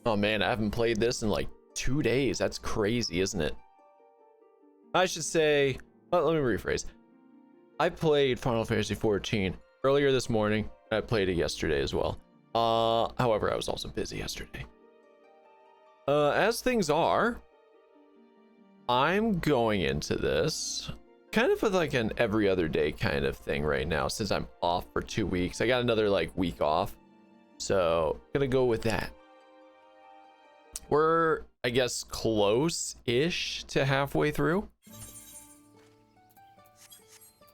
Oh man, I haven't played this in like 2 days. That's crazy, isn't it? I should say, let me rephrase. I played Final Fantasy 14 earlier this morning. I played it yesterday as well. However, I was also busy yesterday. As things are, I'm going into this kind of with like an every other day kind of thing right now, since I'm off for 2 weeks. I got another like week off, so gonna go with that. We're, I guess, close-ish to halfway through,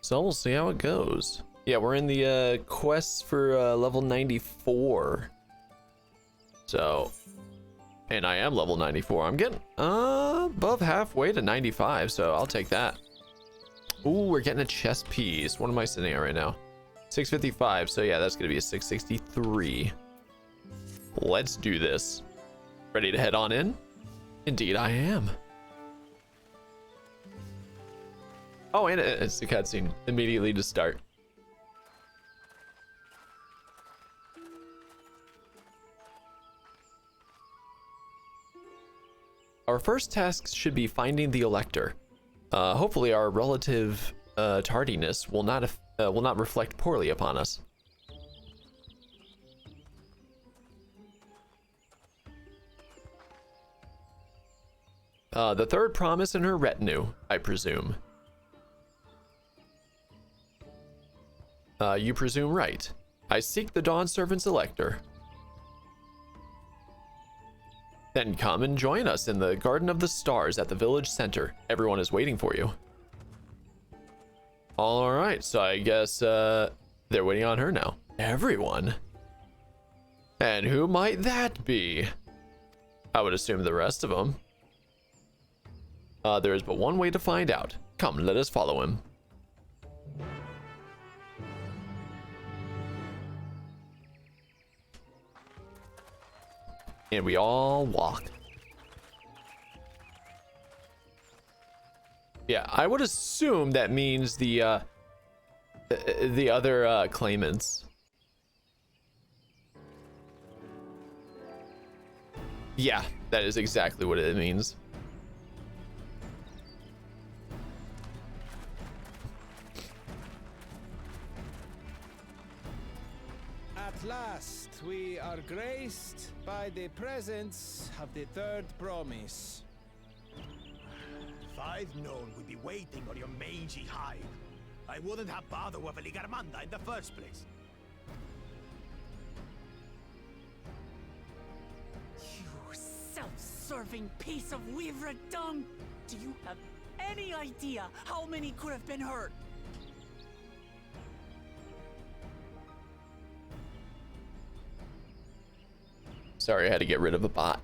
so we'll see how it goes. Yeah, we're in the quest for level 94. So, and I am level 94. I'm getting above halfway to 95, so I'll take that. Ooh, we're getting a chest piece. What am I sitting at right now? 655. So yeah, that's gonna be a 663. Let's do this. Ready to head on in? Indeed I am. Oh, and it's a cutscene immediately to start. Our first task should be finding the Elector. Hopefully our relative tardiness will not reflect poorly upon us. The third promise in her retinue, I presume. You presume right. I seek the Dawn Servant's Elector. Then come and join us in the Garden of the Stars at the village center. Everyone is waiting for you. All right, so I guess they're waiting on her now. Everyone? And who might that be? I would assume the rest of them. There is but one way to find out. Come, let us follow him. And we all walk. Yeah, I would assume that means the other claimants. Yeah, that is exactly what it means. At last, we are graced by the presence of the third promise. If I'd known we'd be waiting on your mangy hide, I wouldn't have bothered with Ligarmanda in the first place. You self-serving piece of weaver dung! Do you have any idea how many could have been hurt? Sorry, I had to get rid of a bot.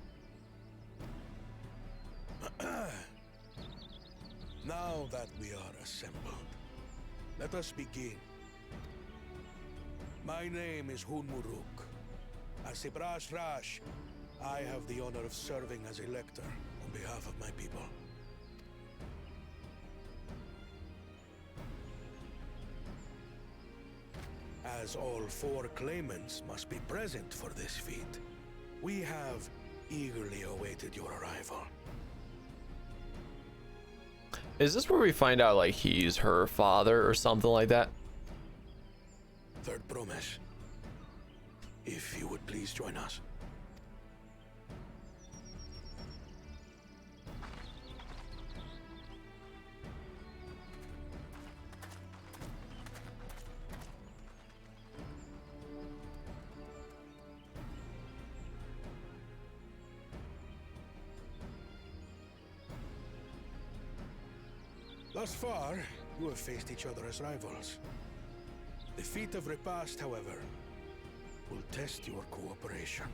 Now that we are assembled, let us begin. My name is Hunmuruk. As a Brash Rash, I have the honor of serving as Elector on behalf of my people. As all 4 claimants must be present for this feat, we have eagerly awaited your arrival. Is this where we find out like he's her father or something like that? Third promise. If you would please join us. Thus far, you have faced each other as rivals. The feat of repast, however, will test your cooperation.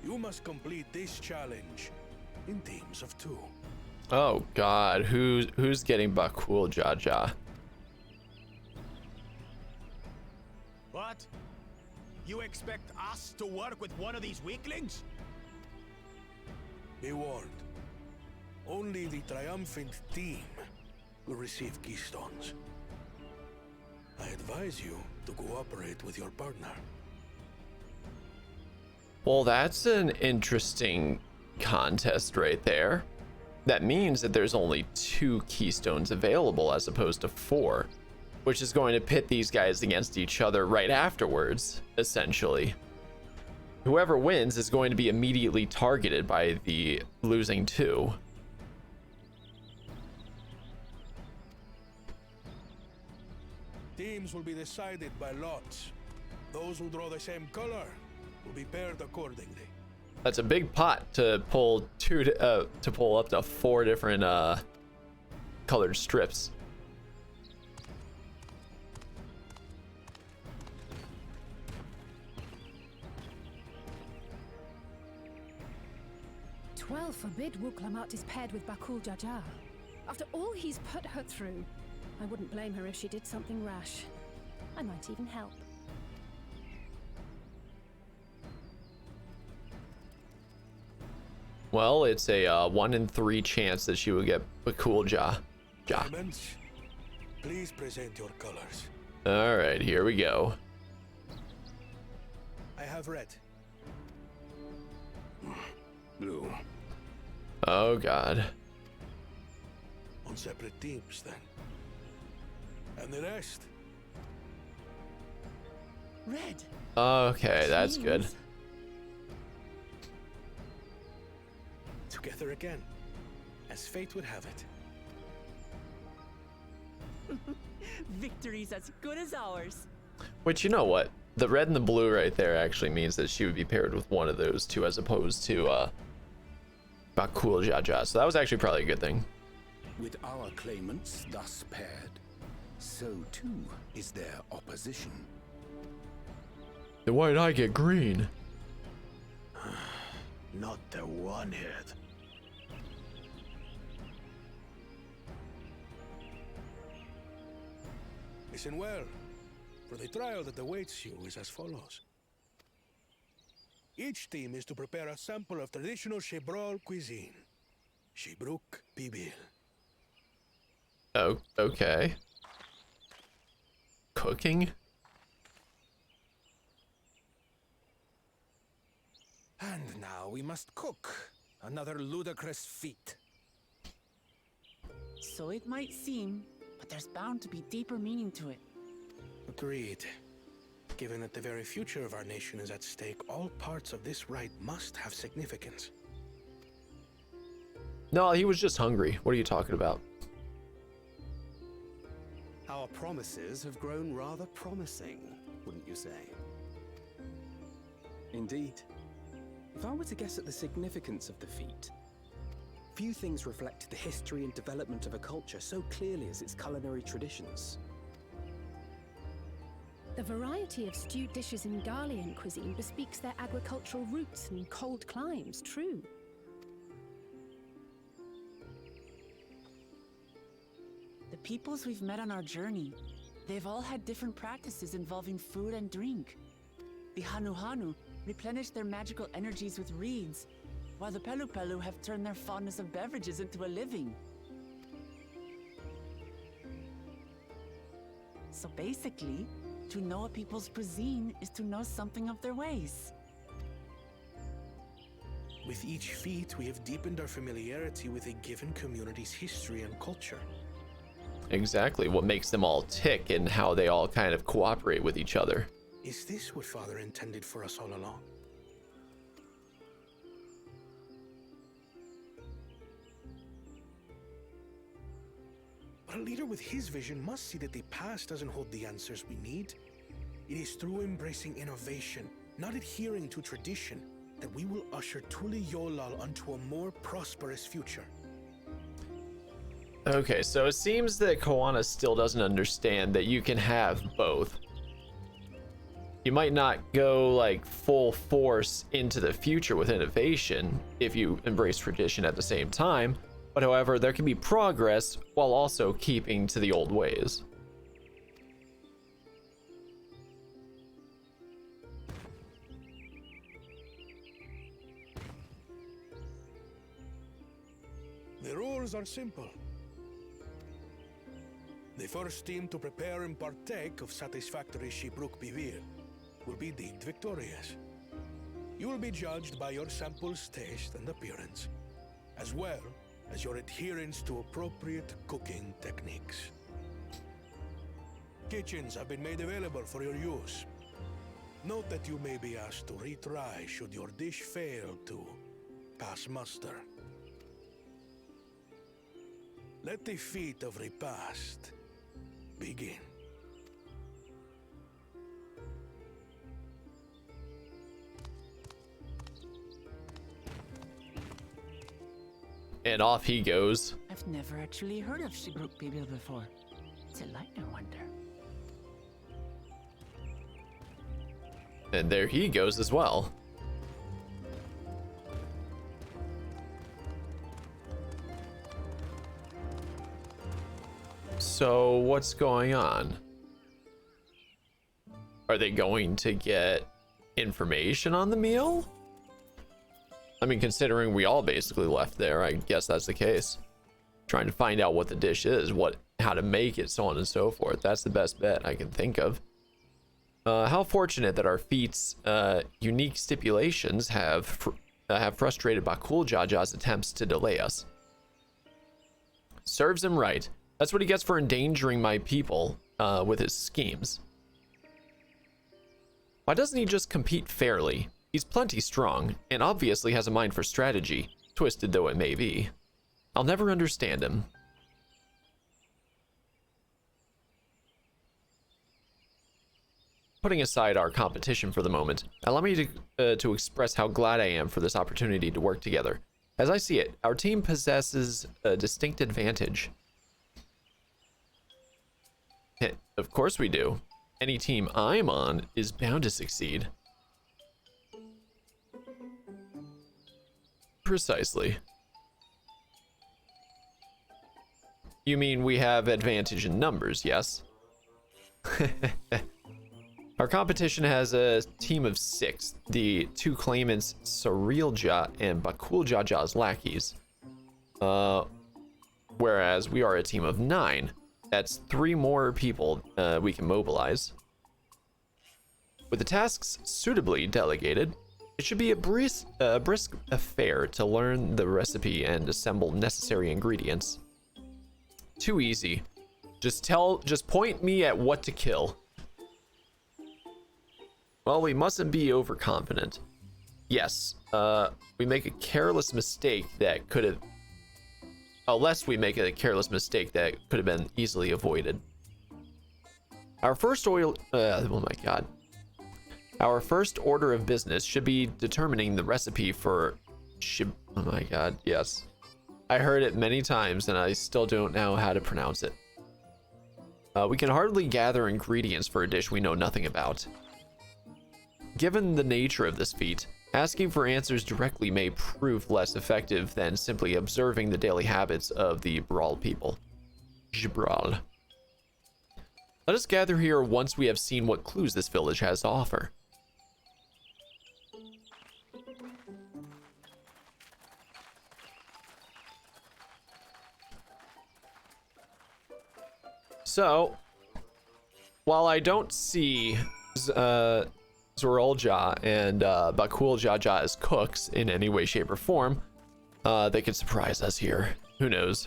You must complete this challenge in teams of 2. Oh God, who's getting Bakul Jaja? What? You expect us to work with one of these weaklings? Be warned. Only the triumphant team will receive keystones. I advise you to cooperate with your partner. Well, that's an interesting contest right there. That means that there's only 2 keystones available as opposed to 4, which is going to pit these guys against each other right afterwards, essentially. Whoever wins is going to be immediately targeted by the losing 2. Teams will be decided by lots. Those who draw the same color will be paired accordingly. That's a big pot to pull to pull up to 4 different colored strips. Twelve forbid Wuklamat is paired with Bakul Jaja. After all he's put her through, I wouldn't blame her if she did something rash. I might even help. Well, it's a 1 in 3 chance that she would get Bakul Ja. Diamonds, please present your colors. All right, here we go. I have red. Blue. Oh God. On separate teams then. And the rest? Red. Okay, that's good. Jeez. Together again, as fate would have it. Victory's as good as ours. Which, you know what? The red and the blue right there actually means that she would be paired with one of those 2 as opposed to Bakul Jaja. So that was actually probably a good thing. With our claimants thus paired, so too is their opposition. Then why did I get green? Not the one hit. Listen well, for the trial that awaits you is as follows. Each team is to prepare a sample of traditional Shebrol cuisine. Shibruk Bibil. Oh, okay. Cooking? And now we must cook. Another ludicrous feat. So it might seem, but there's bound to be deeper meaning to it. Agreed. Given that the very future of our nation is at stake, all parts of this rite must have significance. No, he was just hungry. What are you talking about? Our promises have grown rather promising, wouldn't you say? Indeed. If I were to guess at the significance of the feat, few things reflect the history and development of a culture so clearly as its culinary traditions. The variety of stewed dishes in Garlean cuisine bespeaks their agricultural roots and cold climes, true. The peoples we've met on our journey, they've all had different practices involving food and drink. The Hanuhanu replenish their magical energies with reeds, while the Pelupelu have turned their fondness of beverages into a living. So basically, to know a people's cuisine is to know something of their ways. With each feat, we have deepened our familiarity with a given community's history and culture. Exactly. What makes them all tick and how they all kind of cooperate with each other. Is this what Father intended for us all along? But a leader with his vision must see that the past doesn't hold the answers we need. It is through embracing innovation, not adhering to tradition, that we will usher Tuli Yolal onto a more prosperous future. Okay, so it seems that Koana still doesn't understand that you can have both. You might not go like full force into the future with innovation if you embrace tradition at the same time, but however, there can be progress while also keeping to the old ways. The rules are simple. The first team to prepare and partake of satisfactory Shibruk Bivir will be deemed victorious. You will be judged by your sample's taste and appearance, as well as your adherence to appropriate cooking techniques. Kitchens have been made available for your use. Note that you may be asked to retry should your dish fail to pass muster. Let the feat of repast begin. And off he goes. I've never actually heard of Shibruk Bibil before. It's a light, I wonder. And there he goes as well. So what's going on? Are they going to get information on the meal? I mean, considering we all basically left there, I guess that's the case. Trying to find out what the dish is, how to make it, so on and so forth. That's the best bet I can think of. How fortunate that our feat's unique stipulations have frustrated Bakul Jaja's attempts to delay us. Serves him right. That's what he gets for endangering my people with his schemes. Why doesn't he just compete fairly? He's plenty strong, and obviously has a mind for strategy, twisted though it may be. I'll never understand him. Putting aside our competition for the moment, allow me to express how glad I am for this opportunity to work together. As I see it, our team possesses a distinct advantage. Of course we do. Any team I'm on is bound to succeed. Precisely. You mean we have advantage in numbers, yes? Our competition has a team of 6, the 2 claimants Sarilja and Bakul Jaja's lackeys. Whereas we are a team of 9. That's 3 more people we can mobilize. With the tasks suitably delegated, it should be a brisk affair to learn the recipe and assemble necessary ingredients. Too easy. Just point me at what to kill. Well, we mustn't be overconfident. Yes, we make a careless mistake that could have... Unless we make a careless mistake that could have been easily avoided. Our first oh my god. Our first order of business should be determining the recipe for oh my god, yes. I heard it many times and I still don't know how to pronounce it. We can hardly gather ingredients for a dish we know nothing about. Given the nature of this feat, asking for answers directly may prove less effective than simply observing the daily habits of the Brawl people. Jibral. Let us gather here once we have seen what clues this village has to offer. So, while I don't see Zorolja and Bakul Jaja as cooks in any way, shape, or form, they could surprise us here. Who knows?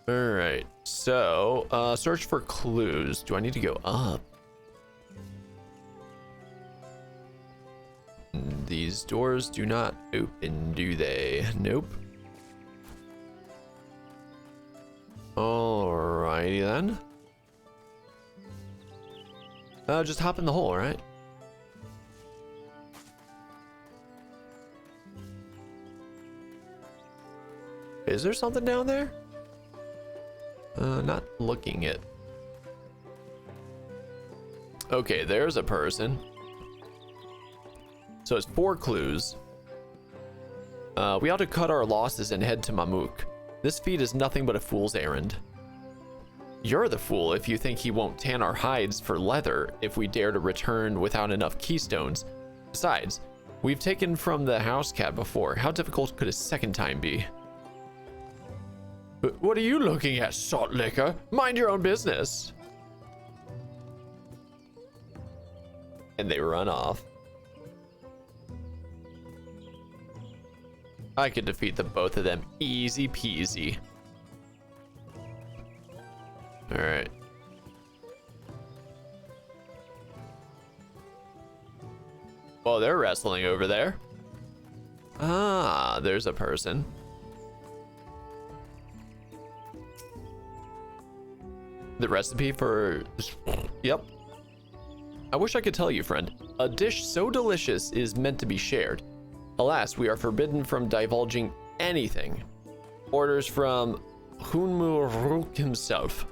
Alright, so, search for clues. Do I need to go up? These doors do not open, do they? Nope. Alrighty then. Just hop in the hole, right? Is there something down there? Not looking it. Okay, there's a person. So it's 4 clues. We ought to cut our losses and head to Mamuk. This feat is nothing but a fool's errand. You're the fool if you think he won't tan our hides for leather if we dare to return without enough keystones. Besides, we've taken from the house cat before. How difficult could a second time be? What are you looking at, salt liquor? Mind your own business. And they run off. I could defeat the both of them easy peasy. All right. Well, they're wrestling over there. Ah, there's a person. The recipe for... Yep. I wish I could tell you, friend. A dish so delicious is meant to be shared. Alas, we are forbidden from divulging anything. Orders from Hunmuruk himself.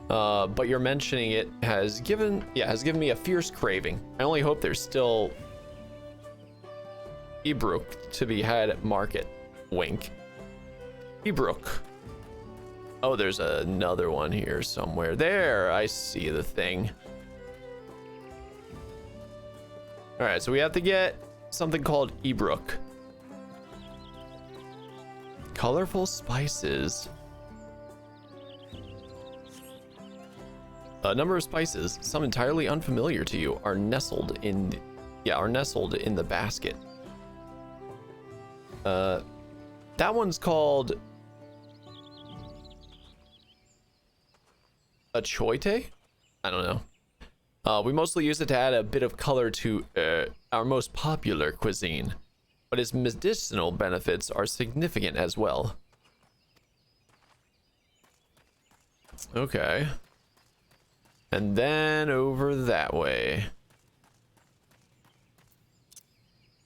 But your mentioning it has given me a fierce craving. I only hope there's still Ibruk to be had at market. Wink. Ibruk. Oh, there's another one here somewhere. There, I see the thing. All right, so we have to get something called Ibruk. Colorful spices. A number of spices, some entirely unfamiliar to you, are nestled in the basket. That one's called a choite? I don't know. We mostly use it to add a bit of color to our most popular cuisine, but its medicinal benefits are significant as well. Okay. And then over that way.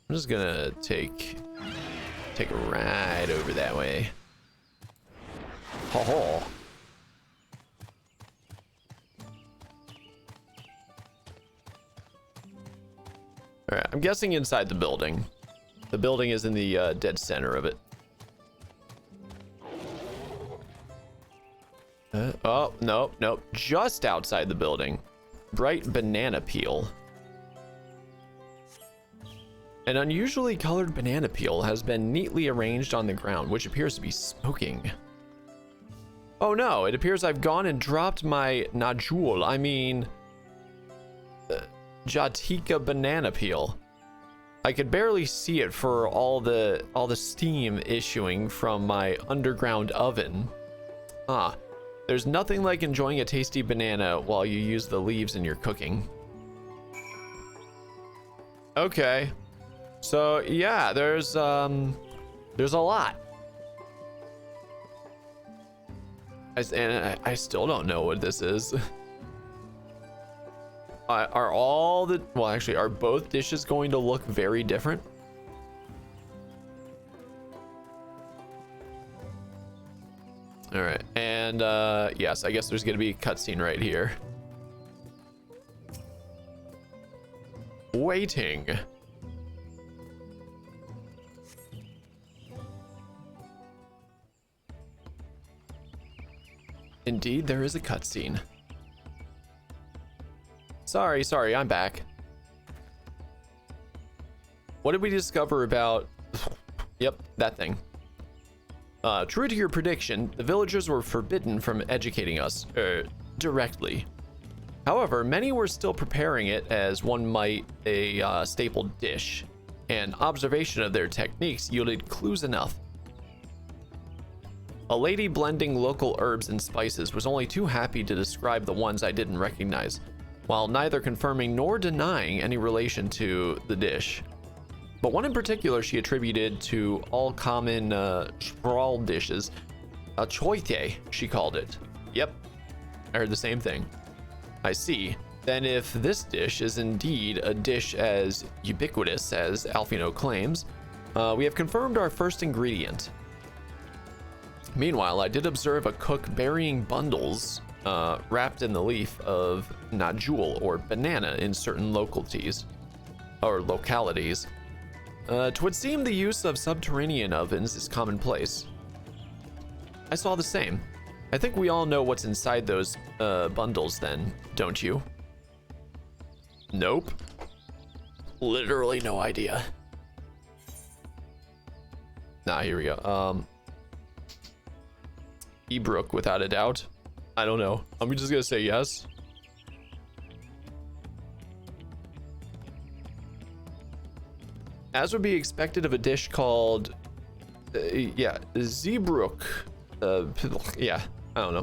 I'm just gonna take a ride over that way. Ho ho. All right, I'm guessing inside the building. The building is in the dead center of it. Oh, nope. Just outside the building. Bright banana peel. An unusually colored banana peel has been neatly arranged on the ground, which appears to be smoking. Oh no, it appears I've gone and dropped my Jatika banana peel. I could barely see it for all the steam issuing from my underground oven. Ah, there's nothing like enjoying a tasty banana while you use the leaves in your cooking. Okay. So yeah, there's a lot. I still don't know what this is. Are both dishes going to look very different? All right, and yes, I guess there's gonna be a cutscene right here. Waiting. Indeed, there is a cutscene. Sorry, I'm back. What did we discover about... Yep, that thing. True to your prediction, the villagers were forbidden from educating us, directly. However, many were still preparing it as one might a staple dish, and observation of their techniques yielded clues enough. A lady blending local herbs and spices was only too happy to describe the ones I didn't recognize, while neither confirming nor denying any relation to the dish. But one in particular she attributed to all common sprawl dishes. A choite, she called it. Yep, I heard the same thing. I see. Then if this dish is indeed a dish as ubiquitous as Alfino claims, we have confirmed our first ingredient. Meanwhile, I did observe a cook burying bundles wrapped in the leaf of najul or banana in certain localities. It would seem the use of subterranean ovens is commonplace. I saw the same. I think we all know what's inside those bundles then, don't you? Nope. Literally no idea. Nah, here we go. Ibruk, without a doubt. I don't know. I'm just gonna say yes. as would be expected of a dish called, yeah, Zeebrugge. Yeah, I don't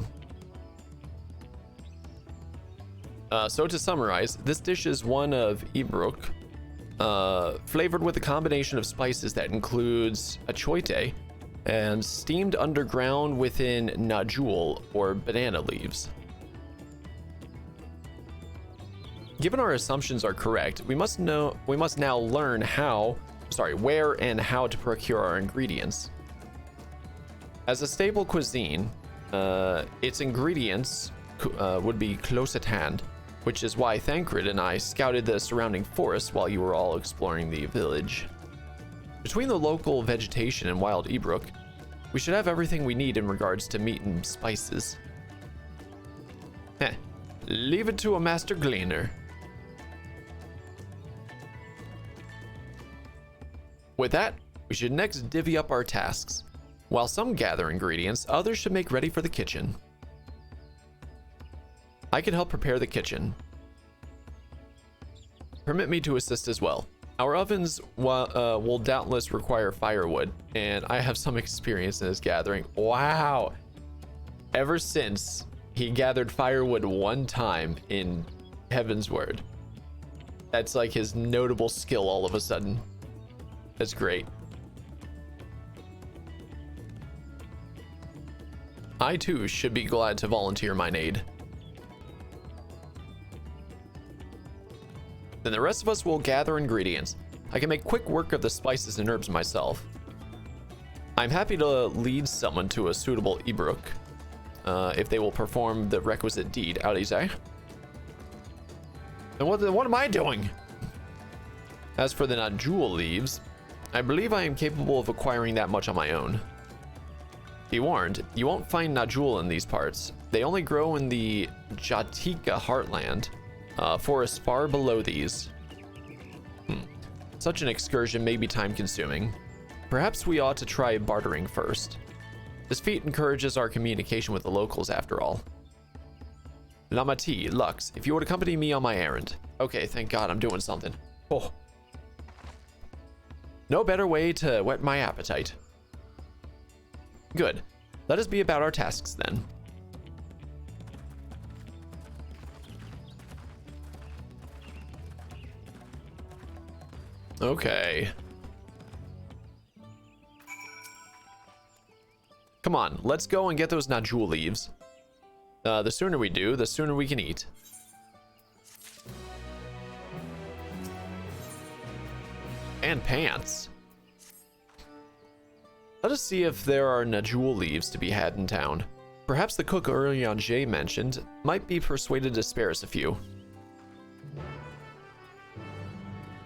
know. So to summarize, this dish is one of Zeebrugge, flavored with a combination of spices that includes achoite and steamed underground within najul or banana leaves. Given our assumptions are correct, we must now learn where and how to procure our ingredients. As a staple cuisine, its ingredients would be close at hand, which is why Thancred and I scouted the surrounding forest while you were all exploring the village. Between the local vegetation and wild Zeebrugge, we should have everything we need in regards to meat and spices. Heh, leave it to a master gleaner. With that, we should next divvy up our tasks. While some gather ingredients, others should make ready for the kitchen. I can help prepare the kitchen. Permit me to assist as well. Our ovens will doubtless require firewood, and I have some experience in this gathering. Wow! Ever since he gathered firewood one time in Heaven's Word. That's like his notable skill all of a sudden. That's great. I too should be glad to volunteer mine aid. Then the rest of us will gather ingredients. I can make quick work of the spices and herbs myself. I'm happy to lead someone to a suitable Zeebrugge, if they will perform the requisite deed. Alize. And what am I doing? As for the najul leaves, I believe I am capable of acquiring that much on my own. Be warned, you won't find najul in these parts. They only grow in the Jatika heartland, forests far below these. Such an excursion may be time-consuming. Perhaps we ought to try bartering first. This feat encourages our communication with the locals after all. Lamati, Lux, if you would accompany me on my errand. Okay, thank God I'm doing something. Oh. No better way to whet my appetite. Good. Let us be about our tasks then. Okay. Come on, let's go and get those najul leaves. The sooner we do, the sooner we can eat. And pants. Let us see if there are najul leaves to be had in town. Perhaps the cook Urianger mentioned might be persuaded to spare us a few.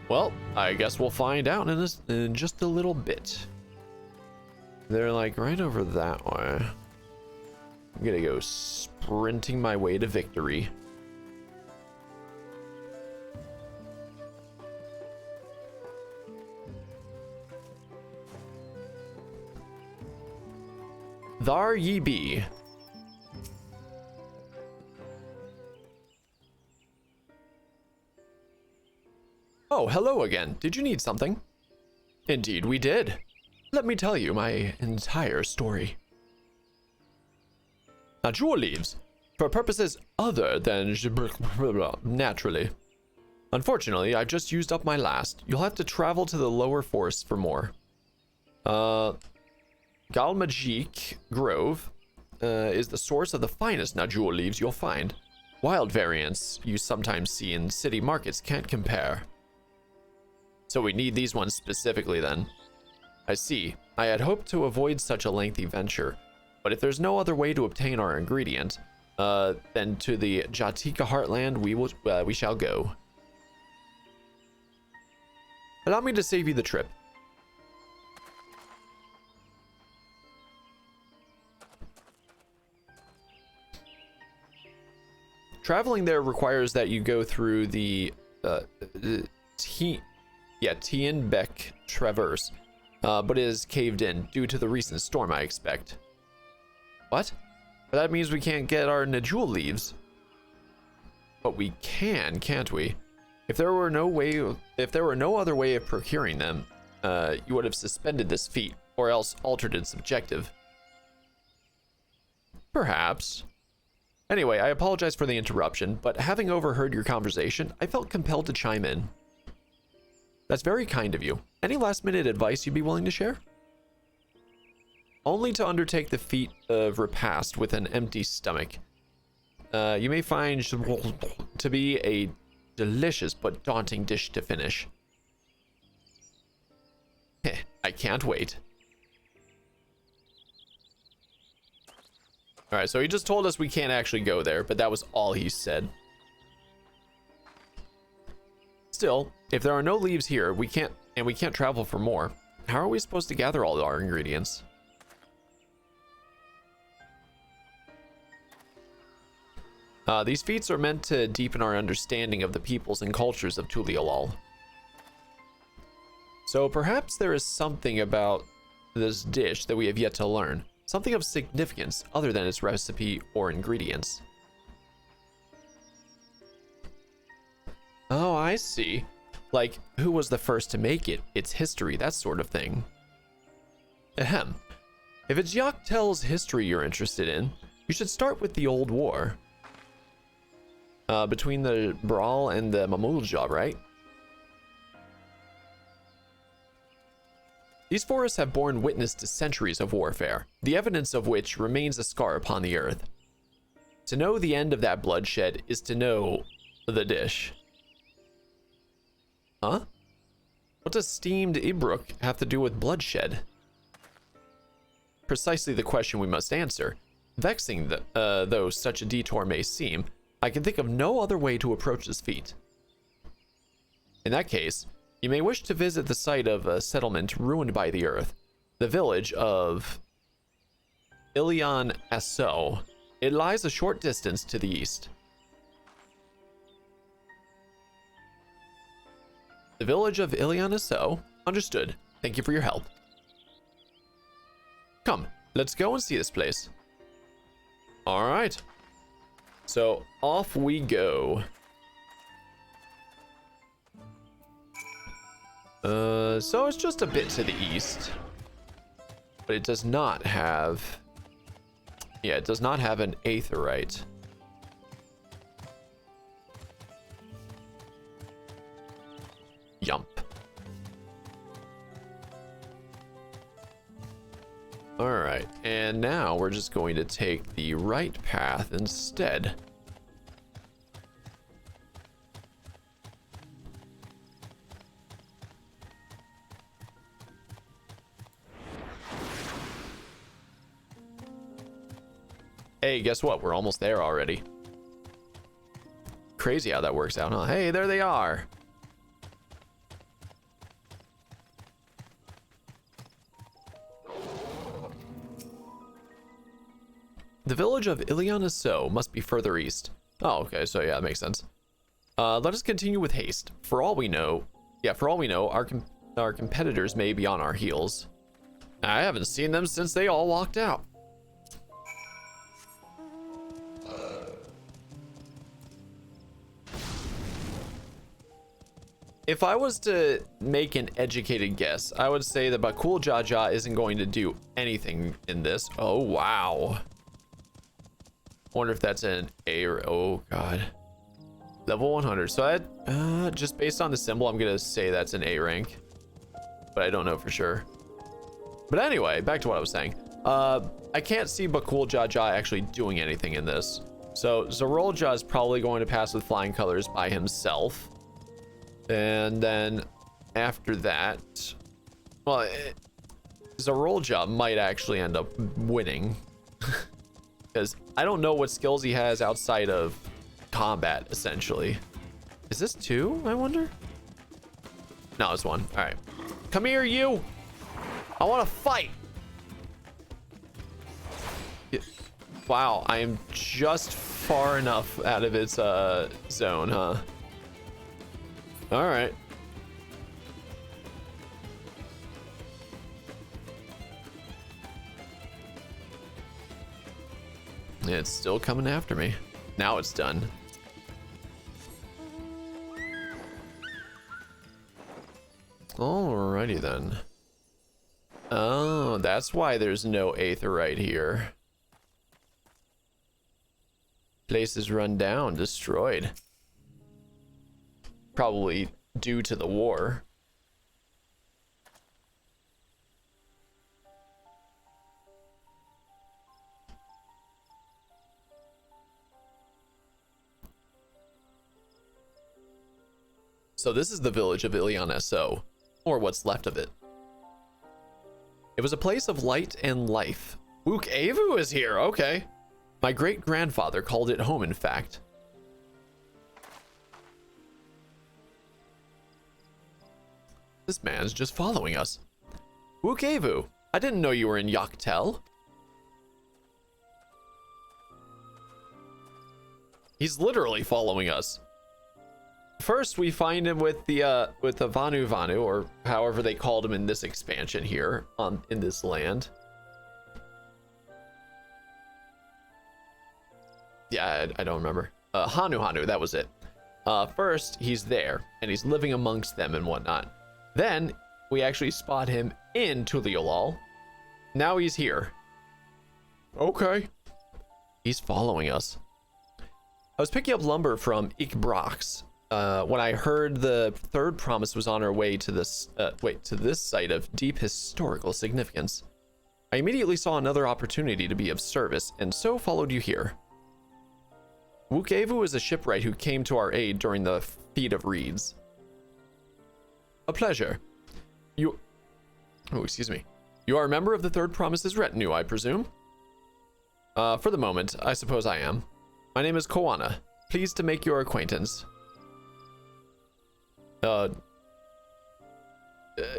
Well, I guess we'll find out in just a little bit. They're like right over that way. I'm gonna go sprinting my way to victory. Thar ye be. Oh, hello again. Did you need something? Indeed we did. Let me tell you my entire story. Najul leaves, for purposes other than naturally. Unfortunately, I've just used up my last. You'll have to travel to the lower forest for more. Galmajik Grove is the source of the finest najul leaves you'll find. Wild variants you sometimes see in city markets can't compare. So we need these ones specifically then. I see. I had hoped to avoid such a lengthy venture, but if there's no other way to obtain our ingredient, then to the Jatika heartland we shall go. Allow me to save you the trip. Traveling there requires that you go through the Tienbeck Traverse, but is caved in due to the recent storm, I expect. What? But that means we can't get our najul leaves. But we can, can't we? If there were no other way of procuring them, you would have suspended this feat, or else altered its objective. Perhaps. Anyway, I apologize for the interruption, but having overheard your conversation, I felt compelled to chime in. That's very kind of you. Any last-minute advice you'd be willing to share? Only to undertake the feat of repast with an empty stomach. You may find to be a delicious but daunting dish to finish. I can't wait. Alright, so he just told us we can't actually go there, but that was all he said. Still, if there are no leaves here, we can't travel for more. How are we supposed to gather all our ingredients? These feats are meant to deepen our understanding of the peoples and cultures of Tulialal. So perhaps there is something about this dish that we have yet to learn. Something of significance other than its recipe or ingredients. Oh, I see. Like, who was the first to make it, its history, that sort of thing. Ahem. If it's Yaktel's history you're interested in, you should start with the Old War. Between the Brawl and the Mamulja, right? These forests have borne witness to centuries of warfare, the evidence of which remains a scar upon the earth. To know the end of that bloodshed is to know the dish. Huh? What does steamed Ibruk have to do with bloodshed? Precisely the question we must answer. Vexing though such a detour may seem, I can think of no other way to approach this feat. In that case, you may wish to visit the site of a settlement ruined by the earth, the village of Ilion Asso. It lies a short distance to the east. The village of Ilion Asso? Understood. Thank you for your help. Come, let's go and see this place. Alright. So, off we go. So it's just a bit to the east. But it does not have... Yeah, it does not have an aetheryte. Yump. Alright, and now we're just going to take the right path instead. Hey, guess what? We're almost there already. Crazy how that works out, huh? Hey, there they are. The village of Ilion Asso must be further east. Oh, okay, so yeah, that makes sense. Let us continue with haste. For all we know, our competitors may be on our heels. I haven't seen them since they all walked out. If I was to make an educated guess, I would say that Bakul Jaja isn't going to do anything in this. Oh, wow. Wonder if that's an A or... Oh, God. Level 100. So that, just based on the symbol, I'm going to say that's an A rank. But I don't know for sure. But anyway, back to what I was saying. I can't see Bakul Jaja actually doing anything in this. So Zarolja is probably going to pass with flying colors by himself. And then after that, well, Zarolja might actually end up winning. Because I don't know what skills he has outside of combat, essentially. Is this 2, I wonder? No, it's 1. All right. Come here, you. I want to fight. Wow, I am just far enough out of its zone, huh? All right. It's still coming after me. Now it's done. Alrighty Alrighty then. Oh, that's why there's no aetheryte here. Place is run down, destroyed. Probably due to the war. So this is the village of Ilion So, or what's left of it. It was a place of light and life. Wook Avu is here, okay. My great-grandfather called it home, in fact. This man's just following us. Wook Avu, I didn't know you were in Yaktel. He's literally following us. First, we find him with the Vanu Vanu, or however they called him in this expansion here in this land. Yeah, I don't remember. Hanu Hanu, that was it. First, he's there, and he's living amongst them and whatnot. Then, we actually spot him in Tuliolal. Now he's here. Okay. He's following us. I was picking up lumber from Ikbrox. When I heard the third promise was on our way to this site of deep historical significance, I immediately saw another opportunity to be of service, and so followed you here. Wukevu is a shipwright who came to our aid during the feat of reeds. A pleasure. You are a member of the Third Promise's retinue, I presume? For the moment, I suppose I am. My name is Koana. Pleased to make your acquaintance.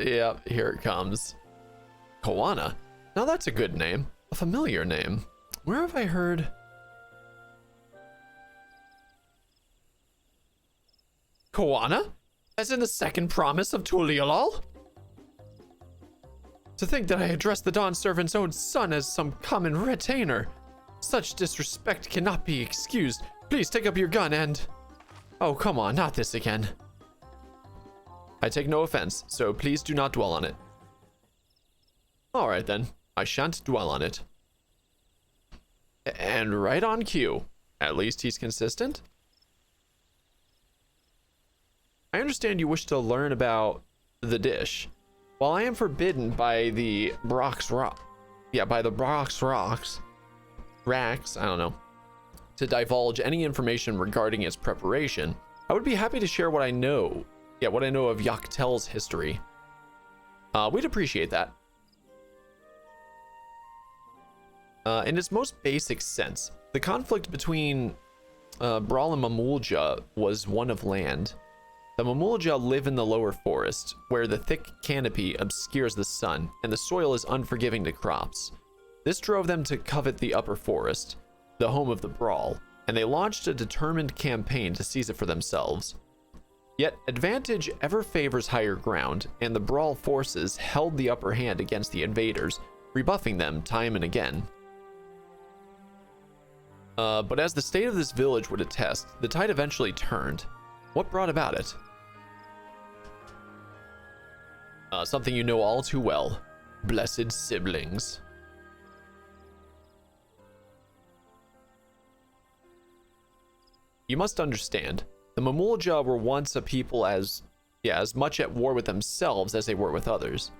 Yeah, here it comes. Koana? Now that's a good name. A familiar name. Where have I heard? Koana? As in the second promise of Tuliolal? To think that I addressed the Dawn Servant's own son as some common retainer. Such disrespect cannot be excused. Please take up your gun and... Oh, come on, not this again. I take no offense, so please do not dwell on it. Alright then, I shan't dwell on it. And right on cue. At least he's consistent. I understand you wish to learn about the dish. While I am forbidden by the Brox Racks, I don't know, to divulge any information regarding its preparation, I would be happy to share what I know. Yeah, what I know of Yaktel's history. We'd appreciate that. In its most basic sense, the conflict between Brawl and Mamulja was one of land. The Mamulja live in the lower forest, where the thick canopy obscures the sun, and the soil is unforgiving to crops. This drove them to covet the upper forest, the home of the Brawl, and they launched a determined campaign to seize it for themselves. Yet, advantage ever favors higher ground, and the Brawl forces held the upper hand against the invaders, rebuffing them time and again. But as the state of this village would attest, the tide eventually turned. What brought about it? Something you know all too well. Blessed siblings. You must understand, the Mamulja were once a people as much at war with themselves as they were with others.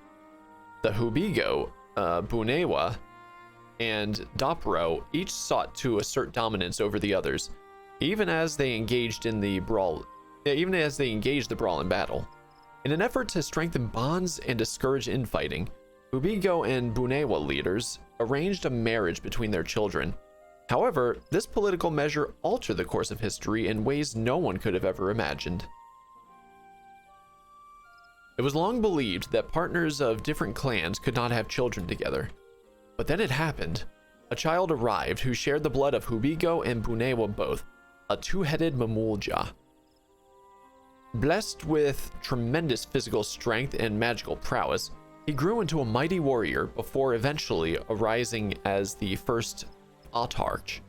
The Hubigo, Bunewa, and Dopro each sought to assert dominance over the others, even as they engaged the Brawl in battle. In an effort to strengthen bonds and discourage infighting, Hubigo and Bunewa leaders arranged a marriage between their children. However, this political measure altered the course of history in ways no one could have ever imagined. It was long believed that partners of different clans could not have children together. But then it happened. A child arrived who shared the blood of Hubigo and Bunewa both, a two-headed Mamulja. Blessed with tremendous physical strength and magical prowess, he grew into a mighty warrior before eventually arising as the first autarch,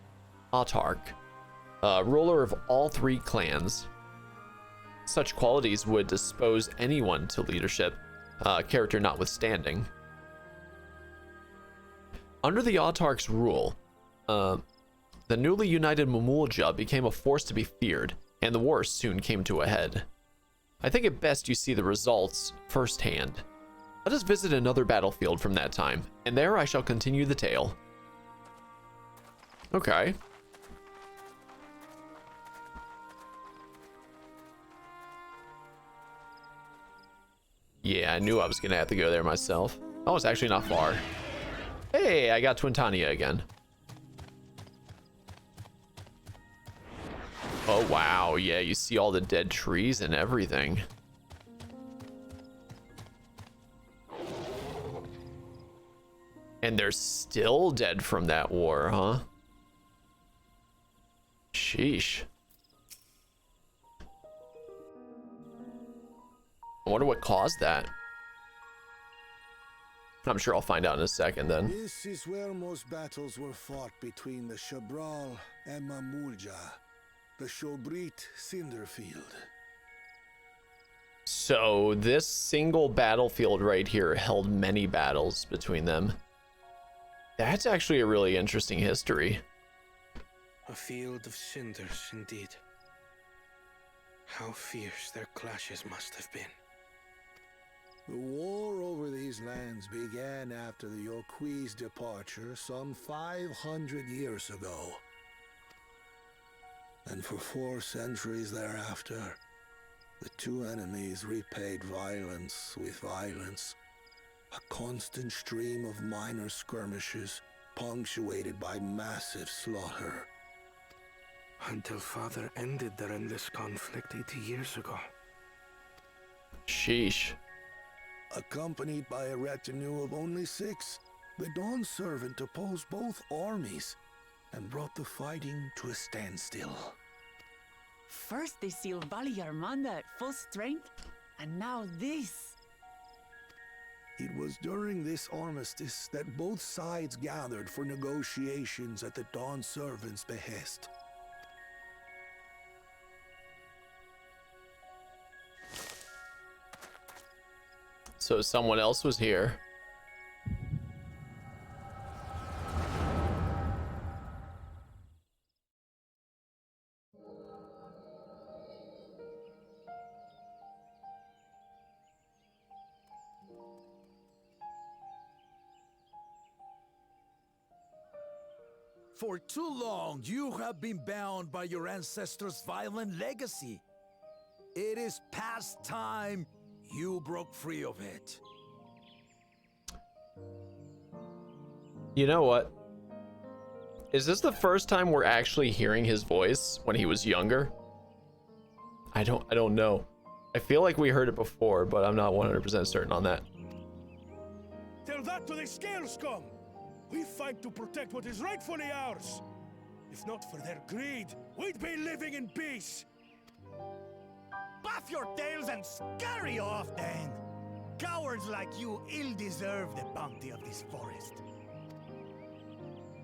ruler of all three clans. Such qualities would dispose anyone to leadership, character notwithstanding. Under the Autarch's rule, the newly united Mamulja became a force to be feared, and the war soon came to a head. I think it best you see the results firsthand. Let us visit another battlefield from that time, and there I shall continue the tale. Okay. Yeah, I knew I was gonna have to go there myself. Oh, it's actually not far. Hey, I got Twintania again. Oh, wow. Yeah, you see all the dead trees and everything. And they're still dead from that war, huh? Sheesh. I wonder what caused that. I'm sure I'll find out in a second then. This is where most battles were fought between the Shabral and Mamulja, the Shobrit Cinderfield. So this single battlefield right here held many battles between them. That's actually a really interesting history. A field of cinders, indeed. How fierce their clashes must have been. The war over these lands began after the Yoqui's departure some 500 years ago. And for 4 centuries thereafter, the two enemies repaid violence with violence. A constant stream of minor skirmishes, punctuated by massive slaughter. Until Father ended their endless conflict 80 years ago. Sheesh. Accompanied by a retinue of only 6, the Dawn Servant opposed both armies and brought the fighting to a standstill. First they sealed Valley Armanda at full strength, and now this. It was during this armistice that both sides gathered for negotiations at the Dawn Servant's behest. So someone else was here. For too long, you have been bound by your ancestors' violent legacy. It is past time you broke free of it. You know what? Is this the first time we're actually hearing his voice when he was younger? I don't know. I feel like we heard it before, but I'm not 100% certain on that. Tell that to the Scale Scum! We fight to protect what is rightfully ours. If not for their greed, we'd be living in peace. Buff your tails and scurry off then! Cowards like you ill-deserve the bounty of this forest.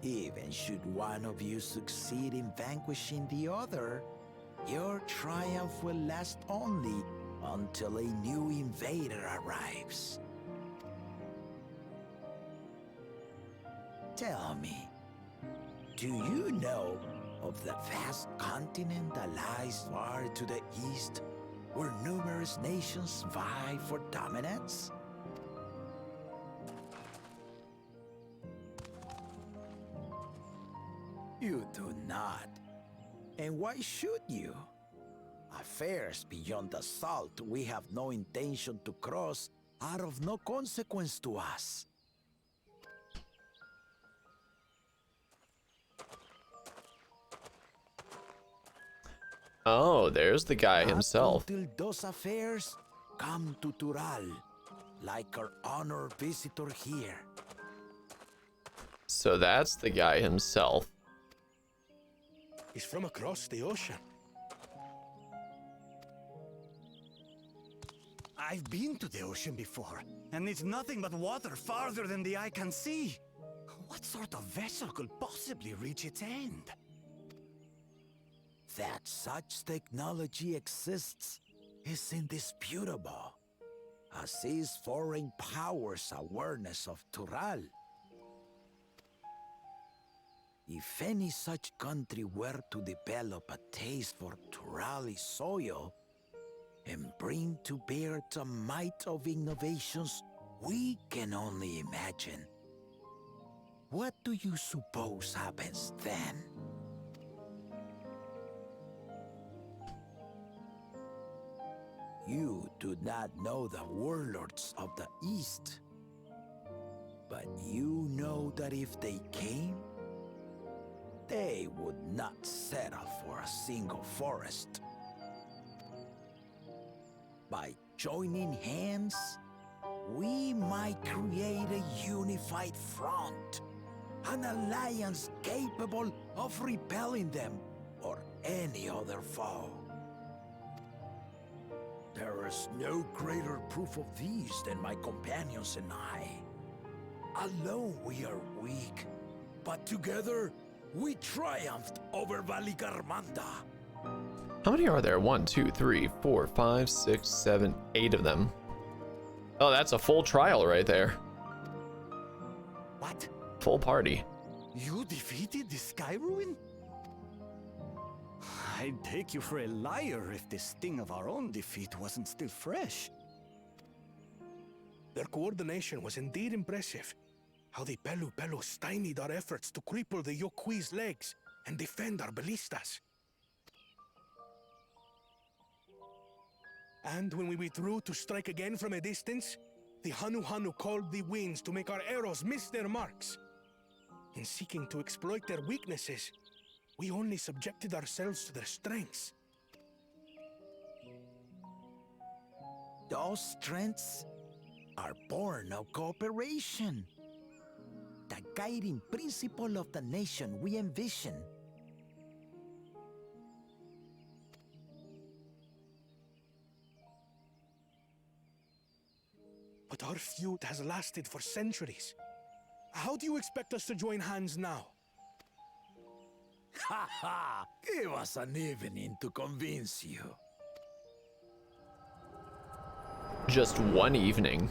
Even should one of you succeed in vanquishing the other, your triumph will last only until a new invader arrives. Tell me, do you know of the vast continent that lies far to the east, where numerous nations vie for dominance? You do not. And why should you? Affairs beyond the salt we have no intention to cross are of no consequence to us. Oh, there's the guy himself. Until those affairs come to Tural, like our honored visitor here. So that's the guy himself. He's from across the ocean. I've been to the ocean before, and it's nothing but water farther than the eye can see. What sort of vessel could possibly reach its end? That such technology exists is indisputable. as is foreign powers' awareness of Tural. If any such country were to develop a taste for Turali soil and bring to bear the might of innovations we can only imagine, what do you suppose happens then? You do not know the warlords of the East, but you know that if they came, they would not settle for a single forest. By joining hands, we might create a unified front, an alliance capable of repelling them or any other foe. There is no greater proof of these than my companions and I. Alone we are weak, but together we triumphed over Valigarmanda. How many are there? 1, 2, 3, 4, 5, 6, 7, 8 of them. Oh, that's a full trial right there. What? Full party. You defeated the Sky Ruin? I'd take you for a liar if the sting of our own defeat wasn't still fresh. Their coordination was indeed impressive. How the Pelu stymied our efforts to cripple the Yokui's legs and defend our ballistas. And when we withdrew to strike again from a distance, the Hanu called the winds to make our arrows miss their marks. In seeking to exploit their weaknesses, we only subjected ourselves to their strengths. Those strengths are born of cooperation, the guiding principle of the nation we envision. But our feud has lasted for centuries. How do you expect us to join hands now? Ha ha! Give us an evening to convince you. Just one evening.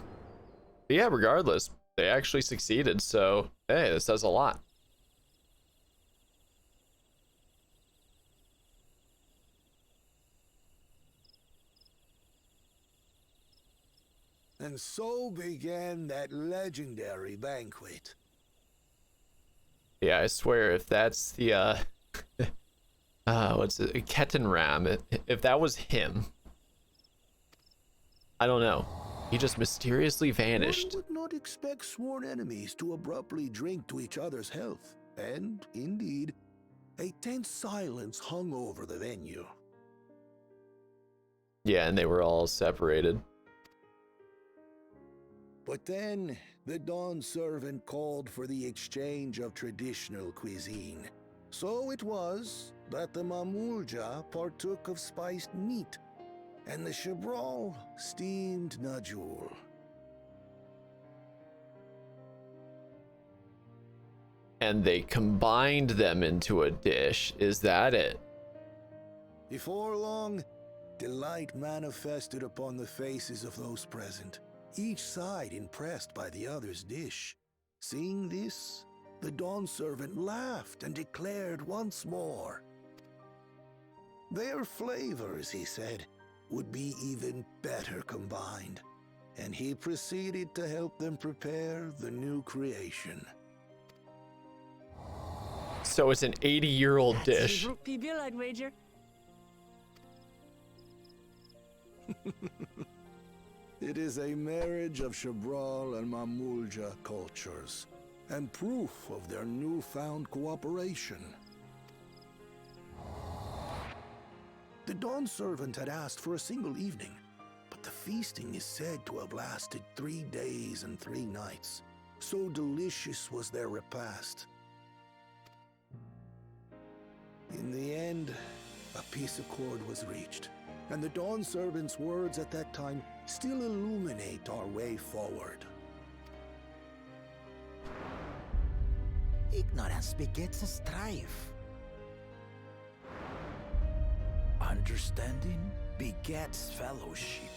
But yeah, regardless, they actually succeeded, so hey, this says a lot. And so began that legendary banquet. Yeah, I swear if that's the what's it, Kettenram, if that was him, I don't know. He just mysteriously vanished. One would not expect sworn enemies to abruptly drink to each other's health, and indeed, a tense silence hung over the venue. Yeah, and they were all separated. But then, the Dawn servant called for the exchange of traditional cuisine. So it was that the Mamulja partook of spiced meat, and the Chebral steamed Najul. And they combined them into a dish. Is that it? Before long, delight manifested upon the faces of those present, each side impressed by the other's dish. Seeing this, the Dawn servant laughed and declared once more. Their flavors, he said, would be even better combined, and he proceeded to help them prepare the new creation. So it's an 80-year-old dish. People, I'd wager. It is a marriage of Chebral and Mamulja cultures, and proof of their newfound cooperation. The Dawn servant had asked for a single evening, but the feasting is said to have lasted 3 days and 3 nights. So delicious was their repast. In the end, a peace accord was reached, and the Dawn servant's words at that time still illuminate our way forward. Ignorance begets strife. Understanding begets fellowship.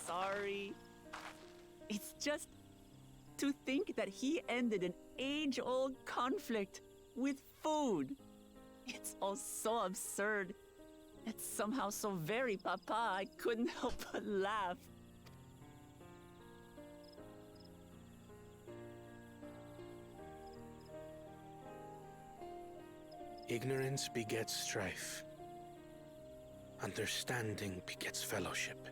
Sorry. It's just to think that he ended an age-old conflict with food. It's all so absurd. It's somehow so very papa, I couldn't help but laugh. Ignorance begets strife. Understanding begets fellowship.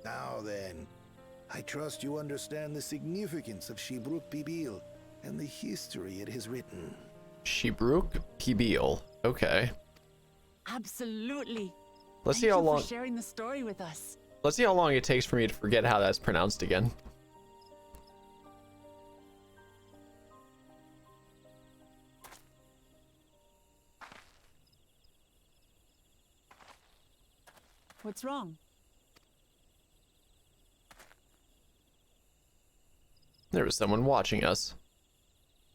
Now then, I trust you understand the significance of Shibruk Pibil and the history it has written. Shibruk Pibil. Okay. Absolutely. Let's see how Thank you long. for sharing the story with us. Let's see how long it takes for me to forget how that's pronounced again. What's wrong? There was someone watching us.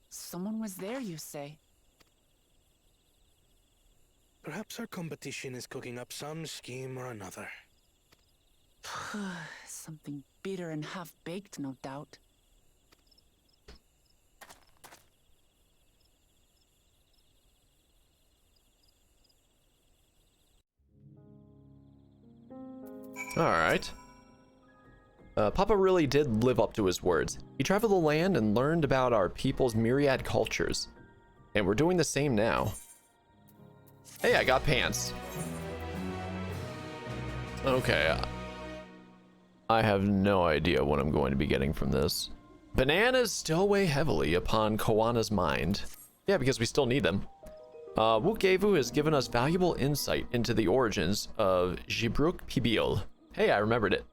Someone was there, you say? Perhaps our competition is cooking up some scheme or another. Something bitter and half-baked, no doubt. Alright. Papa really did live up to his words. He traveled the land and learned about our people's myriad cultures. And we're doing the same now. Hey, I got pants. Okay. I have no idea what I'm going to be getting from this. Bananas still weigh heavily upon Koana's mind. Yeah, because we still need them. Wukevu has given us valuable insight into the origins of Shibruk Pibil. Hey, I remembered it.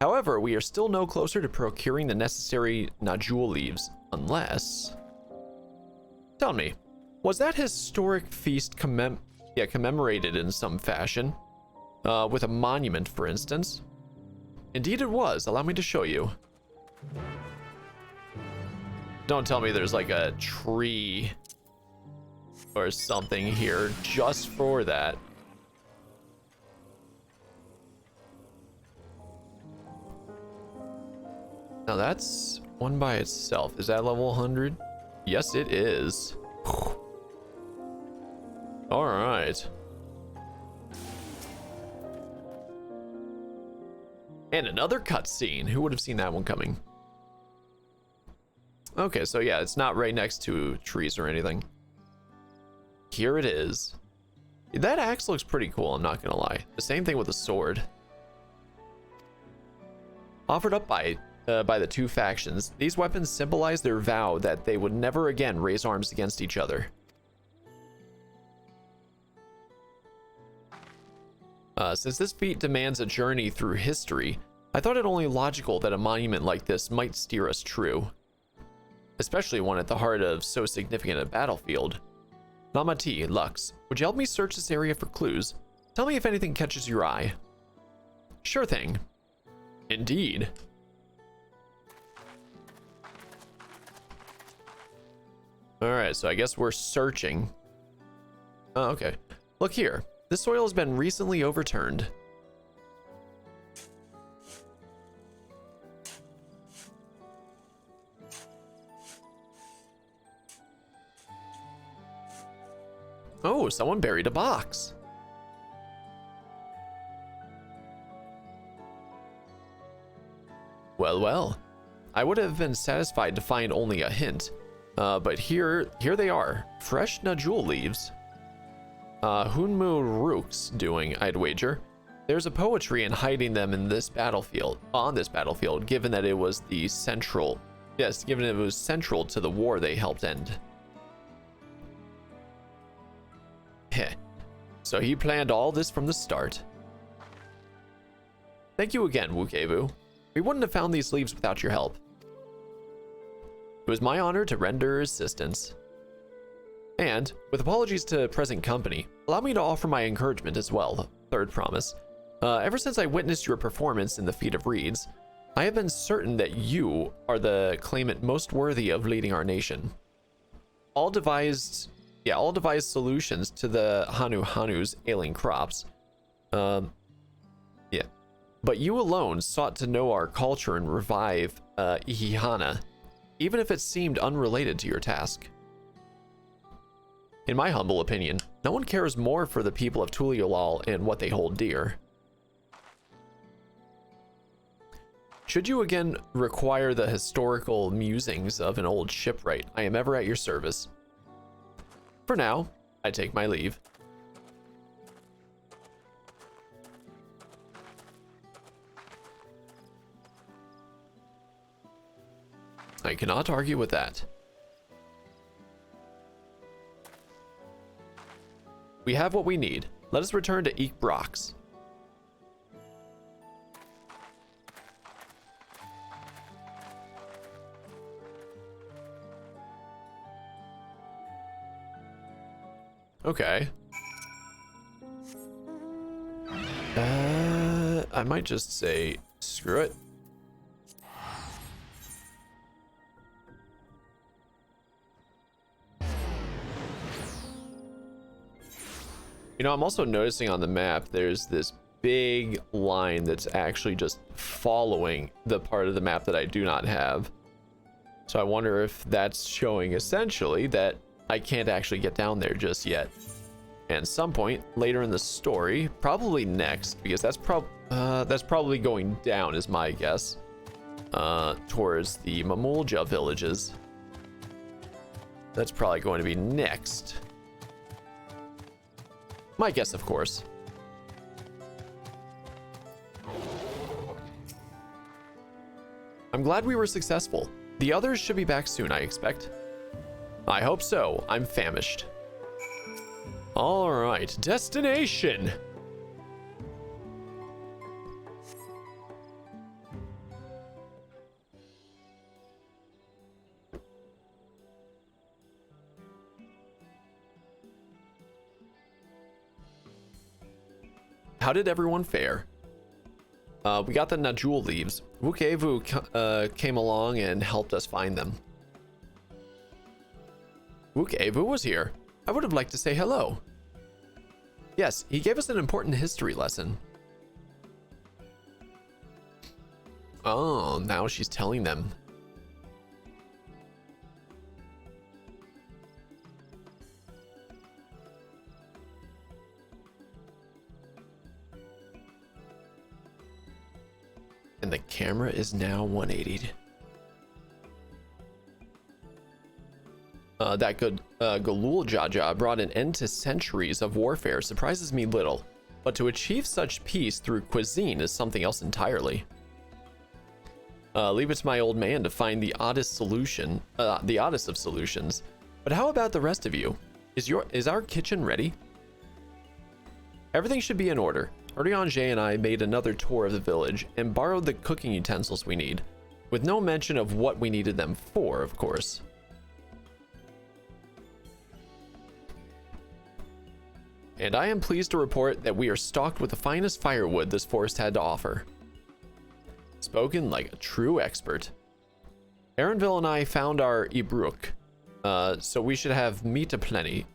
However, we are still no closer to procuring the necessary Najul leaves, unless... Tell me, was that historic feast commemorated in some fashion? With a monument, for instance? Indeed it was. Allow me to show you. Don't tell me there's like a tree or something here just for that. Now that's one by itself. Is that level 100? Yes, it is. All right. And another cutscene. Who would have seen that one coming? Okay, so yeah, it's not right next to trees or anything. Here it is. That axe looks pretty cool, I'm not gonna lie. The same thing with the sword. Offered up by the two factions, these weapons symbolize their vow that they would never again raise arms against each other. Since this feat demands a journey through history, I thought it only logical that a monument like this might steer us true. Especially one at the heart of so significant a battlefield. Namati, Lux, would you help me search this area for clues? Tell me if anything catches your eye. Sure thing. Indeed. Alright, so I guess we're searching. Oh, okay. Look here. This soil has been recently overturned. Oh, someone buried a box. Well, well. I would have been satisfied to find only a hint. But here they are. Fresh Najul leaves. Hunmu Rook's doing, I'd wager. There's a poetry in hiding them in this battlefield, given that it was the central, given it was central to the war they helped end. Heh. So he planned all this from the start. Thank you again, Wukevu. We wouldn't have found these leaves without your help. It was my honor to render assistance. And, with apologies to present company, allow me to offer my encouragement as well. Third promise. Ever since I witnessed your performance in the Feat of Reeds, I have been certain that you are the claimant most worthy of leading our nation. All devised solutions to the Hanu's ailing crops. Yeah. But you alone sought to know our culture and revive Ihihana, even if it seemed unrelated to your task. In my humble opinion, no one cares more for the people of Tuliolal and what they hold dear. Should you again require the historical musings of an old shipwright, I am ever at your service. For now, I take my leave. I cannot argue with that. We have what we need. Let us return to Eek Brox. Okay. I might just say screw it. You know, I'm also noticing on the map there's this big line that's actually just following the part of the map that I do not have. So I wonder if that's showing essentially that I can't actually get down there just yet. And some point later in the story, probably next, because that's probably going down is my guess, towards the Mamulja villages. That's probably going to be next. My guess, of course. I'm glad we were successful. The others should be back soon, I expect. I hope so. I'm famished. All right, destination. How did everyone fare? We got the Najul leaves. Wukevu came along and helped us find them. Wukevu was here. I would have liked to say hello. Yes, he gave us an important history lesson. Oh, now she's telling them. And the camera is now 180'd. That good Galul Jaja brought an end to centuries of warfare surprises me little, but to achieve such peace through cuisine is something else entirely. Leave it to my old man to find the oddest solution, the oddest of solutions. But how about the rest of you? Is our kitchen ready? Everything should be in order. Oriange and I made another tour of the village and borrowed the cooking utensils we need, with no mention of what we needed them for, of course. And I am pleased to report that we are stocked with the finest firewood this forest had to offer. Spoken like a true expert. Aaronville and I found our Ibruk, so we should have meat aplenty.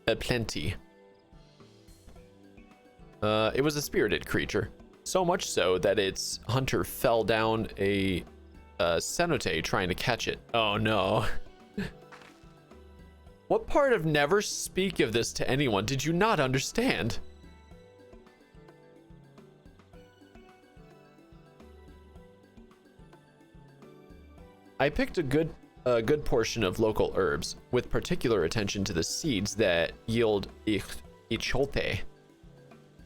It was a spirited creature, so much so that its hunter fell down a cenote trying to catch it. Oh no. What part of never speak of this to anyone did you not understand? I picked a good portion of local herbs, with particular attention to the seeds that yield ichote.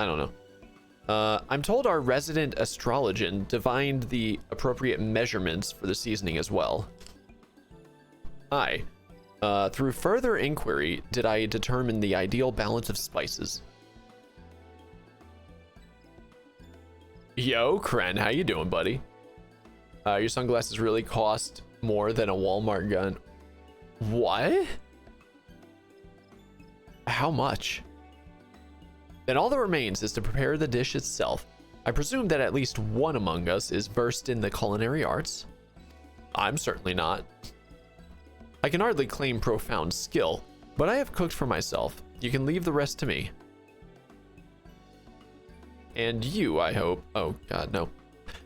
I don't know. I'm told our resident astrologian divined the appropriate measurements for the seasoning as well. Aye. Through further inquiry, did I determine the ideal balance of spices. Yo, Kren, how you doing, buddy? Your sunglasses really cost more than a Walmart gun. What? How much? Then all that remains is to prepare the dish itself. I presume that at least one among us is versed in the culinary arts. I'm certainly not. I can hardly claim profound skill, but I have cooked for myself. You can leave the rest to me. And you, I hope. Oh, God, no.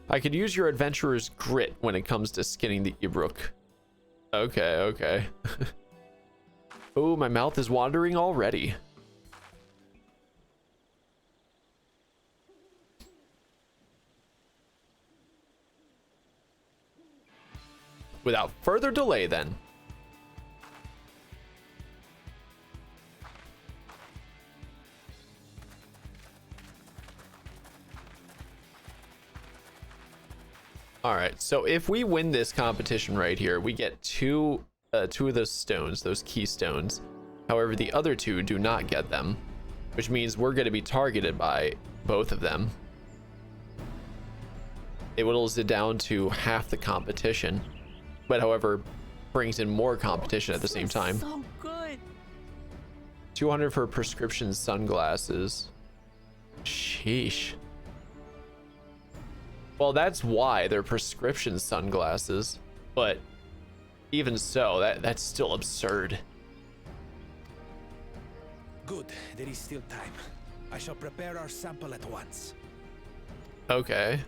I could use your adventurer's grit when it comes to skinning the Ibruk. Okay, okay. Oh, my mouth is wandering already. Without further delay, then. All right, so if we win this competition right here, we get two of those stones, those keystones. However, the other two do not get them, which means we're going to be targeted by both of them. It whittles it down to half the competition, but however, brings in more competition at the same time. So good. 200 for prescription sunglasses. Sheesh. Well, that's why they're prescription sunglasses, but even so, that's still absurd. Good, there is still time. I shall prepare our sample at once. Okay.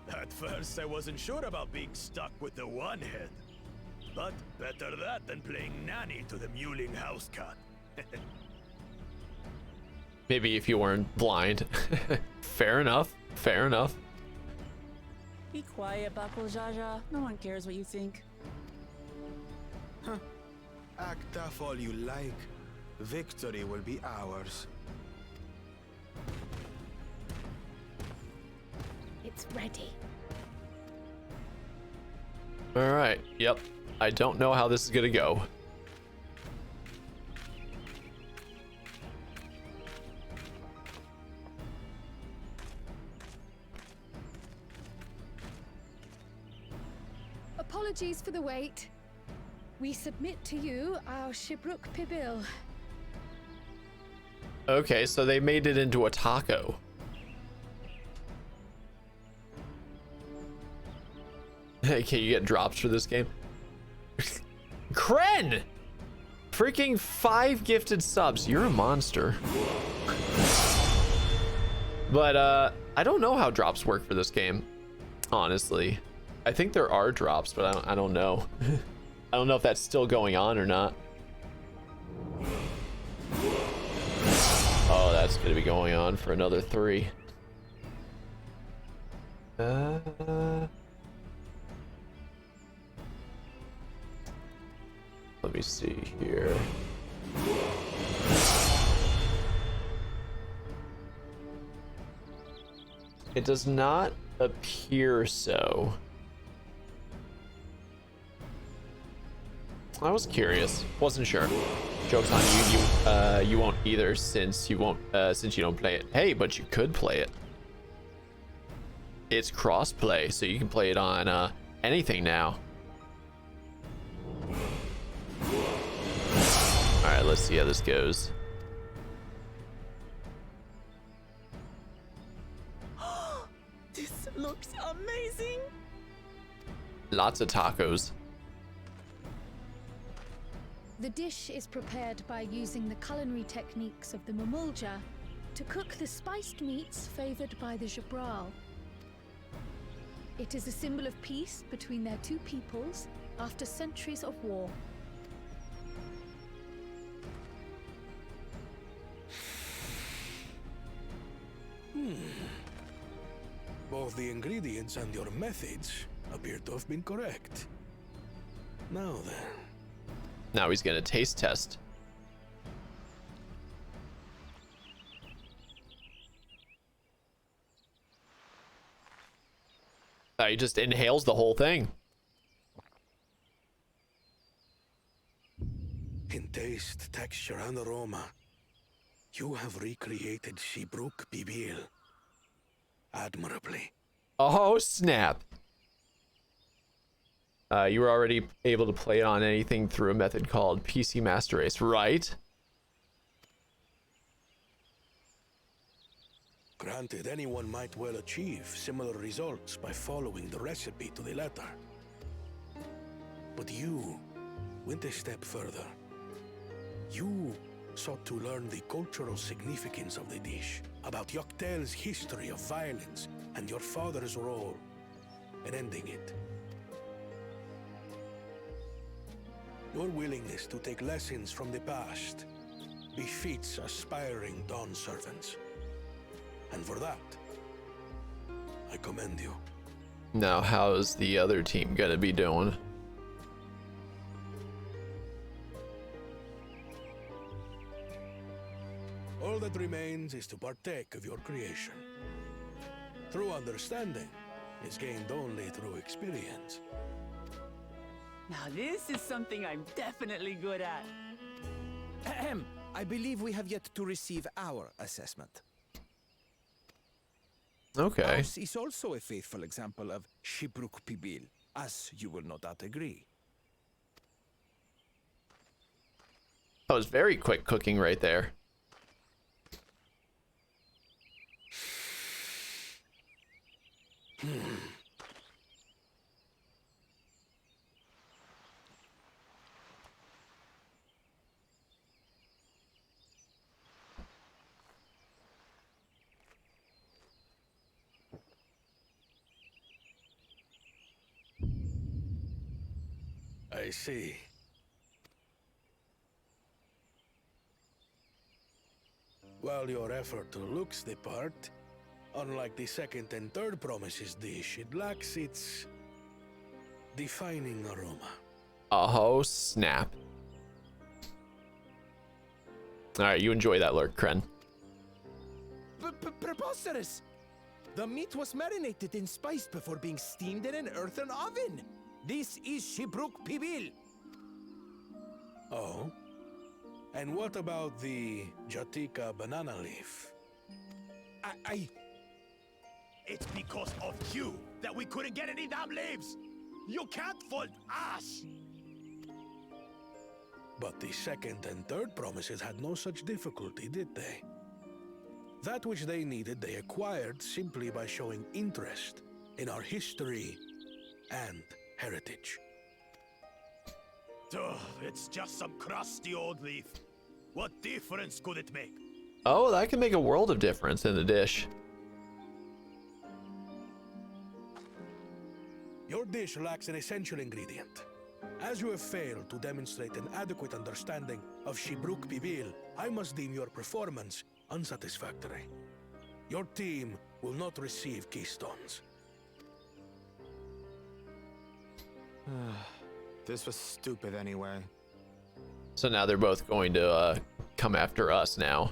At first, I wasn't sure about being stuck with the one head. But better that than playing nanny to the mewling house cat. Maybe if you weren't blind. Fair enough. Fair enough. Be quiet, Bakul Jaja. No one cares what you think. Act tough all you like. Victory will be ours. It's ready. All right. Yep. I don't know how this is going to go. Apologies for the wait. We submit to you our Shibruk Pibil. Okay, so they made it into a taco. Okay, you get drops for this game. Kren! Freaking 5 gifted subs. You're a monster. But, I don't know how drops work for this game, honestly. I think there are drops, but I don't know. I don't know if that's still going on or not. Oh, that's gonna be going on for another 3. Let me see here. It does not appear so. I was curious, wasn't sure. Joke's on you. You won't either, since you don't play it. Hey, but you could play it. It's cross-play, so you can play it on anything now. All right, let's see how this goes. This looks amazing. Lots of tacos. The dish is prepared by using the culinary techniques of the Mamulja to cook the spiced meats favored by the Jabral. It is a symbol of peace between their two peoples after centuries of war. Both the ingredients and your methods appear to have been correct. Now then. Now he's gonna taste test. He just inhales the whole thing. In taste, texture, and aroma, you have recreated Shibruk Bibil admirably. Oh, snap. You were already able to play it on anything through a method called PC Master Race, right? Granted, anyone might well achieve similar results by following the recipe to the letter. But you went a step further. You sought to learn the cultural significance of the dish, about Yoctel's history of violence and your father's role in ending it. Your willingness to take lessons from the past befits aspiring Dawn servants. And for that, I commend you. Now, how's the other team gonna be doing? All that remains is to partake of your creation. True understanding is gained only through experience. Now this is something I'm definitely good at. Ahem. I believe we have yet to receive our assessment. Okay. Ours is also a faithful example of Shibruk Pibil, as you will no doubt agree. That was very quick cooking right there. I see. While your effort looks the part, unlike the second and third promises dish, it lacks its defining aroma. Oh, snap. Alright, you enjoy that lurk, Kren. Preposterous! The meat was marinated and spiced before being steamed in an earthen oven. This is Shibruk Pibil. Oh? And what about the Jatika banana leaf? It's because of you that we couldn't get any damn leaves! You can't fault us! But the second and third promises had no such difficulty, did they? That which they needed, they acquired simply by showing interest in our history and heritage. Ugh, it's just some crusty old leaf. What difference could it make? Oh, that can make a world of difference in the dish. Your dish lacks an essential ingredient. As you have failed to demonstrate an adequate understanding of Shibruk Pibil, I must deem your performance unsatisfactory. Your team will not receive keystones. This was stupid anyway. So now they're both going to come after us now.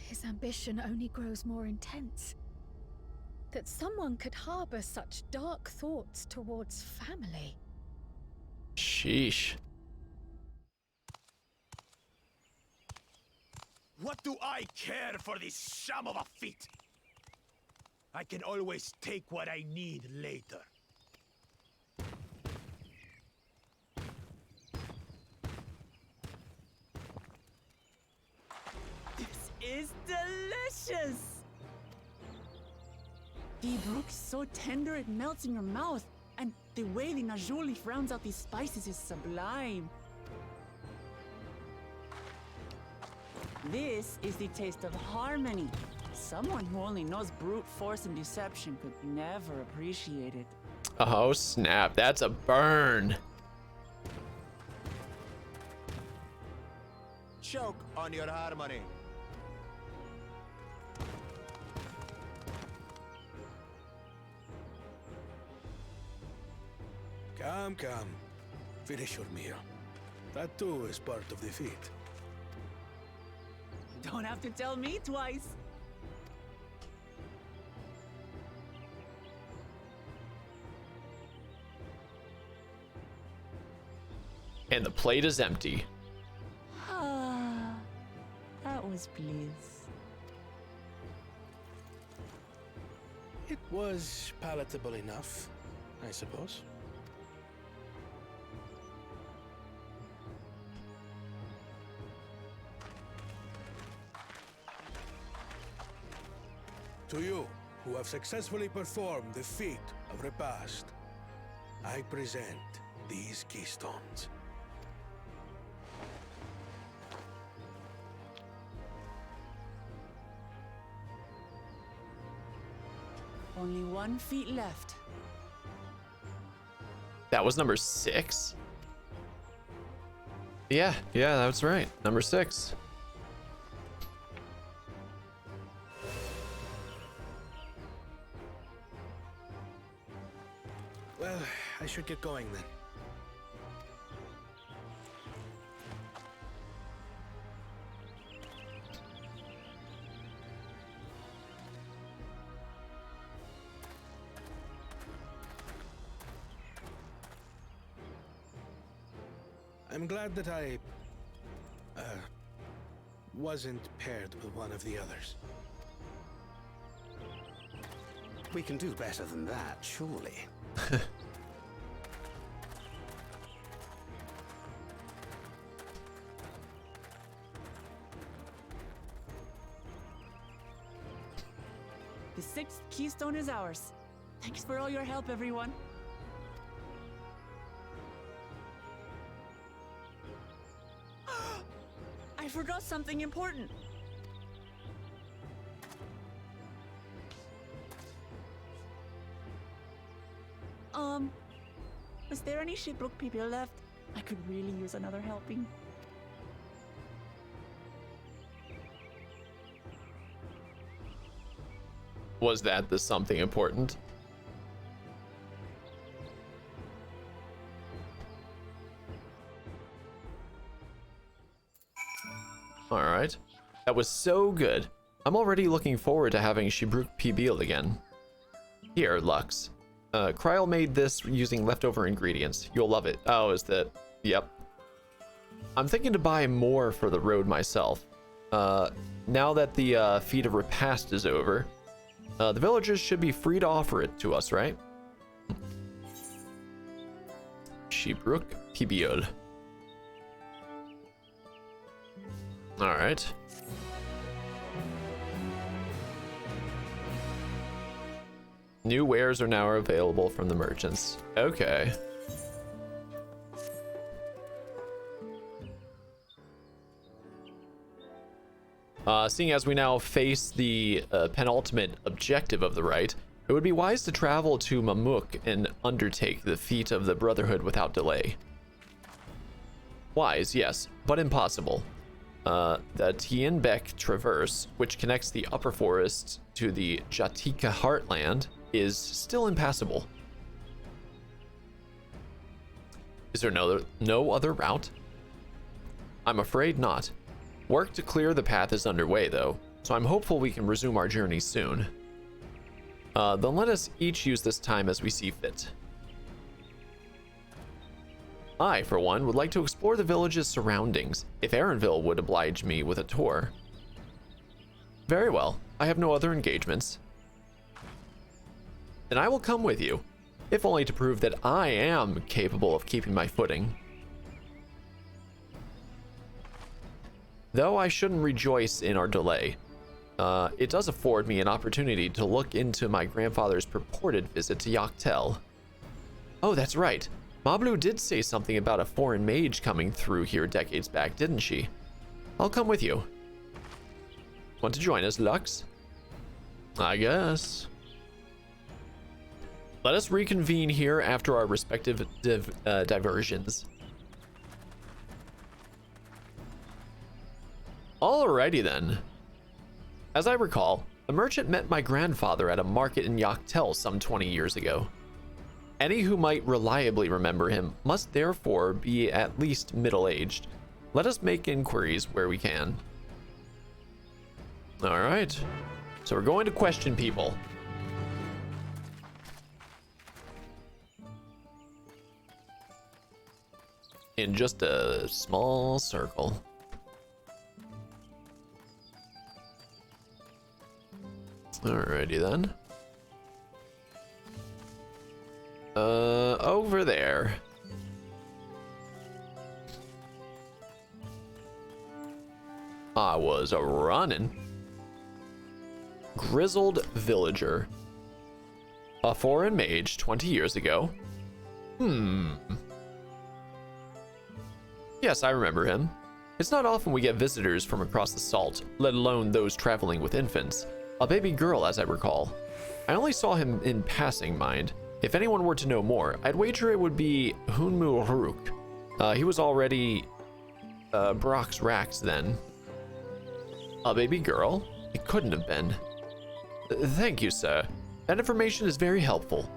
His ambition only grows more intense. That someone could harbor such dark thoughts towards family. Sheesh. What do I care for this sham of a feat? I can always take what I need later. This is delicious! The brook's so tender it melts in your mouth, and the way the najou leaf rounds out these spices is sublime. This is the taste of harmony. Someone who only knows brute force and deception could never appreciate it. Oh, snap. That's a burn. Choke on your harmony. Come, come. Finish your meal. That too is part of the feat. Don't have to tell me twice. And the plate is empty. That was bliss. It was palatable enough, I suppose. To you, who have successfully performed the feat of repast, I present these keystones. Only 1 feet left. That was number 6? Yeah, that's right. Number 6. Well, I should get going then. I'm glad that I wasn't paired with one of the others. We can do better than that, surely. The 6th keystone is ours. Thanks for all your help, everyone. I forgot something important. Was there any shipwreck people left? I could really use another helping. Was that the something important? Alright. That was so good. I'm already looking forward to having Shibruk PB'd again. Here, Lux. Kryl made this using leftover ingredients. You'll love it. Oh, is that... Yep. I'm thinking to buy more for the road myself. Now that the feat of repast is over, the villagers should be free to offer it to us, right? Shibruk PB'd. Alright. New wares are now available from the merchants. Okay. Seeing as we now face the penultimate objective of the rite, it would be wise to travel to Mamuk and undertake the feat of the Brotherhood without delay. Wise, yes, but impossible. The Tienbeck Traverse, which connects the upper forest to the Jatika Heartland, is still impassable. Is there no other route? I'm afraid not. Work to clear the path is underway, though, so I'm hopeful we can resume our journey soon. Then let us each use this time as we see fit. I, for one, would like to explore the village's surroundings, if Erenville would oblige me with a tour. Very well, I have no other engagements. Then I will come with you, if only to prove that I am capable of keeping my footing. Though I shouldn't rejoice in our delay, it does afford me an opportunity to look into my grandfather's purported visit to Yoctel. Oh, that's right. Mablu did say something about a foreign mage coming through here decades back, didn't she? I'll come with you. Want to join us, Lux? I guess. Let us reconvene here after our respective diversions. Alrighty then. As I recall, a merchant met my grandfather at a market in Yoctel some 20 years ago. Any who might reliably remember him must therefore be at least middle-aged. Let us make inquiries where we can. Alright, so we're going to question people. In just a small circle. Alrighty then. Over there. I was a running. Grizzled villager. A foreign mage 20 years ago. Yes, I remember him. It's not often we get visitors from across the salt, let alone those traveling with infants. A baby girl, as I recall. I only saw him in passing, mind. If anyone were to know more, I'd wager it would be Hunmu Rook. He was already Brock's Rax then. A baby girl? It couldn't have been. Thank you, sir. That information is very helpful.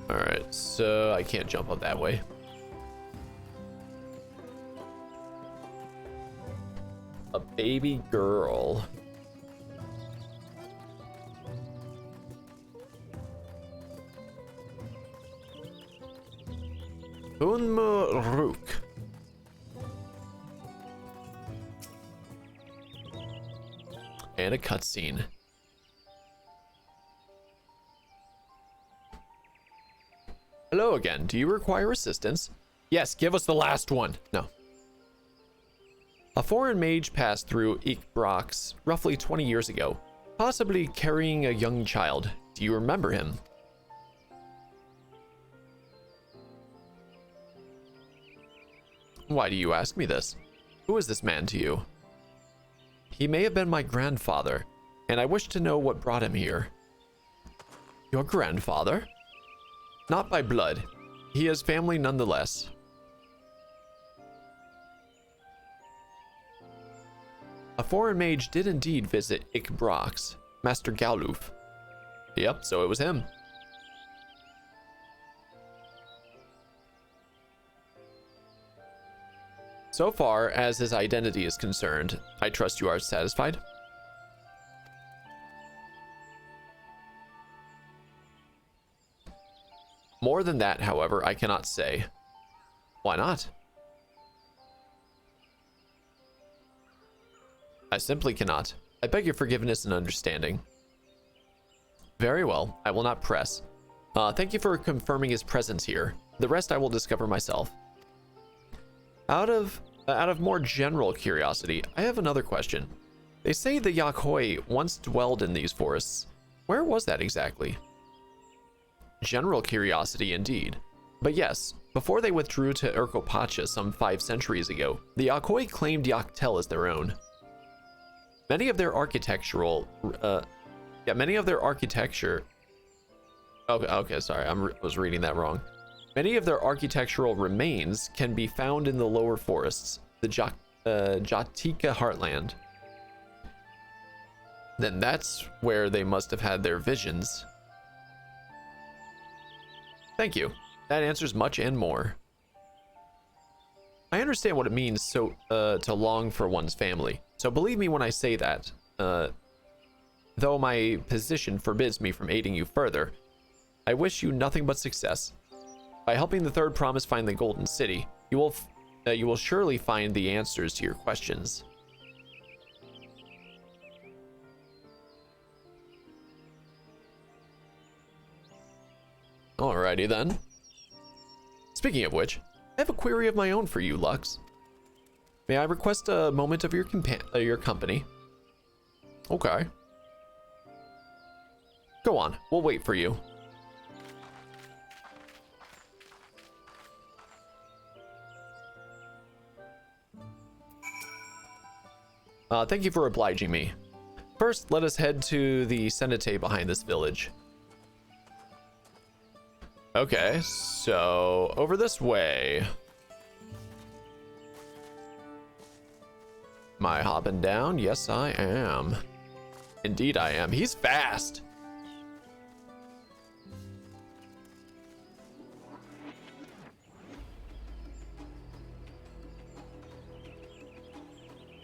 Alright, so I can't jump up that way. A baby girl. Unmuruk. And a cutscene. Hello again. Do you require assistance? Yes, give us the last one. No. A foreign mage passed through Ikbrox roughly 20 years ago, possibly carrying a young child. Do you remember him? Why do you ask me this? Who is this man to you? He may have been my grandfather, and I wish to know what brought him here. Your grandfather? Not by blood. He has family nonetheless. A foreign mage did indeed visit Ikbrox, Master Galuf. Yep, so it was him. So far as his identity is concerned, I trust you are satisfied? More than that, however, I cannot say. Why not? I simply cannot. I beg your forgiveness and understanding. Very well, I will not press. Thank you for confirming his presence here. The rest I will discover myself. Out of more general curiosity, I have another question. They say the Yakhoi once dwelled in these forests. Where was that exactly? General curiosity indeed. But yes, before they withdrew to Urkopacha some 5 centuries ago, the Yakhoi claimed Yaktel as their own. Many of their architecture. Okay, sorry, I was reading that wrong. Many of their architectural remains can be found in the lower forests, the Jatika heartland. Then that's where they must have had their visions. Thank you. That answers much and more. I understand what it means to long for one's family. So believe me when I say that. Though my position forbids me from aiding you further, I wish you nothing but success. By helping the third promise find the Golden City, you will surely find the answers to your questions. Alrighty then. Speaking of which, I have a query of my own for you, Lux. May I request a moment of your company? Okay. Go on, we'll wait for you. Thank you for obliging me. First, let us head to the cenote behind this village. Okay, so over this way. Am I hopping down? Yes, I am. Indeed, I am. He's fast.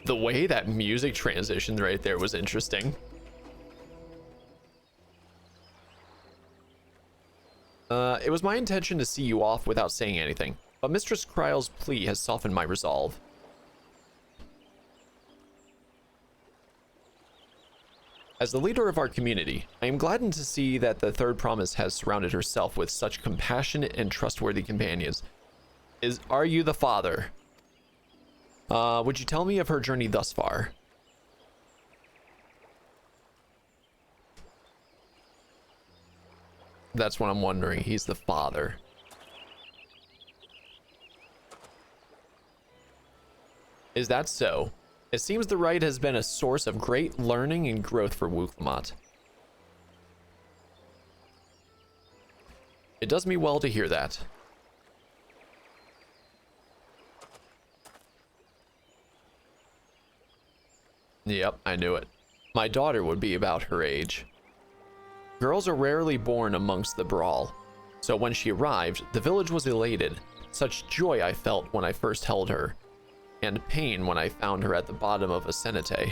The way that music transitioned right there was interesting. It was my intention to see you off without saying anything, but Mistress Kryle's plea has softened my resolve. As the leader of our community, I am gladdened to see that the third promise has surrounded herself with such compassionate and trustworthy companions. Are you the father? Would you tell me of her journey thus far? That's what I'm wondering. He's the father. Is that so? It seems the rite has been a source of great learning and growth for Wuklamot. It does me well to hear that. Yep, I knew it. My daughter would be about her age. Girls are rarely born amongst the brawl, so when she arrived, the village was elated. Such joy I felt when I first held her, and pain when I found her at the bottom of a cenotaph.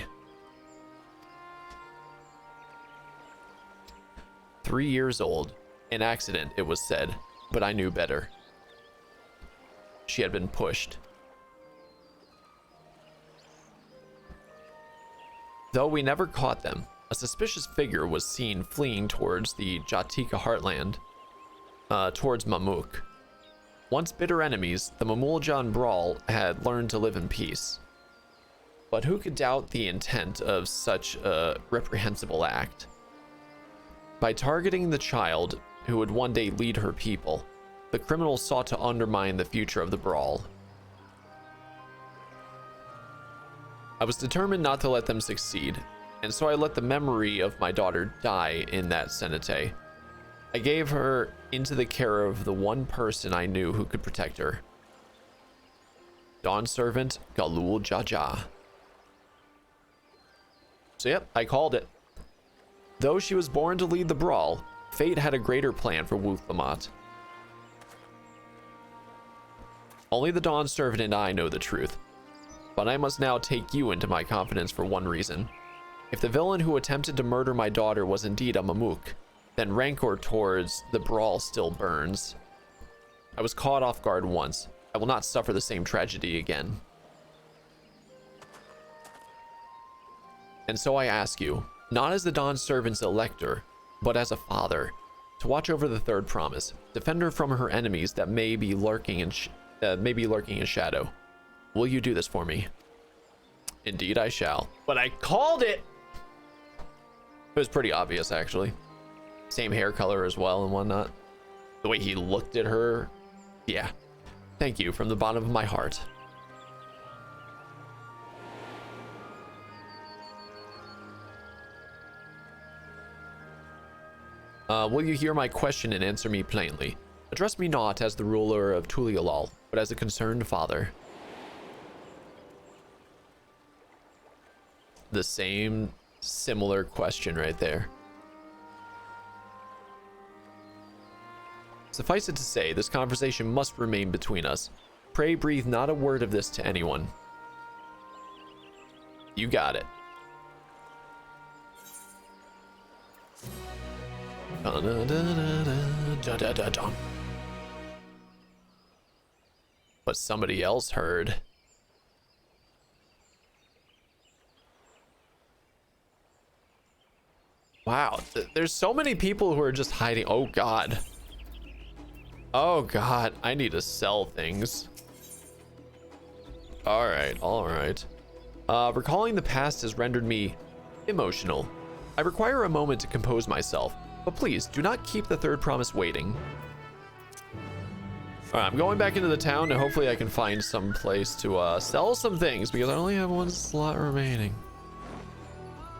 3 years old. An accident, it was said, but I knew better. She had been pushed. Though we never caught them, a suspicious figure was seen fleeing towards the Jatika heartland, towards Mamuk. Once bitter enemies, the Mamuljan brawl had learned to live in peace. But who could doubt the intent of such a reprehensible act? By targeting the child who would one day lead her people, the criminals sought to undermine the future of the brawl. I was determined not to let them succeed, and so I let the memory of my daughter die in that cenotaph. I gave her into the care of the one person I knew who could protect her. Dawn servant Galul Jaja. So yep, I called it. Though she was born to lead the brawl, fate had a greater plan for Wuklamot. Only the Dawn servant and I know the truth, but I must now take you into my confidence for one reason. If the villain who attempted to murder my daughter was indeed a Mamuk, then rancor towards the brawl still burns. I was caught off guard once. I will not suffer the same tragedy again. And so I ask you, not as the Dawn servant's elector, but as a father, to watch over the third promise, defend her from her enemies that may be lurking in shadow. Will you do this for me? Indeed I shall. But I called it! It was pretty obvious, actually. Same hair color as well and whatnot. The way he looked at her. Yeah. Thank you from the bottom of my heart. Will you hear my question and answer me plainly? Address me not as the ruler of Tulialal, but as a concerned father. The same similar question right there. Suffice it to say, this conversation must remain between us. Pray breathe not a word of this to anyone. You got it. But somebody else heard. Wow, there's so many people who are just hiding. Oh god. Oh god, I need to sell things. All right. Recalling the past has rendered me emotional. I require a moment to compose myself, but please do not keep the third promise waiting. All right, I'm going back into the town and hopefully I can find some place to sell some things because I only have one slot remaining.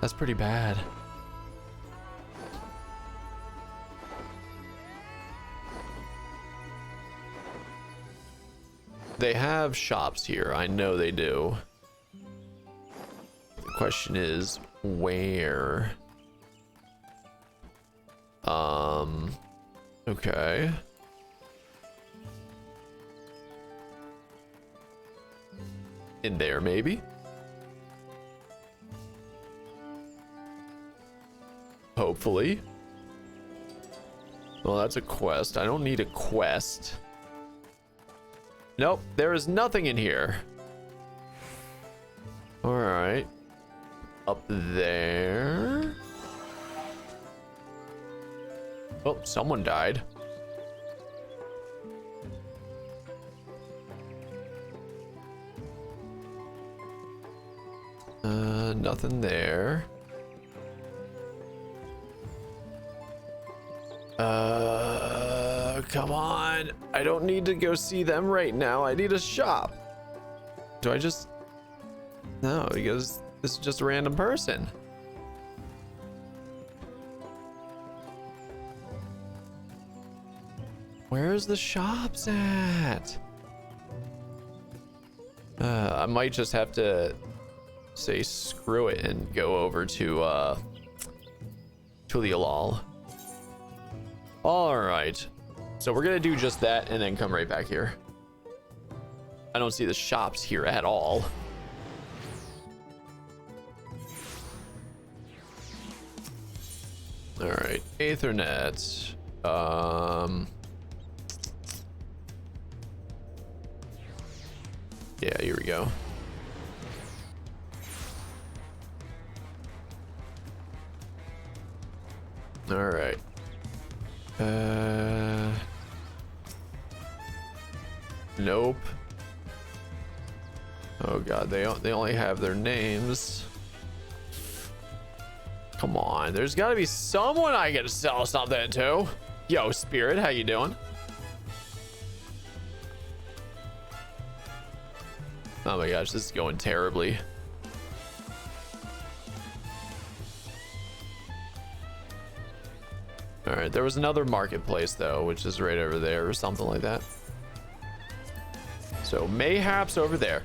That's pretty bad. They have shops here. I know they do. The question is where? Okay. In there, maybe? Hopefully. Well, that's a quest. I don't need a quest. Nope, there is nothing in here. All right. Up there. Oh, someone died. Nothing there. Come on. I don't need to go see them right now. I need a shop. Do I just... No, because this is just a random person. Where's the shops at? I might just have to say screw it and go over to Tulialal. All right, so we're gonna do just that and then come right back here. I don't see the shops here at all. All right, Aethernet. Yeah, here we go. All right. Nope. Oh god, they only have their names. Come on, there's got to be someone I can sell something to. Yo, Spirit, how you doing? Oh my gosh, this is going terribly. All right, there was another marketplace though, which is right over there or something like that. So mayhaps over there.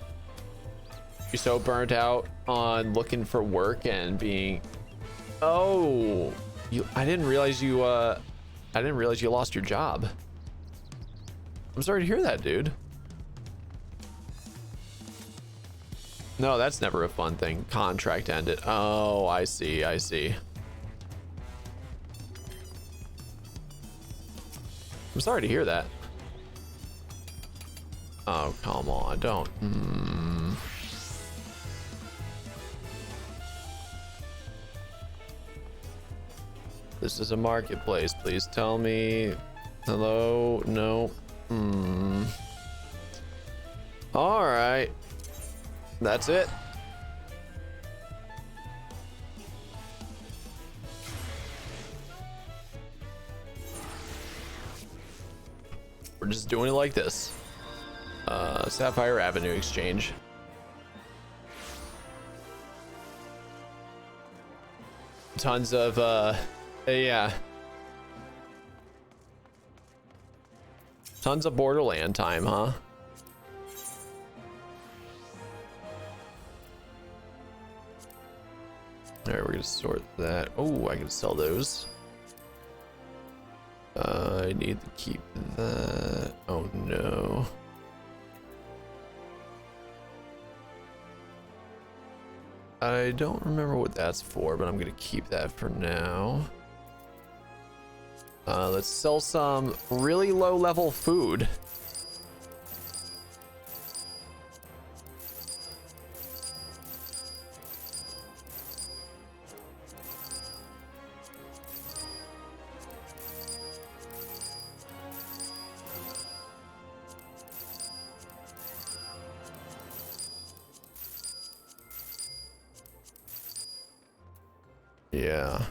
You're so burnt out on looking for work and being... Oh, I didn't realize you lost your job. I'm sorry to hear that, dude. No, that's never a fun thing. Contract ended. Oh, I see. I see. I'm sorry to hear that. Oh, come on. Don't. This is a marketplace. Please tell me. Hello? No. All right. That's it. We're just doing it like this. Sapphire Avenue exchange. Tons of yeah. Tons of Borderland time, huh? All right, we're gonna sort that. Oh, I can sell those. I need to keep that. Oh no. I don't remember what that's for, but I'm gonna keep that for now. Let's sell some really low level food. Yeah.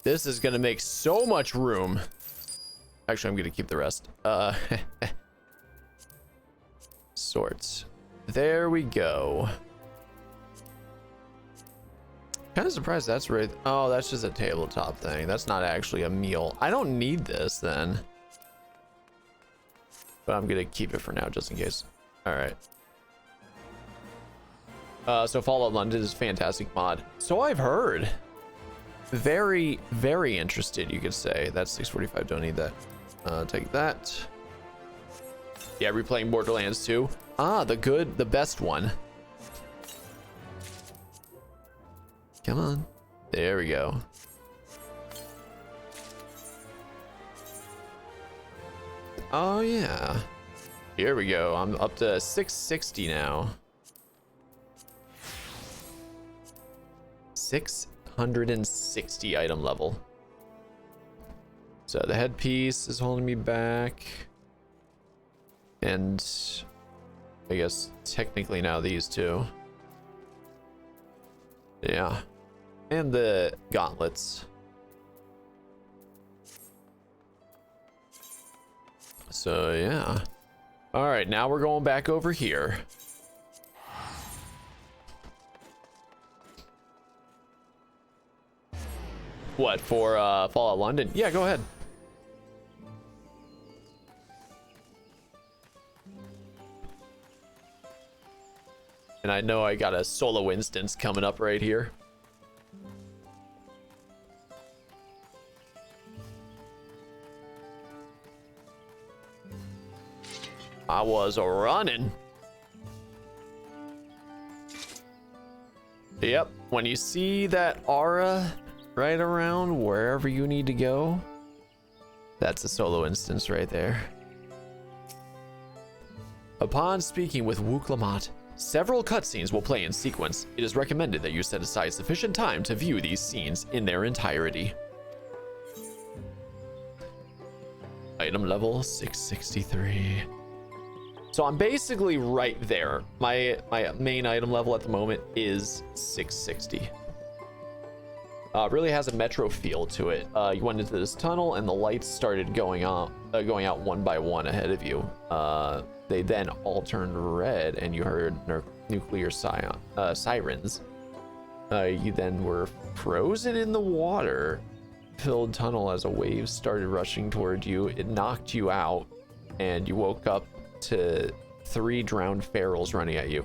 This is gonna make so much room. Actually, I'm gonna keep the rest. Sorts. There we go. Kind of surprised that's right. Oh, that's just a tabletop thing. That's not actually a meal. I don't need this then. But I'm gonna keep it for now just in case. All right. So Fallout London is a fantastic mod. So I've heard. Very, very interested, you could say. That's 645, don't need that. Take that. Yeah, replaying Borderlands 2. Ah, the best one. Come on. There we go. Oh yeah. Here we go. I'm up to 660 now. 660 item level. So the headpiece is holding me back. And I guess technically now these two. Yeah. And the gauntlets. So yeah. All right, now we're going back over here. What, for Fallout London? Yeah, go ahead. And I know I got a solo instance coming up right here. I was running. Yep, when you see that aura right around wherever you need to go, that's a solo instance right there. Upon speaking with Wuk-Lamat, several cutscenes will play in sequence. It is recommended that you set aside sufficient time to view these scenes in their entirety. Item level 663. So I'm basically right there. My main item level at the moment is 660. Really has a metro feel to it. You went into this tunnel and the lights started going out one by one ahead of you. They then all turned red and you heard nuclear sirens. You then were frozen in the water filled tunnel as a wave started rushing toward you. It knocked you out and you woke up to 3 drowned ferals running at you.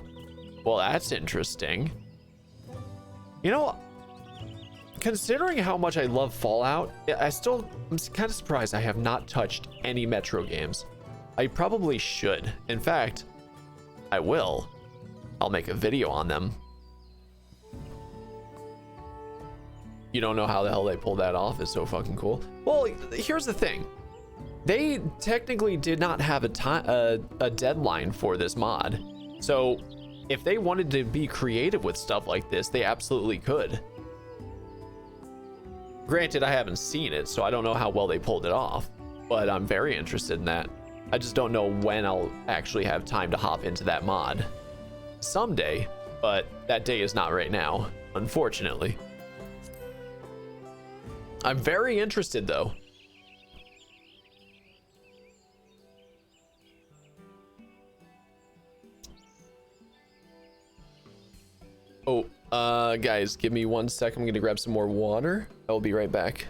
Well, that's interesting. You know, considering how much I love Fallout, I'm kind of surprised I have not touched any Metro games. I probably should. In fact, I will. I'll make a video on them. You don't know how the hell they pulled that off. It's so fucking cool. Well, here's the thing. They technically did not have a deadline for this mod. So if they wanted to be creative with stuff like this, they absolutely could. Granted, I haven't seen it, so I don't know how well they pulled it off, but I'm very interested in that. I just don't know when I'll actually have time to hop into that mod. Someday, but that day is not right now, unfortunately. I'm very interested though. Oh, guys, give me 1 second. I'm gonna grab some more water. I'll be right back.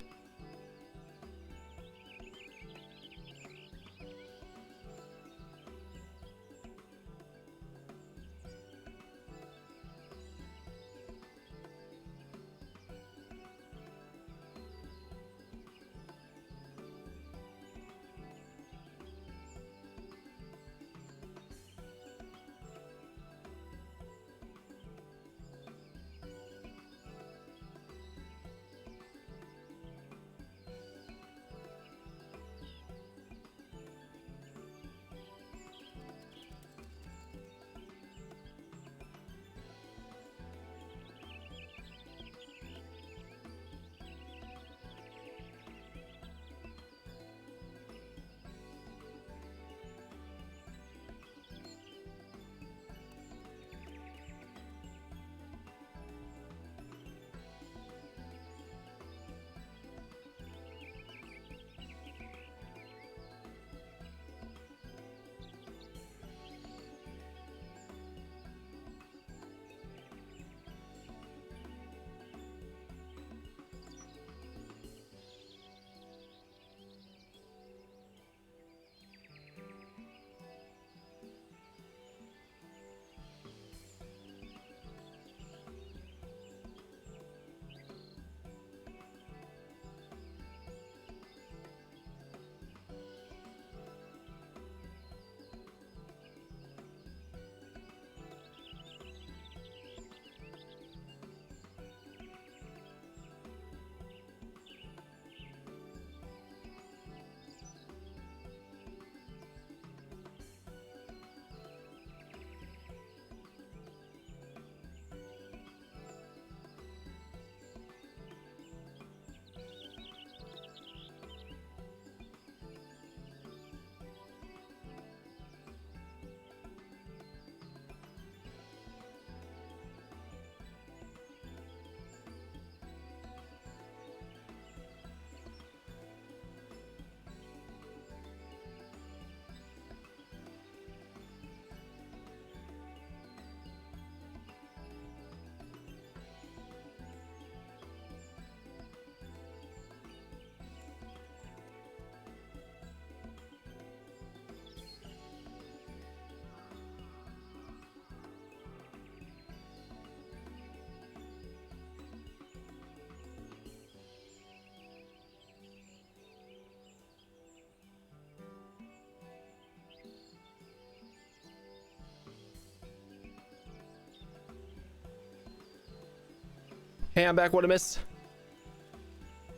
Hey, I'm back. What a miss.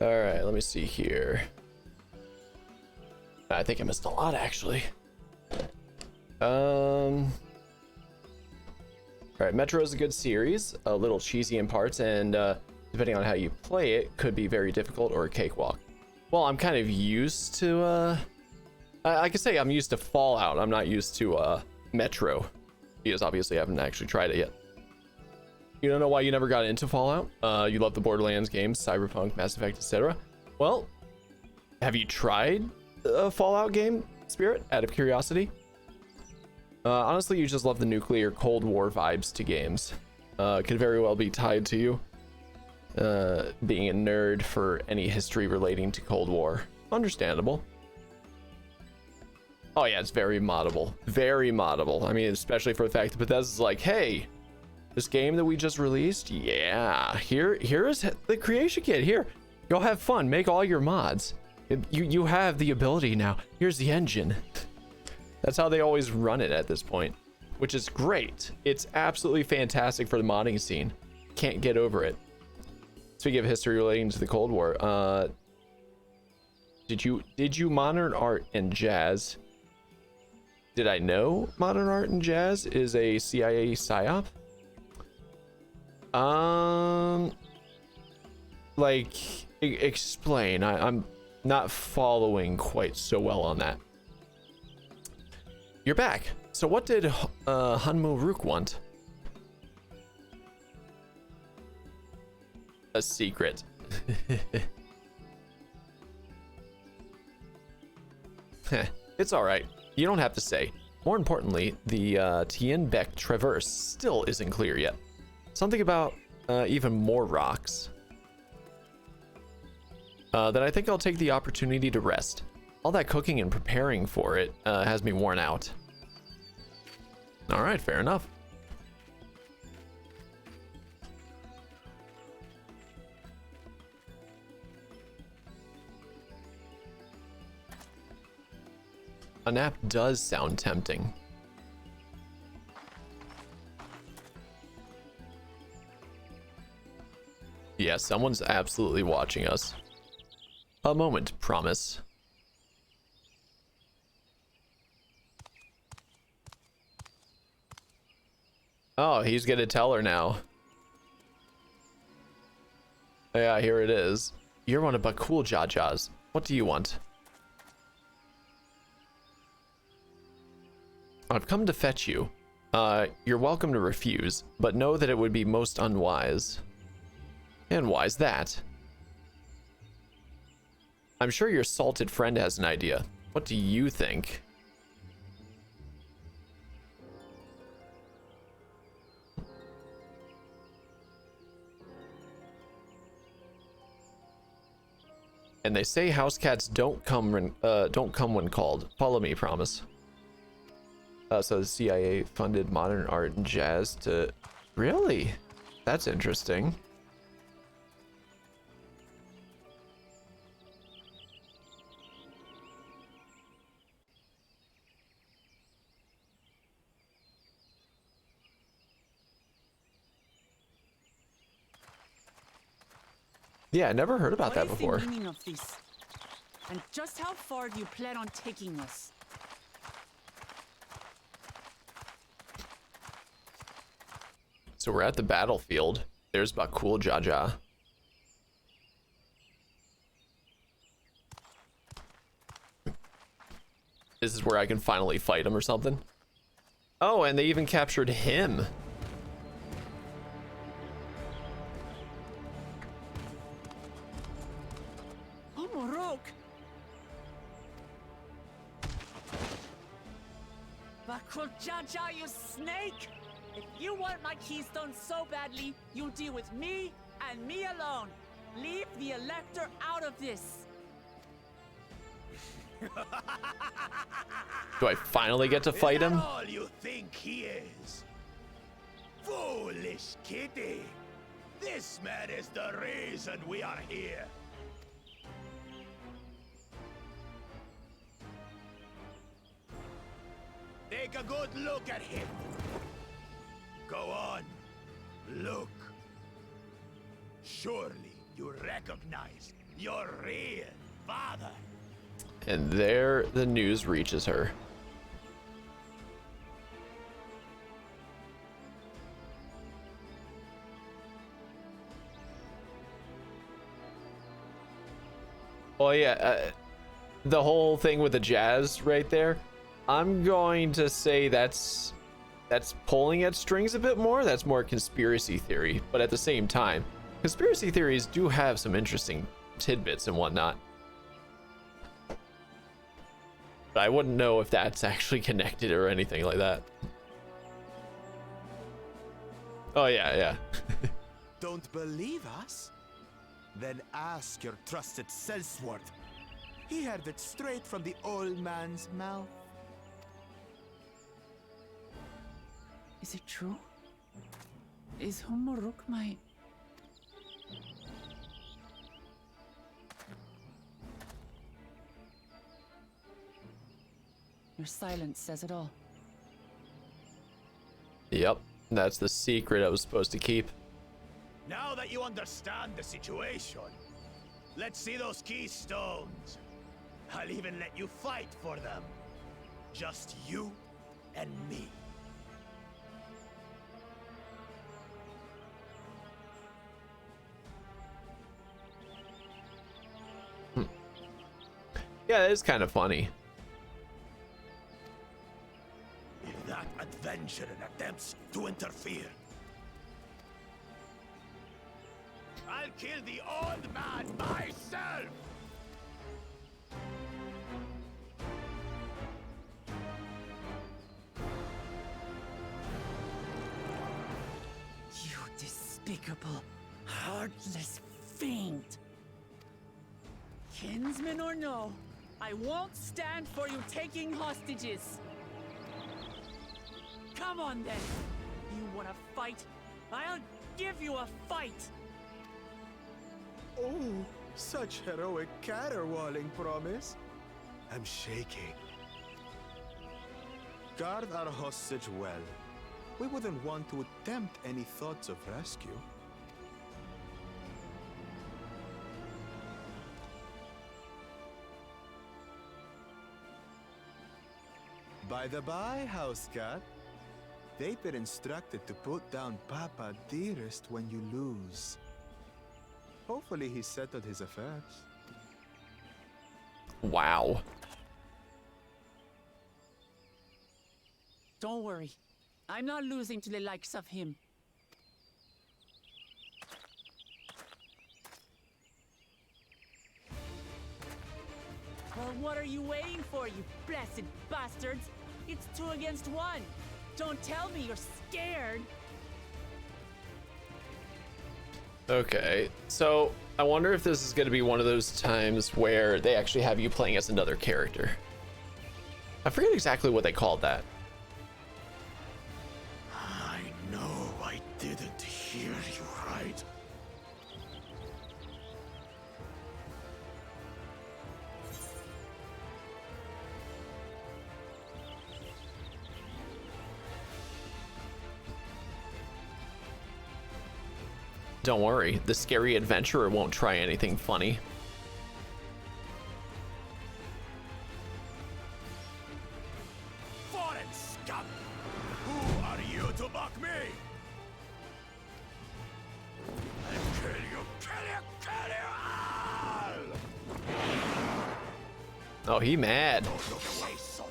All right, let me see here. I think I missed a lot, actually. All right, Metro is a good series, a little cheesy in parts, and depending on how you play it, could be very difficult or a cakewalk. Well, I'm kind of used to, I could say I'm used to Fallout. I'm not used to Metro, because obviously I haven't actually tried it yet. You don't know why you never got into Fallout? You love the Borderlands games, Cyberpunk, Mass Effect, etc. Well, have you tried a Fallout game, Spirit, out of curiosity? Honestly, you just love the nuclear Cold War vibes to games. Could very well be tied to you being a nerd for any history relating to Cold War. Understandable. Oh yeah, it's very moddable. Very moddable. I mean, especially for the fact that Bethesda's like, hey, this game that we just released, yeah, here is the creation kit. Here, go have fun, make all your mods. You have the ability now. Here's the engine. That's how they always run it at this point, which is great. It's absolutely fantastic for the modding scene. Can't get over it. Speaking of history relating to the Cold War, did you modern art and jazz? Did I know modern art and jazz is a CIA psyop? Like, explain. I'm not following quite so well on that. You're back. So what did Hanmo Rook want? A secret. It's all right. You don't have to say. More importantly, the Tien Beck Traverse still isn't clear yet. Something about even more rocks. Then I think I'll take the opportunity to rest. All that cooking and preparing for it has me worn out. All right, fair enough. A nap does sound tempting. Yeah, someone's absolutely watching us. A moment, promise. Oh, he's gonna tell her now. Yeah, here it is. You're one of Bakul Jajas. What do you want? I've come to fetch you. You're welcome to refuse, but know that it would be most unwise. And why's that? I'm sure your salted friend has an idea. What do you think? And they say house cats don't come when called. Follow me, promise. So the CIA funded modern art and jazz to... Really? That's interesting. Yeah, I never heard about that before. What is the meaning of this? And just how far do you plan on taking us? So we're at the battlefield. There's Bakul Jaja. This is where I can finally fight him or something. Oh, and they even captured him. Oh, Morok! Bakul Jaja, you snake! If you want my keystone so badly, you'll deal with me and me alone. Leave the Elector out of this. Do I finally get to fight him? Is that all you think he is? Foolish kitty. This man is the reason we are here. Take a good look at him. Go on. Look. Surely you recognize your real father. And there the news reaches her. Oh yeah, the whole thing with the jazz right there, I'm going to say that's pulling at strings a bit more. That's more conspiracy theory, but at the same time, conspiracy theories do have some interesting tidbits and whatnot. But I wouldn't know if that's actually connected or anything like that. Oh yeah. Don't believe us? Then ask your trusted Sellsworth. He heard it straight from the old man's mouth. Is it true? Is Humuruk my... Your silence says it all. Yep, that's the secret I was supposed to keep. Now that you understand the situation, let's see those keystones. I'll even let you fight for them. Just you and me. Yeah, it's kind of funny. If that adventurer attempts to interfere, I'll kill the old man myself! You despicable, heartless fiend! Kinsman or no, I won't stand for you taking hostages! Come on then! You want a fight? I'll give you a fight! Oh, such heroic caterwauling promise. I'm shaking. Guard our hostage well. We wouldn't want to attempt any thoughts of rescue. By the by, house cat, they've been instructed to put down Papa Dearest when you lose. Hopefully he settled his affairs. Wow. Don't worry. I'm not losing to the likes of him. Well, what are you waiting for, you blessed bastards? It's 2 against 1. Don't tell me you're scared. Okay, so I wonder if this is going to be one of those times where they actually have you playing as another character. I forget exactly what they called that. I know I didn't hear you right. Don't worry, the scary adventurer won't try anything funny. Foreign scum! Who are you to mock me? I'll kill you, kill you all! Oh, he mad. Don't look away, son.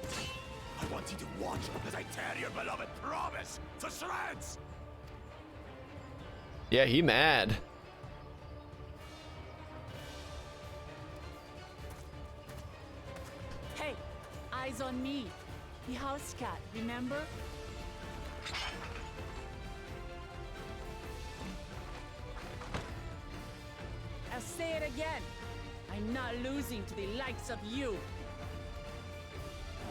I want you to watch as I tear your beloved promise to shreds! Yeah, he mad. Hey, eyes on me. The house cat, remember? I'll say it again. I'm not losing to the likes of you.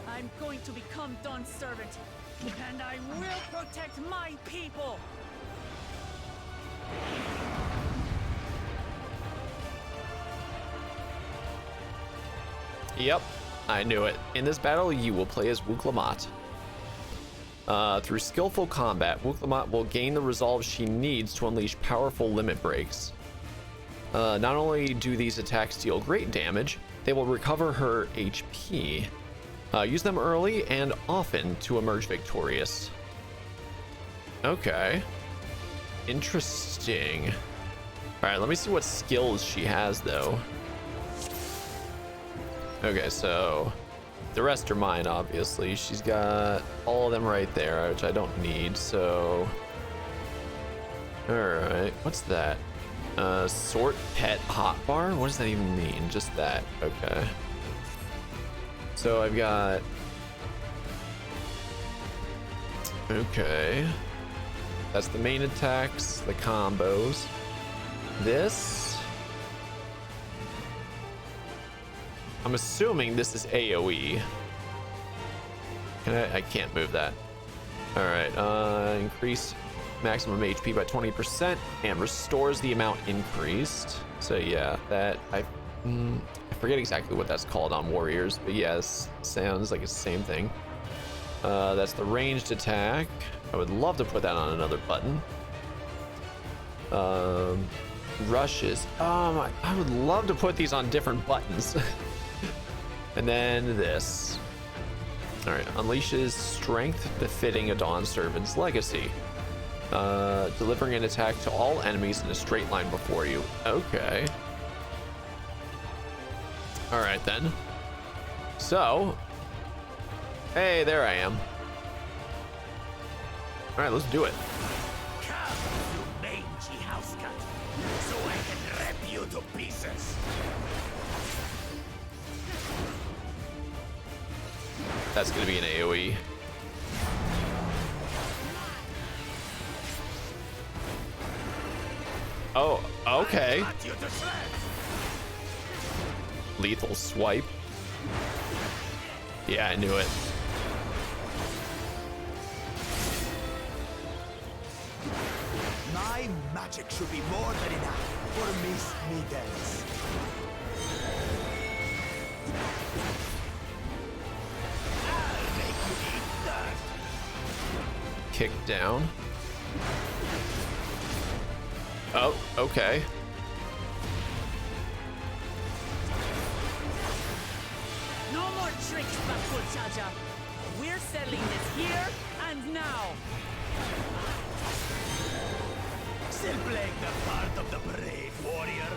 I'm going to become Dawn's servant, and I will protect my people. Yep, I knew it. In this battle, you will play as Wuklamot. Through skillful combat, Wuklamot will gain the resolve she needs to unleash powerful limit breaks. Not only do these attacks deal great damage, they will recover her HP. Use them early and often to emerge victorious. Okay. Interesting. All right, let me see what skills she has, though. Okay, so the rest are mine, obviously. She's got all of them right there, which I don't need, so... All right, what's that? Sort pet hotbar? What does that even mean? Just that, okay. So I've got... Okay. That's the main attacks, the combos. This... I'm assuming this is AoE. I can't move that. All right, increase maximum HP by 20% and restores the amount increased. So yeah, that I forget exactly what that's called on warriors, but yes, sounds like it's the same thing. That's the ranged attack. I would love to put that on another button. Rushes. I would love to put these on different buttons. And then this. All right, unleashes strength befitting a Dawn Servant's legacy. Delivering an attack to all enemies in a straight line before you. Okay. All right then. So, hey, there I am. All right, let's do it. Come, you mangy house cat, so I can rip you to pieces. That's gonna be an AoE. Oh, okay. Lethal swipe. Yeah, I knew it. My magic should be more than enough for Miss Needles. I'll make you eat that. Kick down. Oh, okay. No more tricks, Bakul Jaja. We're settling this here and now. Still playing the part of the brave warrior.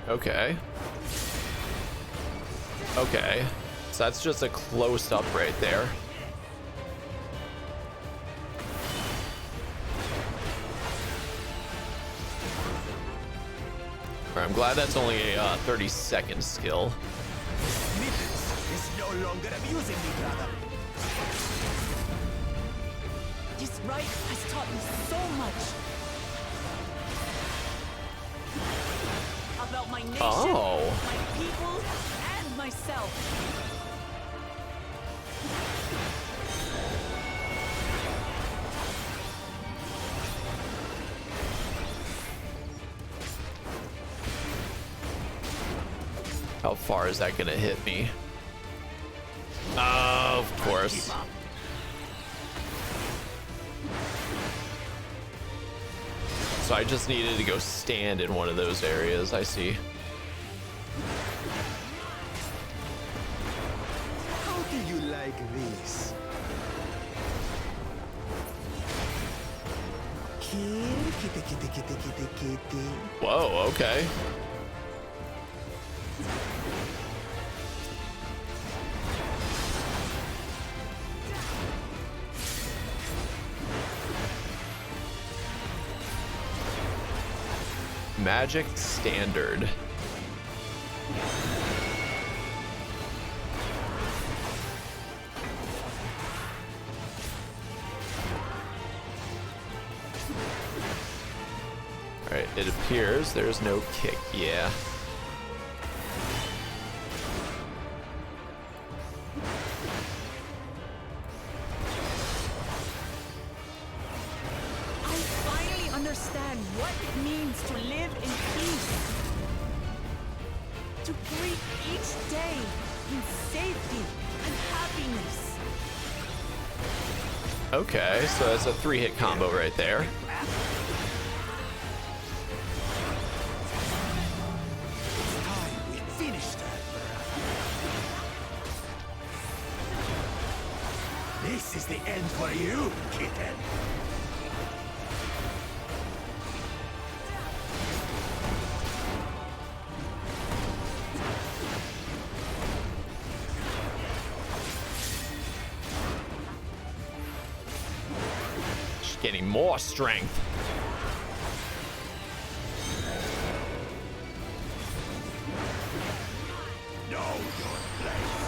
Okay. Okay. So that's just a close up right there. Alright, I'm glad that's only a 30-second skill. Mittens is no longer amusing me, brother. This rite has taught me so much. About my nation, my people, and myself. How far is that gonna hit me? Oh, of course. So I just needed to go stand in one of those areas, I see. How do you like this? Kitty, kitty, kitty, kitty, kitty. Whoa, okay. Magic standard. All right, it appears there's no kick. Yeah. Understand what it means to live in peace. To greet each day in safety and happiness. Okay, so that's a 3-hit combo right there. We finished that. This is the end for you, kitten. She's getting more strength. Know your place.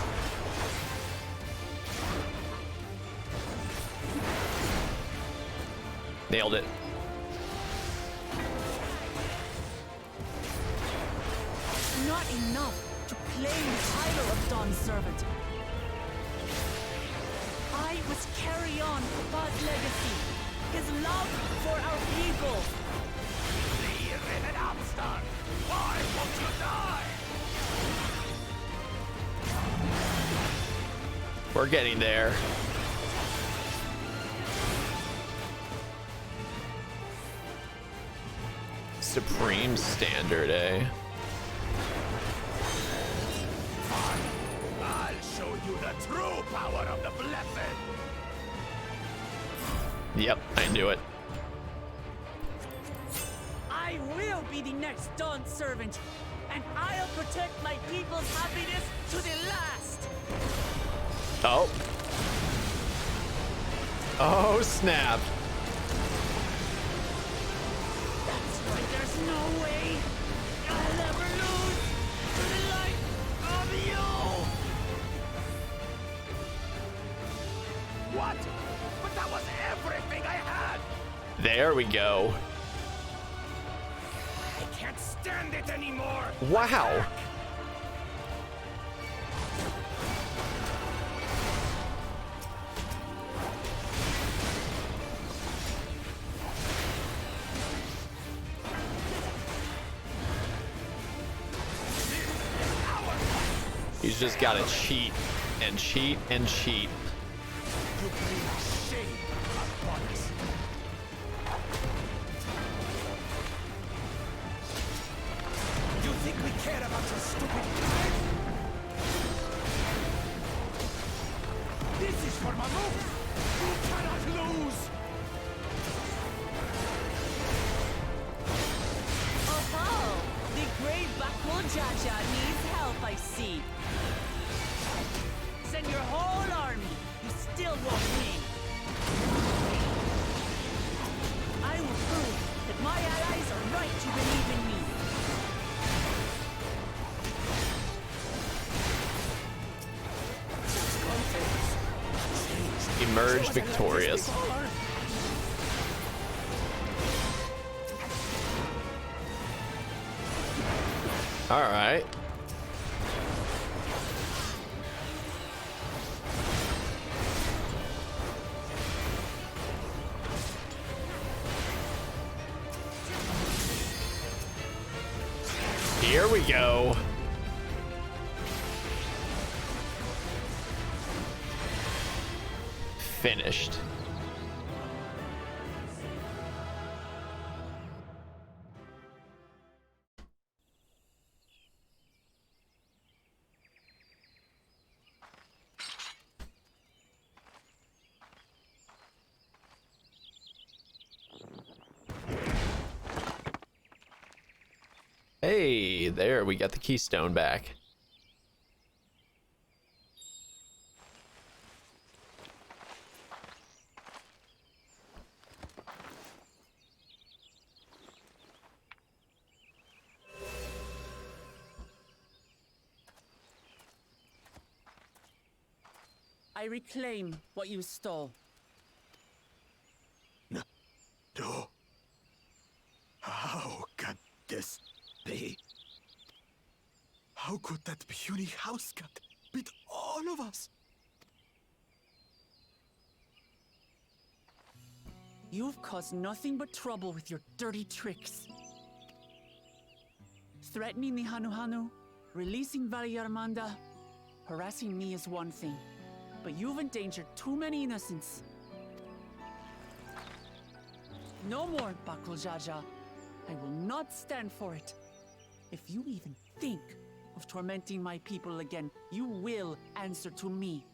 Nailed it. Not enough to claim the title of Dawn's servant. I must carry on Papa's legacy, his love for our people. The irritated upstart. Why won't you die? We're getting there. Supreme standard, eh? I'll show you the true power of the blessed. Yep, I knew it. I will be the next Dawn servant, and I'll protect my people's happiness to the last. Oh. Oh, snap. That's right, there's no way I'll ever lose to the light of you. What? But that was everything I had. There we go. I can't stand it anymore. Wow. He's just got to cheat and cheat and cheat. You bring shame upon us. You think we care about your stupid life? This is for Mamuk. You cannot lose. Oh, the great Bakul Jaja needs help, I see. Send your whole army. You still won't win. I will prove that my allies are right to believe in me. Emerge victorious. All right. Here we go. Finished. Hey, there, we got the keystone back. I reclaim what you stole. No. How can this be? How could that puny house cat beat all of us? You've caused nothing but trouble with your dirty tricks. Threatening the Hanu Hanu, releasing Valley Armanda, harassing me is one thing. but you've endangered too many innocents. No more, Bakul Jaja. I will not stand for it. If you even think of tormenting my people again, you will answer to me.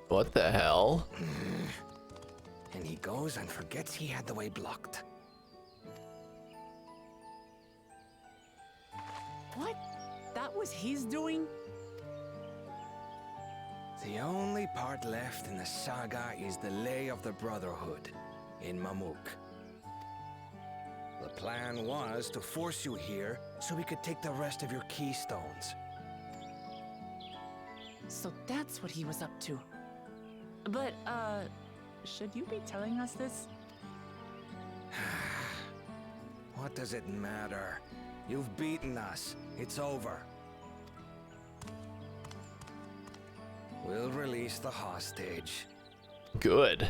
What the hell? And he goes and forgets he had the way blocked. What? That was his doing? The only part left in the saga is the Lay of the Brotherhood in Mamuk. The plan was to force you here so we could take the rest of your keystones. So that's what he was up to. But, should you be telling us this? What does it matter? You've beaten us. It's over. We'll release the hostage. Good.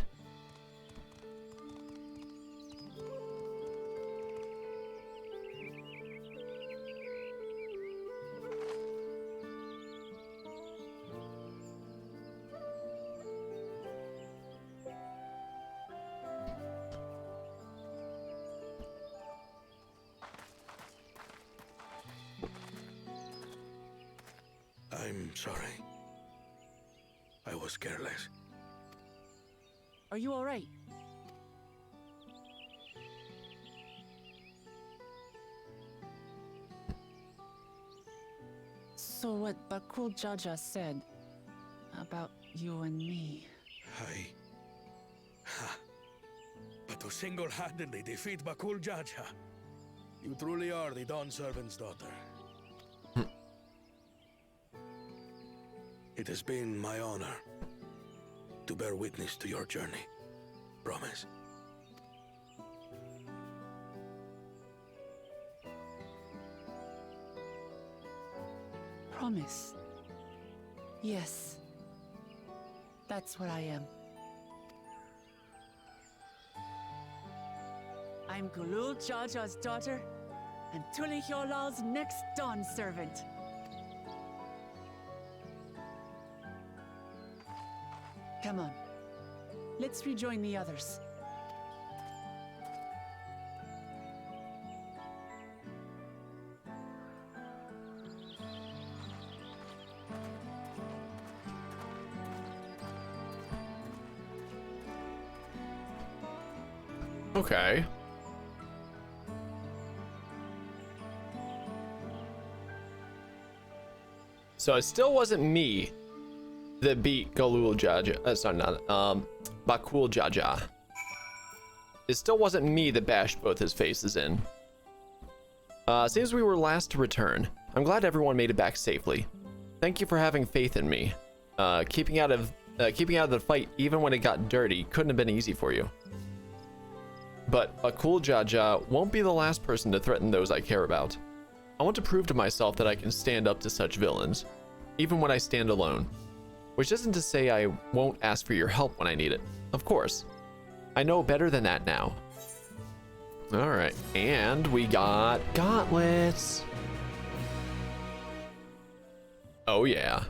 I'm sorry. I was careless. Are you alright? So what Bakul Jaja said about you and me... But to single-handedly defeat Bakul Jaja, you truly are the Dawn Servant's daughter. It has been my honor to bear witness to your journey. Promise. Promise. Yes. That's what I am. I'm Gulul Jaja's daughter, and Tulihyolal's next Dawn servant. Come on. Let's rejoin the others. Okay. So it still wasn't me that beat Galul Jaja. Sorry, not Bakul Jaja. It still wasn't me that bashed both his faces in. Seems we were last to return. I'm glad everyone made it back safely. Thank you for having faith in me. Keeping out of the fight even when it got dirty couldn't have been easy for you. But Bakul Jaja won't be the last person to threaten those I care about. I want to prove to myself that I can stand up to such villains, even when I stand alone. Which isn't to say I won't ask for your help when I need it. Of course. I know better than that now. Alright, and we got gauntlets. Oh yeah.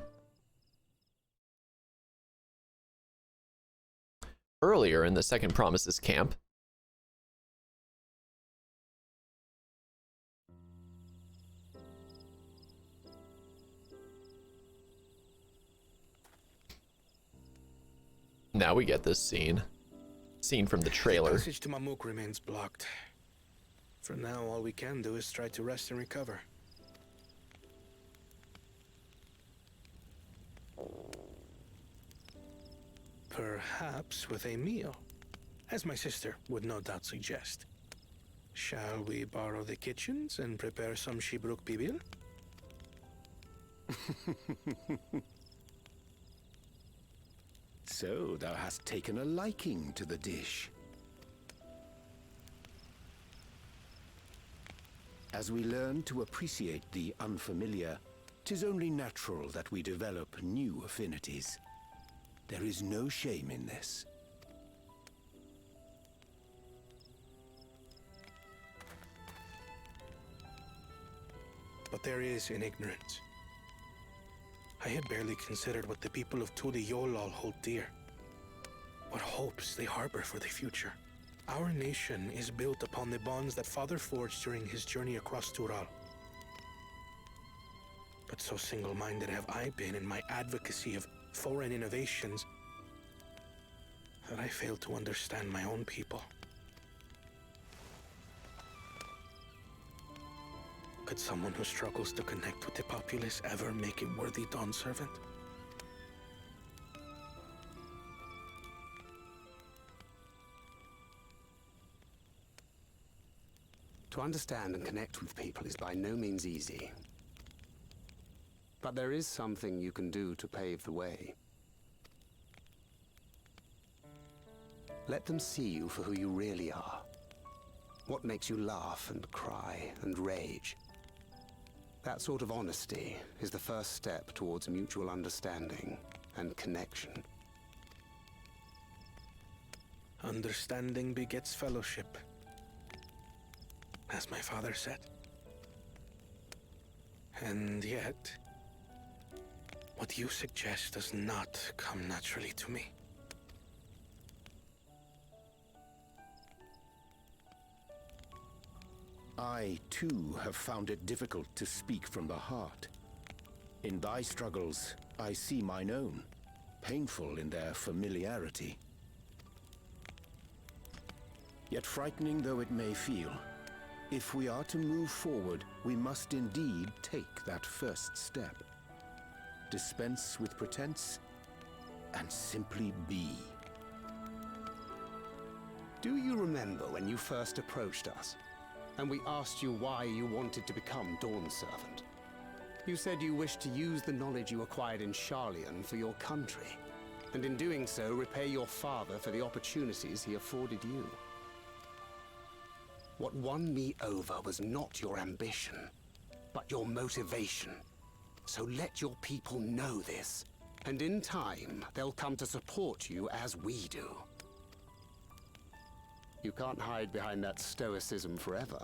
Earlier in the Second Promises camp, now we get this scene from the trailer. The passage to Mamuk remains blocked. For now, all we can do is try to rest and recover. Perhaps with a meal, as my sister would no doubt suggest. Shall we borrow the kitchens and prepare some Shibruk Bibil? So thou hast taken a liking to the dish. As we learn to appreciate the unfamiliar, 'tis only natural that we develop new affinities. There is no shame in this. But there is in ignorance. I had barely considered what the people of Tudiyolal hold dear. What hopes they harbor for the future. Our nation is built upon the bonds that Father forged during his journey across Tural. But so single-minded have I been in my advocacy of foreign innovations that I failed to understand my own people. Could someone who struggles to connect with the populace ever make a worthy Dawn servant? To understand and connect with people is by no means easy. But there is something you can do to pave the way. Let them see you for who you really are. What makes you laugh and cry and rage. That sort of honesty is the first step towards mutual understanding and connection. Understanding begets fellowship, as my father said. And yet, what you suggest does not come naturally to me. I, too, have found it difficult to speak from the heart. In thy struggles, I see mine own, painful in their familiarity. Yet frightening though it may feel, if we are to move forward, we must indeed take that first step. Dispense with pretense, and simply be. Do you remember when you first approached us, and we asked you why you wanted to become Dawn Servant? You said you wished to use the knowledge you acquired in Sharlayan for your country, and in doing so, repay your father for the opportunities he afforded you. What won me over was not your ambition, but your motivation. So let your people know this, and in time, they'll come to support you as we do. You can't hide behind that stoicism forever.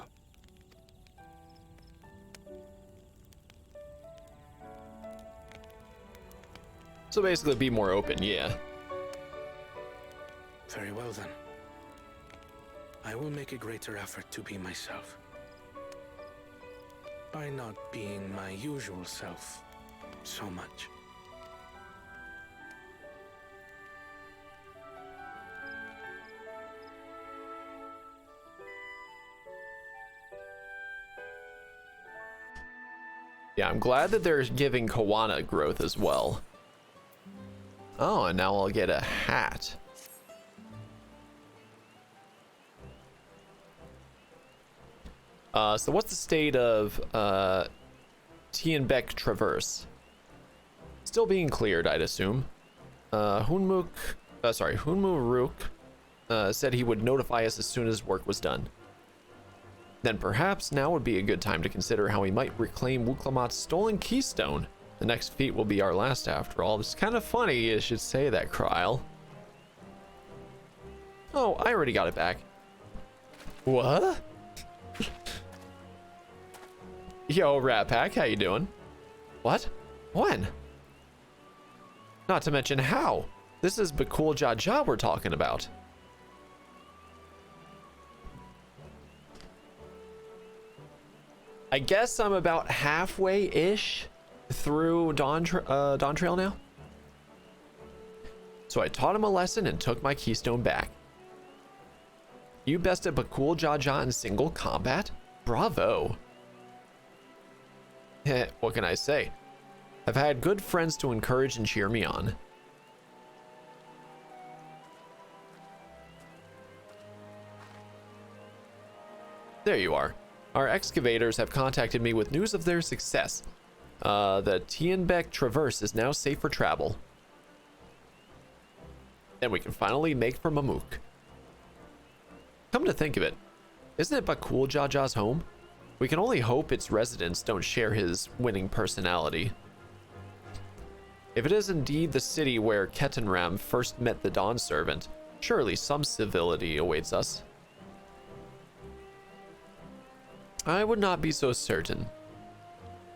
So basically be more open, yeah. Very well then. I will make a greater effort to be myself. By not being my usual self so much. Yeah, I'm glad that they're giving Kawana growth as well. Oh, and now I'll get a hat. So what's the state of Tianbeck Traverse? Still being cleared, I'd assume. Hunmu Rook said he would notify us as soon as work was done. Then perhaps now would be a good time to consider how we might reclaim Wuklamat's stolen keystone. The next feat will be our last after all. It's kind of funny you should say that, Kryl. Oh, I already got it back. What? Yo, Rat Pack, how you doing? What? When? Not to mention how. This is Bakul Jaja we're talking about. I guess I'm about halfway-ish through Dawntrail now. So I taught him a lesson and took my keystone back. You bested Bakul Jaja in single combat? Bravo. What can I say? I've had good friends to encourage and cheer me on. There you are. Our excavators have contacted me with news of their success. The Tianbeck Traverse is now safe for travel. then we can finally make for Mamuk. Come to think of it, isn't it Bakul Jaja's home? We can only hope its residents don't share his winning personality. If it is indeed the city where Ketenram first met the Dawn Servant, surely some civility awaits us. I would not be so certain.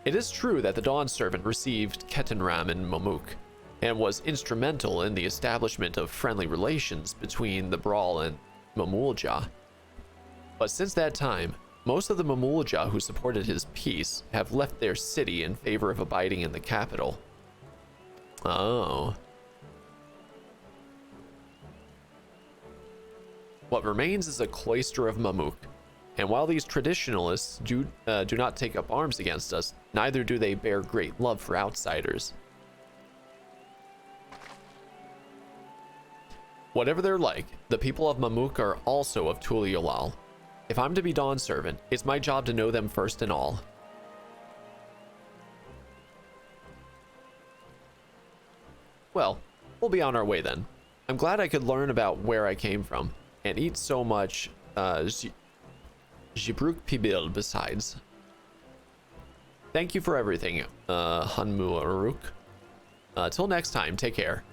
It is true that the Dawn Servant received Ketenram in Mamuk, and was instrumental in the establishment of friendly relations between the Brawl and Mamulja. But since that time, most of the Mamulja who supported his peace have left their city in favor of abiding in the capital. Oh. What remains is a cloister of Mamuk, and while these traditionalists do not take up arms against us, neither do they bear great love for outsiders. Whatever they're like, the people of Mamuk are also of Tuliolal. If I'm to be Dawn Servant, it's my job to know them first and all. Well, we'll be on our way then. I'm glad I could learn about where I came from, and eat so much Jibruk Pibil besides. Thank you for everything, Hanmu Aruk. Till next time, take care.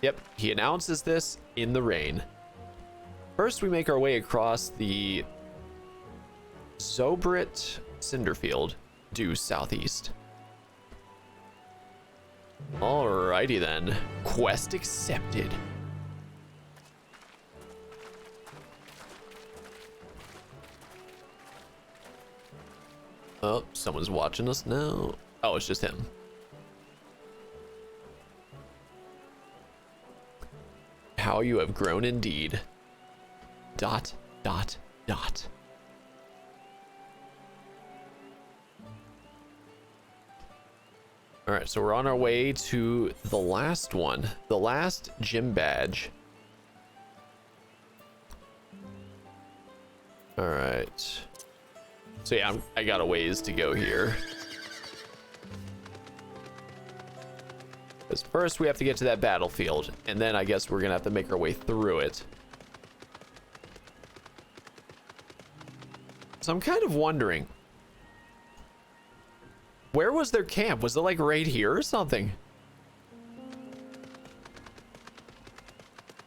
Yep, he announces this in the rain. First, we make our way across the Zobrit Cinderfield, due southeast. Alrighty then, quest accepted. Oh, someone's watching us now. Oh, it's just him. How you have grown indeed. ... All right, so we're on our way to the last one, the last gym badge. All right. So yeah, I got a ways to go here. Because first we have to get to that battlefield, and then I guess we're gonna have to make our way through it. So I'm kind of wondering, where was their camp? Was it like right here or something?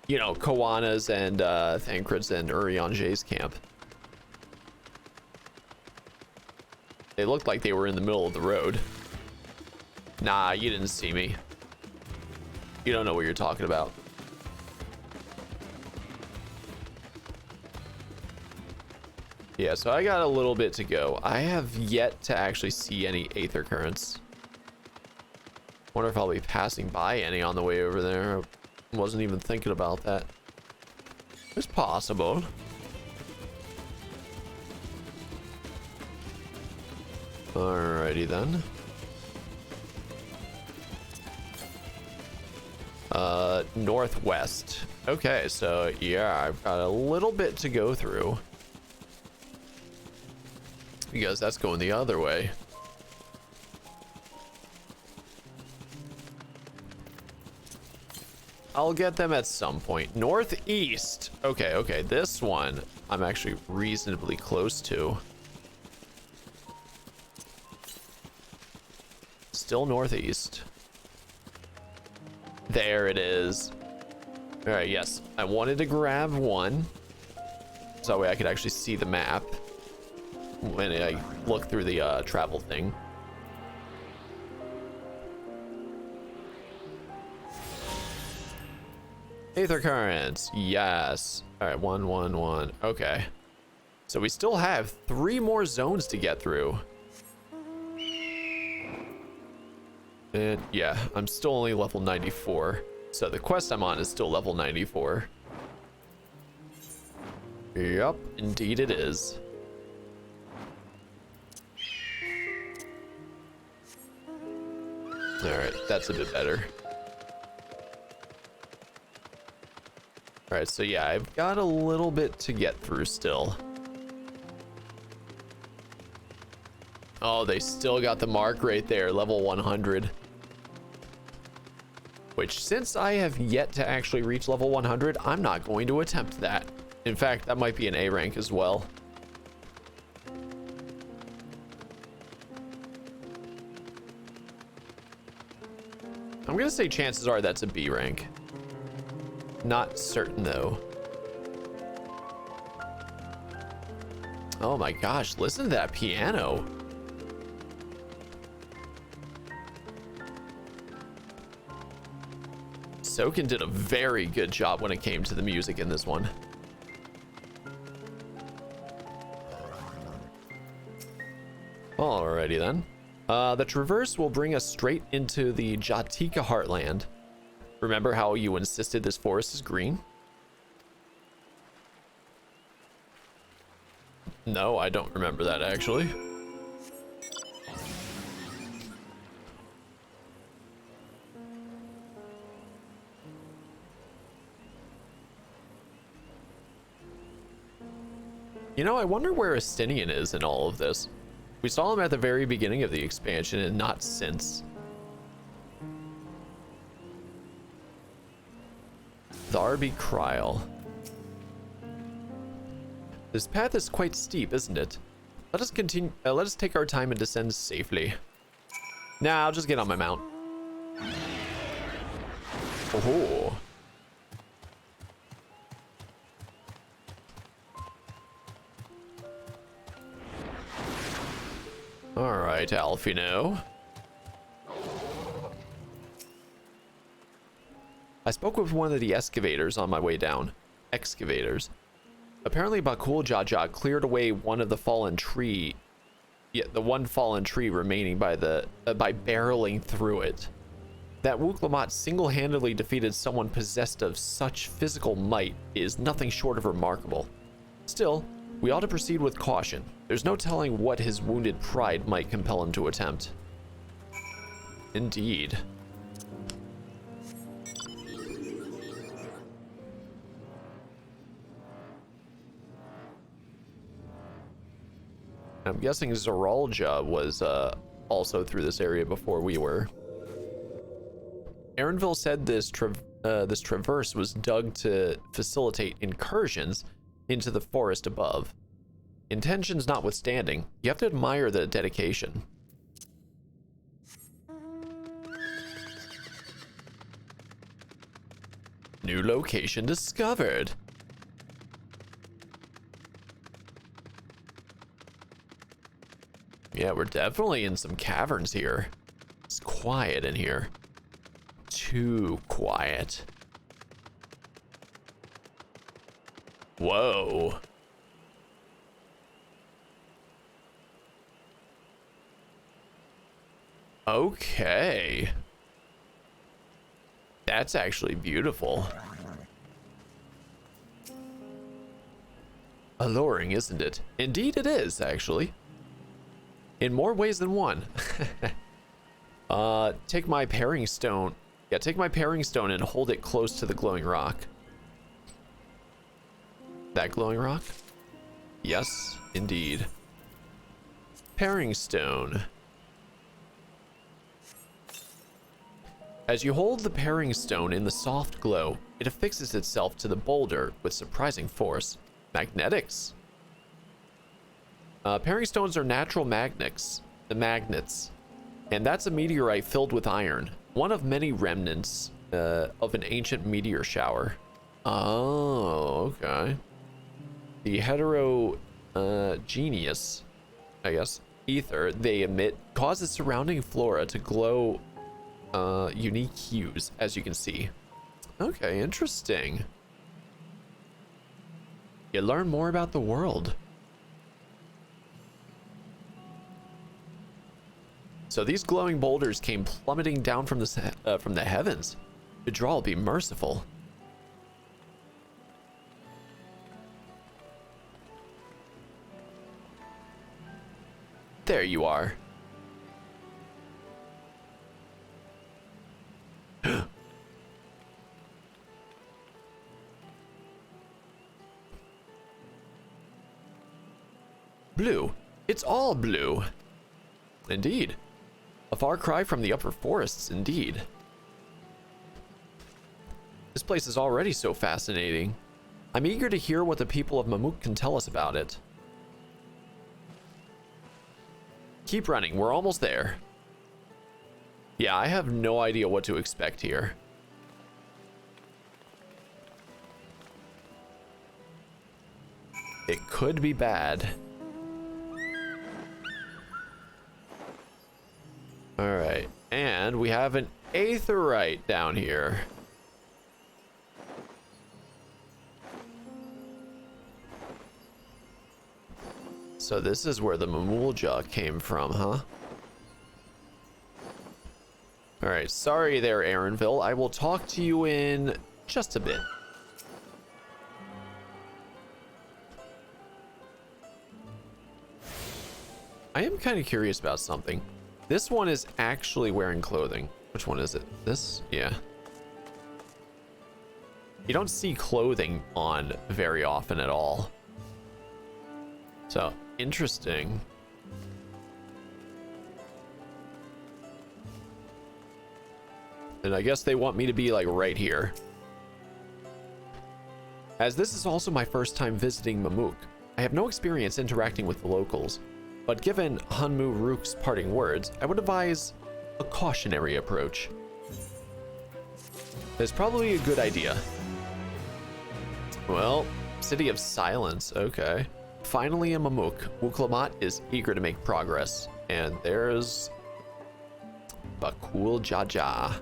You know, Koana's and Thancred's and Urianger's camp. They looked like they were in the middle of the road. Nah, you didn't see me. You don't know what you're talking about. Yeah, so I got a little bit to go. I have yet to actually see any Aether Currents. Wonder if I'll be passing by any on the way over there. I wasn't even thinking about that. It's possible. Alrighty then. Northwest. Okay, so yeah, I've got a little bit to go through. Because that's going the other way. I'll get them at some point. Northeast. Okay, this one I'm actually reasonably close to. Still northeast. There it is. All right, yes. I wanted to grab one, so that way I could actually see the map when I look through the travel thing. Aether Currents, yes. All right, 1, 1, 1. Okay. So we still have 3 more zones to get through. And yeah, I'm still only level 94. So the quest I'm on is still level 94. Yup, indeed it is. Alright, that's a bit better. Alright, so yeah, I've got a little bit to get through still. Oh, they still got the mark right there, level 100. Which, since I have yet to actually reach level 100, I'm not going to attempt that. In fact, that might be an A rank as well. I'm gonna say chances are that's a B rank. Not certain though. Oh my gosh, listen to that piano. Soken did a very good job when it came to the music in this one. Alrighty then. The traverse will bring us straight into the Jatika heartland. Remember how you insisted this forest is green? No, I don't remember that actually. You know, I wonder where Estinian is in all of this. We saw him at the very beginning of the expansion and not since. Tharby Kryl. This path is quite steep, isn't it? Let us continue. Let us take our time and descend safely. Nah, I'll just get on my mount. Oh. All right, Alfino. I spoke with one of the excavators on my way down. Excavators. Apparently Bakul Jaja cleared away one of the fallen tree. Yeah, the one fallen tree remaining by barreling through it. That Wuklamat single-handedly defeated someone possessed of such physical might is nothing short of remarkable. Still, we ought to proceed with caution. There's no telling what his wounded pride might compel him to attempt. Indeed. I'm guessing Zoralja was also through this area before we were. Aaronville said this traverse was dug to facilitate incursions into the forest above. Intentions notwithstanding, you have to admire the dedication. New location discovered. Yeah, we're definitely in some caverns here. It's quiet in here. Too quiet. Whoa. Okay. That's actually beautiful. Alluring, isn't it? Indeed it is, actually. In more ways than one. Take my paring stone. Yeah, take my paring stone and hold it close to the glowing rock. That glowing rock? Yes, indeed. Paring stone. As you hold the paring stone in the soft glow, it affixes itself to the boulder with surprising force. Magnetics. Paring stones are natural magnets, and that's a meteorite filled with iron, one of many remnants of an ancient meteor shower. Oh, okay. The heterogeneous, I guess, ether they emit causes surrounding flora to glow unique hues, as you can see. Okay, interesting. You learn more about the world. So these glowing boulders came plummeting down from the heavens. Vidral be merciful. There you are. Blue. It's all blue. Indeed. A far cry from the upper forests, indeed. This place is already so fascinating. I'm eager to hear what the people of Mamuk can tell us about it. Keep running, we're almost there. Yeah, I have no idea what to expect here. It could be bad. Alright, and we have an aetheryte down here. So this is where the Mamulja came from, huh? Alright, sorry there, Aaronville. I will talk to you in just a bit. I am kind of curious about something. This one is actually wearing clothing. Which one is it? This? Yeah. You don't see clothing on very often at all. So, interesting. And I guess they want me to be like right here. As this is also my first time visiting Mamuk, I have no experience interacting with the locals. But given Hunmu Rook's parting words, I would advise a cautionary approach. It's probably a good idea. Well, City of Silence, okay. Finally in Mamuk, Wuklamat is eager to make progress. And there's Bakul Jaja.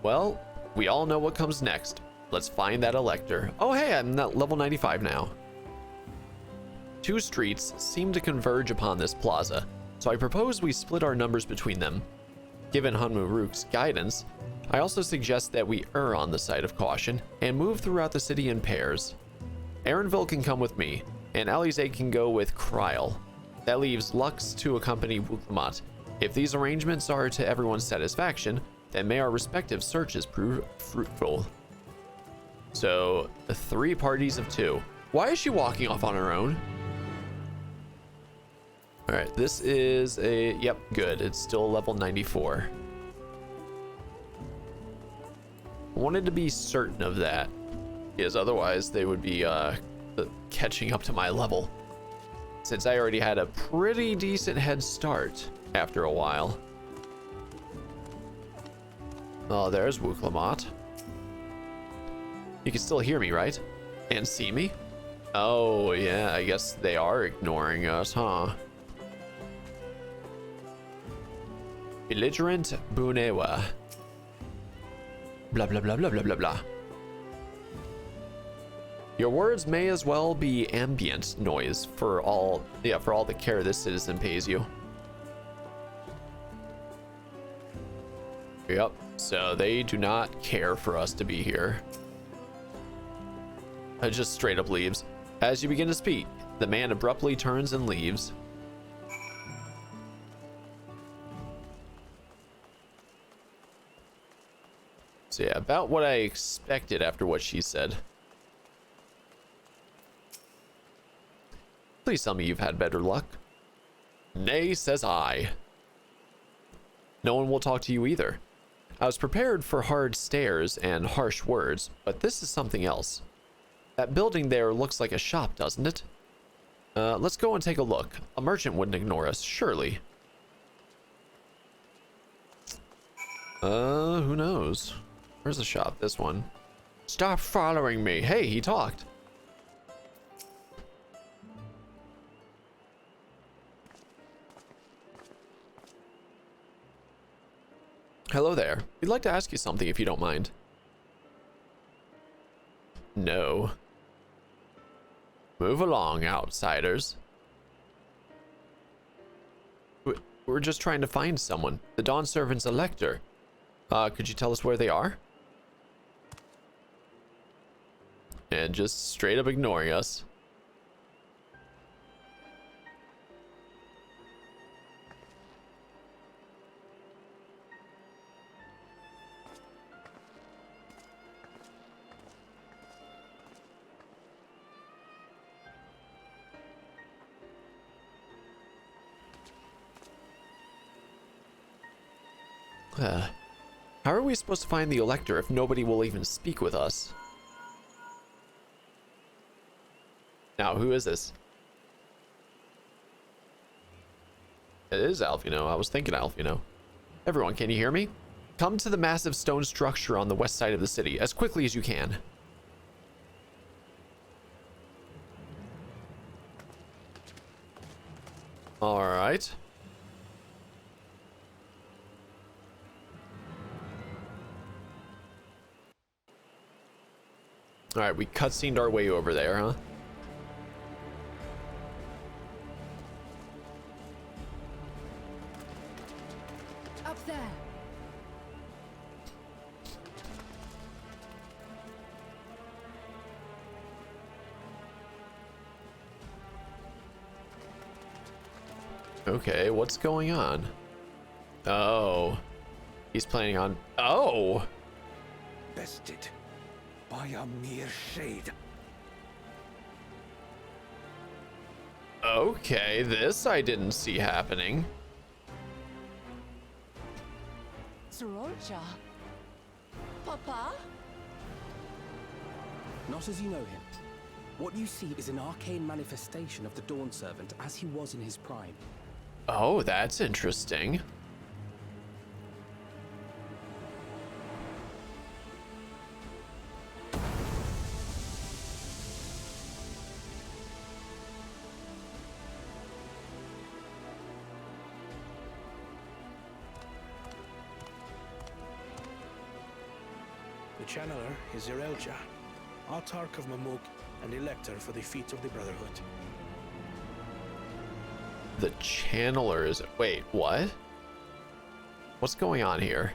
Well, we all know what comes next. Let's find that elector. Oh hey, I'm at level 95 now. Two streets seem to converge upon this plaza, so I propose we split our numbers between them. Given Hunmu Rook's guidance, I also suggest that we err on the side of caution and move throughout the city in pairs. Aaronville can come with me, and Alize can go with Kryl. That leaves Lux to accompany Wuklamat. If these arrangements are to everyone's satisfaction, then may our respective searches prove fruitful. So, 3 parties of 2. Why is she walking off on her own? All right, this is a, yep, good. It's still level 94. I wanted to be certain of that, because otherwise they would be catching up to my level, since I already had a pretty decent head start after a while. Oh, there's Wuklamat. You can still hear me, right? And see me? Oh, yeah, I guess they are ignoring us, huh? Belligerent Bunewa. Blah, blah, blah, blah, blah, blah, blah. Your words may as well be ambient noise for all the care this citizen pays you. Yep, so they do not care for us to be here. It just straight up leaves. As you begin to speak, the man abruptly turns and leaves. So yeah, about what I expected after what she said. Please tell me you've had better luck. Nay, says I. No one will talk to you either. I was prepared for hard stares and harsh words, but this is something else. That building there looks like a shop, doesn't it? Let's go and take a look. A merchant wouldn't ignore us, surely. Who knows? Where's the shop? This one. Stop following me. Hey, he talked. Hello there. We'd like to ask you something if you don't mind. No. Move along, outsiders. We're just trying to find someone. The Dawn Servant's elector. Could you tell us where they are? And just straight up ignoring us. How are we supposed to find the Elector if nobody will even speak with us? Now, who is this? It is Alfino. I was thinking Alfino. Everyone, can you hear me? Come to the massive stone structure on the west side of the city as quickly as you can. All right. All right, we cutscened our way over there, huh? Up there. Okay, what's going on? Oh, he's planning on... Oh! Bested by a mere shade. Okay, this I didn't see happening. Sorolja. Papa? Not as you know him. What you see is an arcane manifestation of the Dawn Servant as he was in his prime. Oh, that's interesting. The Channeler is Irelja, Autarch of Mamuk and Elector for the feet of the Brotherhood. The Channeler is... Wait, what? What's going on here?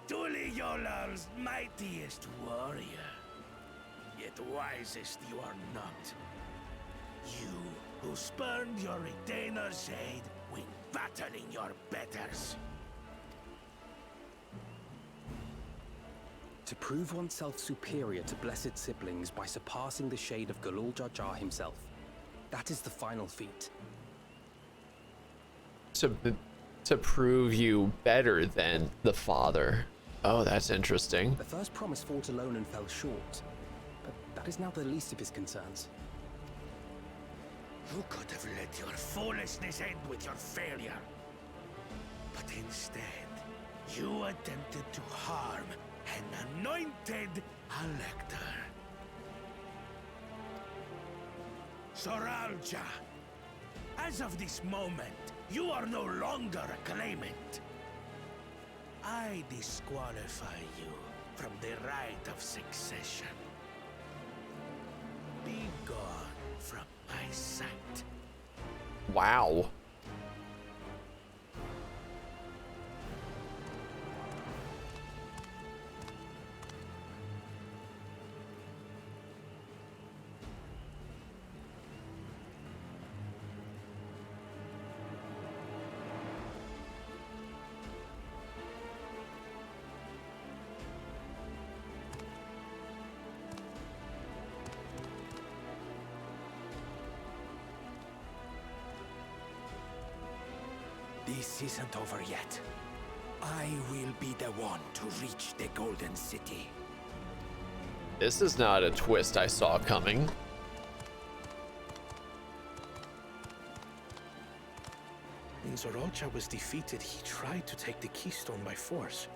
Tuliyolal's mightiest warrior, yet wisest you are not. You, who spurned your retainer's aid when battling your betters. To prove oneself superior to blessed siblings by surpassing the shade of Galul Jar Jar himself. That is the final feat. To prove you better than the father. Oh, that's interesting. The first promise fought alone and fell short, but that is now the least of his concerns. You could have let your foolishness end with your failure. But instead, you attempted to harm an anointed Elector. Soralja, as of this moment, you are no longer a claimant. I disqualify you from the right of succession. Be gone from my sight. Wow. This isn't over yet. I will be the one to reach the Golden City. This is not a twist I saw coming. When Sorolja was defeated, he tried to take the keystone by force,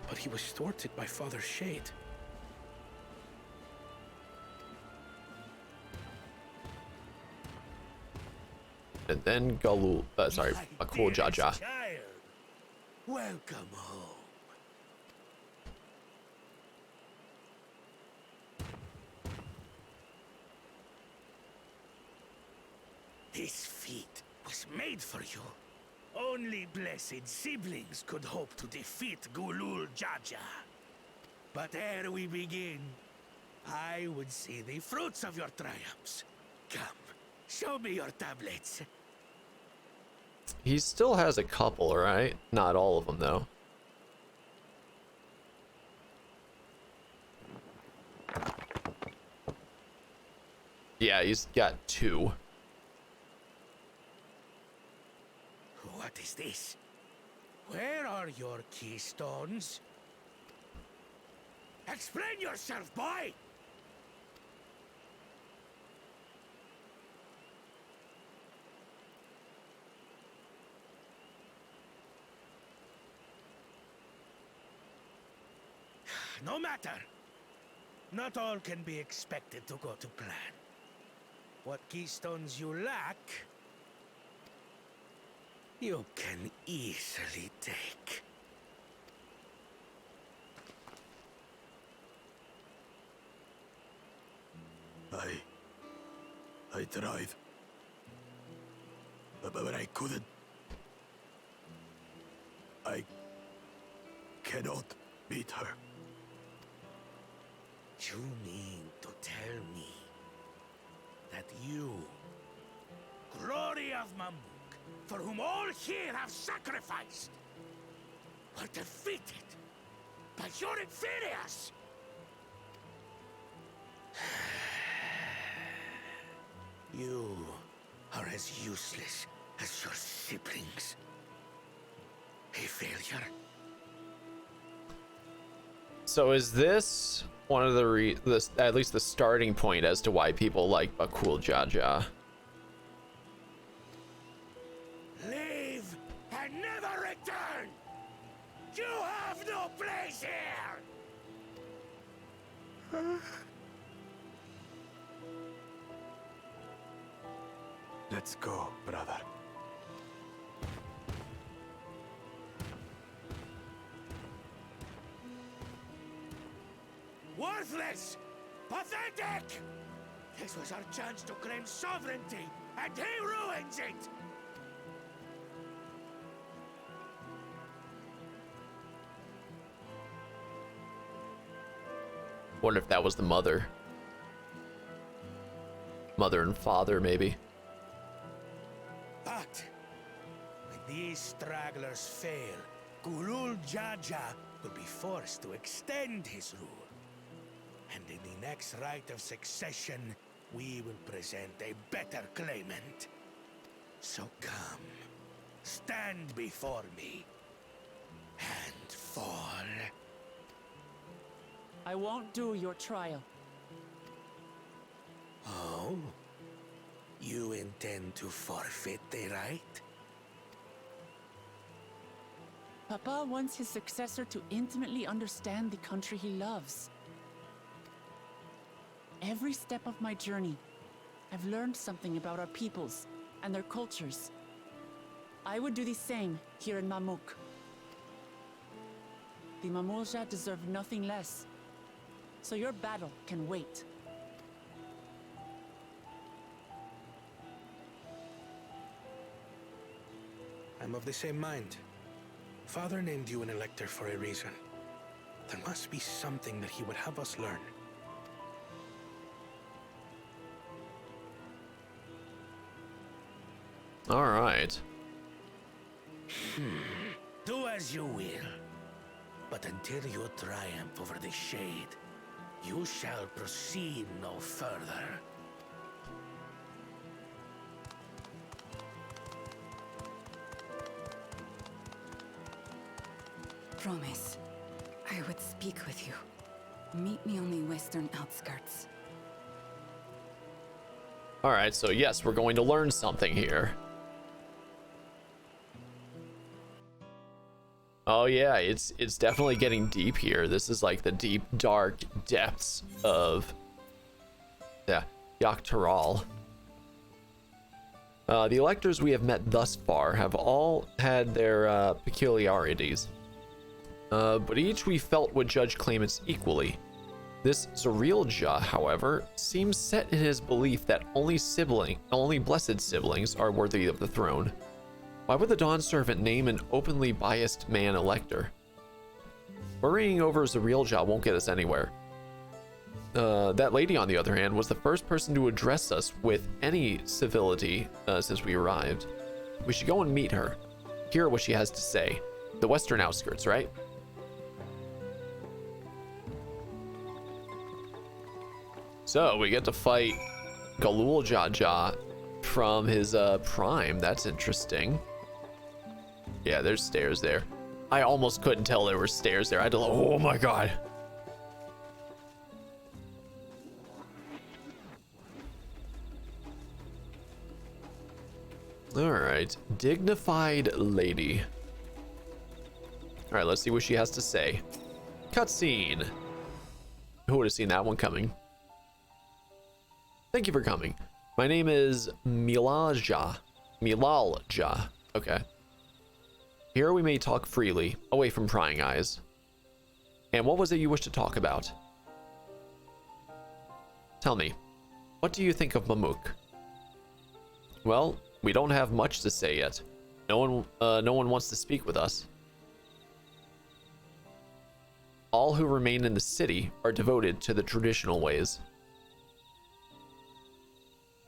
but he was thwarted by Father Shade. And then Galul, sorry, Makul Jar Jar. Child, welcome home. This feat was made for you. Only blessed siblings could hope to defeat Gulul Jar Jar. But ere we begin, I would see the fruits of your triumphs. Come, show me your tablets. He still has a couple, right? Not all of them, though. Yeah, he's got two. What is this? Where are your keystones? Explain yourself, boy! No matter. Not all can be expected to go to plan. What keystones you lack, you can easily take. I tried. But I couldn't. I cannot beat her. You mean to tell me that you, glory of Mamuk, for whom all here have sacrificed, were defeated by your inferiors? You are as useless as your siblings. A failure. So is this one of the at least the starting point as to why people like Bakul Jaja? Leave and never return! You have no place here! Let's go, brother. Worthless! Pathetic! This was our chance to claim sovereignty, and he ruins it! Wonder if that was the mother. Mother and father, maybe. But when these stragglers fail, Gulul Jaja will be forced to extend his rule. And in the next rite of succession, we will present a better claimant. So come, stand before me, and fall. I won't do your trial. Oh? You intend to forfeit the right? Papa wants his successor to intimately understand the country he loves. Every step of my journey, I've learned something about our peoples and their cultures. I would do the same here in Mamuk. The Mamulja deserve nothing less, so your battle can wait. I'm of the same mind. Father named you an elector for a reason. There must be something that he would have us learn. All right. Do as you will. But until you triumph over the Shade, you shall proceed no further. Promise, I would speak with you. Meet me on the western outskirts. All right, so yes, we're going to learn something here. Oh yeah, it's definitely getting deep here. This is like the deep, dark depths of Dawntrail. The electors we have met thus far have all had their peculiarities, but each we felt would judge claimants equally. This Zarielja, however, seems set in his belief that only blessed siblings are worthy of the throne. Why would the Dawn Servant name an openly biased man elector? Worrying over Zarielja won't get us anywhere. That lady, on the other hand, was the first person to address us with any civility since we arrived. We should go and meet her, hear what she has to say. The western outskirts, right? So we get to fight Gulul Jaja from his prime. That's interesting. Yeah, there's stairs there. I almost couldn't tell there were stairs there. I had to, oh my god. All right, dignified lady. All right, let's see what she has to say. Cutscene. Who would have seen that one coming? Thank you for coming. My name is Milalja. Milalja. Okay. Here we may talk freely, away from prying eyes. And what was it you wish to talk about? Tell me, what do you think of Mamuk? Well, we don't have much to say yet. No one wants to speak with us. All who remain in the city are devoted to the traditional ways.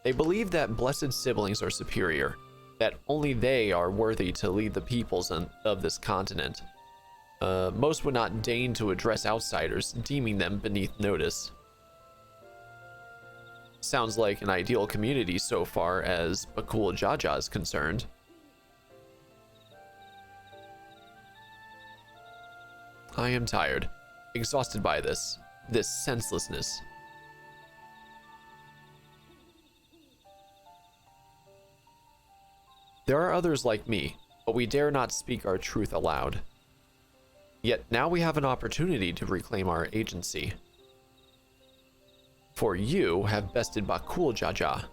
They believe that blessed siblings are superior, that only they are worthy to lead the peoples of this continent. Most would not deign to address outsiders, deeming them beneath notice. Sounds like an ideal community so far as Bakul Jaja is concerned. I am tired, exhausted by this senselessness. There are others like me, but we dare not speak our truth aloud. Yet now we have an opportunity to reclaim our agency. For you have bested Bakul Jaja.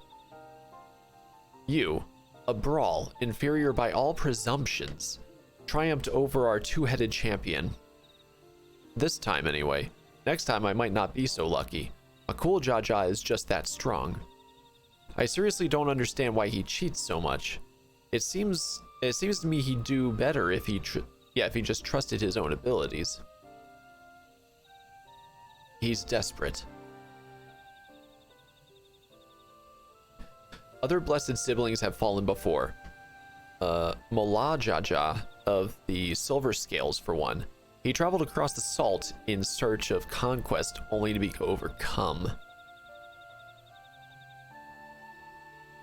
You, a brawl, inferior by all presumptions, triumphed over our two-headed champion. This time anyway. Next time I might not be so lucky. Bakul Jaja is just that strong. I seriously don't understand why he cheats so much. It seems to me he'd do better if he just trusted his own abilities. He's desperate. Other blessed siblings have fallen before. Molajaja of the Silver Scales, for one. He traveled across the salt in search of conquest, only to be overcome.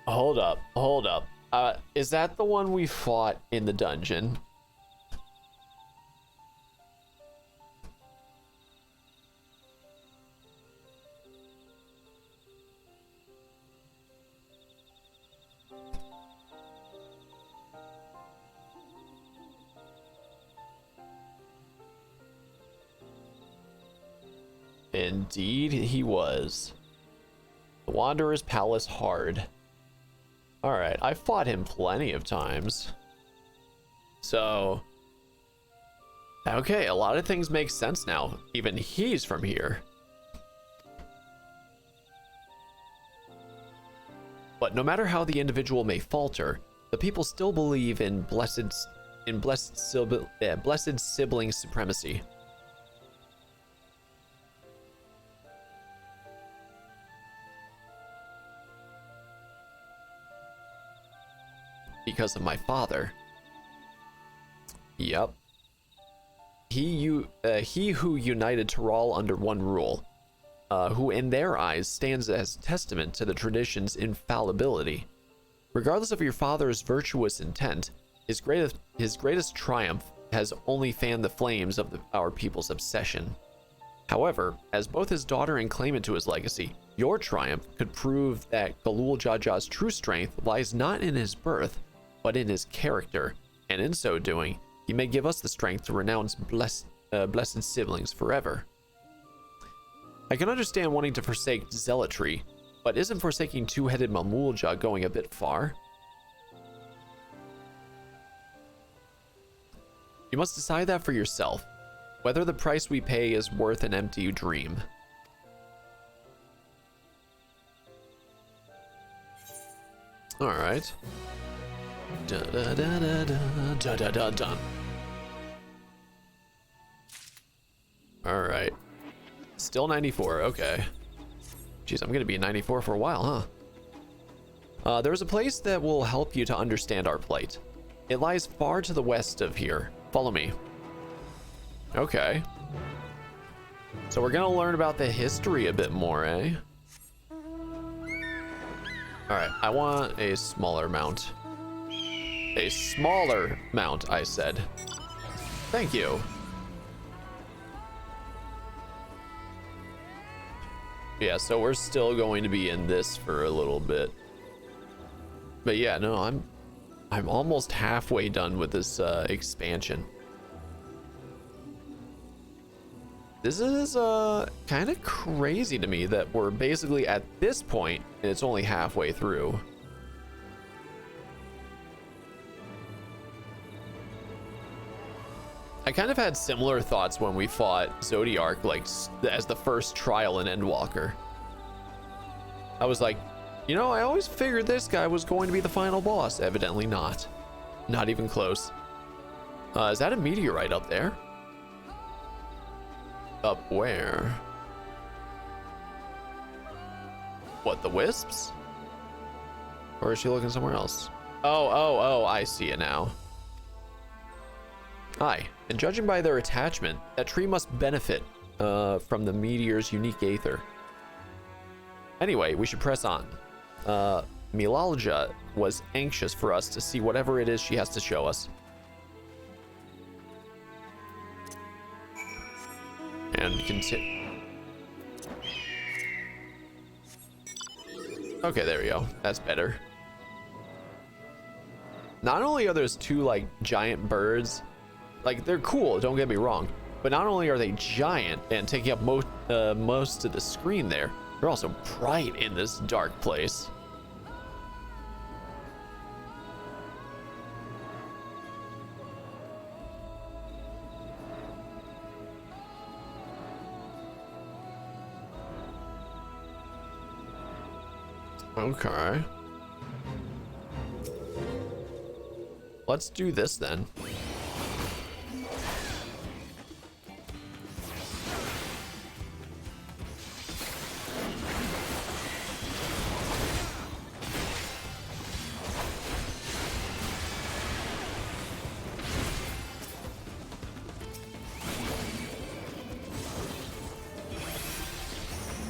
Hold up. Is that the one we fought in the dungeon? Indeed, he was. The Wanderer's Palace hard. Alright, I fought him plenty of times. So... okay, a lot of things make sense now. Even he's from here. But no matter how the individual may falter, the people still believe in blessed sibling supremacy. Because of my father. Yep. He who united Tyrol under one rule, who in their eyes stands as testament to the tradition's infallibility. Regardless of your father's virtuous intent, his greatest triumph has only fanned the flames of our people's obsession. However, as both his daughter and claimant to his legacy, your triumph could prove that Galul Jaja's true strength lies not in his birth, but in his character, and in so doing, he may give us the strength to renounce blessed siblings forever. I can understand wanting to forsake zealotry, but isn't forsaking two-headed Mamulja going a bit far? You must decide that for yourself, whether the price we pay is worth an empty dream. Alright. Dun. Alright. Still 94, okay. Jeez, I'm gonna be 94 for a while, huh? There's a place that will help you to understand our plight. It lies far to the west of here. Follow me. Okay. So we're gonna learn about the history a bit more, eh? Alright, I want a smaller mount. A smaller mount, I said. Thank you. Yeah, so we're still going to be in this for a little bit. But yeah, no, I'm almost halfway done with this expansion. This is kind of crazy to me that we're basically at this point and it's only halfway through. I kind of had similar thoughts when we fought Zodiark, like as the first trial in Endwalker. I was like, you know, I always figured this guy was going to be the final boss. Evidently not. Not even close. Is that a meteorite up there? Up where? What, the wisps? Or is she looking somewhere else? Oh, I see it now. Aye, and judging by their attachment, that tree must benefit from the meteor's unique aether. Anyway, we should press on. Milalja was anxious for us to see whatever it is she has to show us. And continue. Okay, there we go. That's better. Not only are those two like giant birds, like they're cool, don't get me wrong, but not only are they giant and taking up most of the screen there, they're also bright in this dark place. Okay. Let's do this then.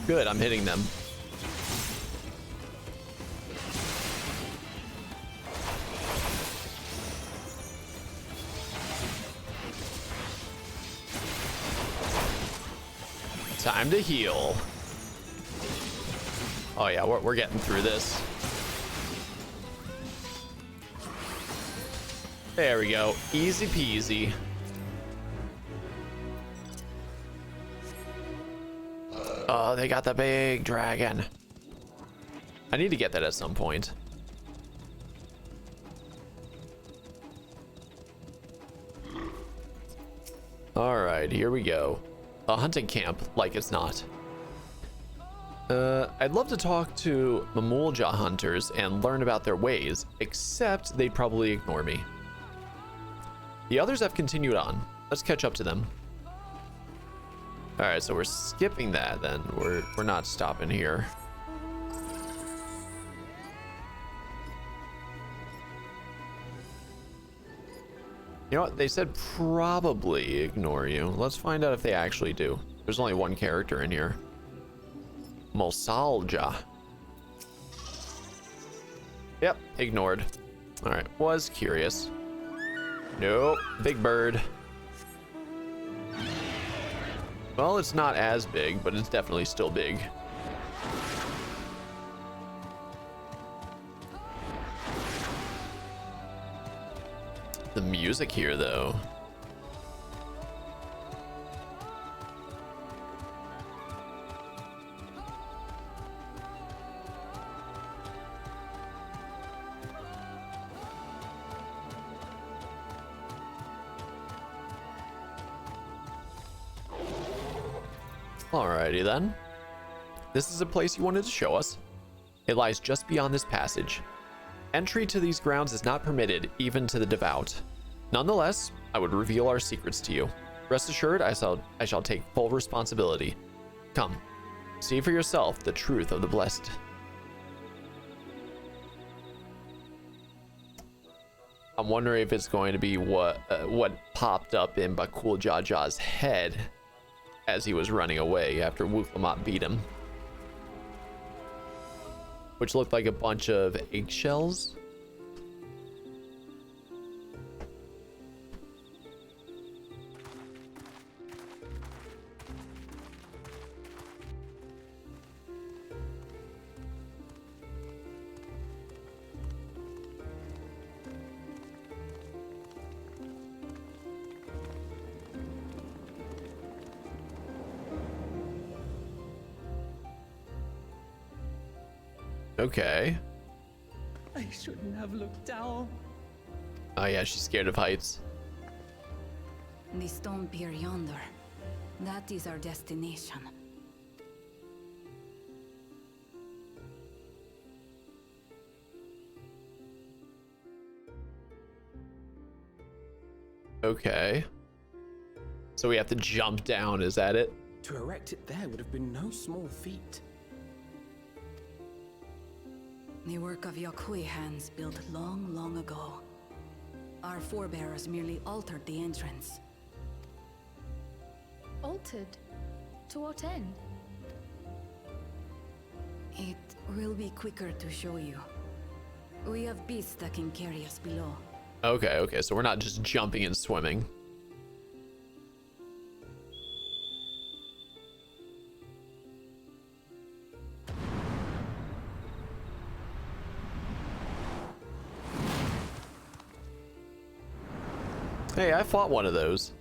Good, I'm hitting them. Time to heal. Oh yeah, we're getting through this. There we go. Easy peasy. Oh, they got the big dragon. I need to get that at some point. All right, here we go. A hunting camp, like it's not. I'd love to talk to Mamulja hunters and learn about their ways, except they'd probably ignore me. The others have continued on. Let's catch up to them. All right, so we're skipping that then. We're not stopping here. You know what? They said probably ignore you. Let's find out if they actually do. There's only one character in here. Mosalja. Yep, ignored. All right, was curious. Nope, big bird. Well, it's not as big, but it's definitely still big. The music here, though. Alrighty then. This is a place you wanted to show us. It lies just beyond this passage. Entry to these grounds is not permitted, even to the devout. Nonetheless, I would reveal our secrets to you. Rest assured, I shall take full responsibility. Come, see for yourself the truth of the blessed. I'm wondering if it's going to be what popped up in Bakul Jaja's head as he was running away after Wuklamat beat him. Which looked like a bunch of eggshells. Okay. I shouldn't have looked down. Oh yeah, she's scared of heights. The stone pier yonder. That is our destination. Okay. So we have to jump down, is that it? To erect it there would have been no small feat. The work of Yakui hands built long, long ago. Our forebears merely altered the entrance. Altered? To what end? It will be quicker to show you. We have beasts that can carry us below. Okay, so we're not just jumping and swimming. Hey, I fought one of those.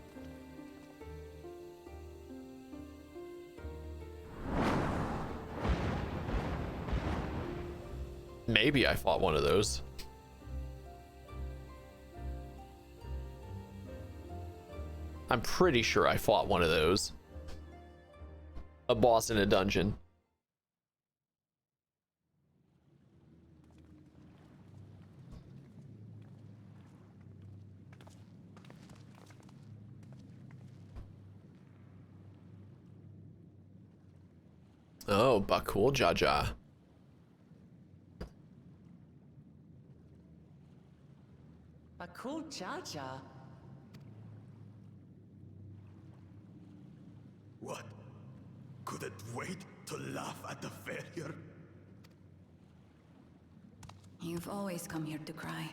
Maybe I fought one of those. I'm pretty sure I fought one of those. A boss in a dungeon. Oh, Bakul Jaja. Bakul Jaja. What? Couldn't wait to laugh at the failure? You've always come here to cry.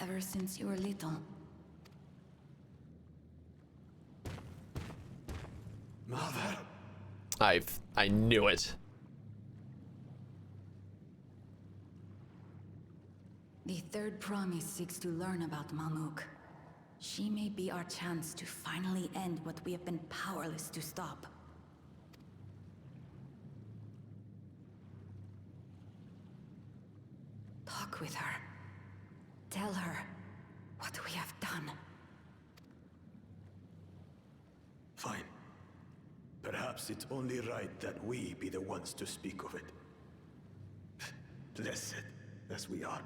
Ever since you were little. Mother! I knew it. The third promise seeks to learn about Malmuk. She may be our chance to finally end what we have been powerless to stop. Talk with her. Tell her what we have done. Fine. Perhaps it's only right that we be the ones to speak of it. Blessed as we are.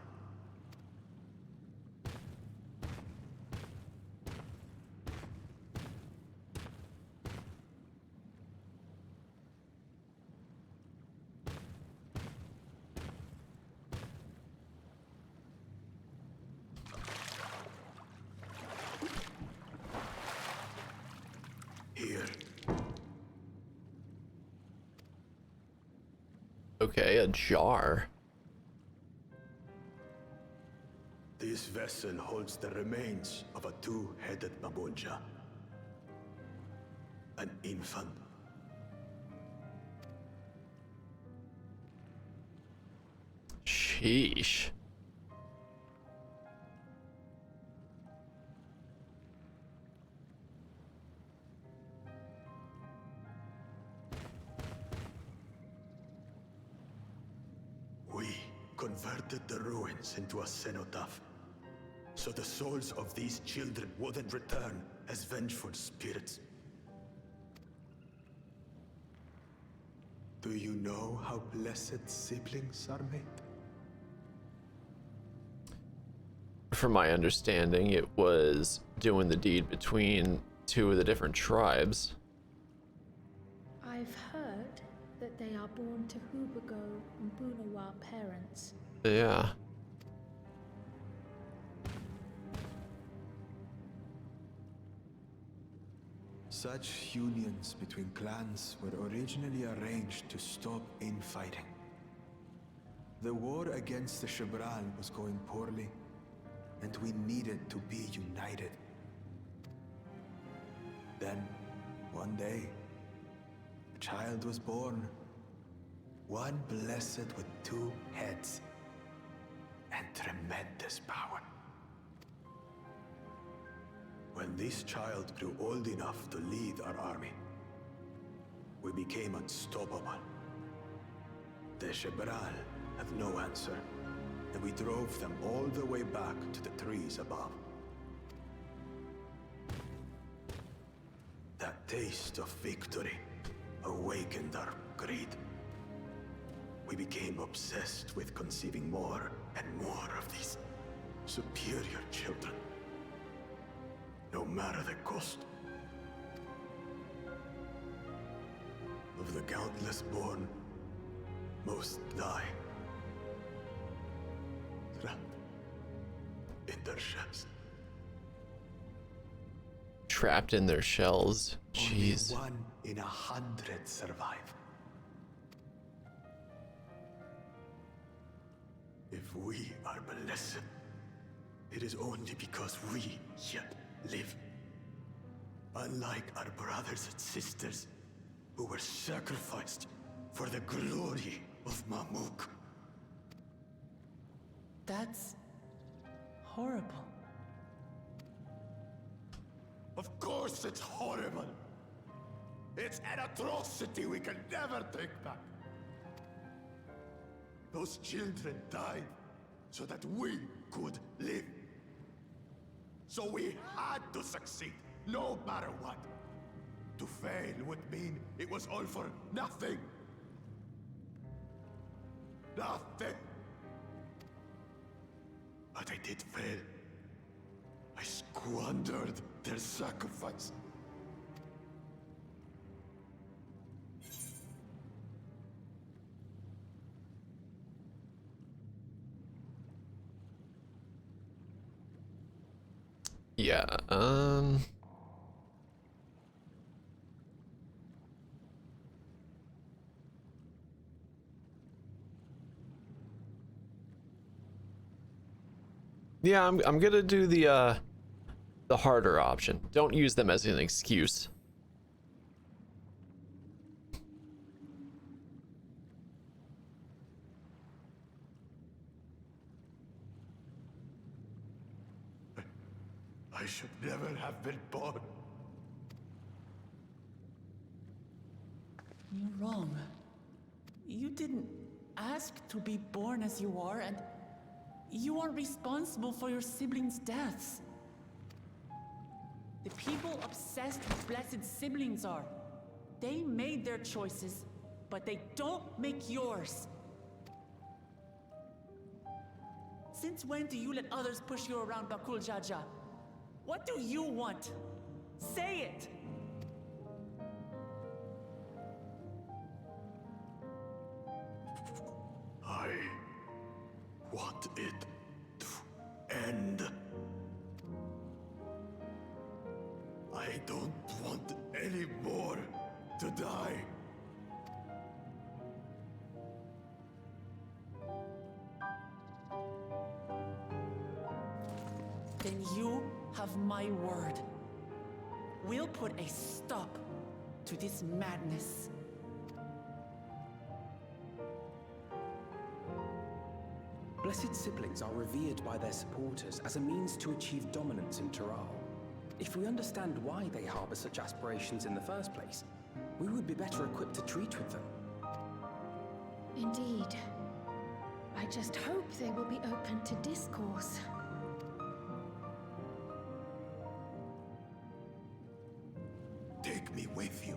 Here. Okay, a jar. This vessel holds the remains of a two-headed Mabonja. An infant. Sheesh. We converted the ruins into a cenotaph, so the souls of these children wouldn't return as vengeful spirits. Do you know how blessed siblings are made? From my understanding, it was doing the deed between two of the different tribes. I've heard that they are born to Hubago and Bunawa parents. Yeah. Such unions between clans were originally arranged to stop infighting. The war against the Shibral was going poorly, and we needed to be united. Then, one day, a child was born. One blessed with two heads and tremendous power. When this child grew old enough to lead our army, we became unstoppable. The Shibral have no answer, and we drove them all the way back to the trees above. That taste of victory awakened our greed. We became obsessed with conceiving more and more of these superior children, no matter the cost. Of the countless born, most die, trapped in their shells. Trapped in their shells. Jeez. Only 1 in 100 survive. If we are blessed, it is only because we yet live. Unlike our brothers and sisters, who were sacrificed for the glory of Mamuk. That's horrible. Of course it's horrible. It's an atrocity we can never take back. Those children died so that we could live. So we had to succeed, no matter what. To fail would mean it was all for nothing. Nothing. But I did fail. I squandered their sacrifice. Yeah, yeah, I'm gonna do the harder option. Don't use them as an excuse. I should never have been born. You're wrong. You didn't ask to be born as you are, and you aren't responsible for your siblings' deaths. The people obsessed with blessed siblings are. They made their choices, but they don't make yours. Since when do you let others push you around Bakul Jaja? What do you want? Say it! I want it to end. I don't want any more to die. Then you have my word. We'll put a stop to this madness. Blessed siblings are revered by their supporters as a means to achieve dominance in Tural. If we understand why they harbor such aspirations in the first place, we would be better equipped to treat with them. Indeed. I just hope they will be open to discourse. Take me with you.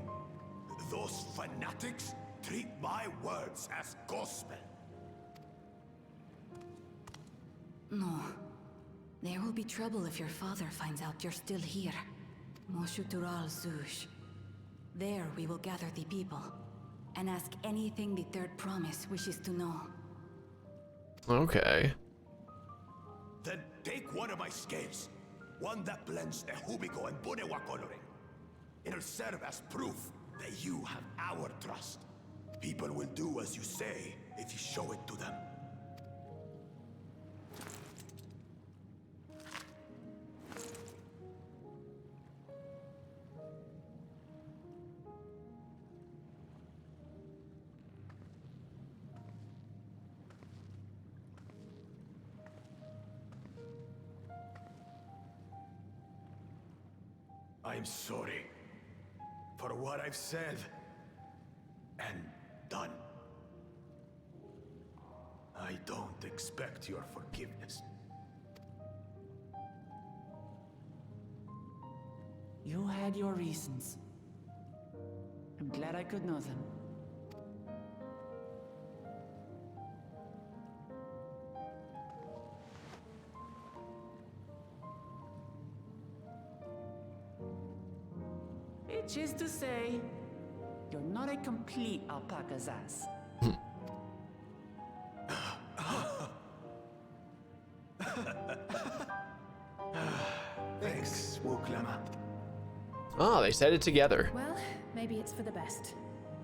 Those fanatics treat my words as gospel. No. There will be trouble if your father finds out you're still here. Moshutural Zush. There we will gather the people, and ask anything the Third Promise wishes to know. Okay. Then take one of my scales. One that blends Ehubico and Bunewa coloring. It'll serve as proof that you have our trust. People will do as you say if you show it to them. I'm sorry for what I've said and done. I don't expect your forgiveness. You had your reasons. I'm glad I could know them. Which is to say, you're not a complete alpaca's ass. Thanks, Woklamat. Oh, they said it together. Well, maybe it's for the best.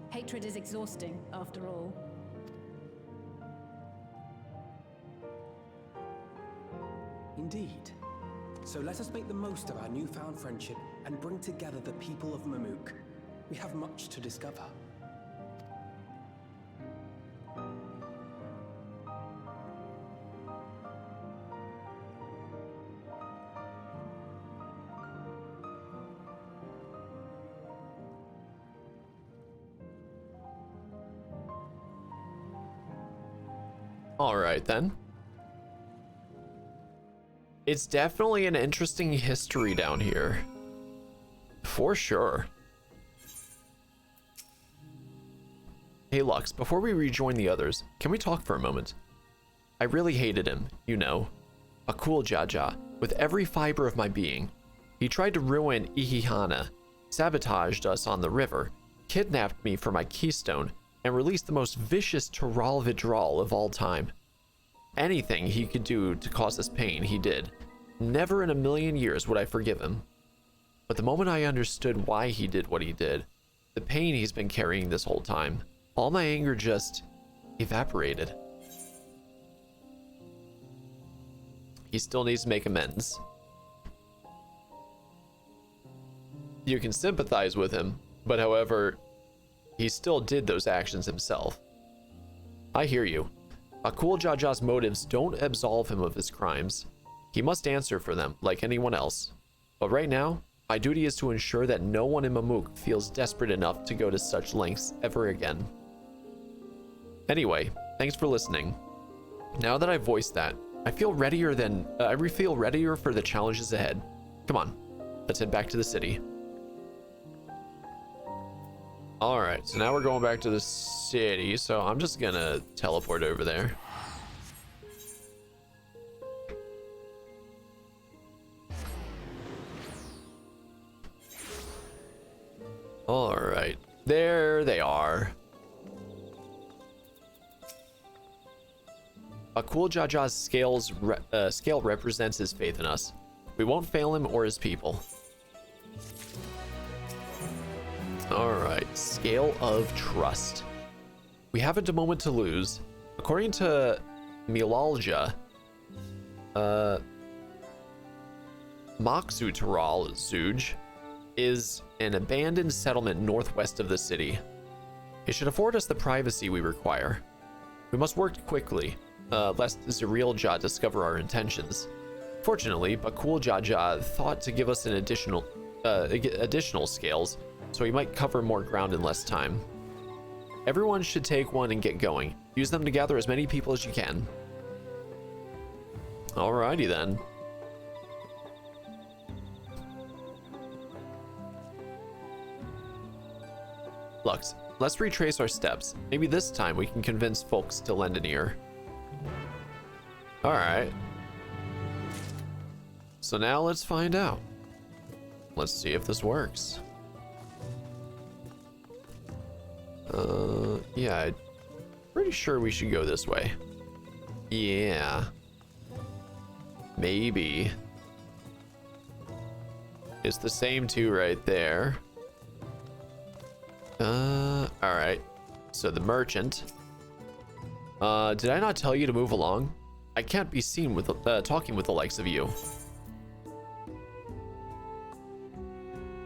Hatred is exhausting, after all. Indeed. So let us make the most of our newfound friendship and bring together the people of Mamook. We have much to discover. All right, then. It's definitely an interesting history down here. For sure. Hey, Lux, before we rejoin the others, can we talk for a moment? I really hated him, you know. A cool Jaja, with every fiber of my being. He tried to ruin Ihihana, sabotaged us on the river, kidnapped me for my keystone, and released the most vicious Taral withdrawal of all time. Anything he could do to cause us pain, he did. Never in a million years would I forgive him. But the moment I understood why he did what he did, the pain he's been carrying this whole time, all my anger just evaporated. He still needs to make amends. You can sympathize with him, but however, he still did those actions himself. I hear you. Akul Jaja's motives don't absolve him of his crimes. He must answer for them, like anyone else. But right now, my duty is to ensure that no one in Mamook feels desperate enough to go to such lengths ever again. Anyway, thanks for listening. Now that I've voiced that, I feel readier for the challenges ahead. Come on, let's head back to the city. Alright, so now we're going back to the city, so I'm just gonna teleport over there. Alright, there they are. Akul Jaja's scale represents his faith in us. We won't fail him or his people. Alright, scale of trust. We haven't a moment to lose. According to Milalja, Makzu Taral Zuj is an abandoned settlement northwest of the city. It should afford us the privacy we require. We must work quickly, lest Zariel Jah discover our intentions. Fortunately, Bakul Jaja thought to give us an additional scales, so we might cover more ground in less time. Everyone should take one and get going. Use them to gather as many people as you can. Alrighty then. Lux, let's retrace our steps. Maybe this time we can convince folks to lend an ear. Alright. So now let's find out. Let's see if this works. Yeah, I'm pretty sure we should go this way. Yeah. Maybe. It's the same two right there. Alright. So the merchant. Did I not tell you to move along? I can't be seen with talking with the likes of you.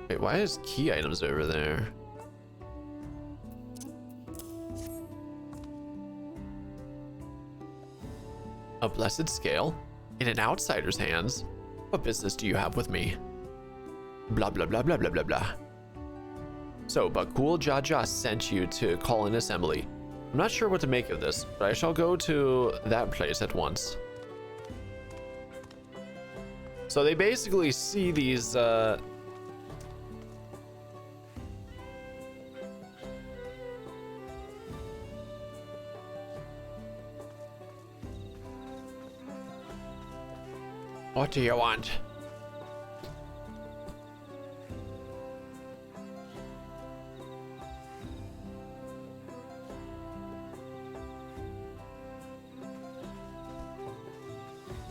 Wait, why is key items over there? A blessed scale? In an outsider's hands? What business do you have with me? Blah blah blah blah blah blah blah. So, Bakul Jaja sent you to call an assembly. I'm not sure what to make of this, but I shall go to that place at once. So they basically see these, What do you want?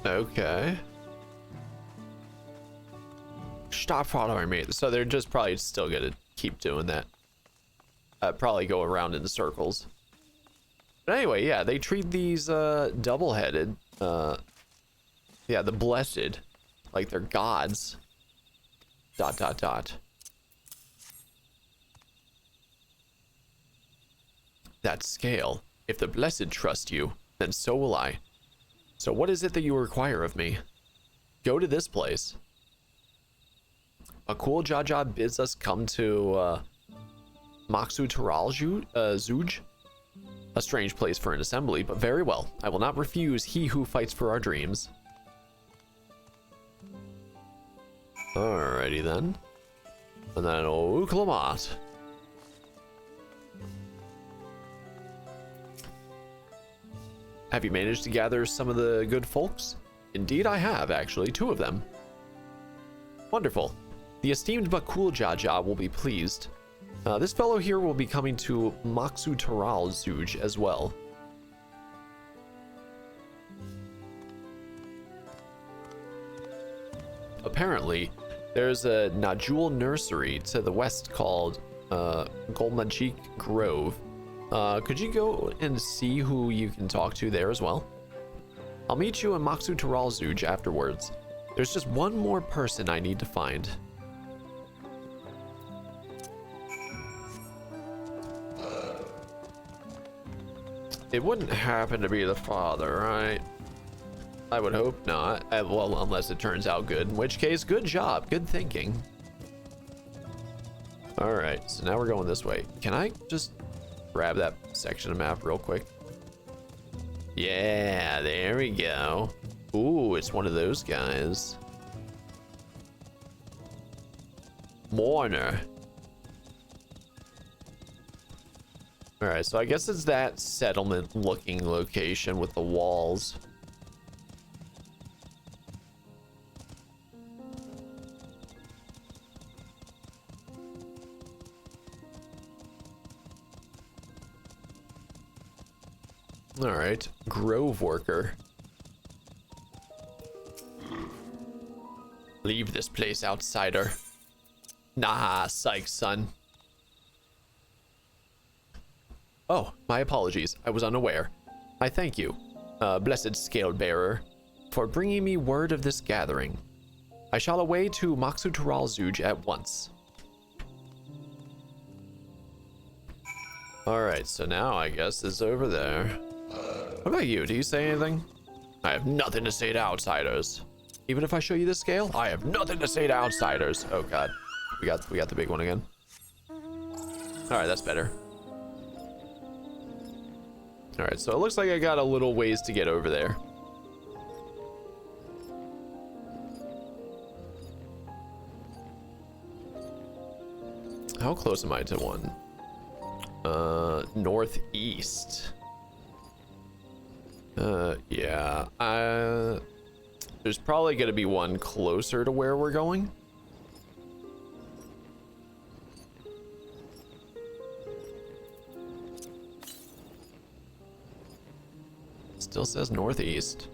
Okay. Stop following me. So they're just probably still gonna keep doing that. Probably go around in circles. But anyway, yeah, they treat these double-headed, yeah, the blessed, like they're gods. ... That scale. If the blessed trust you, then so will I. So what is it that you require of me? Go to this place. Bakul Jaja bids us come to Maksu Taral Zuj. A strange place for an assembly, but very well. I will not refuse he who fights for our dreams. Alrighty then. And then Uklamat. Have you managed to gather some of the good folks? Indeed I have, actually, 2 of them. Wonderful. The esteemed Bakul Jaja will be pleased. This fellow here will be coming to Maksu Taral Zuj as well. Apparently, there's a Najul nursery to the west called Golmajik Grove. Could you go and see who you can talk to there as well? I'll meet you in Maksu Taral Zuj afterwards. There's just one more person I need to find. It wouldn't happen to be the father, right? I would hope not. Well, unless it turns out good, in which case, good job, good thinking. All right, so now we're going this way. Can I just grab that section of map real quick? Yeah, there we go. Ooh, it's one of those guys. Mourner. All right, so I guess it's that settlement looking location with the walls. All right, Grove Worker. Leave this place, outsider. Nah, psych, son. Oh, my apologies. I was unaware. I thank you, blessed scale bearer, for bringing me word of this gathering. I shall away to Maksu Taral Zuj at once. All right, so now I guess it's over there. What about you? Do you say anything? I have nothing to say to outsiders. Even if I show you the scale, I have nothing to say to outsiders. Oh god, we got the big one again. All right, that's better. All right, so it looks like I got a little ways to get over there. How close am I to one? Northeast. Yeah. There's probably gonna be one closer to where we're going. Still says northeast.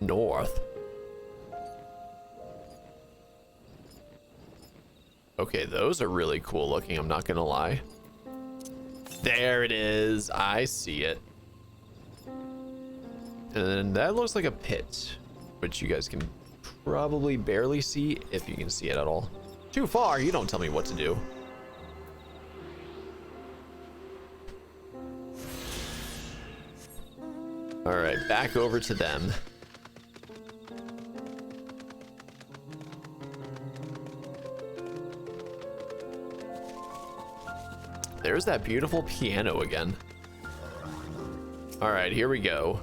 North. Okay, those are really cool looking, I'm not gonna lie. There it is. I see it. And then that looks like a pit, which you guys can probably barely see, if you can see it at all. Too far, you don't tell me what to do. All right, back over to them. There's that beautiful piano again. All right, here we go.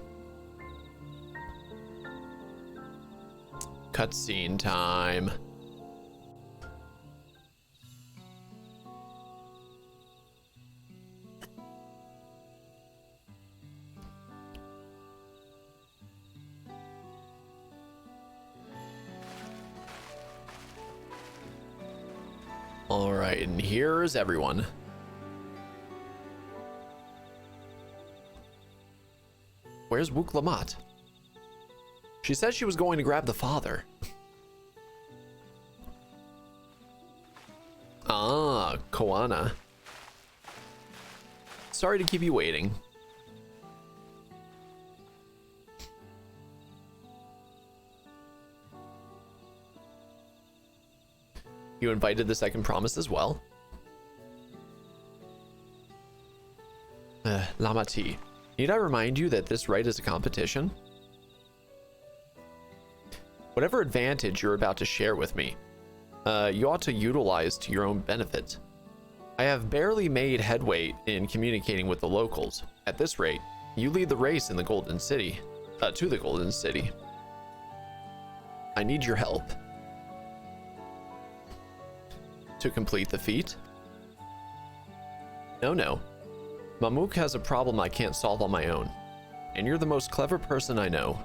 Cutscene time. All right, and here's everyone. Where's Wook Lamont? She said she was going to grab the father. Ah, Koana. Sorry to keep you waiting. You invited the second promise as well. Lamati, need I remind you that this rite is a competition? Whatever advantage you're about to share with me, you ought to utilize to your own benefit. I have barely made headway in communicating with the locals. At this rate, you lead the race in the Golden City, to the Golden City. I need your help. To complete the feat? No. Mamuk has a problem I can't solve on my own, and you're the most clever person I know.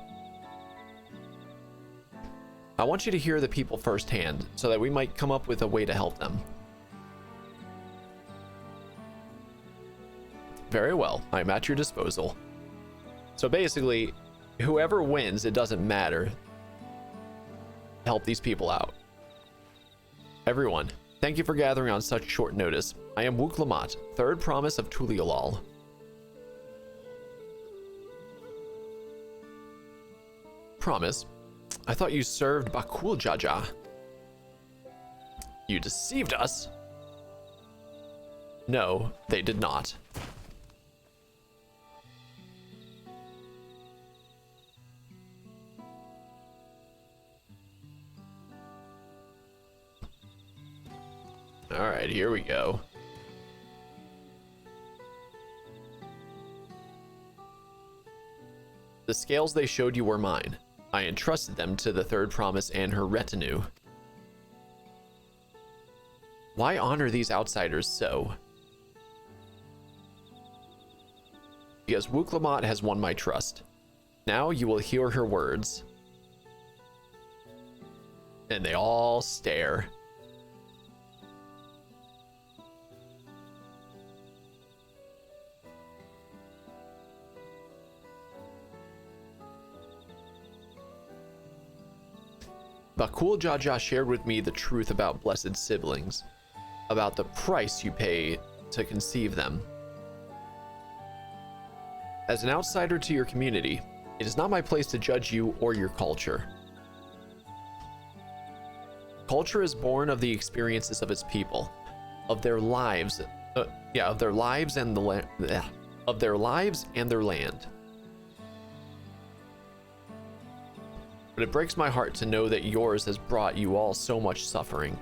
I want you to hear the people firsthand, so that we might come up with a way to help them. Very well, I'm at your disposal. So basically, whoever wins, it doesn't matter. Help these people out. Everyone, thank you for gathering on such short notice. I am Wook Lamont, third promise of Tuliolal. Promise? I thought you served Bakul Jaja. You deceived us? No, they did not. All right, here we go. The scales they showed you were mine. I entrusted them to the third promise and her retinue. Why honor these outsiders so? Because Wook Lamont has won my trust. Now you will hear her words. And they all stare. Bakul Jaja shared with me the truth about blessed siblings, about the price you pay to conceive them. As an outsider to your community, it is not my place to judge you or your culture. Culture is born of the experiences of its people, of their lives, of their lives and their land. But it breaks my heart to know that yours has brought you all so much suffering.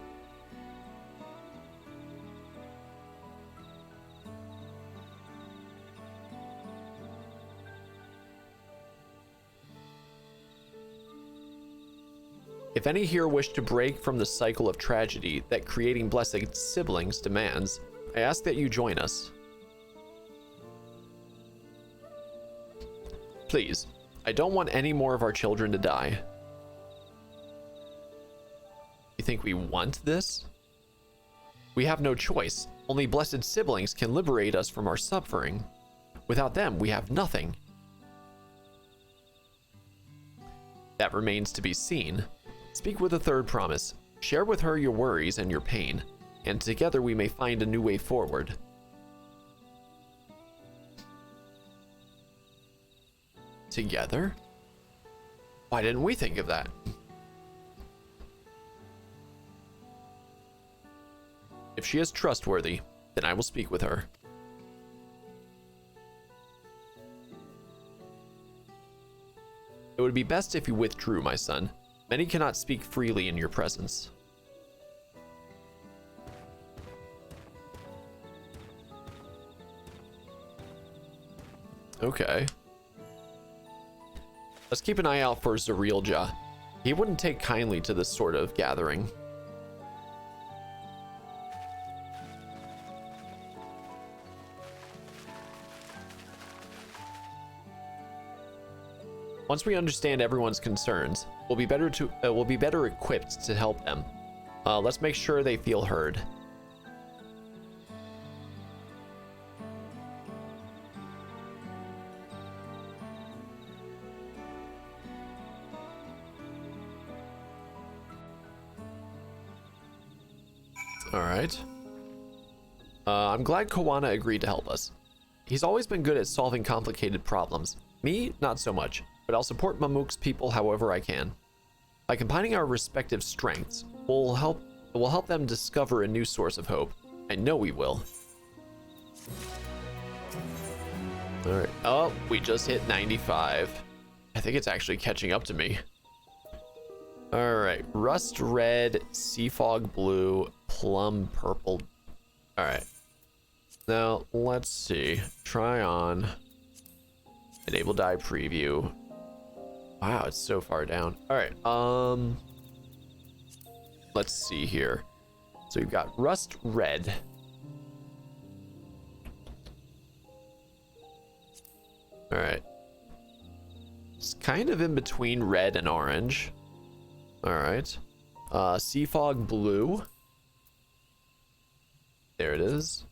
If any here wish to break from the cycle of tragedy that creating blessed siblings demands, I ask that you join us. Please. I don't want any more of our children to die. You think we want this? We have no choice. Only blessed siblings can liberate us from our suffering. Without them, we have nothing. That remains to be seen. Speak with the third promise. Share with her your worries and your pain, and together we may find a new way forward. Together? Why didn't we think of that? If she is trustworthy, then I will speak with her. It would be best if you withdrew, my son. Many cannot speak freely in your presence. Okay. Let's keep an eye out for Zarilja. He wouldn't take kindly to this sort of gathering. Once we understand everyone's concerns, we'll be better equipped to help them. Let's make sure they feel heard. All right. I'm glad Kawana agreed to help us. He's always been good at solving complicated problems. Me, not so much, but I'll support Mamuk's people however I can. By combining our respective strengths, we'll help them discover a new source of hope. I know we will. All right. Oh, we just hit 95. I think it's actually catching up to me. All right. Rust red, sea fog blue, plum purple. All right. Now, let's see. Try on. Enable dye preview. Wow, it's so far down. All right. Let's see here. So we've got rust red. All right. It's kind of in between red and orange. All right. Sea fog blue. There it is.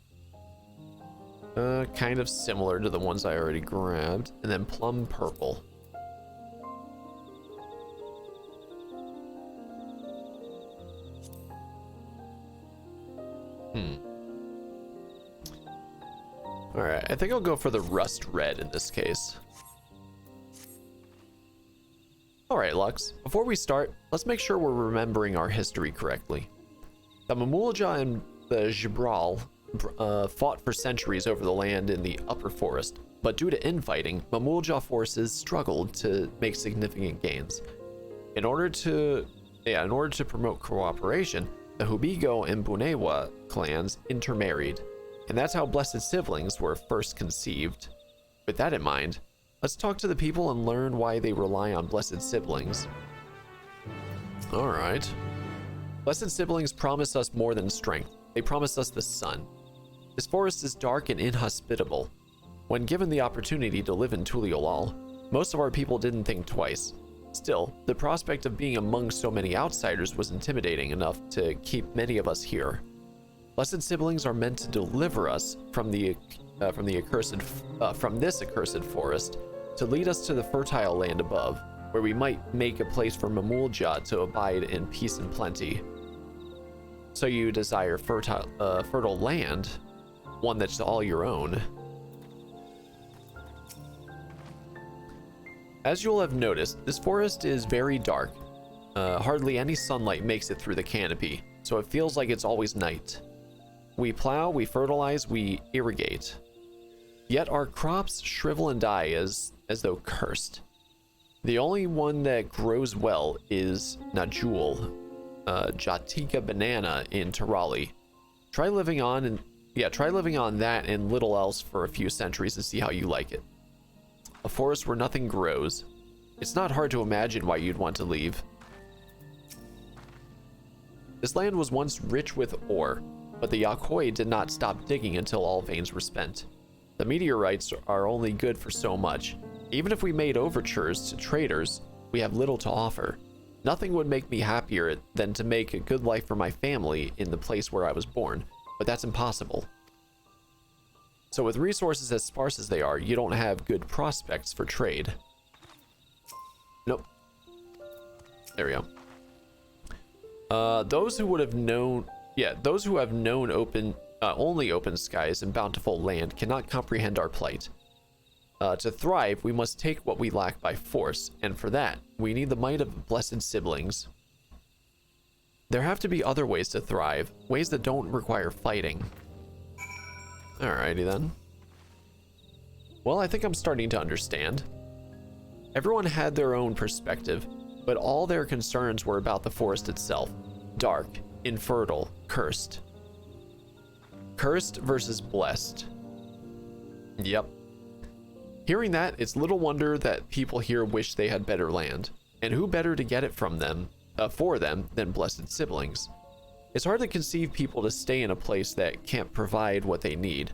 Kind of similar to the ones I already grabbed. And then plum purple. All right, I think I'll go for the rust red in this case. All right, Lux, before we start, let's make sure we're remembering our history correctly. The Mamulja and the Jibral fought for centuries over the land in the upper forest, but due to infighting, Mamulja forces struggled to make significant gains. In order to promote cooperation, the Hubigo and Bunewa clans intermarried, and that's how blessed siblings were first conceived. With that in mind, let's talk to the people and learn why they rely on blessed siblings. All right. Blessed siblings promise us more than strength. They promise us the sun. This forest is dark and inhospitable. When given the opportunity to live in Tuliolal, most of our people didn't think twice. Still, the prospect of being among so many outsiders was intimidating enough to keep many of us here. Blessed siblings are meant to deliver us from this accursed forest, to lead us to the fertile land above, where we might make a place for Mamulja to abide in peace and plenty. So you desire fertile land, one that's all your own. As you'll have noticed, this forest is very dark. Hardly any sunlight makes it through the canopy, so it feels like it's always night. We plow, we fertilize, we irrigate. Yet our crops shrivel and die as though cursed. The only one that grows well is Najul, Jatika banana in Tirali. Try living on that and little else for a few centuries and see how you like it. A forest where nothing grows. It's not hard to imagine why you'd want to leave. This land was once rich with ore, but the Yakhoi did not stop digging until all veins were spent. The meteorites are only good for so much. Even if we made overtures to traders, we have little to offer. Nothing would make me happier than to make a good life for my family in the place where I was born, but that's impossible. So with resources as sparse as they are, you don't have good prospects for trade. Nope. There we go. Those who have known only open skies and bountiful land cannot comprehend our plight. To thrive, we must take what we lack by force, and for that, we need the might of blessed siblings. There have to be other ways to thrive, ways that don't require fighting. Alrighty then. Well, I think I'm starting to understand. Everyone had their own perspective, but all their concerns were about the forest itself. Dark, infertile, cursed. Cursed versus blessed. Yep. Hearing that, it's little wonder that people here wish they had better land. And who better to get it from them, for them, than blessed siblings? It's hard to conceive people to stay in a place that can't provide what they need.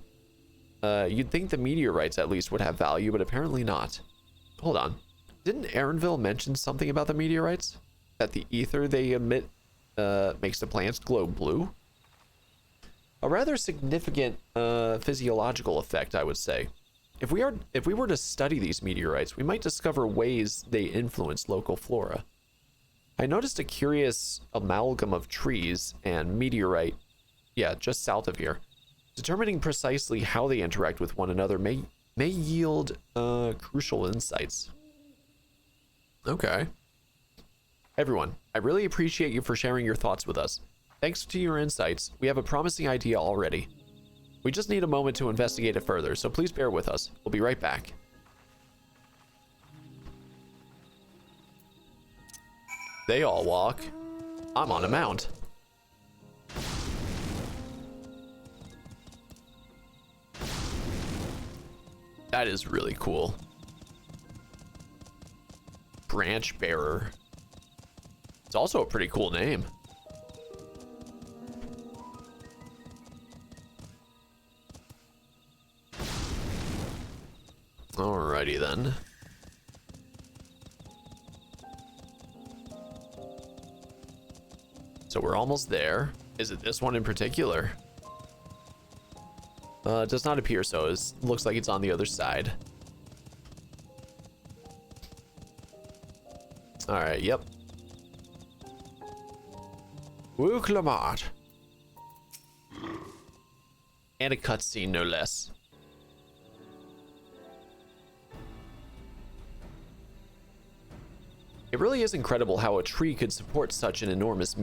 You'd think the meteorites at least would have value, but apparently not. Hold on. Didn't Aaronville mention something about the meteorites? That the ether they emit makes the plants glow blue? A rather significant physiological effect, I would say. If we were to study these meteorites, we might discover ways they influence local flora. I noticed a curious amalgam of trees and meteorite, just south of here. Determining precisely how they interact with one another may yield crucial insights. Okay. Everyone, I really appreciate you for sharing your thoughts with us. Thanks to your insights, we have a promising idea already. We just need a moment to investigate it further, so please bear with us. We'll be right back. They all walk. I'm on a mount. That is really cool. Branch Bearer. It's also a pretty cool name. Alrighty then. So we're almost there. Is it this one in particular? It does not appear so. It looks like it's on the other side. Alright, yep. Woo Clamart. And a cutscene, no less. It really is incredible how a tree could support such an enormous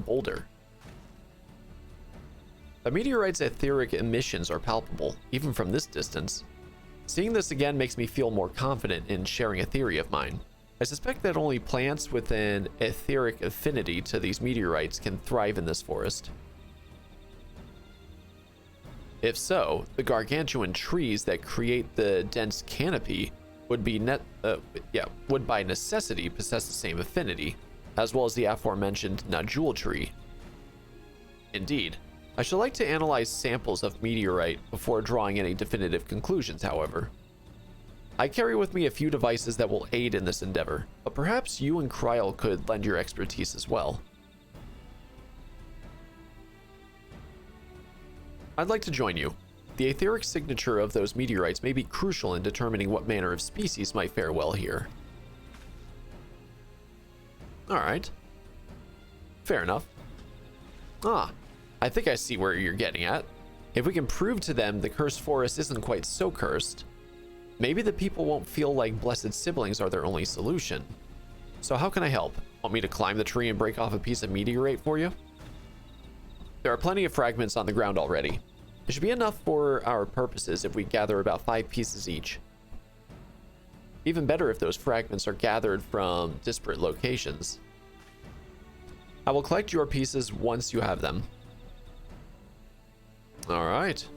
boulder. A meteorite's etheric emissions are palpable, even from this distance. Seeing this again makes me feel more confident in sharing a theory of mine. I suspect that only plants with an etheric affinity to these meteorites can thrive in this forest. If so, the gargantuan trees that create the dense canopy would by necessity possess the same affinity, as well as the aforementioned nodule tree. Indeed, I should like to analyze samples of meteorite before drawing any definitive conclusions, however. I carry with me a few devices that will aid in this endeavor, but perhaps you and Kryl could lend your expertise as well. I'd like to join you. The etheric signature of those meteorites may be crucial in determining what manner of species might fare well here. Alright. Fair enough. I think I see where you're getting at. If we can prove to them the cursed forest isn't quite so cursed, maybe the people won't feel like blessed siblings are their only solution. So how can I help? Want me to climb the tree and break off a piece of meteorite for you? There are plenty of fragments on the ground already. It should be enough for our purposes if we gather about 5 pieces each. Even better if those fragments are gathered from disparate locations. I will collect your pieces once you have them. All right.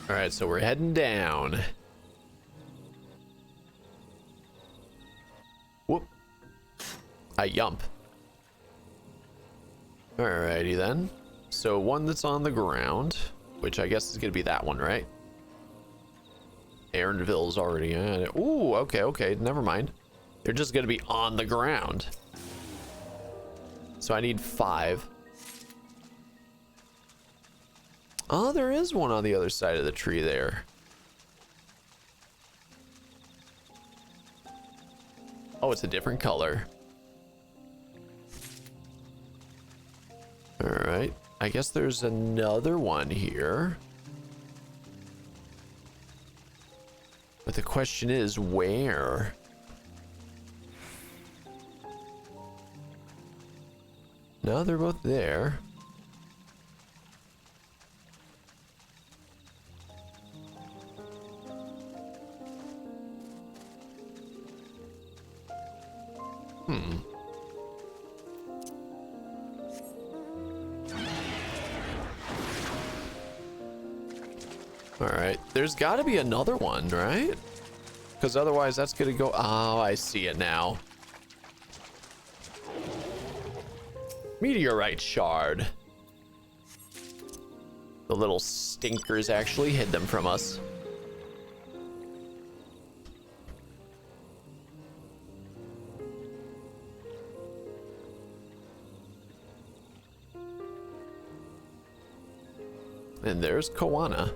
All right, so we're heading down. Whoop. I yump. Alrighty then. So one that's on the ground, which I guess is gonna be that one, right? Aaronville's already at it. Ooh, okay, never mind. They're just gonna be on the ground. So I need 5. Oh, there is one on the other side of the tree there. Oh, it's a different color. All right. I guess there's another one here. But the question is, where? No, they're both there. All right, there's got to be another one, right? Because otherwise that's gonna go. Oh, I see it now. Meteorite shard. The little stinkers actually hid them from us. And there's Koana.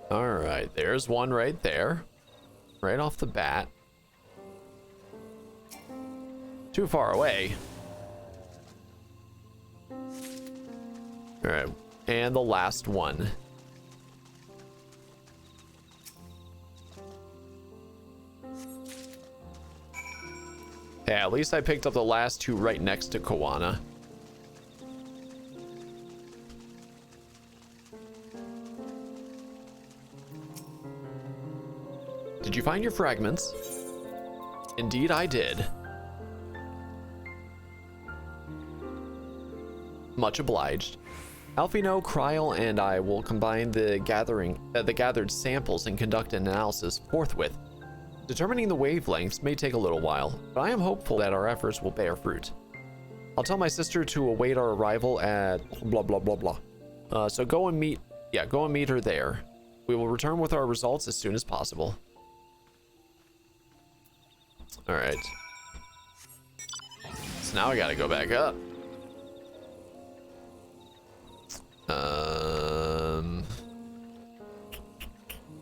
All right, there's one right there. Right off the bat. Too far away. All right, and the last one. Yeah, at least I picked up the last two right next to Koana. Did you find your fragments? Indeed, I did. Much obliged. Alfino, Kryl, and I will combine the gathered samples and conduct an analysis forthwith. Determining the wavelengths may take a little while, but I am hopeful that our efforts will bear fruit. I'll tell my sister to await our arrival at blah blah blah blah. So go and meet her there. We will return with our results as soon as possible. All right. So now I gotta go back up.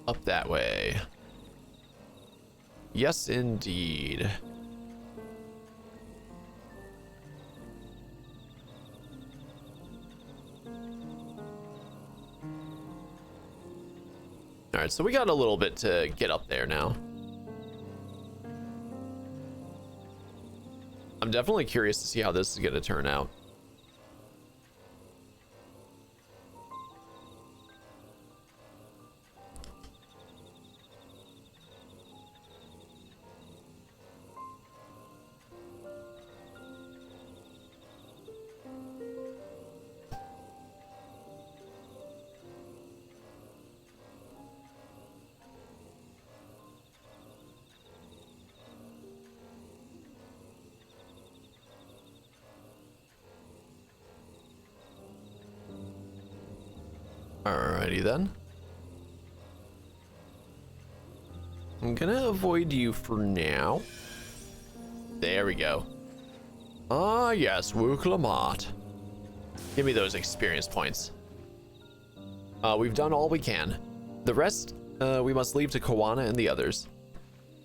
Up that way. Yes, indeed. All right, so we got a little bit to get up there now. I'm definitely curious to see how this is going to turn out. Alrighty then. I'm gonna avoid you for now. There we go. Ah yes, Wuklamat. Give me those experience points. We've done all we can. The rest, we must leave to Koana and the others.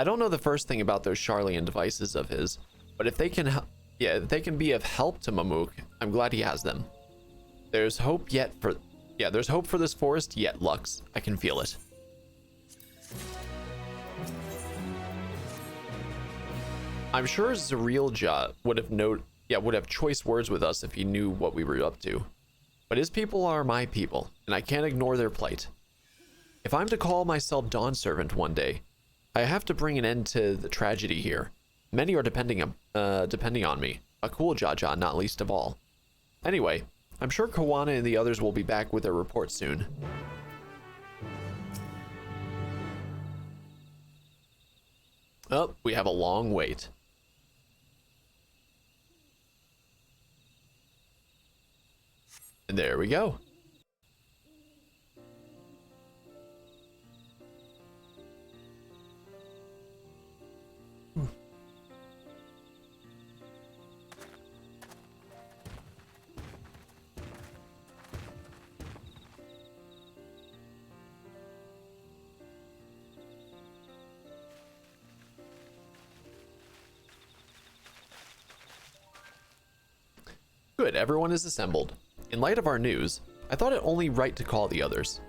I don't know the first thing about those Sharlayan devices of his, but if they can, if they can be of help to Mamuk, I'm glad he has them. There's hope yet for. Yeah, there's hope for this forest yet, Lux. I can feel it. I'm sure Zareel would have choice words with us if he knew what we were up to. But his people are my people, and I can't ignore their plight. If I'm to call myself Dawn Servant one day, I have to bring an end to the tragedy here. Many are depending on me. Bakul Jaja not least of all. Anyway, I'm sure Koana and the others will be back with their report soon. Oh, we have a long wait. And there we go. Good, everyone is assembled. In light of our news, I thought it only right to call the others.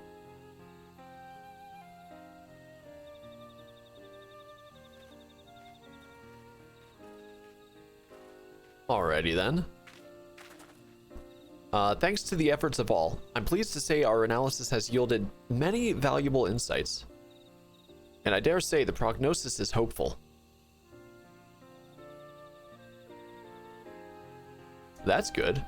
Alrighty then. Thanks to the efforts of all, I'm pleased to say our analysis has yielded many valuable insights. And I dare say the prognosis is hopeful. That's good.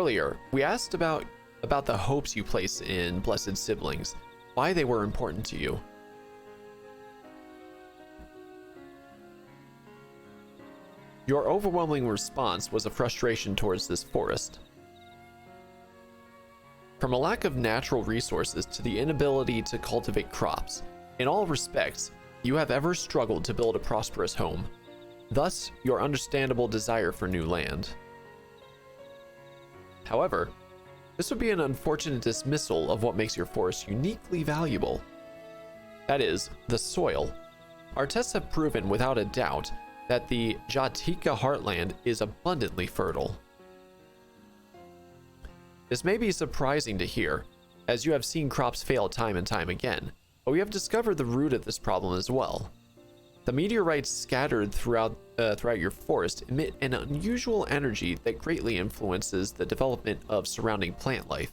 Earlier, we asked about the hopes you place in blessed siblings, why they were important to you. Your overwhelming response was a frustration towards this forest. From a lack of natural resources to the inability to cultivate crops, in all respects, you have ever struggled to build a prosperous home. Thus, your understandable desire for new land. However, this would be an unfortunate dismissal of what makes your forest uniquely valuable. That is, the soil. Our tests have proven without a doubt that the Jatika heartland is abundantly fertile. This may be surprising to hear, as you have seen crops fail time and time again, but we have discovered the root of this problem as well. The meteorites scattered throughout your forest emit an unusual energy that greatly influences the development of surrounding plant life.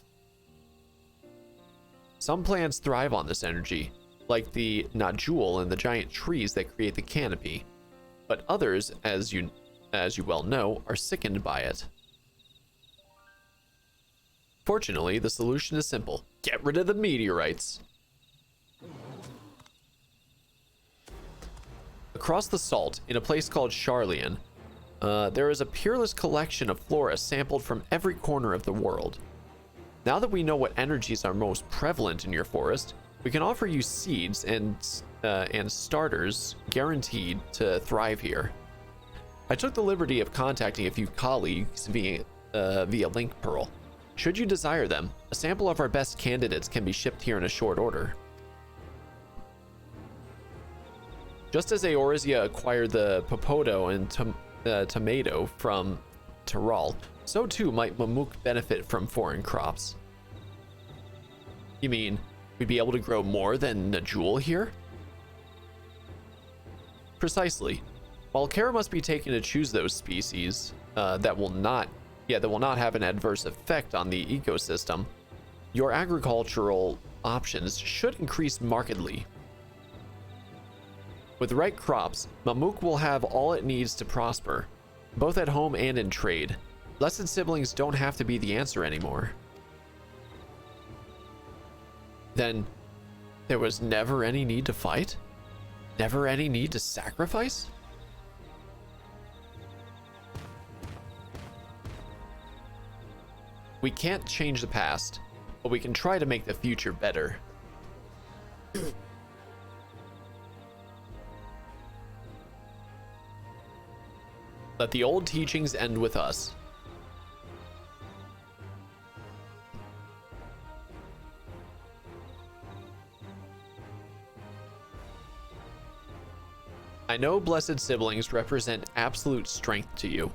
Some plants thrive on this energy, like the nodule and the giant trees that create the canopy, but others, as you well know, are sickened by it. Fortunately, the solution is simple. Get rid of the meteorites. Across the salt, in a place called Charlian, there is a peerless collection of flora sampled from every corner of the world. Now that we know what energies are most prevalent in your forest, we can offer you seeds and starters guaranteed to thrive here. I took the liberty of contacting a few colleagues via Link Pearl. Should you desire them, a sample of our best candidates can be shipped here in a short order. Just as Eorzea acquired the Popoto and tomato from Tyrol, so too might Mamuk benefit from foreign crops. You mean, we'd be able to grow more than Najul here? Precisely. While care must be taken to choose those species that will not have an adverse effect on the ecosystem, your agricultural options should increase markedly. With the right crops, Mamuk will have all it needs to prosper, both at home and in trade. Blessed siblings don't have to be the answer anymore. Then, there was never any need to fight? Never any need to sacrifice? We can't change the past, but we can try to make the future better. Let the old teachings end with us. I know blessed siblings represent absolute strength to you.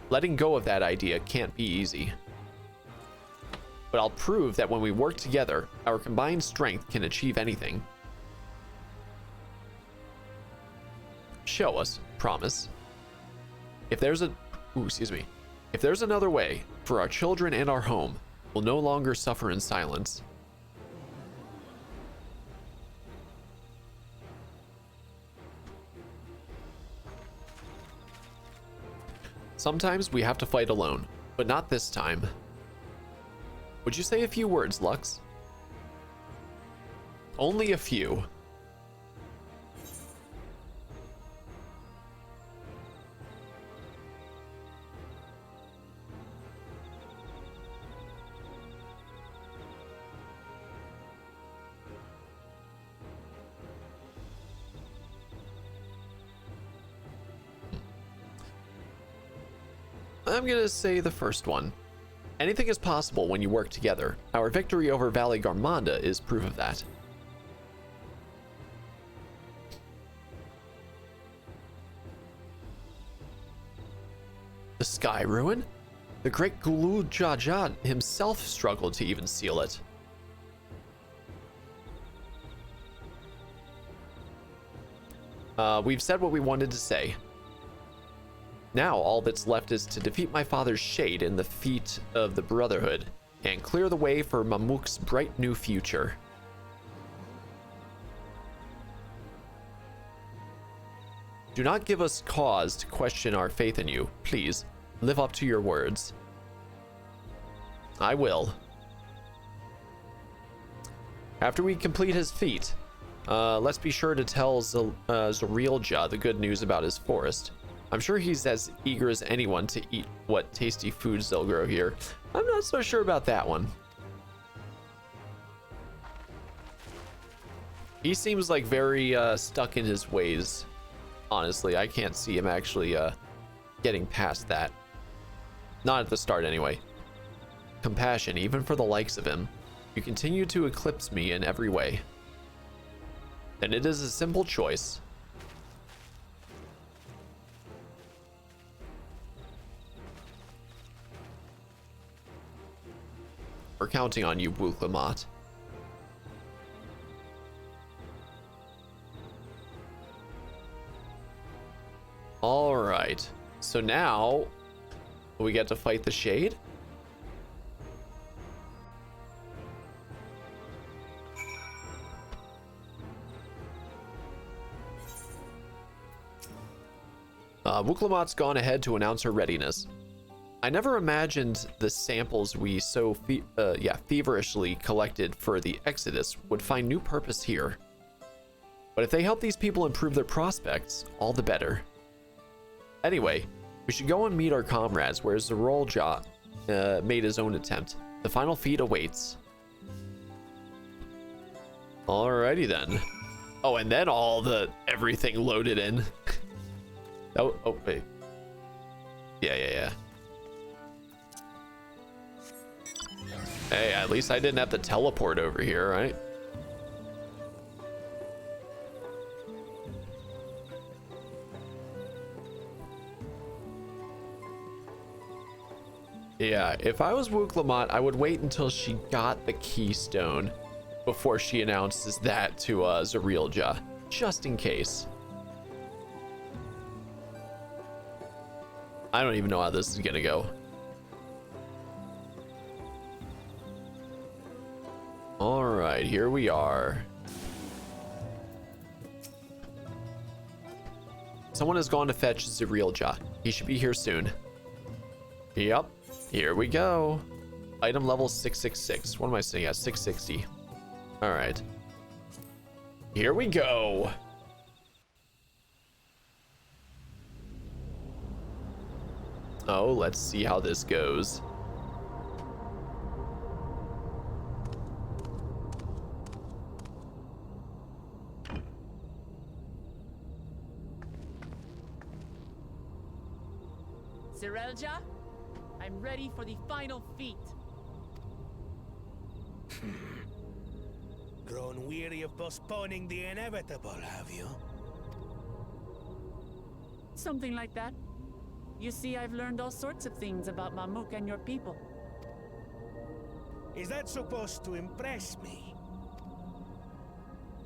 Letting go of that idea can't be easy. But I'll prove that when we work together, our combined strength can achieve anything. Show us, promise. If there's another way for our children and our home, we'll no longer suffer in silence. Sometimes we have to fight alone, but not this time. Would you say a few words, Lux? Only a few. I'm gonna say the first one. Anything is possible when you work together. Our victory over Valley Garmanda is proof of that. The Sky Ruin? The great Gulu Jaja himself struggled to even seal it. We've said what we wanted to say. Now all that's left is to defeat my father's shade in the feet of the Brotherhood and clear the way for Mamuk's bright new future. Do not give us cause to question our faith in you. Please, live up to your words. I will. After we complete his feat, let's be sure to tell Zarielja the good news about his forest. I'm sure he's as eager as anyone to eat what tasty foods they'll grow here. I'm not so sure about that one. He seems like very stuck in his ways. Honestly, I can't see him actually getting past that. Not at the start, anyway. Compassion, even for the likes of him. You continue to eclipse me in every way. And it is a simple choice. We're counting on you, Wuklamat. All right. So now we get to fight the Shade. Wuklamat's gone ahead to announce her readiness. I never imagined the samples we so feverishly collected for the Exodus would find new purpose here. But if they help these people improve their prospects, all the better. Anyway, we should go and meet our comrades where Zarielja made his own attempt. The final feat awaits. Alrighty then. Oh, and then everything loaded in. Oh, wait. Yeah. Hey, at least I didn't have to teleport over here, right? Yeah, if I was Wuklamat, I would wait until she got the keystone before she announces that to Zarielja, just in case. I don't even know how this is gonna go. All right, here we are. Someone has gone to fetch Zarielja. He should be here soon. Yep, here we go. Item level 666. What am I saying? Yeah, 660. All right. Here we go. Oh, let's see how this goes. Zarielja, I'm ready for the final feat. Grown weary of postponing the inevitable, have you? Something like that. You see, I've learned all sorts of things about Mamuk and your people. Is that supposed to impress me?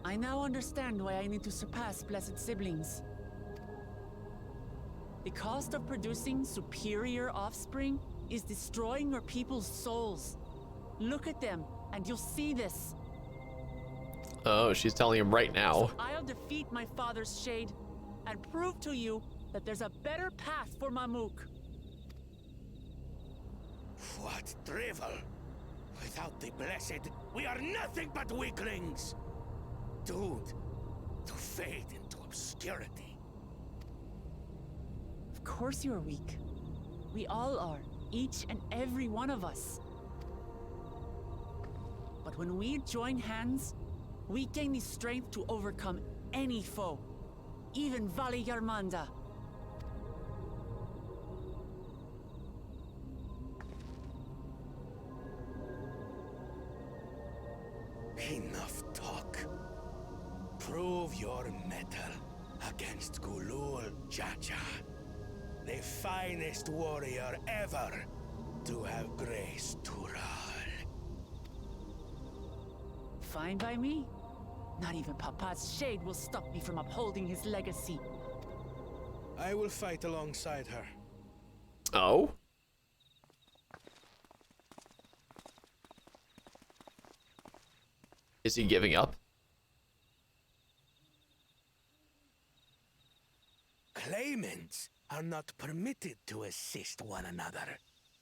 I now understand why I need to surpass blessed siblings. The cost of producing superior offspring is destroying your people's souls. Look at them, and you'll see this. Oh, she's telling him right now. So I'll defeat my father's shade and prove to you that there's a better path for Mamuk. What drivel! Without the blessed, we are nothing but weaklings! Doomed to fade into obscurity. Of course you're weak. We all are, each and every one of us. But when we join hands, we gain the strength to overcome any foe, even Vali Yarmanda. Enough talk. Prove your mettle against Gulul Jaja, the finest warrior ever to have graced Tural. Fine by me. Not even Papa's shade will stop me from upholding his legacy. I will fight alongside her. Oh? Is he giving up? Claimants are not permitted to assist one another.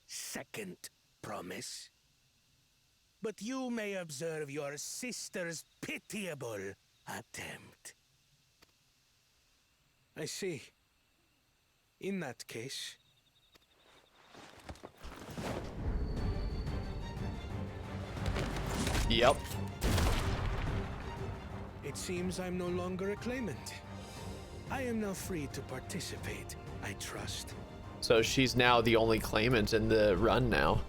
Second promise. but you may observe your sister's pitiable attempt. I see. In that case... Yep. It seems I'm no longer a claimant. I am now free to participate, I trust. So she's now the only claimant in the run now.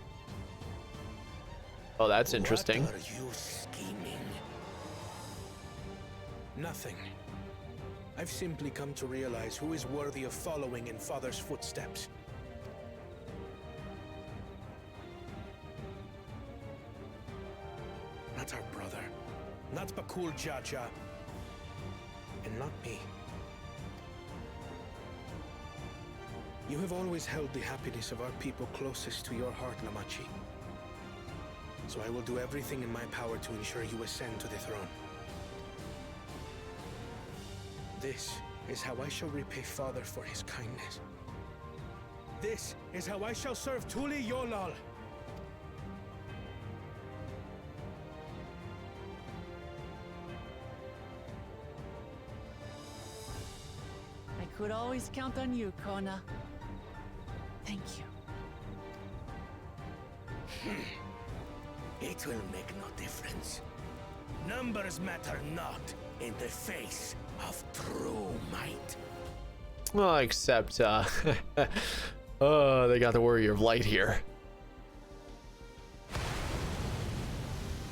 Oh, that's interesting. What are you scheming? Nothing. I've simply come to realize who is worthy of following in Father's footsteps. Not our brother. Not Bakul Jaja. And not me. You have always held the happiness of our people closest to your heart, Lamachi. So I will do everything in my power to ensure you ascend to the throne. This is how I shall repay Father for his kindness. This is how I shall serve Tuli Yolal. I could always count on you, Kona. Thank you. It will make no difference. Numbers matter not in the face of true might. Well, except, oh, they got the Warrior of Light here.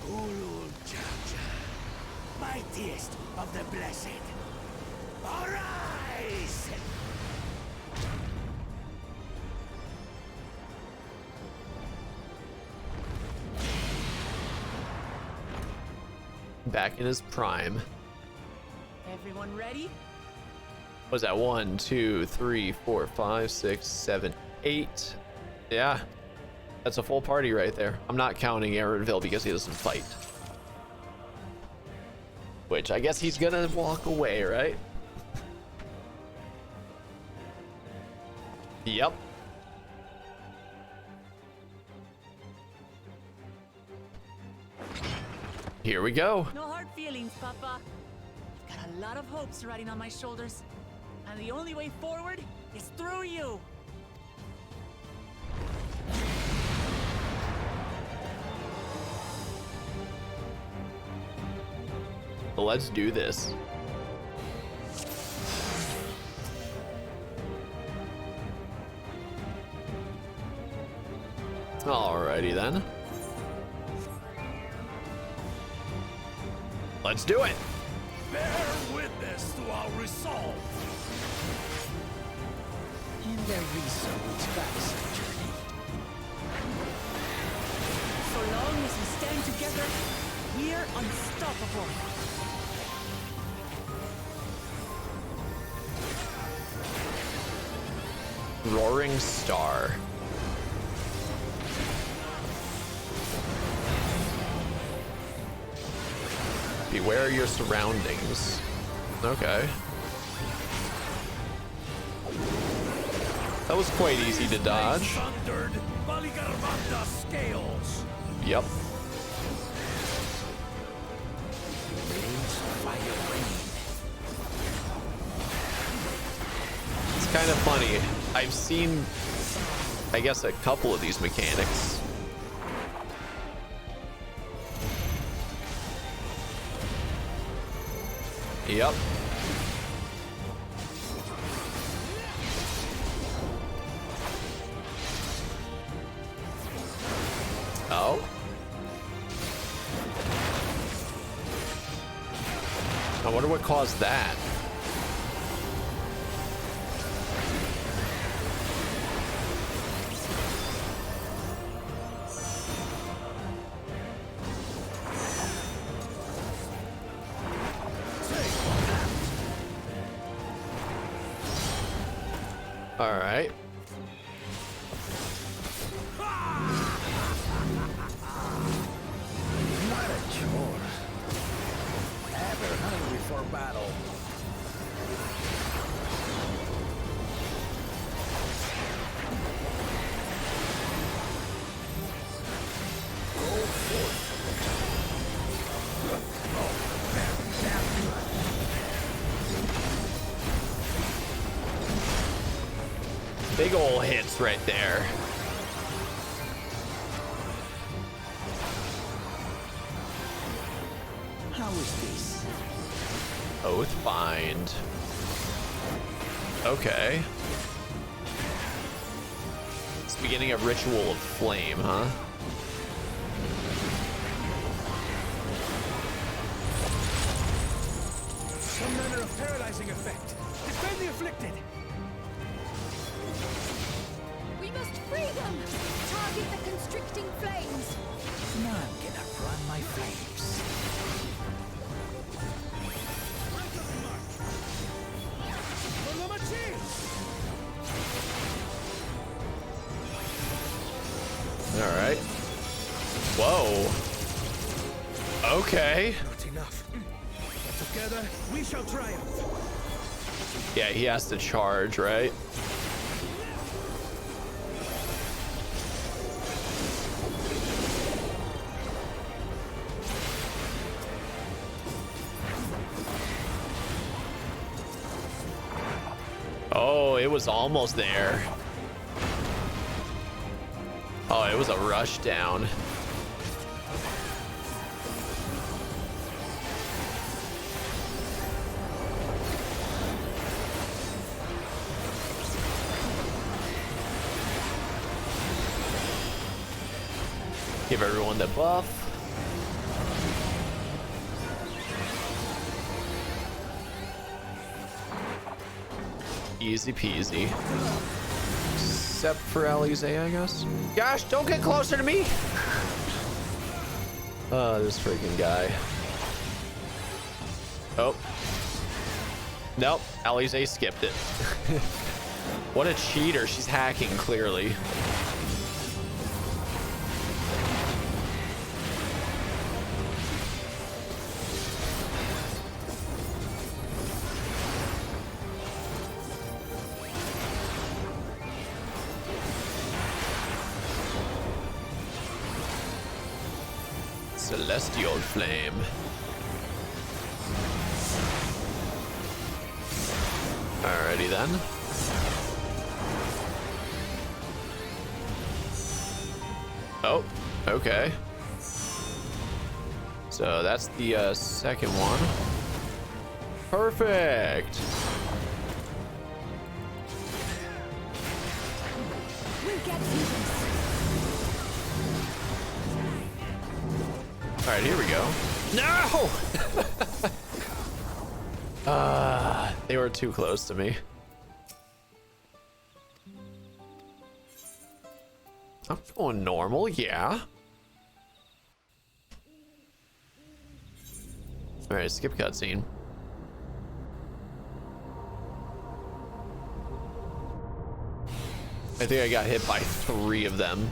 Ulul Jaja, mightiest of the blessed. Arise! Back in his prime. Everyone ready? Was that 1, 2, 3, 4, 5, 6, 7, 8? Yeah, that's a full party right there. I'm not counting Aaronville because he doesn't fight. Which I guess he's gonna walk away, right? Yep. Here we go. No hard feelings, Papa. I've got a lot of hopes riding on my shoulders. And the only way forward is through you. Let's do this. Alrighty then. Let's do it. Bear witness to our resolve. In their resolve's backside journey. So long as we stand together, we're unstoppable. Roaring Star. Beware your surroundings. Okay. That was quite easy to dodge. Yep. It's kind of funny. I've seen, I guess, a couple of these mechanics. Yep. Oh. I wonder what caused that. All right. Not a chore. Ever hungry for battle. Go forth. big ol' hits right there. How is this? Oathbind. Okay. It's the beginning of Ritual of Flame, huh? Some manner of paralyzing effect. Defend the afflicted. We must free them! Target the constricting flames! None can outrun my flames. For the machines! All right. Whoa. Okay. Not enough. But together, we shall triumph. Yeah, he has to charge, right? Oh, it was almost there. Oh, it was a rush down. Give everyone the buff. Easy peasy. Except for Alize, I guess. Gosh, don't get closer to me! This freaking guy. Oh. Nope, Alize skipped it. What a cheater, she's hacking, clearly. Celestial Flame. Alrighty then. Oh, okay. So that's the second one. Perfect. We'll get through this. All right, here we go. No! They were too close to me. I'm going normal, yeah. All right, skip cutscene. I think I got hit by 3 of them.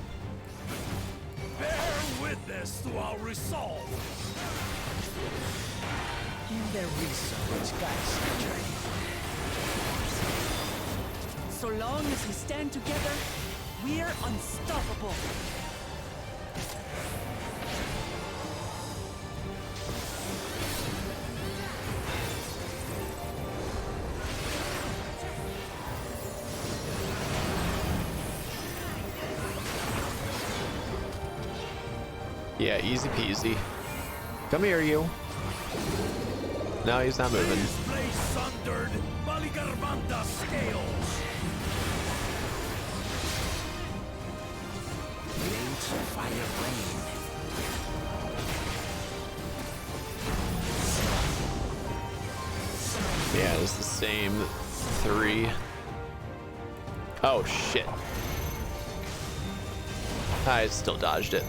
Bear witness to our resolve. In their research, guys, So long as we stand together, we're unstoppable. Yeah, easy peasy. Come here, you. No, he's not moving. Display sundered Maligarmanda scales. blades of fire rain. Yeah, it's the same 3. Oh, shit. I still dodged it.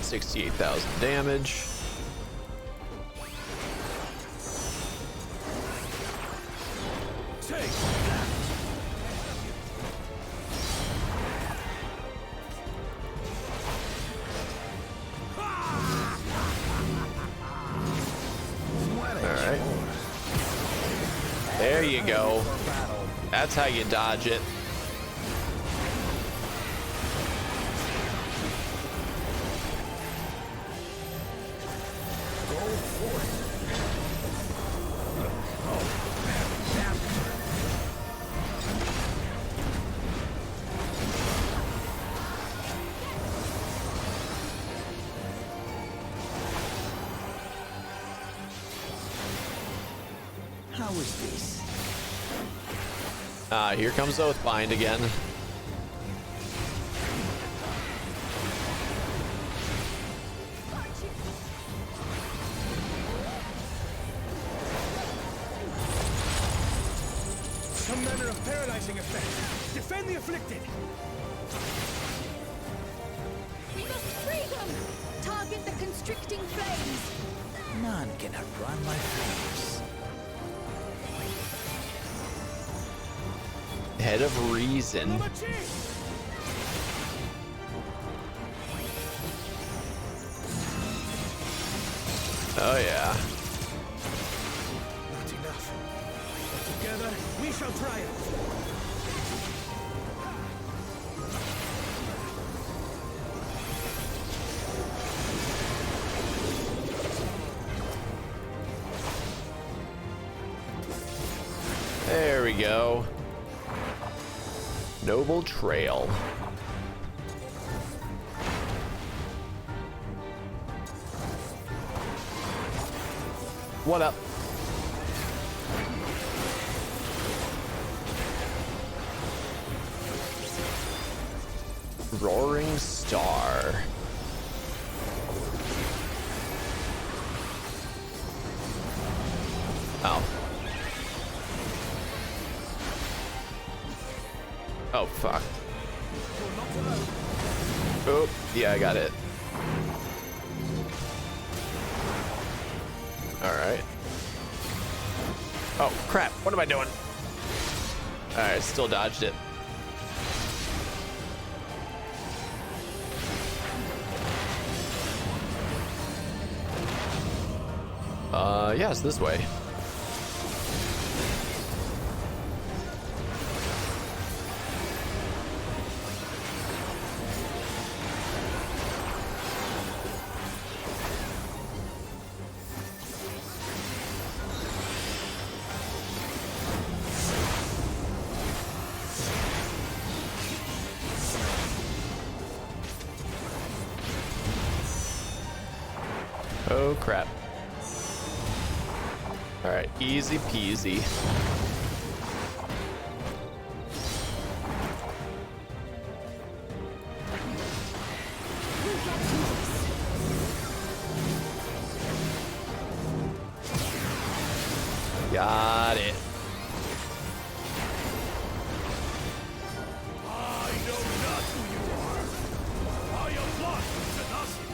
$68,000 damage. Take that. right. There you go. That's how you dodge it. Go forth. How is this? Here comes Oathbind again. Some manner of paralyzing effect. Defend the afflicted. We must free them! Target the constricting flames! None can outrun my flames. Head of reason. Oh yeah. Not enough. But together, we shall triumph. There we go. Noble Trail. What up? Roaring Star. Oh. Oh, fuck. Oh, yeah, I got it. Alright. Oh, crap. What am I doing? Alright, still dodged it. Yeah, it's this way. Oh crap. All right, easy peasy. Got it. I know not who you are. How you plot to nothing.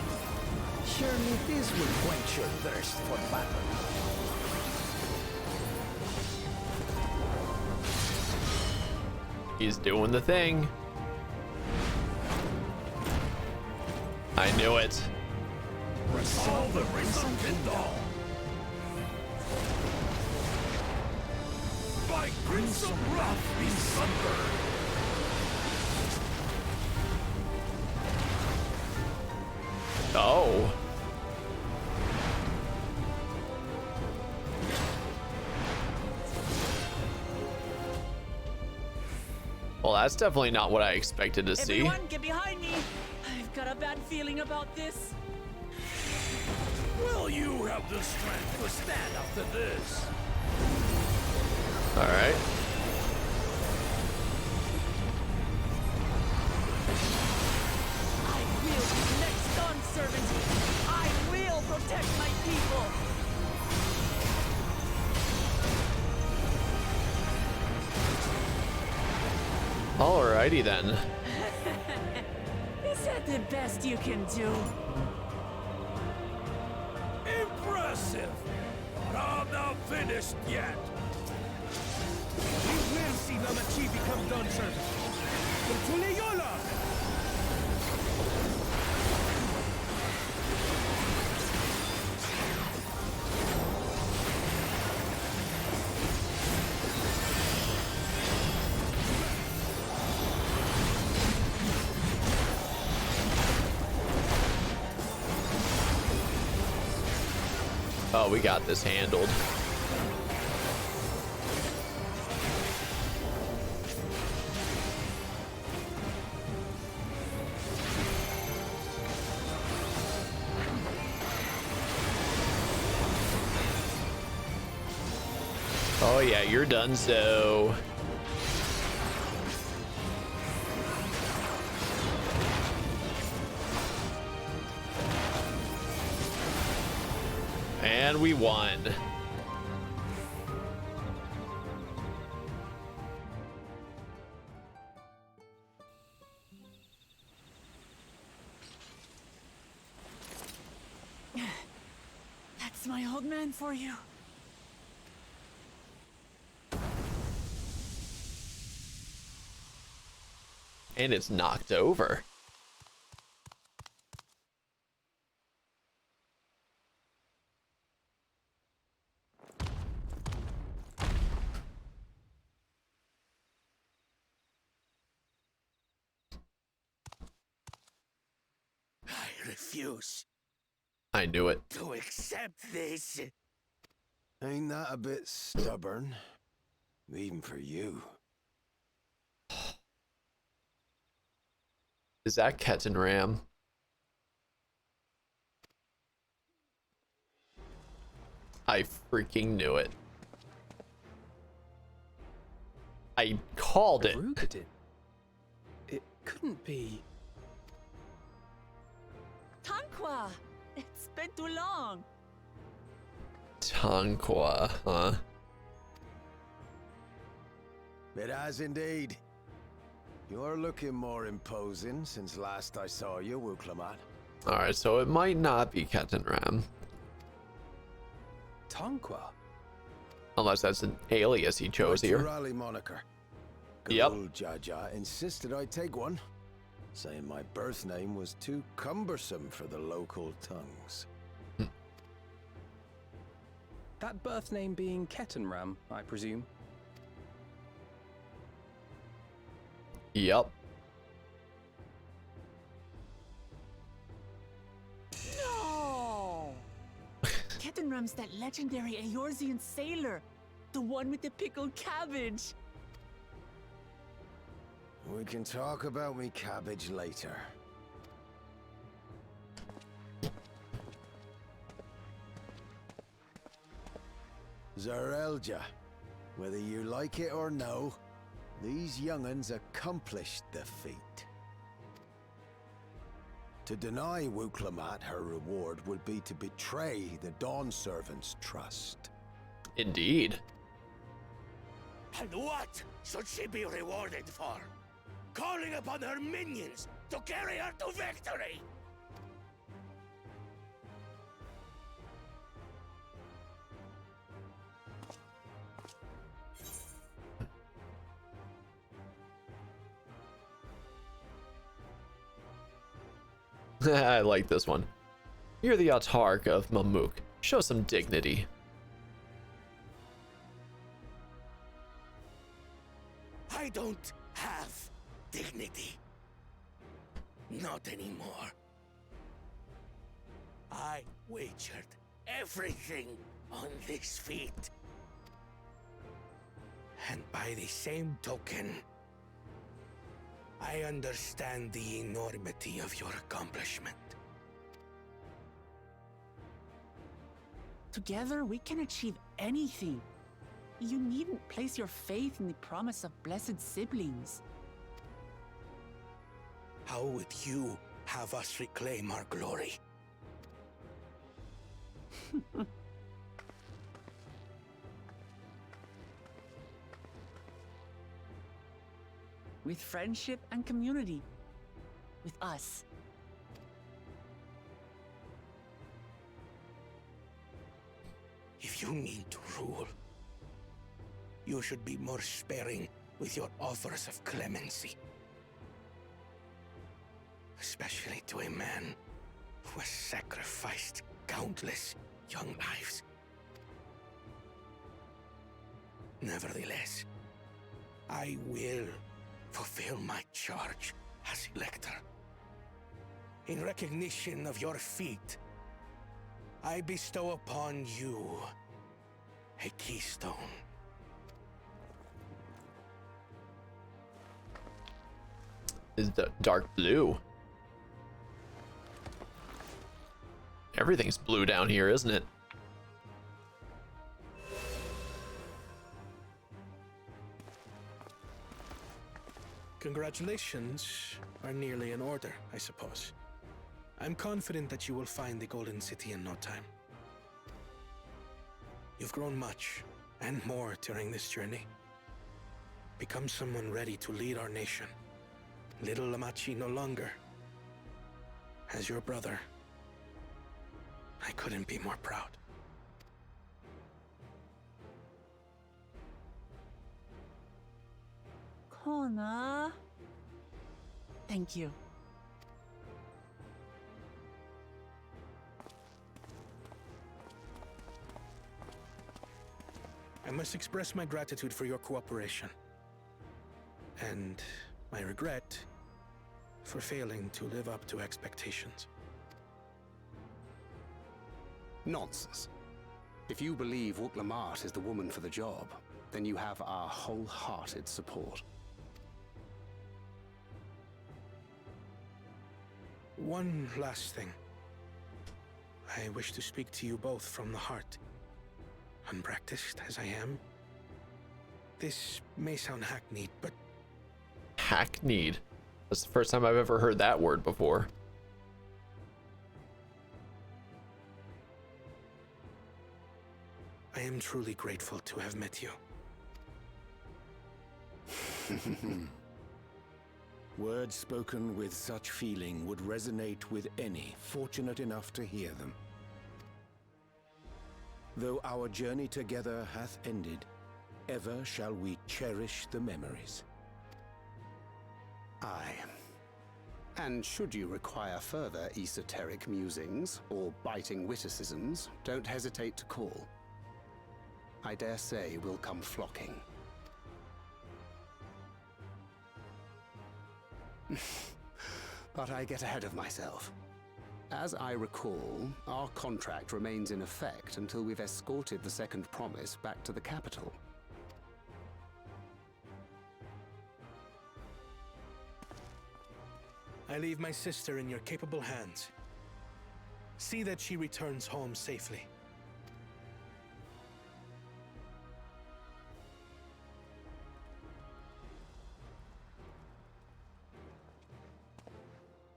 Surely this will quench your thirst for battle. He's doing the thing. I knew it. Resolve the resumption dawn. By crimson wrath be sunburned. Oh. Well, that's definitely not what I expected to see. Everyone, get behind me! I've got a bad feeling about this. Will you have the strength to stand up to this? All right. I will be the next Dawn servant. I will protect my people. Alrighty then. Is that the best you can do? Impressive! But I'm not finished yet. We will see Namachi become Dawn servant. Kutule Yola! Oh, we got this handled. Oh yeah, you're done so. And we won. That's my old man for you. And it's knocked over. I refuse I knew it. to accept this. Ain't that a bit stubborn? Even for you. Is that Ketan Ram? I freaking knew it. I called it. Rugadin. It couldn't be. Tanqua! It's been too long. Tanqua, huh? It has indeed. You're looking more imposing since last I saw you, Wuklamat. Alright, so it might not be Ketan Ram. Tanqua? Unless that's an alias he chose here. Rally moniker. Yep. Jaja insisted I take one, saying my birth name was too cumbersome for the local tongues. That birth name being Ketanram, I presume. Yep. No! Ketanram's that legendary Eorzean sailor. The one with the pickled cabbage. We can talk about me cabbage later. Zarelja, whether you like it or no, these young'uns accomplished the feat. To deny Wuklamat her reward would be to betray the Dawn Servant's trust. Indeed. And what should she be rewarded for? Calling upon her minions to carry her to victory! I like this one. You're the Autarch of Mamuk. Show some dignity. I don't have dignity. Not anymore. I wagered everything on this feat. And by the same token, I understand the enormity of your accomplishment. Together, we can achieve anything. You needn't place your faith in the promise of blessed siblings. How would you have us reclaim our glory? With friendship and community. With us. If you mean to rule, you should be more sparing with your offers of clemency. Especially to a man who has sacrificed countless young lives. Nevertheless, I will fulfill my charge as Elector. In recognition of your feat, I bestow upon you a keystone. Is the dark blue. Everything's blue down here, isn't it? Congratulations are nearly in order, I suppose. I'm confident that you will find the Golden City in no time. You've grown much, and more during this journey. Become someone ready to lead our nation. Little Lamachi no longer. As your brother, I couldn't be more proud. Kona. Thank you. I must express my gratitude for your cooperation. And my regret for failing to live up to expectations. Nonsense. If you believe Wuk-Lamat is the woman for the job, then you have our wholehearted support. One last thing. I wish to speak to you both from the heart. Unpracticed as I am, this may sound hackneyed, but... Hackneyed? That's the first time I've ever heard that word before. I am truly grateful to have met you. Words spoken with such feeling would resonate with any fortunate enough to hear them. Though our journey together hath ended, ever shall we cherish the memories. Aye. And should you require further esoteric musings or biting witticisms, don't hesitate to call. I dare say we'll come flocking. But I get ahead of myself. As I recall, our contract remains in effect until we've escorted the second promise back to the capital. I leave my sister in your capable hands. See that she returns home safely.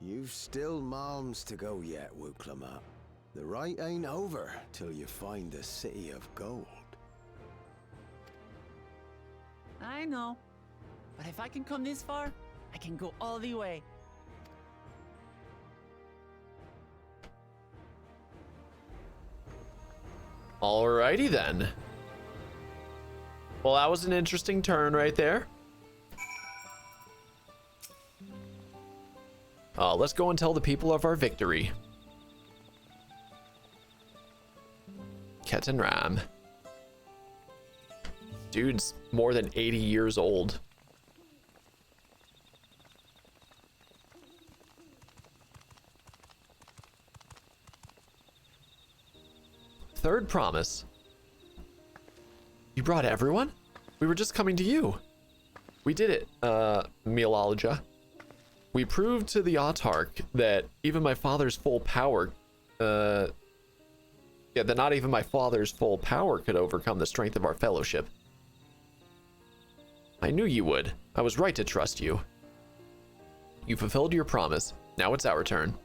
You've still malms to go yet, Wuk-Lamat. The rite ain't over till you find the City of Gold. I know. But if I can come this far, I can go all the way. Alrighty then. Well, that was an interesting turn right there. Let's go and tell the people of our victory. Ketan Ram. Dude's more than 80 years old. Third promise. You brought everyone? We were just coming to you. We did it, Meologia. We proved to the Autarch that even my father's full power, that not even my father's full power could overcome the strength of our fellowship. I knew you would. I was right to trust you. You fulfilled your promise. Now it's our turn.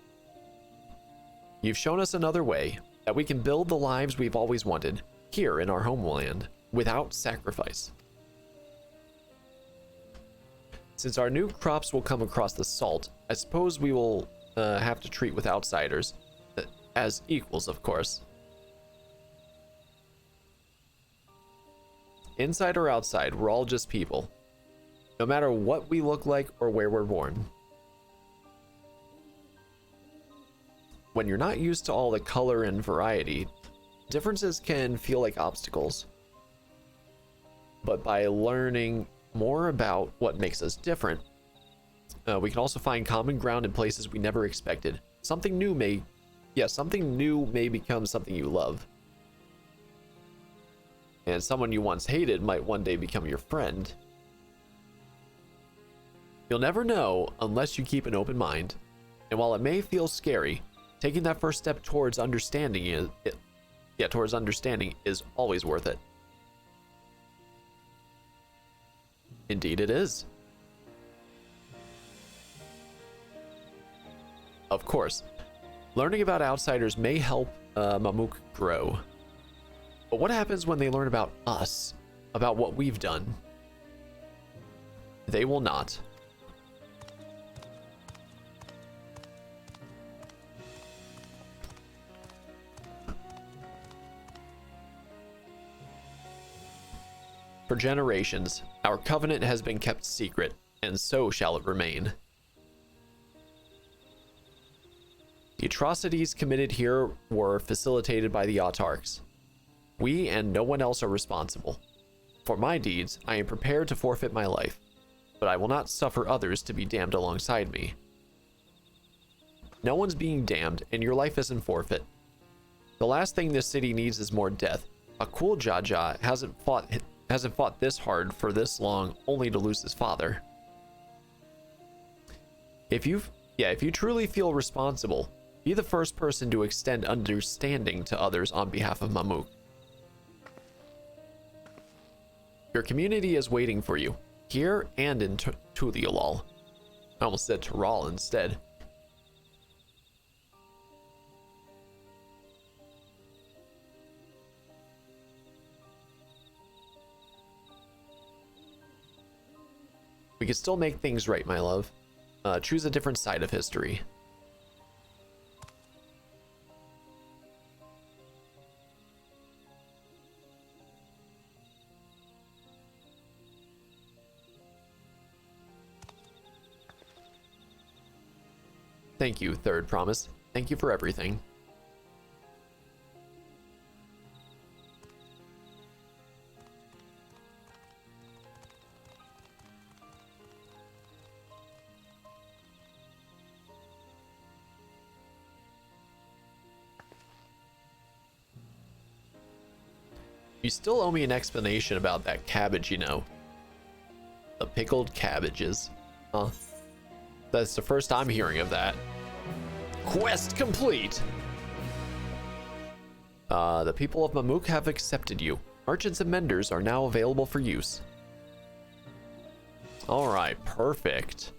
You've shown us another way, that we can build the lives we've always wanted, here in our homeland, without sacrifice. Since our new crops will come across the salt, I suppose we will have to treat with outsiders, as equals, of course. Inside or outside, we're all just people, no matter what we look like or where we're born. When you're not used to all the color and variety, differences can feel like obstacles. But by learning more about what makes us different, we can also find common ground in places we never expected. Something new may something new may become something you love. And someone you once hated might one day become your friend. You'll never know unless you keep an open mind. And while it may feel scary, taking that first step towards understanding is always worth it. Indeed it is. Of course, learning about outsiders may help Mamuk grow. But what happens when they learn about us, about what we've done? They will not. For generations, our covenant has been kept secret, and so shall it remain. The atrocities committed here were facilitated by the autarchs. We and no one else are responsible. For my deeds, I am prepared to forfeit my life, but I will not suffer others to be damned alongside me. No one's being damned, and your life isn't forfeit. The last thing this city needs is more death. Bakul Jaja hasn't fought this hard for this long only to lose his father. If you truly feel responsible, be the first person to extend understanding to others on behalf of Mamuk. Your community is waiting for you, here and in Tuliolal. I almost said Tural instead. We can still make things right, my love. Choose a different side of history. Thank you, Third Promise. Thank you for everything. You still owe me an explanation about that cabbage, you know. The pickled cabbages. Huh? That's the first I'm hearing of that. Quest complete! The people of Mamuk have accepted you. Merchants and menders are now available for use. Alright, perfect.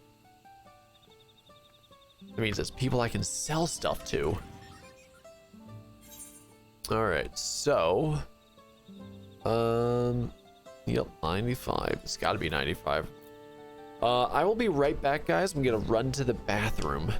That means it's people I can sell stuff to. Alright, so... Yep, 95. It's gotta be 95. I will be right back, guys. I'm gonna run to the bathroom.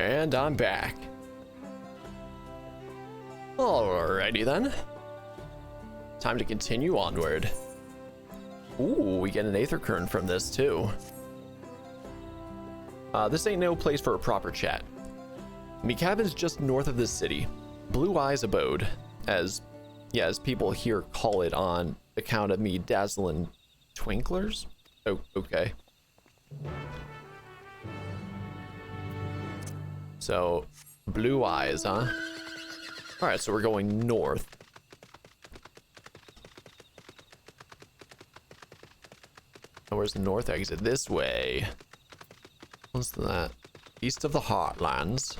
And I'm back. Alrighty then. Time to continue onward. Ooh, we get an Aether Kern from this too. This ain't no place for a proper chat. Me cabin's just north of this city. Blue Eyes Abode, as people here call it on account of me dazzling twinklers. Oh, okay. So, Blue Eyes, huh? Alright, so we're going north. Oh, where's the north exit? This way. What's that? East of the Heartlands.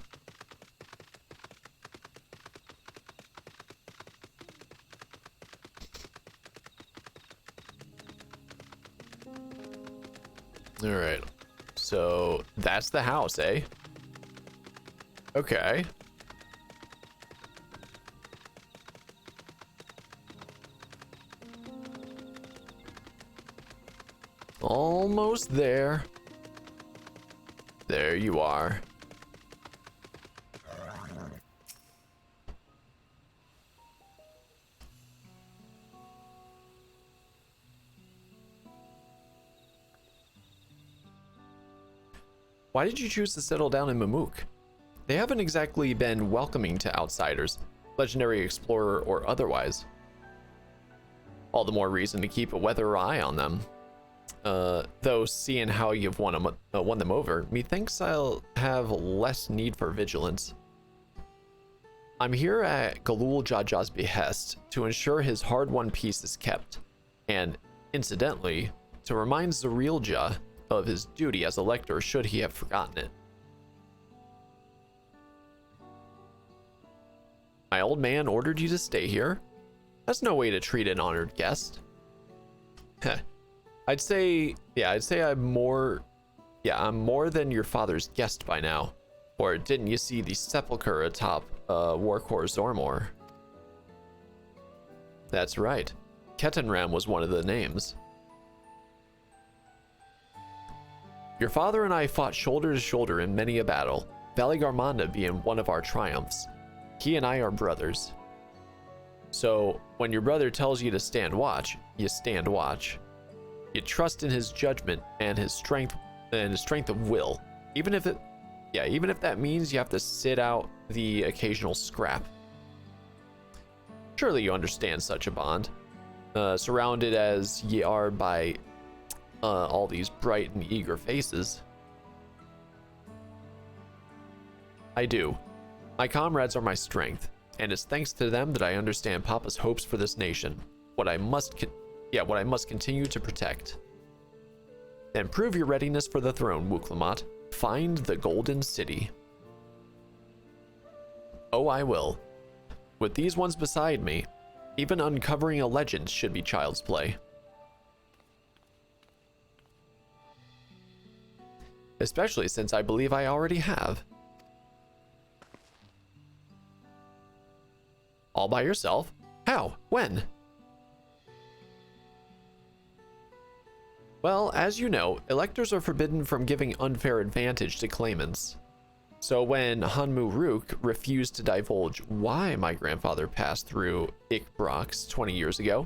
Alright. So, that's the house, eh? Okay. Almost there. There you are. Why did you choose to settle down in Mamuk? They haven't exactly been welcoming to outsiders, legendary explorer or otherwise. All the more reason to keep a weather eye on them. Though seeing how you've won them over, methinks I'll have less need for vigilance. I'm here at Galul Jaja's behest to ensure his hard-won peace is kept, and, incidentally, to remind Zarilja of his duty as elector should he have forgotten it. My old man ordered you to stay here? That's no way to treat an honored guest. Heh. I'd say I'm more than your father's guest by now. Or didn't you see the sepulcher atop Warkor Zormor? That's right. Ketenram was one of the names. Your father and I fought shoulder to shoulder in many a battle, Valley Garmanda being one of our triumphs. He and I are brothers. So, when your brother tells you to stand watch, you stand watch. You trust in his judgment and his strength of will, even if that means you have to sit out the occasional scrap. Surely you understand such a bond, surrounded as ye are by all these bright and eager faces. I do. My comrades are my strength, and it's thanks to them that I understand Papa's hopes for this nation. What I must continue to protect. Then prove your readiness for the throne, Wuklamat. Find the Golden City. Oh, I will. With these ones beside me, even uncovering a legend should be child's play. Especially since I believe I already have. All by yourself? How? When? Well, as you know, electors are forbidden from giving unfair advantage to claimants. So when Hanmu Rook refused to divulge why my grandfather passed through Ikbrox 20 years ago,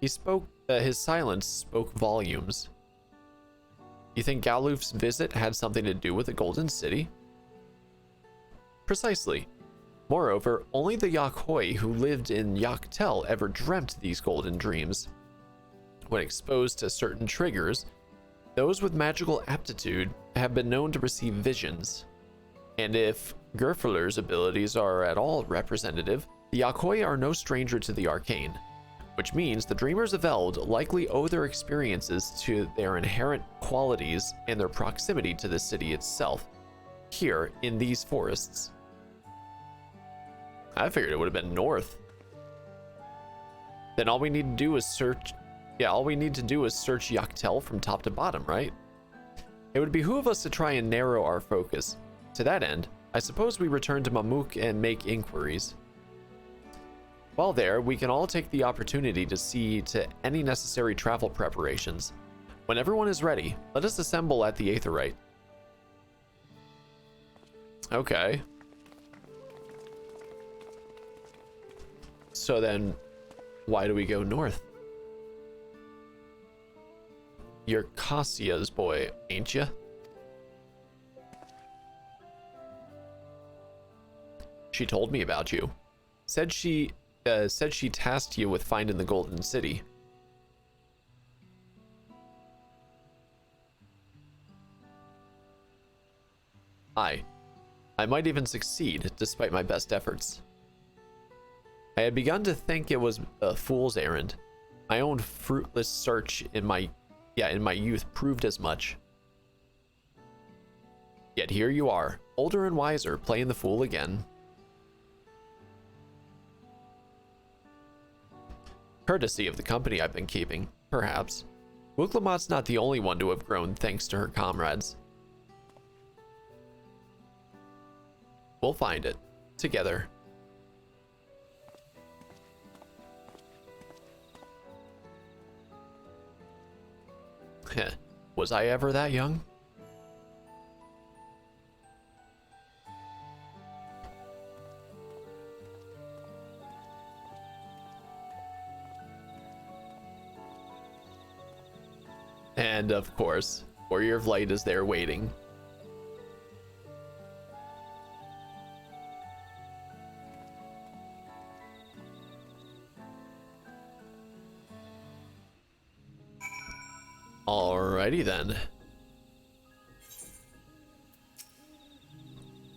his silence spoke volumes. You think Galuf's visit had something to do with the Golden City? Precisely. Moreover, only the Yakhoi who lived in Yaktel ever dreamt these golden dreams. When exposed to certain triggers, those with magical aptitude have been known to receive visions. And if Gerfeler's abilities are at all representative, the Yakhoi are no stranger to the arcane, which means the Dreamers of Eld likely owe their experiences to their inherent qualities and their proximity to the city itself, here in these forests. I figured it would have been north. Then all we need to do is search Yaktel from top to bottom, right? It would behoove us to try and narrow our focus. To that end, I suppose we return to Mamuk and make inquiries. While there, we can all take the opportunity to see to any necessary travel preparations. When everyone is ready, let us assemble at the Aetheryte. Okay. So then, why do we go north? You're Cassia's boy, ain't ya? She told me about you. Said she tasked you with finding the Golden City. I might even succeed, despite my best efforts. I had begun to think it was a fool's errand. My own fruitless search in my youth proved as much. Yet here you are, older and wiser, playing the fool again. Courtesy of the company I've been keeping, perhaps. Wuklamat's not the only one to have grown thanks to her comrades. We'll find it, together. Heh, was I ever that young? And of course, Warrior of Light is there waiting. Alrighty then.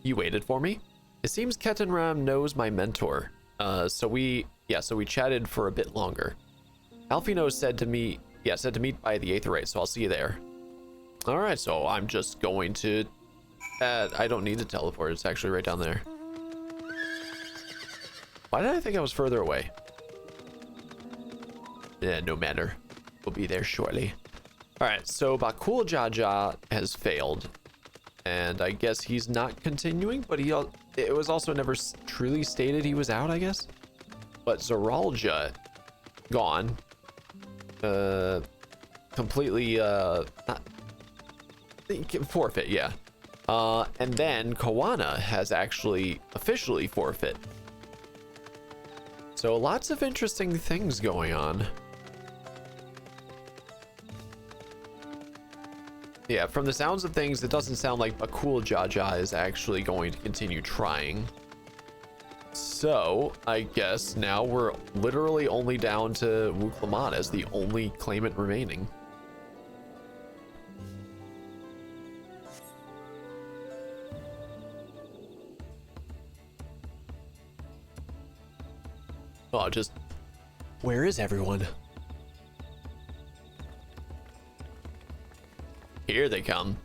You waited for me? It seems Ketenram knows my mentor. So we chatted for a bit longer. Alfino said to meet by the Aetherite, so I'll see you there. Alright, so I'm just going to... I don't need to teleport, it's actually right down there. Why did I think I was further away? Yeah, no matter. We'll be there shortly. Alright, so Bakul Jaja has failed. And I guess he's not continuing, but it was also never truly stated he was out, I guess. But Zoralja, gone. Completely, forfeit, yeah. And then Kawana has actually officially forfeit. So lots of interesting things going on. Yeah, from the sounds of things, it doesn't sound like Bakul Jaja is actually going to continue trying. So, I guess now we're literally only down to Wuklamat as the only claimant remaining. Oh, just... where is everyone? Here they come.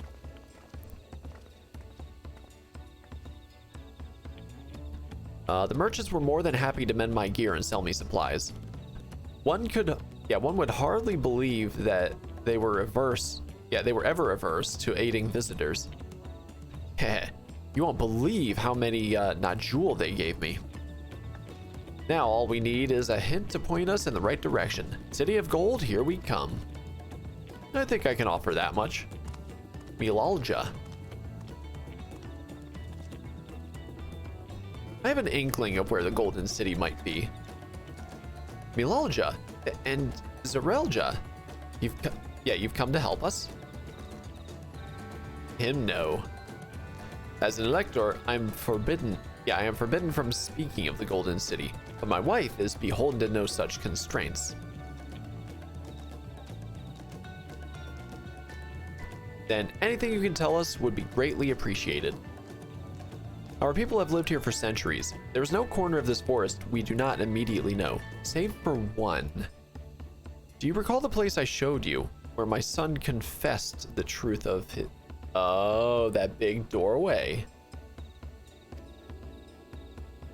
The merchants were more than happy to mend my gear and sell me supplies. One would hardly believe that they were ever averse to aiding visitors. Heh, you won't believe how many Najul they gave me. Now all we need is a hint to point us in the right direction. City of Gold, here we come. I think I can offer that much. Milalja. I have an inkling of where the Golden City might be. Milalja and Zarelja. You've come to help us? Him no. As an elector, I am forbidden from speaking of the Golden City, but my wife is beholden to no such constraints. Then anything you can tell us would be greatly appreciated. Our people have lived here for centuries. There is no corner of this forest we do not immediately know, save for one. Do you recall the place I showed you, where my son confessed the truth of it? Oh, that big doorway.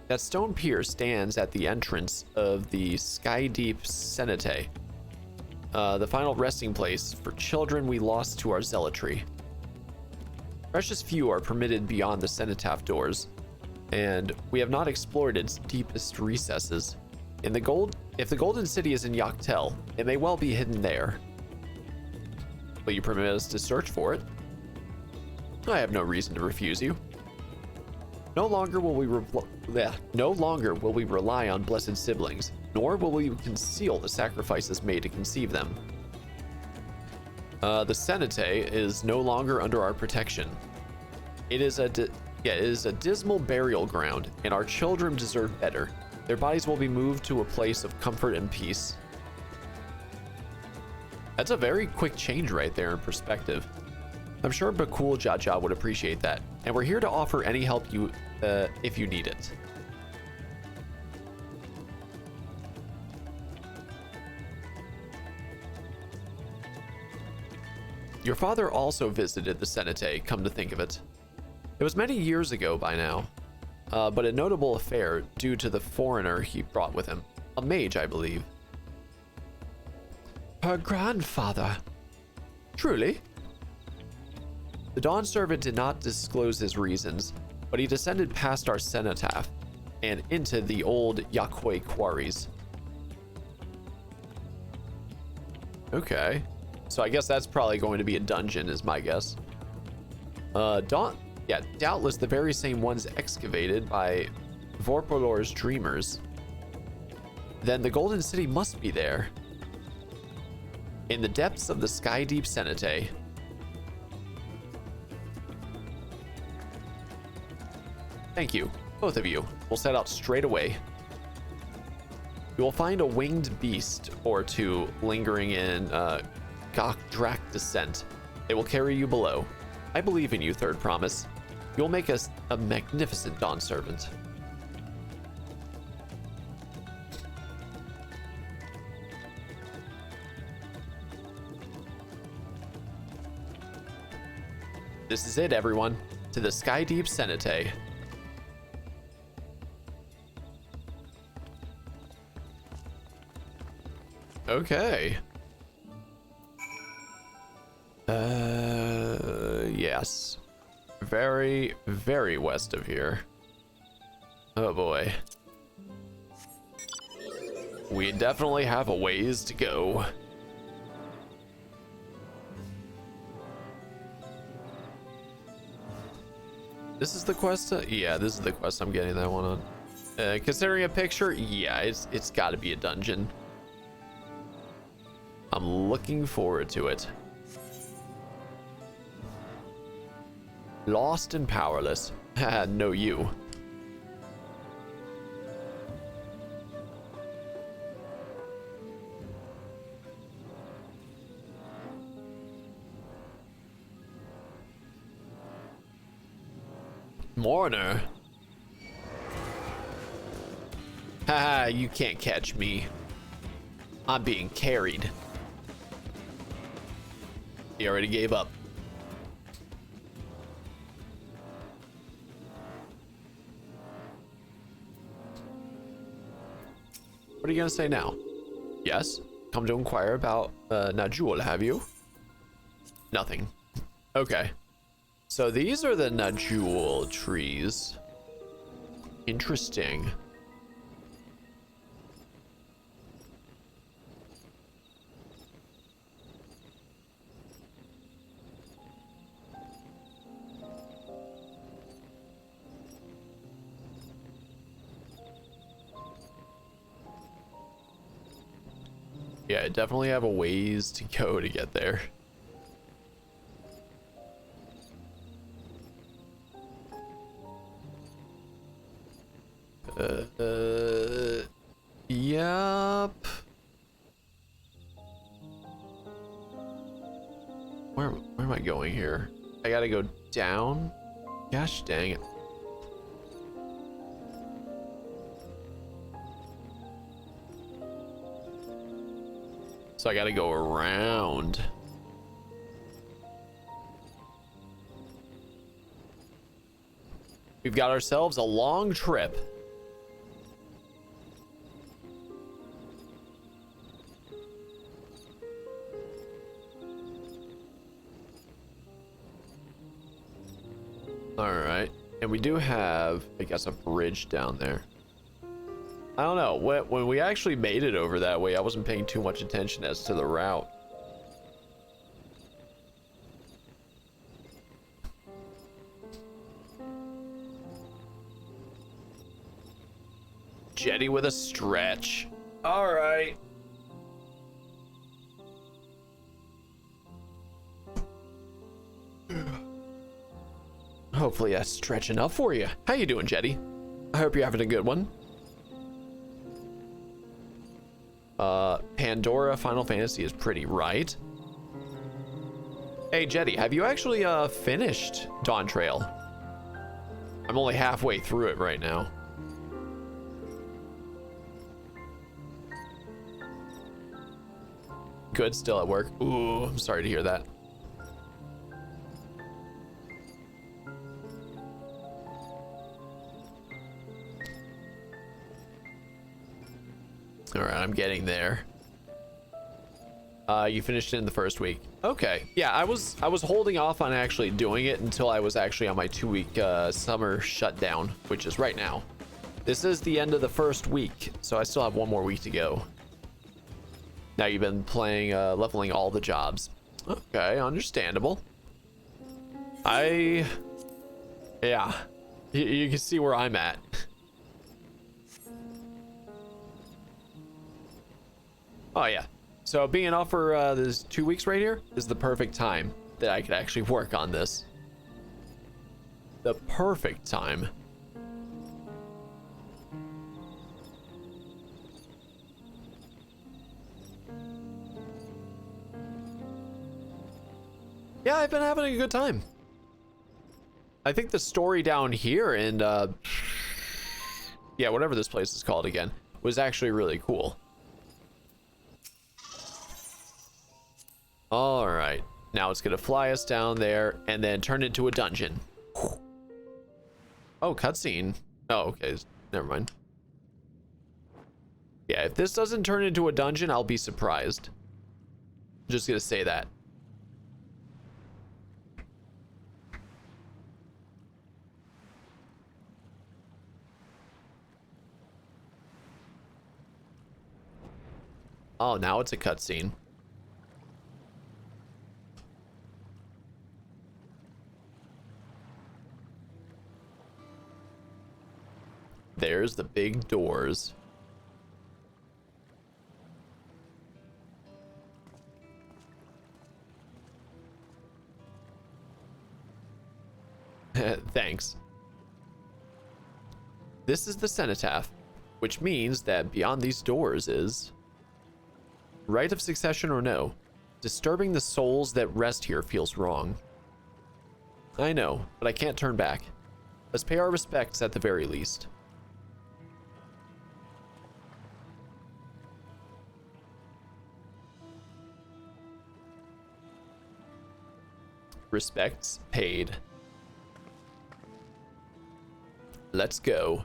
That stone pier stands at the entrance of the Sky Deep Cenete, the final resting place for children we lost to our zealotry. Precious few are permitted beyond the cenotaph doors, and we have not explored its deepest recesses. If the Golden City is in Yaktel, it may well be hidden there. Will you permit us to search for it? I have no reason to refuse you. No longer will we rely on blessed siblings, nor will we conceal the sacrifices made to conceive them. The Senate is no longer under our protection. It is a dismal burial ground, and our children deserve better. Their bodies will be moved to a place of comfort and peace. That's a very quick change right there in perspective. I'm sure Bakul Jaja would appreciate that, and we're here to offer any help you if you need it. Your father also visited the Senate, come to think of it. It was many years ago by now, but a notable affair due to the foreigner he brought with him. A mage, I believe. Her grandfather? Truly? The Dawn servant did not disclose his reasons, but he descended past our cenotaph and into the old Yakwe quarries. Okay. So I guess that's probably going to be a dungeon, is my guess. Doubtless the very same ones excavated by Vorpolor's dreamers. Then the Golden City must be there. In the depths of the sky-deep Senate. Thank you, both of you. We'll set out straight away. You will find a winged beast or two lingering in Gokdrak descent. It will carry you below. I believe in you, Third Promise. You'll make us a magnificent Dawn servant. This is it, everyone. To the Sky Deep Senate. Okay. Yes. Very, very west of here. Oh boy. We definitely have a ways to go. This is the quest? Yeah, this is the quest I'm getting that one on. Considering a picture, yeah, it's got to be a dungeon. I'm looking forward to it. Lost and powerless. Haha, no you. Mourner. Haha, you can't catch me. I'm being carried. He already gave up. What are you gonna say now? Yes? Come to inquire about Najul, have you? Nothing. Okay. So these are the Najul trees. Interesting. Yeah, I definitely have a ways to go to get there. Yup. Where am I going here? I gotta go down? Gosh dang it. So I gotta go around. We've got ourselves a long trip. All right, and we do have, I guess, a bridge down there. I don't know, when we actually made it over that way, I wasn't paying too much attention as to the route. Jetty with a stretch. All right. Hopefully that's stretch enough for you. How you doing, Jetty? I hope you're having a good one. Pandora Final Fantasy is pretty right. Hey, Jetty, have you actually finished Dawntrail? I'm only halfway through it right now. Good, still at work. Ooh, I'm sorry to hear that. All right, I'm getting there. You finished it in the first week. Okay, yeah, I was holding off on actually doing it until I was actually on my 2-week summer shutdown, which is right now. This is the end of the first week, so I still have 1 more week to go. Now you've been playing, leveling all the jobs. Okay, understandable. Yeah, you can see where I'm at. Oh yeah. So being off for this 2 weeks right here is the perfect time that I could actually work on this. The perfect time. Yeah, I've been having a good time. I think the story down here in yeah, whatever this place is called again, was actually really cool. All right, now it's gonna fly us down there and then turn into a dungeon. Oh, cutscene. Oh, okay, never mind. Yeah, if this doesn't turn into a dungeon, I'll be surprised. Just gonna say that. Oh, now it's a cutscene. There's the big doors. Thanks. This is the cenotaph, which means that beyond these doors is... Right of succession or no, disturbing the souls that rest here feels wrong. I know, but I can't turn back. Let's pay our respects at the very least. Respects paid. Let's go.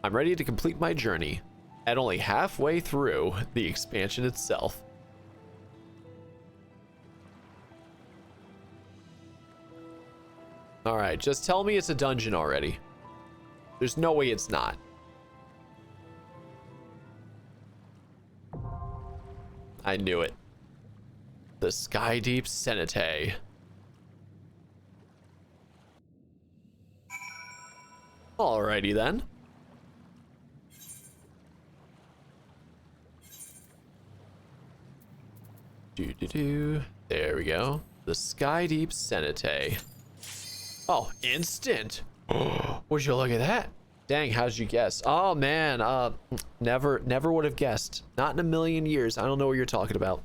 I'm ready to complete my journey, and only halfway through the expansion itself. All right, just tell me it's a dungeon already. There's no way it's not. I knew it. The Sky Deep Cenotaph. Alrighty then. There we go. The Sky Deep Cenotaph. Oh, instant. Would you look at that? Dang, how'd you guess? Oh man, never would have guessed. Not in a million years. I don't know what you're talking about.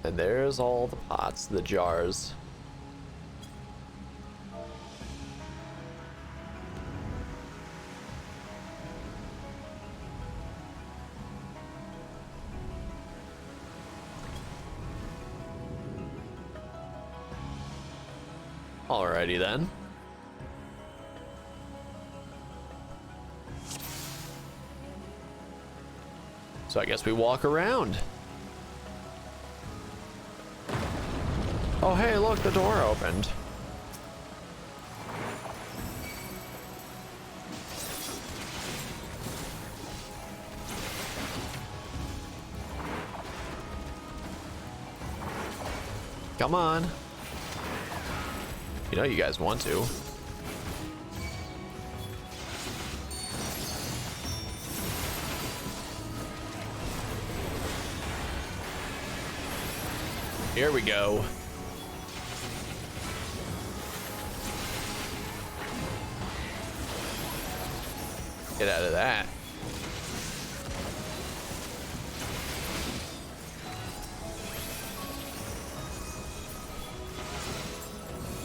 And there's all the pots, the jars. Alrighty then. So I guess we walk around. Oh hey, look, the door opened. Come on. You know you guys want to. Here we go. Get out of that.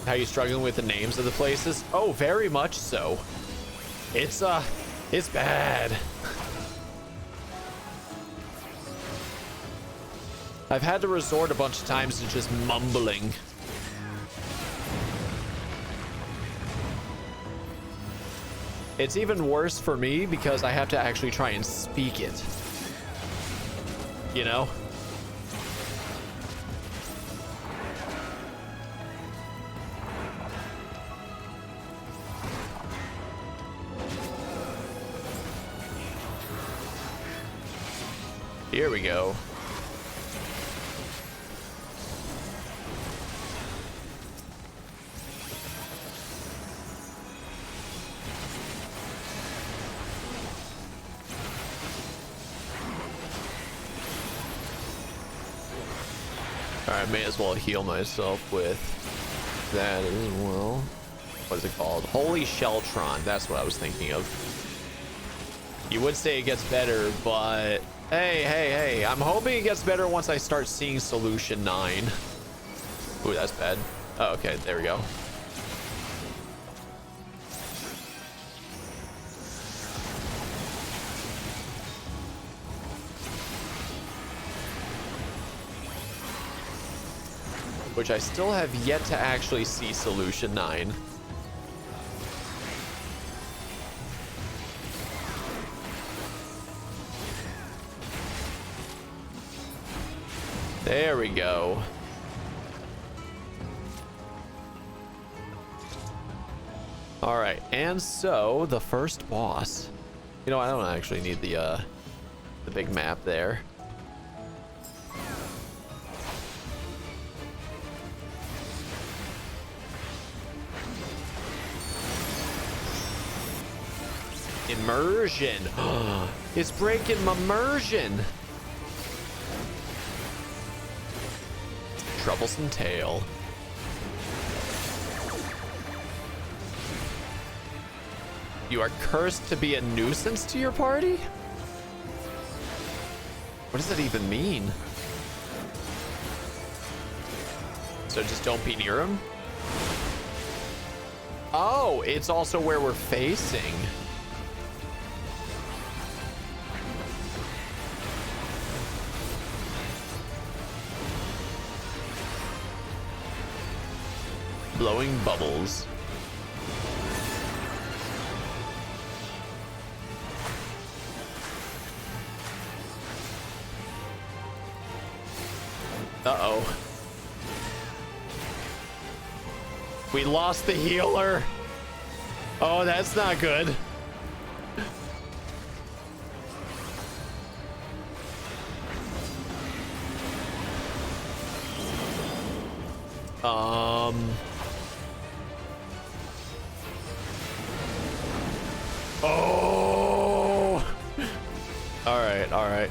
How you struggling with the names of the places? Oh, very much so. It's bad. I've had to resort a bunch of times to just mumbling. It's even worse for me because I have to actually try and speak it. You know? Here we go. I may as well heal myself with that as well. What is it called? Holy Sheltron. That's what I was thinking of. You would say it gets better, but hey. I'm hoping it gets better once I start seeing Solution 9. Ooh, that's bad. Oh, okay. There we go. Which I still have yet to actually see Solution 9. There we go. All right, and so the first boss. You know, I don't actually need the big map there. Immersion. It's breaking my immersion. Troublesome tail. You are cursed to be a nuisance to your party? What does that even mean? So just don't be near him? Oh, it's also where we're facing. Blowing bubbles. Uh-oh. We lost the healer. Oh, that's not good. Oh. All right.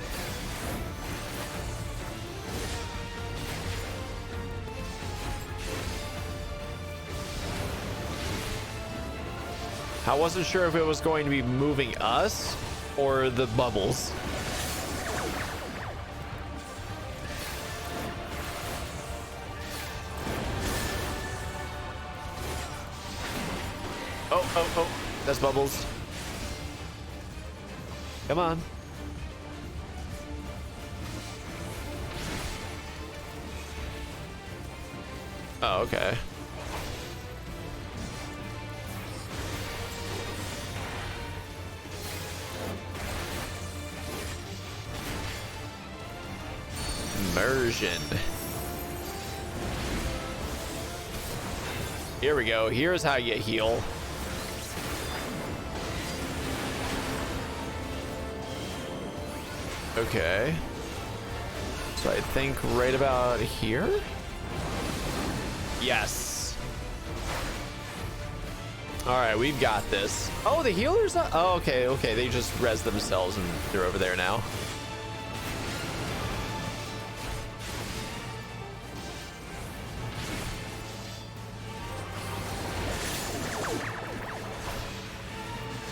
I wasn't sure if it was going to be moving us or the bubbles. Oh, that's bubbles. Come on. Oh, okay. Immersion. Here we go. Here's how you heal. Okay. So I think right about here. Yes. All right, we've got this. Oh, the healers? Oh, okay, okay. They just res themselves and they're over there now.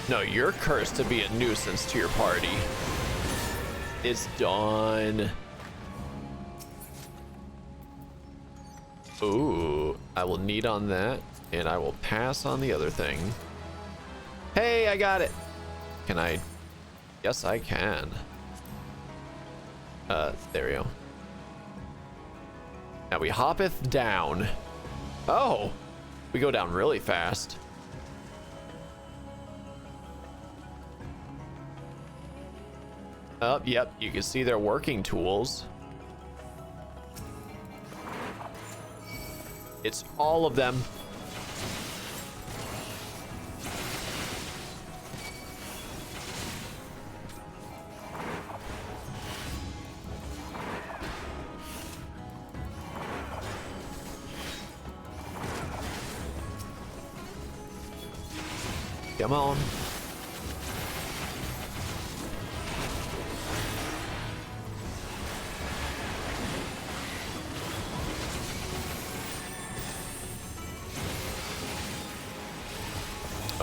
No, you're cursed to be a nuisance to your party. It's done. Ooh, I will need on that, and I will pass on the other thing. Hey, I got it. Can I? Yes, I can. There we go. Now we hoppeth down. Oh, we go down really fast. Oh, yep, you can see their working tools. It's all of them. Come on.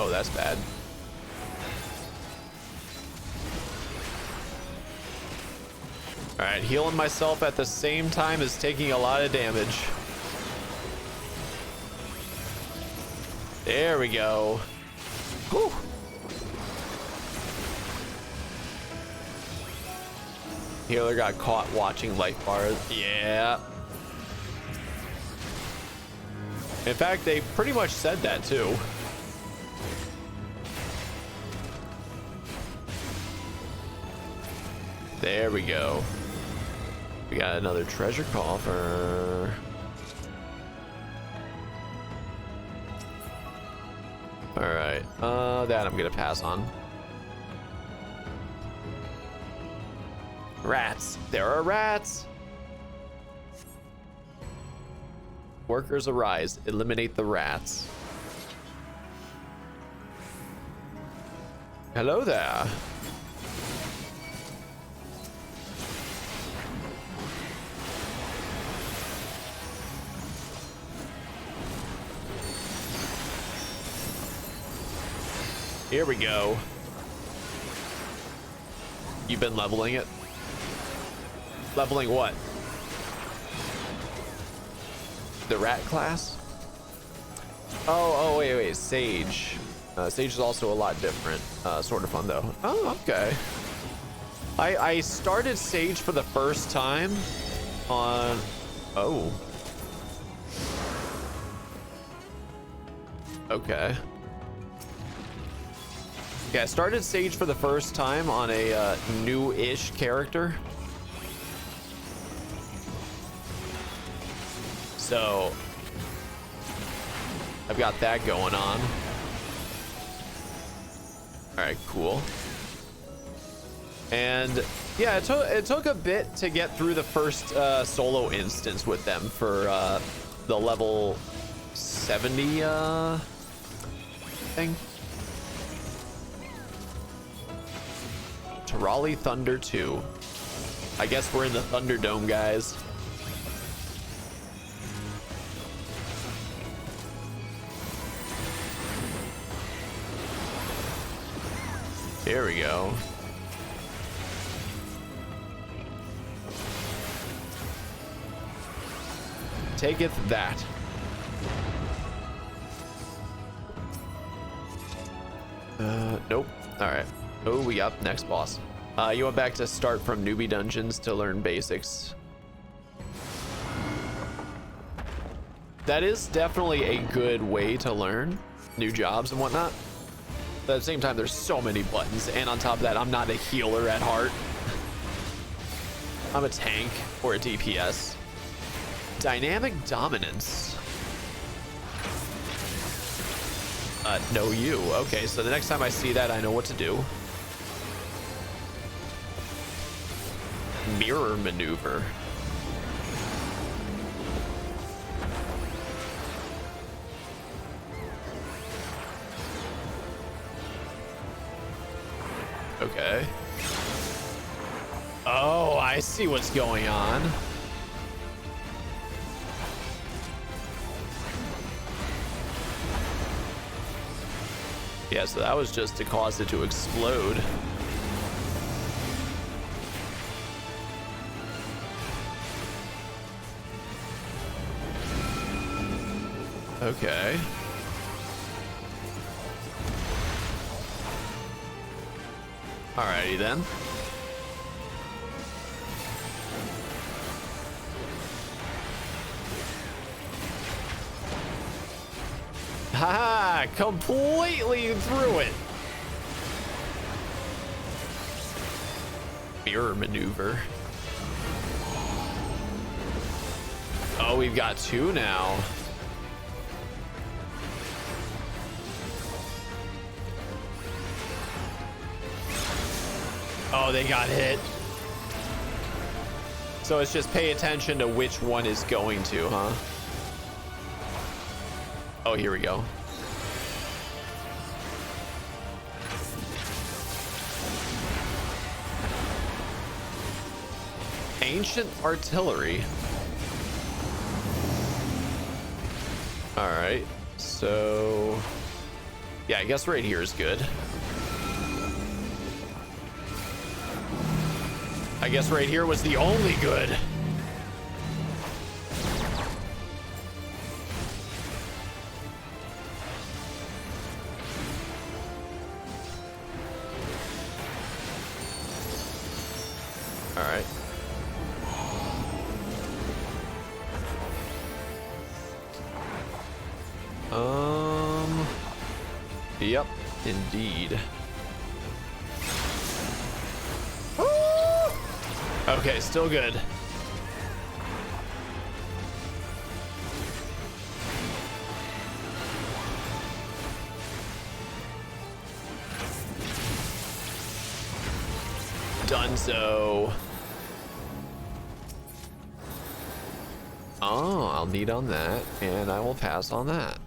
Oh, that's bad. All right, healing myself at the same time as taking a lot of damage. There we go. Whew. Healer got caught watching life bars. Yeah. In fact, they pretty much said that too. There we go. We got another treasure coffer. All right, that I'm gonna pass on. Rats, there are rats. Workers arise, eliminate the rats. Hello there. Here we go. You've been leveling it? Leveling what? The rat class? Oh, wait, Sage. Sage is also a lot different. Sort of fun though. Oh, okay. I started Sage for the first time on... Oh. Okay. Yeah, I started Sage for the first time on a new-ish character. So, I've got that going on. All right, cool. And yeah, it took a bit to get through the first solo instance with them for the level 70 thing. Raleigh Thunder 2. I guess we're in the Thunderdome, guys. Here we go. Taketh that. Nope. All right. Oh, we got next boss. You went back to start from newbie dungeons to learn basics. That is definitely a good way to learn new jobs and whatnot. But at the same time, there's so many buttons, and on top of that, I'm not a healer at heart. I'm a tank or a DPS. Dynamic dominance. No, you. Okay, so the next time I see that, I know what to do. Mirror maneuver. Okay. Oh, I see what's going on. Yeah, so that was just to cause it to explode. Okay. Alrighty then. Haha, completely through it. Mirror maneuver. Oh, we've got two now. Oh, they got hit. So it's just pay attention to which one is going to, huh? Oh, here we go. Ancient artillery. All right, so yeah, I guess right here is good. I guess right here was the only good. All right. Yep, indeed. Okay, still good. Dunzo. Oh, I'll need on that, and I will pass on that.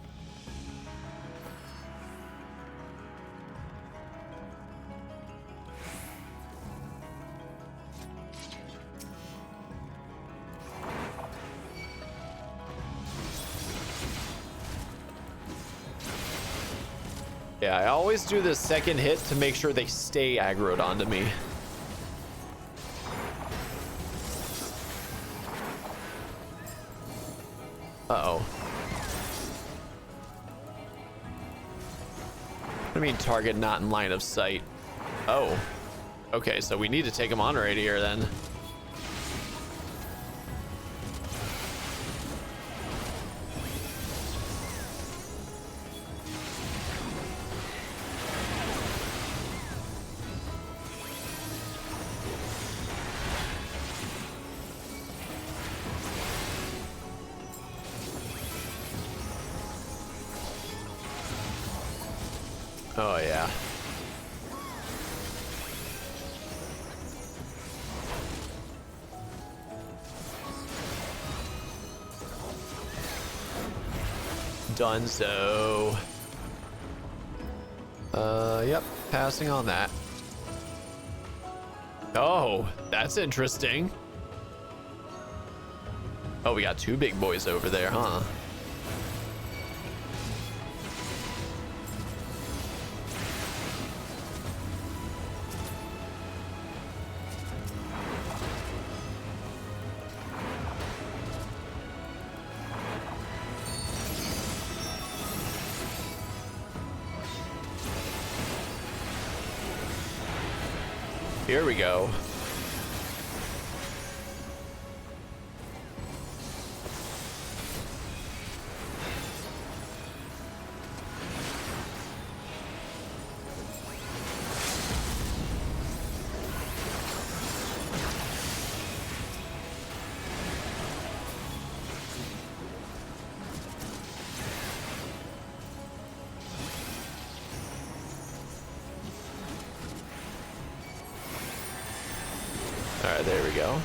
Yeah, I always do the second hit to make sure they stay aggroed onto me. Uh-oh. What do you mean target not in line of sight? Oh. Okay, so we need to take him on right here then. Oh, yeah. Dunzo. Yep, passing on that. Oh, that's interesting. Oh, we got two big boys over there, huh? Here we go. All right, there we go.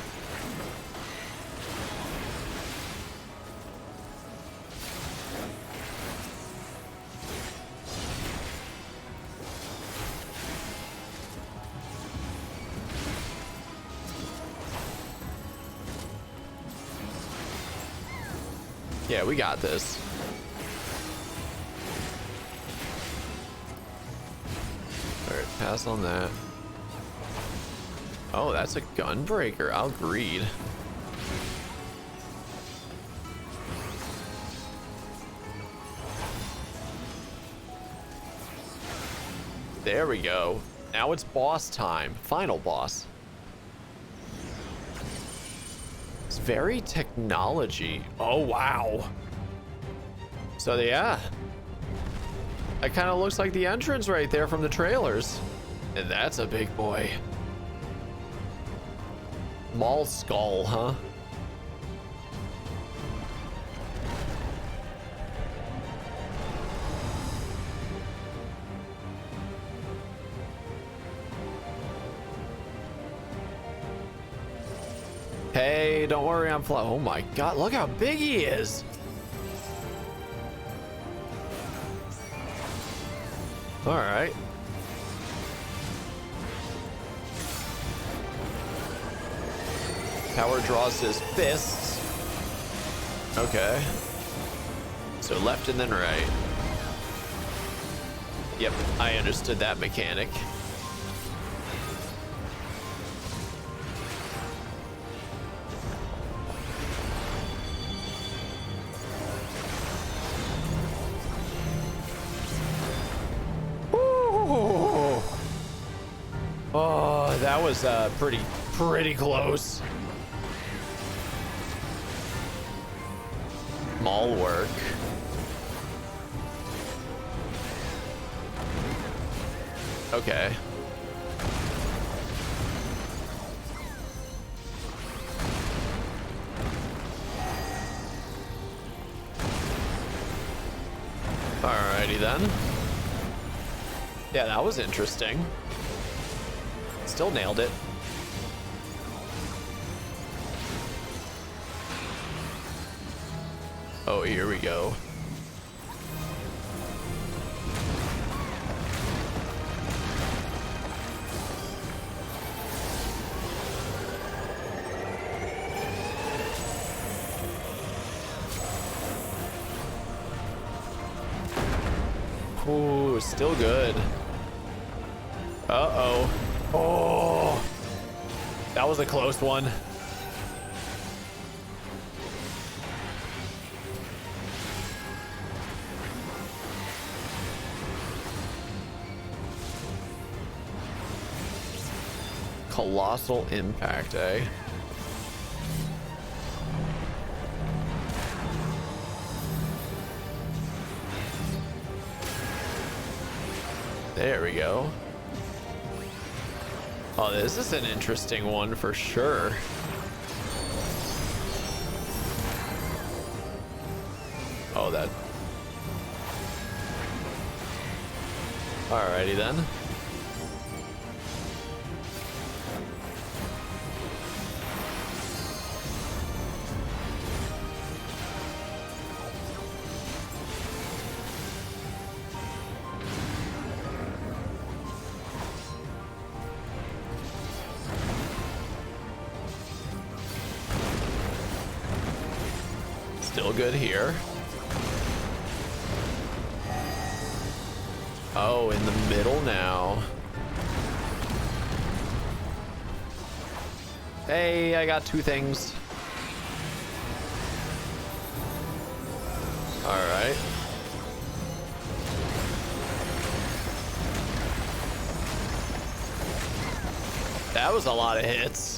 Yeah, we got this. All right, pass on that. Oh, that's a gunbreaker. I'll greed. There we go. Now it's boss time. Final boss. It's very technology. Oh, wow. So, yeah. That kind of looks like the entrance right there from the trailers. And that's a big boy. Maul skull, huh? Hey, don't worry, I'm fly. Oh my god, look how big he is. All right. Power draws his fists. Okay. So left and then right. Yep, I understood that mechanic. Oh, that was pretty close. Maul work. Okay. Alrighty then. Yeah, that was interesting. Still nailed it. Oh, here we go. Ooh, still good. Uh-oh. Oh, that was a close one. Colossal impact, eh? There we go. Oh, this is an interesting one for sure. Oh, that. Alrighty then. Still good here. Oh, in the middle now. Hey, I got two things. All right. That was a lot of hits.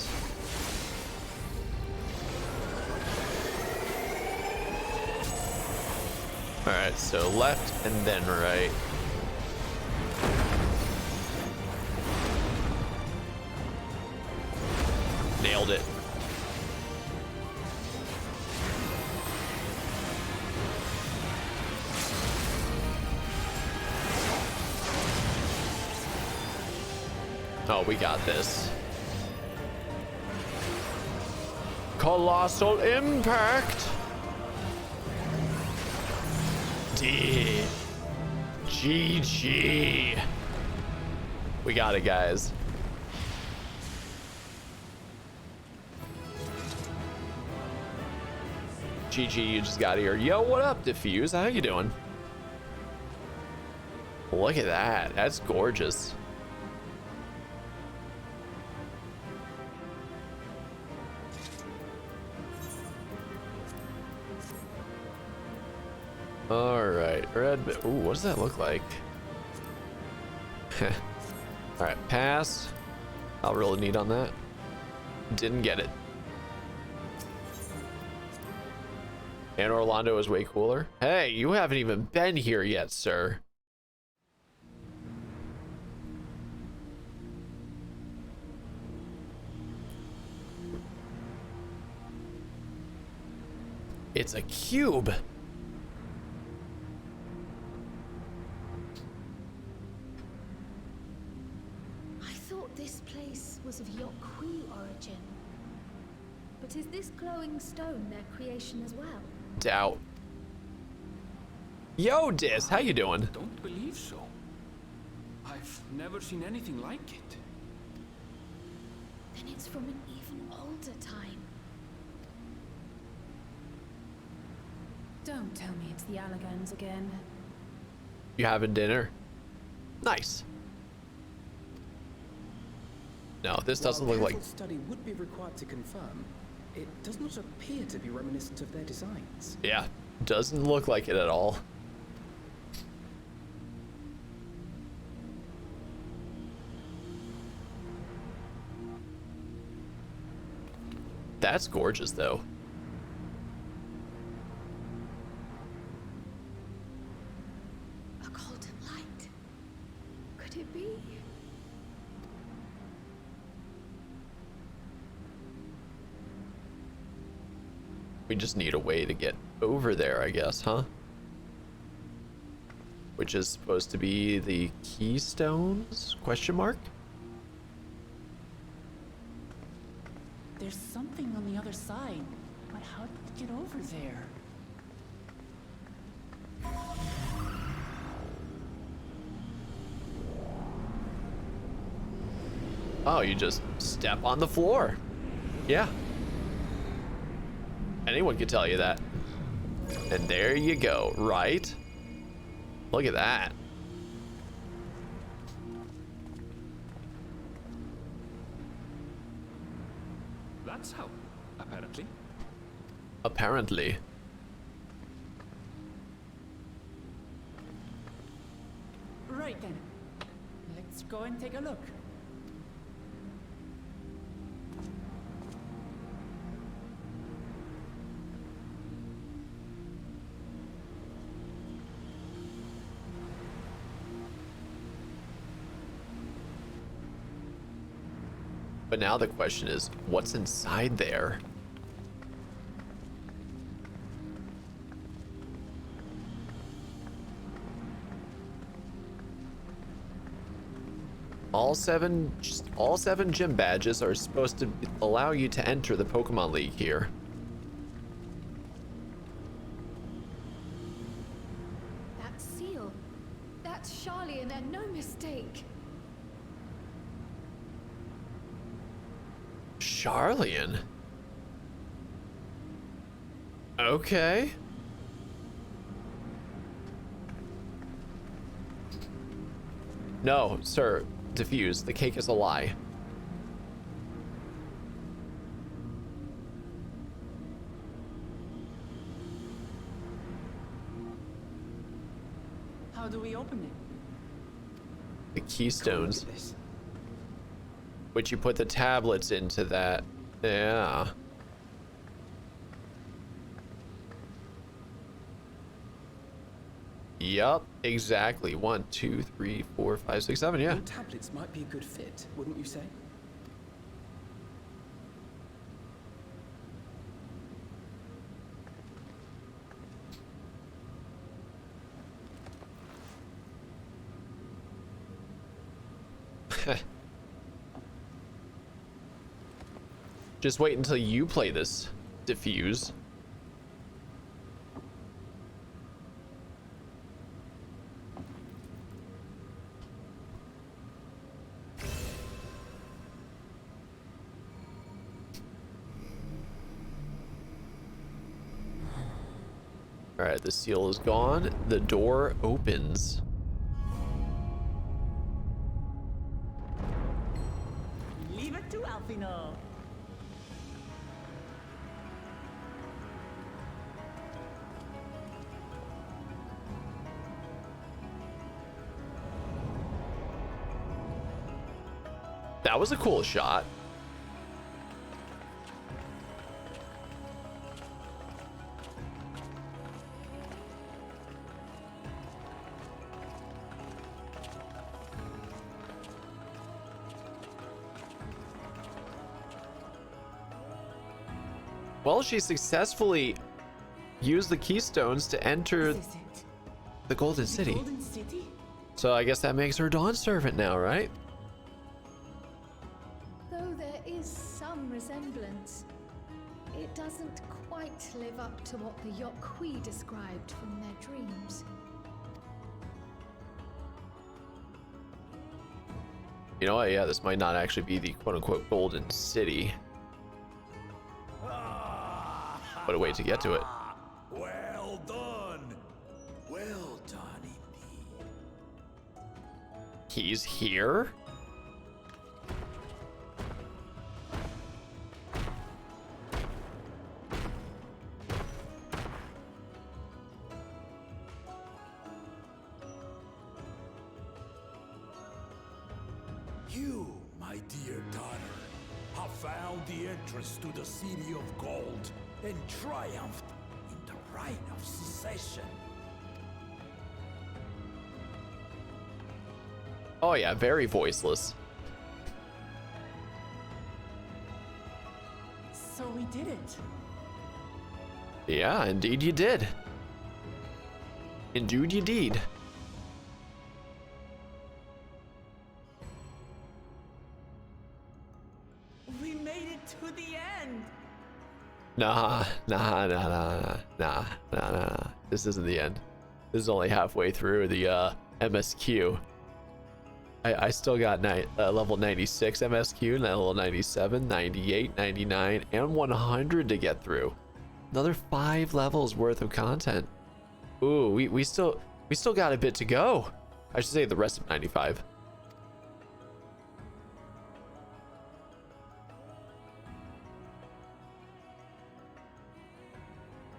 All right, so left and then right. Nailed it. Oh, we got this. Colossal impact. D. GG. We got it, guys. GG, you just got here. Yo, what up, Diffuse? How you doing? Look at that. That's gorgeous. All right, red. Ooh, what does that look like? All right, pass. Not really neat on that. Didn't get it. And Orlando is way cooler. Hey, you haven't even been here yet, sir. It's a cube. I thought this place was of Yokwi origin. But is this glowing stone their creation as well? Doubt. Yo, Diz, how you doing? Don't believe so. I've never seen anything like it. Then it's from an even older time. Don't tell me it's the Allagans again. You having dinner? Nice. No, this doesn't look like... Study would be required to confirm. It does not appear to be reminiscent of their designs. Yeah, doesn't look like it at all. That's gorgeous, though. A golden light. Could it be? We just need a way to get over there, I guess, huh? Which is supposed to be the keystones? Question mark? There's something on the other side, but how did we get over there? Oh, you just step on the floor. Yeah. Anyone could tell you that. And there you go, right? Look at that. That's how, apparently. Apparently. Right then. Let's go and take a look. But now the question is, what's inside there? All seven gym badges are supposed to allow you to enter the Pokemon League here. That seal. That's Charlian and no mistake. Charlian? Okay. No, sir. Diffuse. The cake is a lie. How do we open it? The keystones. Which you put the tablets into that. Yeah. Yup, exactly. 1, 2, 3, 4, 5, 6, 7, yeah. Your tablets might be a good fit, wouldn't you say? Just wait until you play this, Diffuse. All right, the seal is gone. The door opens. Leave it to Alfino. That was a cool shot. Well, she successfully used the keystones to enter the Golden City. Golden City? So I guess that makes her Dawn Servant now, right? Though there is some resemblance, it doesn't quite live up to what the Yokwi described from their dreams. You know what? Yeah, this might not actually be the quote-unquote Golden City. What a way to get to it. Well done. Well done indeed. He's here? You, my dear daughter, have found the entrance to the City of Gold and triumphed in the right of secession. Oh yeah, very voiceless. So we did it. Yeah, indeed you did. Indeed you did. We made it to the end. Nah. This isn't the end. This is only halfway through the MSQ. I still got level 96 MSQ, and level 97, 98, 99, and 100 to get through. Another 5 levels worth of content. Ooh, we still got a bit to go. I should say the rest of 95.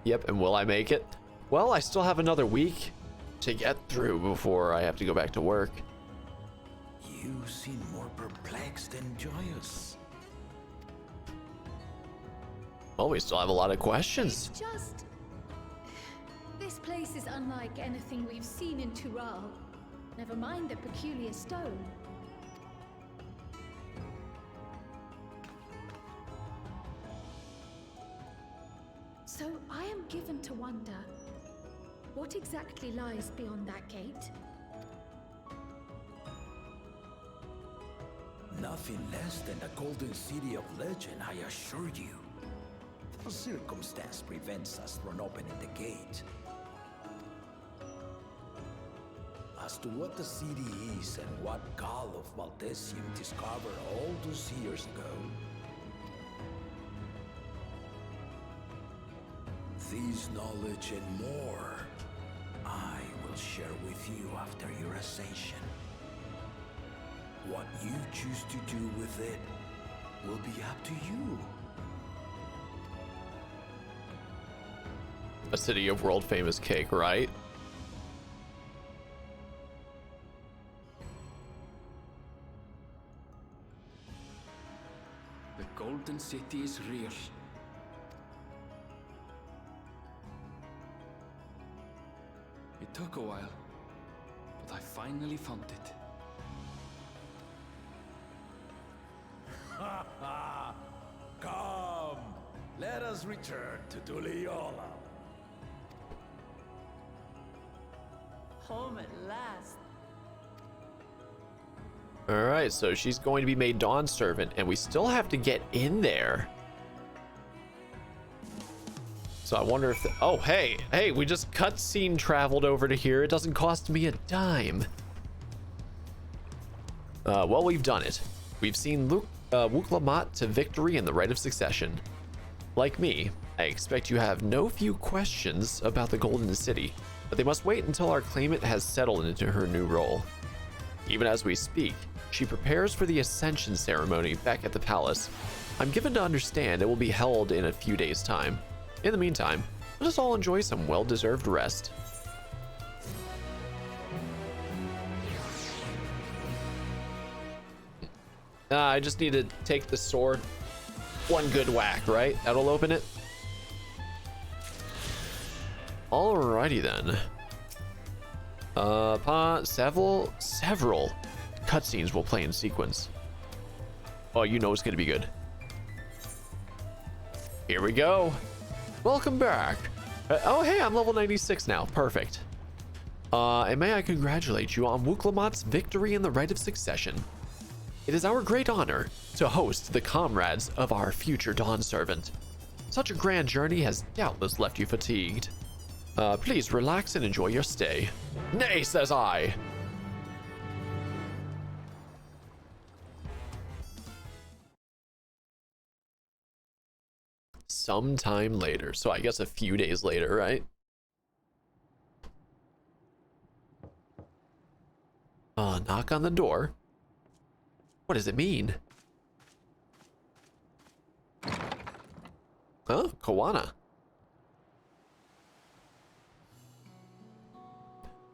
Yep, and will I make it? Well, I still have another week to get through before I have to go back to work. You seem more perplexed than joyous. Well, we still have a lot of questions. It's just... This place is unlike anything we've seen in Tural. Never mind the peculiar stone. So I am given to wonder, what exactly lies beyond that gate? Nothing less than the Golden City of Legend, I assure you. No circumstance prevents us from opening the gate. As to what the city is and what Gall of Valdesium discovered all those years ago, this knowledge and more, I will share with you after your ascension. What you choose to do with it will be up to you. A city of world famous cake, right? The Golden City is real. It took a while, but I finally found it. Come, let us return to Duliola. Home at last. All right, so she's going to be made Dawn Servant, and we still have to get in there. So I wonder if oh, hey, we just cutscene traveled over to here. It doesn't cost me a dime. Well, we've done it. We've seen Wuk Lamat to victory and the right of succession. Like me, I expect you have no few questions about the Golden City, but they must wait until our claimant has settled into her new role. Even as we speak, she prepares for the Ascension ceremony back at the palace. I'm given to understand it will be held in a few days' time. In the meantime, let us all enjoy some well-deserved rest. I just need to take the sword. One good whack, right? That'll open it. Alrighty then. Several cutscenes will play in sequence. Oh, you know it's gonna be good. Here we go. Welcome back. Oh, hey, I'm level 96 now. Perfect. And may I congratulate you on Wuklamat's victory in the Rite of Succession. It is our great honor to host the comrades of our future Dawn Servant. Such a grand journey has doubtless left you fatigued. Please relax and enjoy your stay. Nay, says I. Sometime later, so I guess a few days later, right? Knock on the door. What does it mean? Oh, Kawana.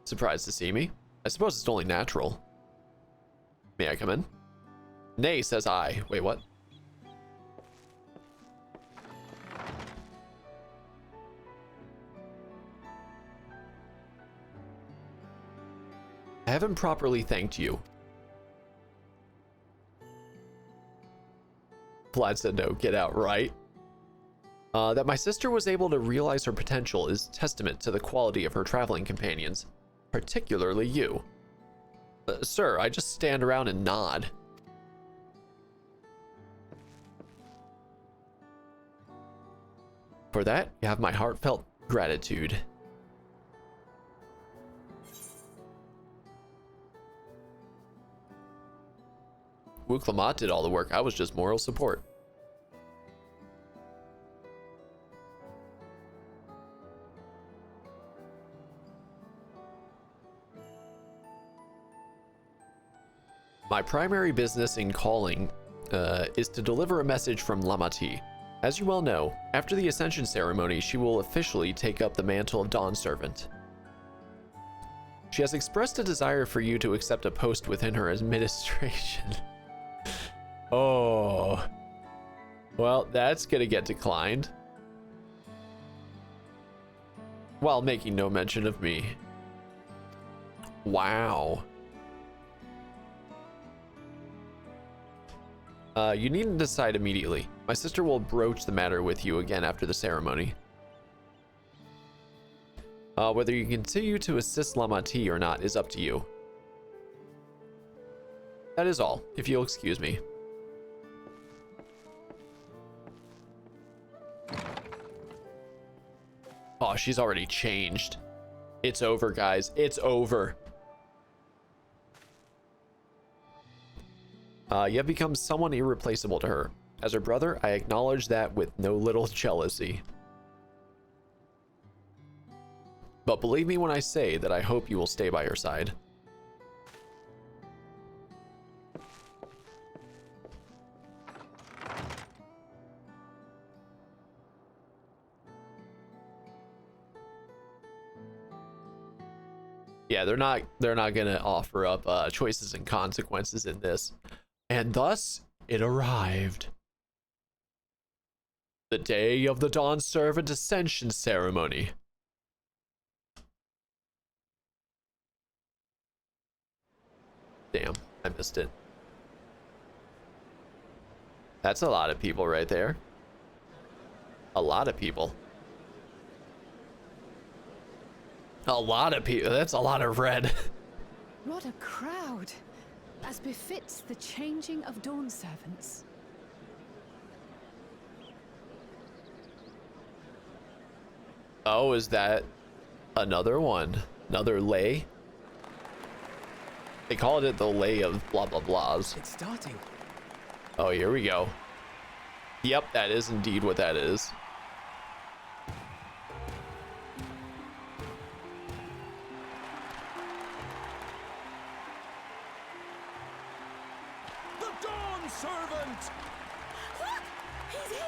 Surprised to see me? I suppose it's only natural. May I come in? Nay, says I. Wait, what? I haven't properly thanked you. Vlad said no, get out, right? That my sister was able to realize her potential is testament to the quality of her traveling companions, particularly you. Sir, I just stand around and nod. For that, you have my heartfelt gratitude. Wuklamat did all the work, I was just moral support. My primary business in calling is to deliver a message from Lamati. As you well know, after the Ascension ceremony, she will officially take up the mantle of Dawn Servant. She has expressed a desire for you to accept a post within her administration. Oh. Well, that's gonna get declined. While making no mention of me. Wow. You needn't decide immediately. My sister will broach the matter with you again after the ceremony. Whether you continue to assist Lamati or not is up to you. That is all, if you'll excuse me. Oh, she's already changed. It's over, guys. It's over. You have become someone irreplaceable to her. As her brother, I acknowledge that with no little jealousy. But believe me when I say that I hope you will stay by her side. Yeah, they're not gonna offer up choices and consequences in this. And thus it arrived. The day of the Dawn Servant Ascension ceremony. Damn, I missed it. That's a lot of people right there. A lot of people. A lot of people. That's a lot of red. What a crowd, as befits the changing of Dawn Servants. Oh, is that another one? Another lay? They called it the lay of blah blah blahs. It's starting. Oh, here we go. Yep, that is indeed what that is. servant! Look! He's here!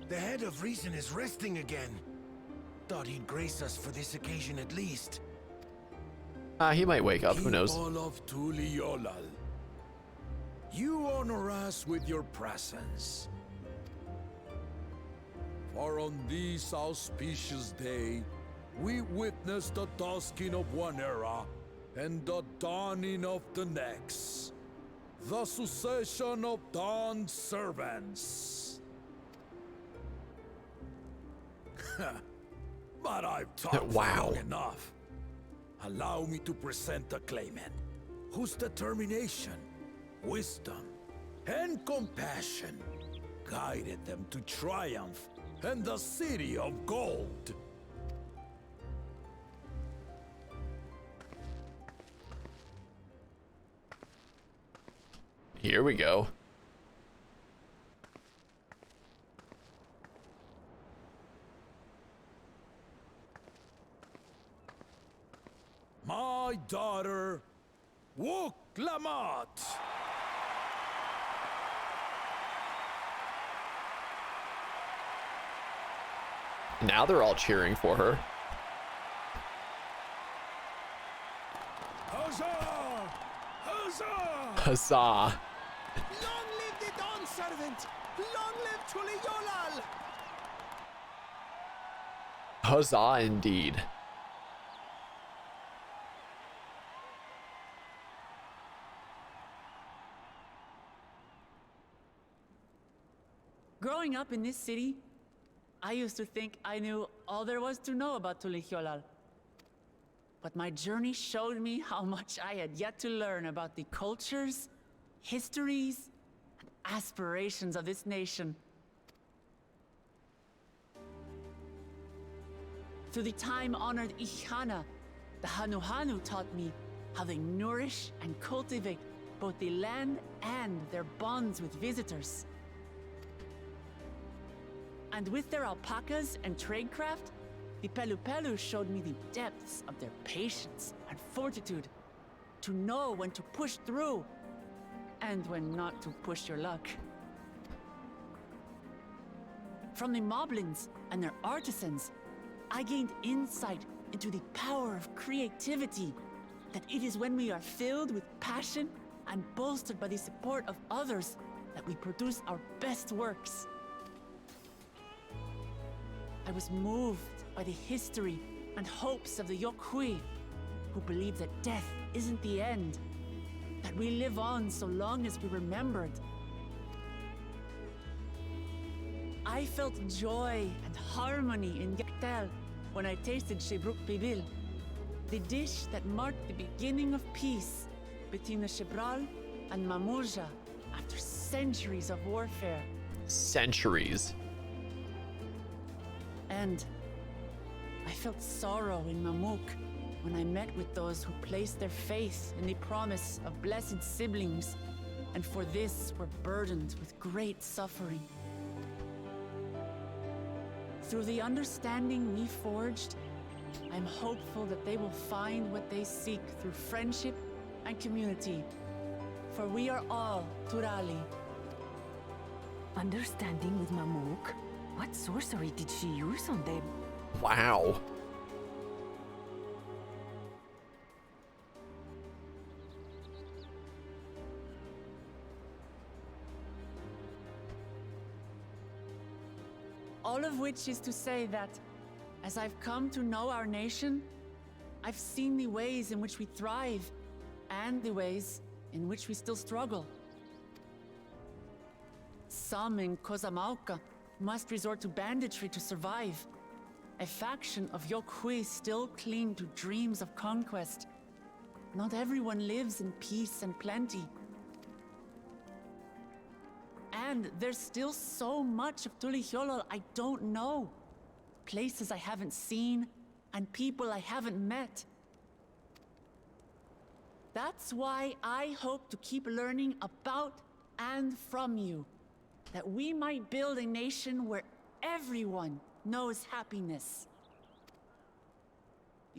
The head of reason is resting again. Thought he'd grace us for this occasion at least. He might wake up, who knows? People of Tuliolal, you honor us with your presence. For on this auspicious day, we witness the dusking of one era and the dawning of the next. The succession of Dawn's servants. But I've talked for long enough. Allow me to present the claimant, whose determination, wisdom, and compassion guided them to triumph and the city of gold. Here we go. My daughter, Wuklamat. Now they're all cheering for her. Huzzah! Huzzah! Huzzah! Long live the Dawn Servant! Long live Tuliolal! Huzzah indeed. Growing up in this city, I used to think I knew all there was to know about Tuliolal. But my journey showed me how much I had yet to learn about the cultures, histories, and aspirations of this nation. Through the time-honored Ihana, the Hanuhanu taught me how they nourish and cultivate both the land and their bonds with visitors. And with their alpacas and tradecraft, the Pelupelu showed me the depths of their patience and fortitude, to know when to push through and when not to push your luck. From the moblins and their artisans, I gained insight into the power of creativity, that it is when we are filled with passion and bolstered by the support of others that we produce our best works. I was moved by the history and hopes of the Yokhui, who believe that death isn't the end, that we live on so long as we remembered. I felt joy and harmony in Yaktel when I tasted Shebruk Bibil, the dish that marked the beginning of peace between the Shebral and Mamurja after centuries of warfare. Centuries. And I felt sorrow in Mamuk when I met with those who placed their faith in the promise of blessed siblings, and for this were burdened with great suffering. Through the understanding we forged, I'm hopeful that they will find what they seek through friendship and community, for we are all Turali. Understanding with Mamuk? What sorcery did she use on them? Wow. All of which is to say that, as I've come to know our nation, I've seen the ways in which we thrive, and the ways in which we still struggle. Some in Kozamauka must resort to banditry to survive. A faction of Yokhui still cling to dreams of conquest. Not everyone lives in peace and plenty. And there's still so much of Tuliolal I don't know. Places I haven't seen, and people I haven't met. That's why I hope to keep learning about and from you, that we might build a nation where everyone knows happiness.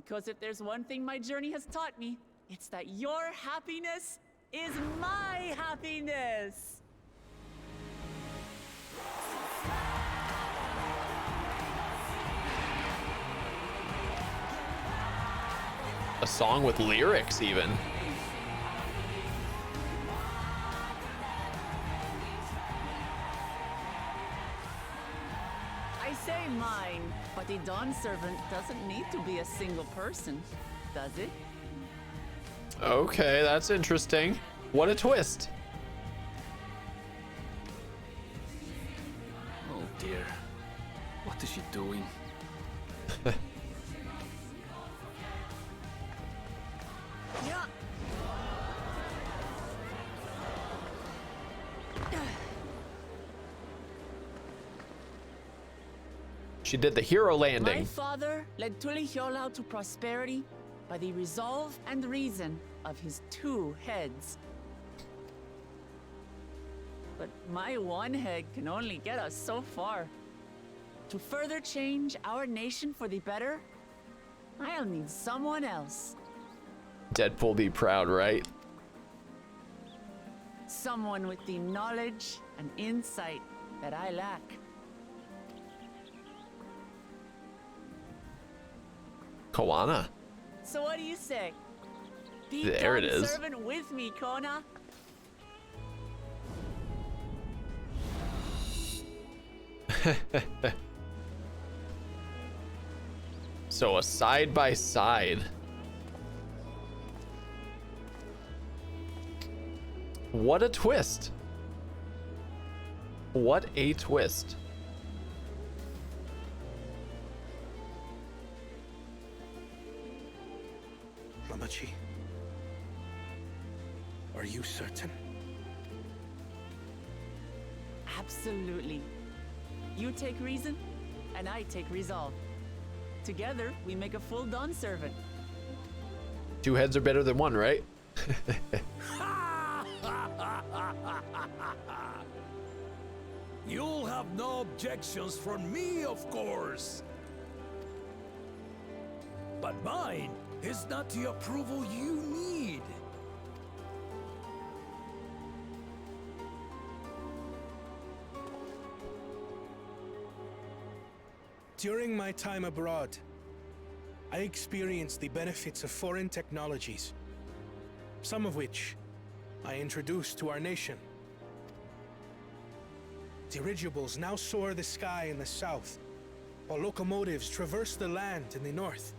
Because if there's one thing my journey has taught me, it's that your happiness is my happiness. A song with lyrics, even. I say mine, but the Dawn Servant doesn't need to be a single person, does it? Okay, that's interesting. What a twist. Oh dear. What is she doing? Yeah. She did the hero My landing. father led Tulihiolau to prosperity by the resolve and reason of his 2 heads. But my 1 head can only get us so far. To further change our nation for the better, I'll need someone else. Deadpool be proud, right? Someone with the knowledge and insight that I lack. Koana. So what do you say? Be There it Dawn is. Servant with me, Kona. So a side by side. What a twist. What a twist. Mamachi, are you certain? Absolutely. You take reason, and I take resolve. Together, we make a full Dawn Servant. 2 heads are better than 1, right? You'll have no objections from me, of course. But mine is not the approval you need. During my time abroad, I experienced the benefits of foreign technologies, some of which I introduced to our nation. Dirigibles now soar the sky in the south, while locomotives traverse the land in the north.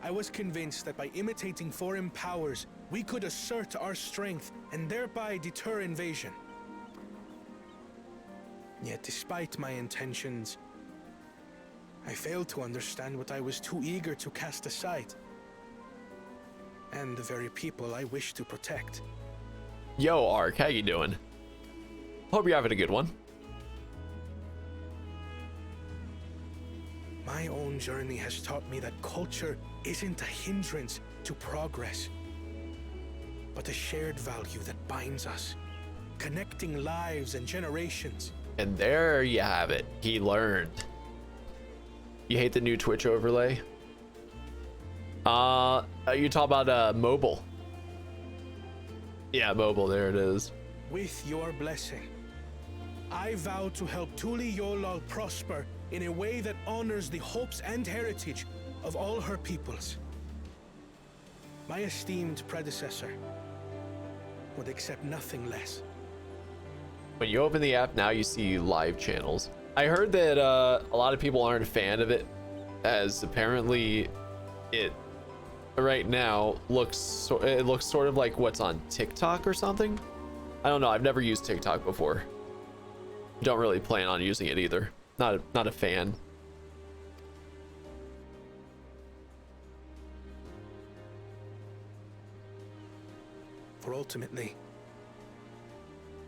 I was convinced that by imitating foreign powers, we could assert our strength and thereby deter invasion. Yet despite my intentions, I failed to understand what I was too eager to cast aside, and the very people I wish to protect. Yo, Ark, how you doing? Hope you're having a good one. My own journey has taught me that culture isn't a hindrance to progress, but a shared value that binds us, connecting lives and generations. And there you have it. He learned. You hate the new Twitch overlay? You talk about mobile. Yeah, mobile, there it is. With your blessing, I vow to help Tuli Yolal prosper in a way that honors the hopes and heritage of all her peoples. My esteemed predecessor would accept nothing less. When you open the app now, you see live channels. I heard that a lot of people aren't a fan of it, as apparently it right now looks sort of like what's on TikTok or something. I don't know. I've never used TikTok before. Don't really plan on using it either. Not a fan. For ultimately,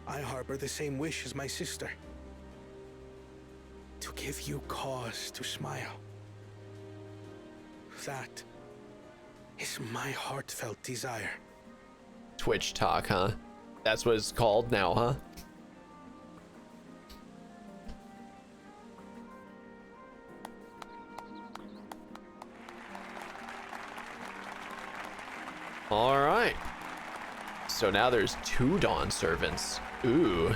I harbor the same wish as my sister. To give you cause to smile. That is my heartfelt desire. Twitch talk, huh? That's what it's called now, huh? All right. So now there's 2 Dawn servants. Ooh.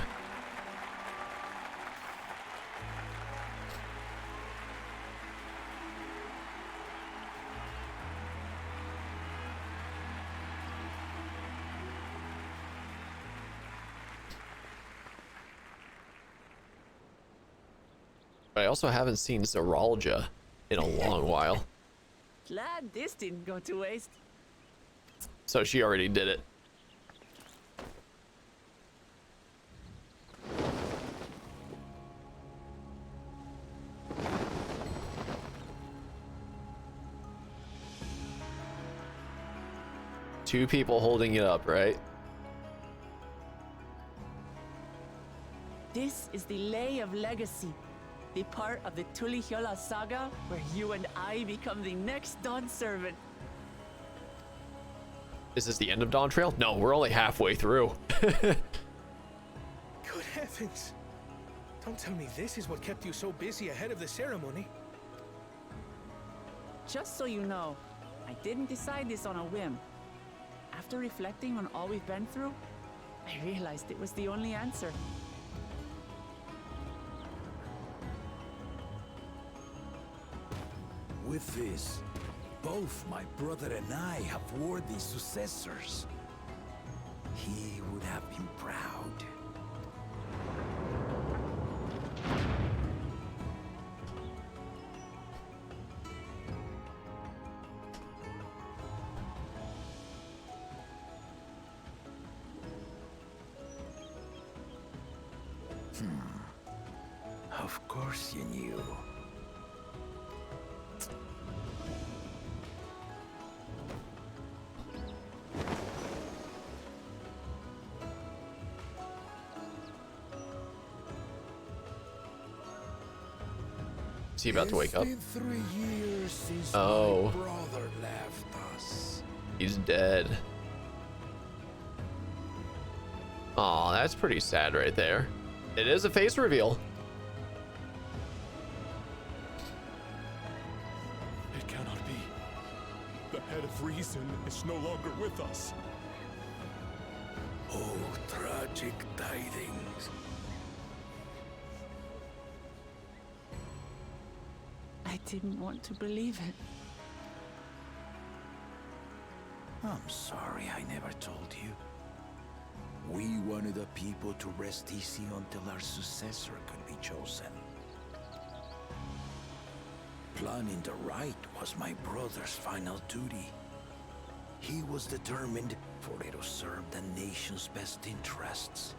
I also haven't seen Zeralja in a long while. Glad this didn't go to waste. So she already did it. Two people holding it up, right? This is the Lay of Legacy, the part of the Tulihyola saga where you and I become the next Dawn servant. Is this the end of Dawntrail? No, we're only halfway through. Good heavens! Don't tell me this is what kept you so busy ahead of the ceremony. Just so you know, I didn't decide this on a whim. After reflecting on all we've been through, I realized it was the only answer. With this, both my brother and I have worthy successors. He would have been proud. Of course you knew. Is he about to wake up? It's been 3 years since Oh. my brother left us. He's dead. Aw, that's pretty sad right there. It is a face reveal. It cannot be. The head of reason is no longer with us. Oh, tragic tidings. I didn't want to believe it. I'm sorry I never told you. We wanted the people to rest easy until our successor could be chosen. Planning the right was my brother's final duty. He was determined for it to serve the nation's best interests,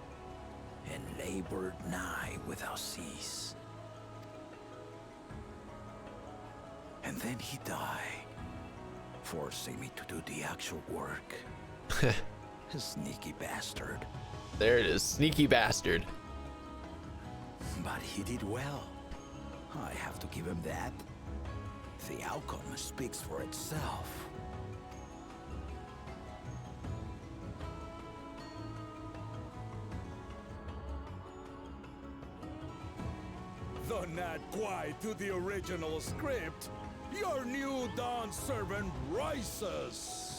and labored nigh without cease. And then he died, forcing me to do the actual work. Sneaky bastard. There it is, sneaky bastard. But he did well. I have to give him that. The outcome speaks for itself. Though not quite to the original script, your new Dawn servant rises.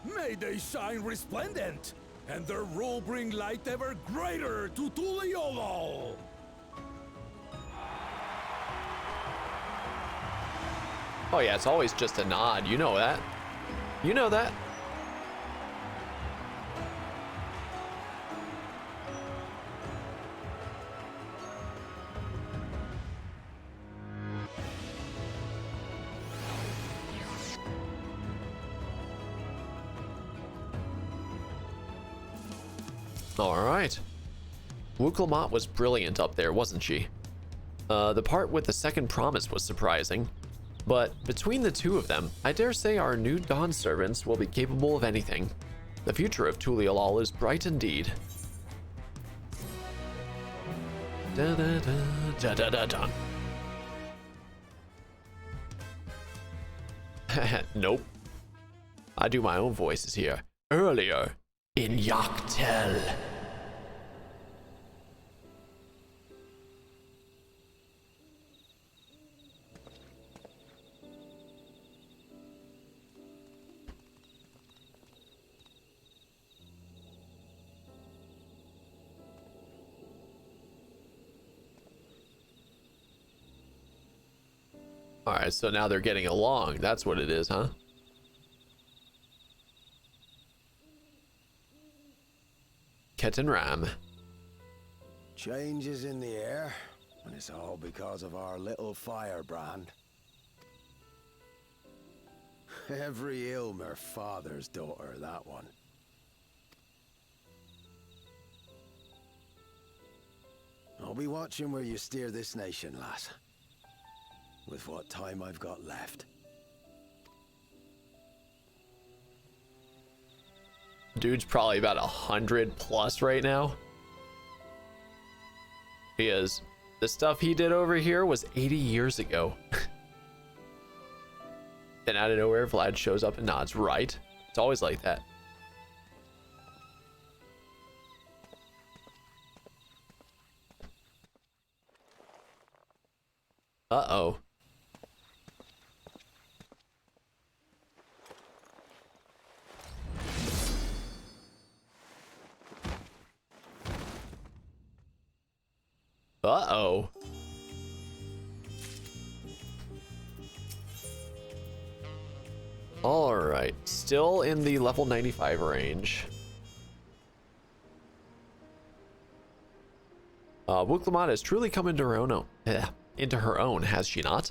May they shine resplendent, and their rule bring light ever greater to Tuliolo. Oh yeah, it's always just a nod. You know that. You know that. Alright. Wuklamat was brilliant up there, wasn't she? The part with the second promise was surprising. But between the two of them, I dare say our new Dawn servants will be capable of anything. The future of Tuliolal is bright indeed. Da da da da da da da. Nope. I do my own voices here. Earlier in Yaktel. All right, so now they're getting along. That's what it is, huh? Ketan Ram. Changes in the air, and it's all because of our little firebrand. Every Ilmer father's daughter, that one. I'll be watching where you steer this nation, lass. With what time I've got left. Dude's probably about 100 plus right now. Because the stuff he did over here was 80 years ago. Then out of nowhere, Vlad shows up and nods. Right? It's always like that. Uh-oh. Uh-oh. All right, still in the level 95 range. Wuklamat has truly come into her own, has she not?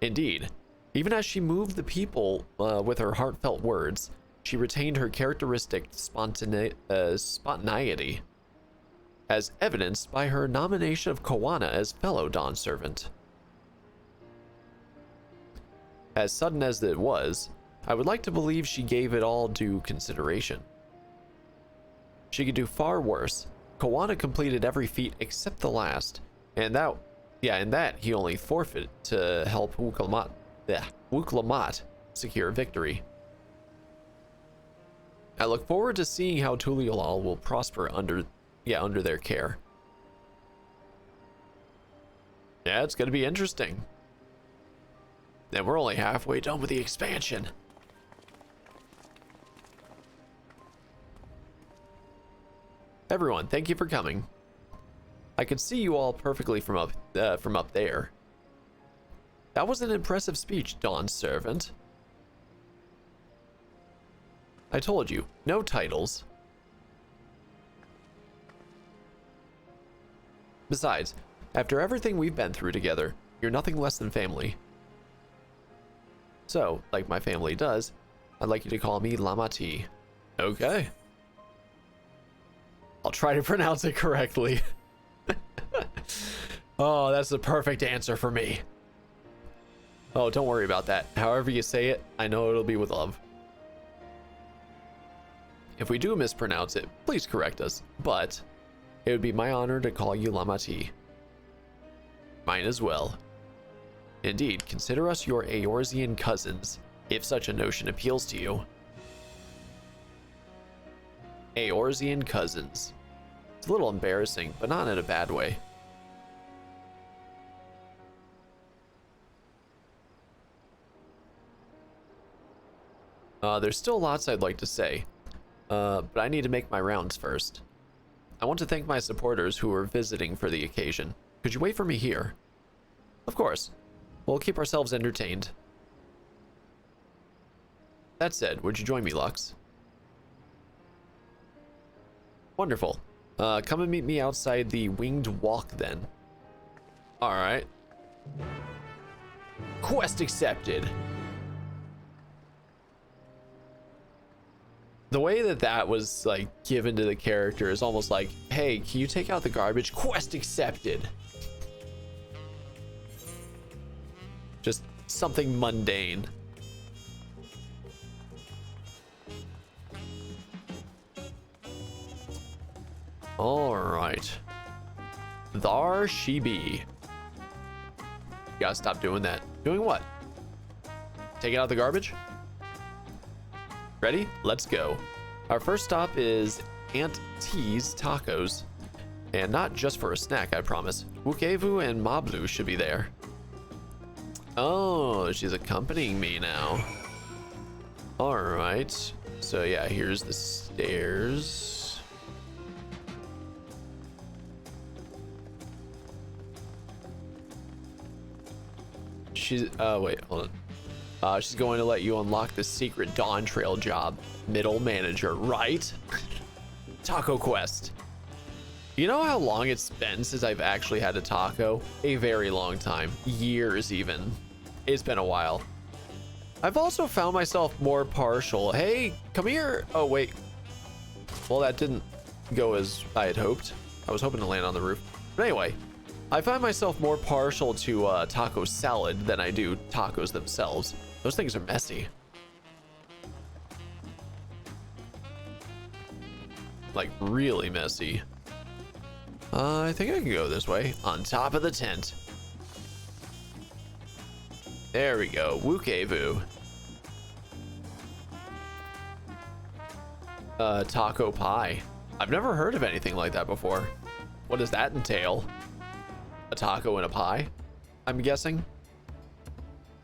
Indeed. Even as she moved the people with her heartfelt words, she retained her characteristic spontaneity, as evidenced by her nomination of Koana as fellow Dawn servant. As sudden as it was, I would like to believe she gave it all due consideration. She could do far worse. Koana completed every feat except the last, and that he only forfeited to help Wuklamat secure victory. I look forward to seeing how Tuliolal will prosper under their care. Yeah, it's gonna be interesting. And we're only halfway done with the expansion. Everyone, thank you for coming. I could see you all perfectly from up there. That was an impressive speech, Dawn servant. I told you, no titles. Besides, after everything we've been through together, you're nothing less than family. So, like my family does, I'd like you to call me Lamati. Okay. I'll try to pronounce it correctly. Oh, that's the perfect answer for me. Oh, don't worry about that. However you say it, I know it'll be with love. If we do mispronounce it, please correct us, but it would be my honor to call you Lamati. Mine as well. Indeed, consider us your Eorzean cousins, if such a notion appeals to you. Eorzean cousins. It's a little embarrassing, but not in a bad way. There's still lots I'd like to say, but I need to make my rounds first. I want to thank my supporters who are visiting for the occasion. Could you wait for me here? Of course. We'll keep ourselves entertained. That said, would you join me, Lux? Wonderful. Come and meet me outside the Winged Walk, then. Alright. Quest accepted! The way that was, like, given to the character is almost like, hey, can you take out the garbage? Quest accepted! Just something mundane. Alright. Thar she be. Gotta stop doing that. Doing what? Taking out the garbage? Ready? Let's go. Our first stop is Aunt T's Tacos. And not just for a snack, I promise. Wukevu and Mablu should be there. Oh, she's accompanying me now. Alright. So yeah, here's the stairs. she's wait, hold on. She's going to let you unlock the secret Dawntrail job, middle manager, right? Taco quest. You know how long it's been since I've actually had a taco? A very long time, years even. It's been a while. I've also found myself more partial. Hey, come here. Oh wait, well that didn't go as I had hoped. I was hoping to land on the roof, but anyway, I find myself more partial to taco salad than I do tacos themselves. Those things are messy. Like really messy. I think I can go this way. On top of the tent. There we go. Wookevu. Taco pie. I've never heard of anything like that before. What does that entail? A taco and a pie, I'm guessing?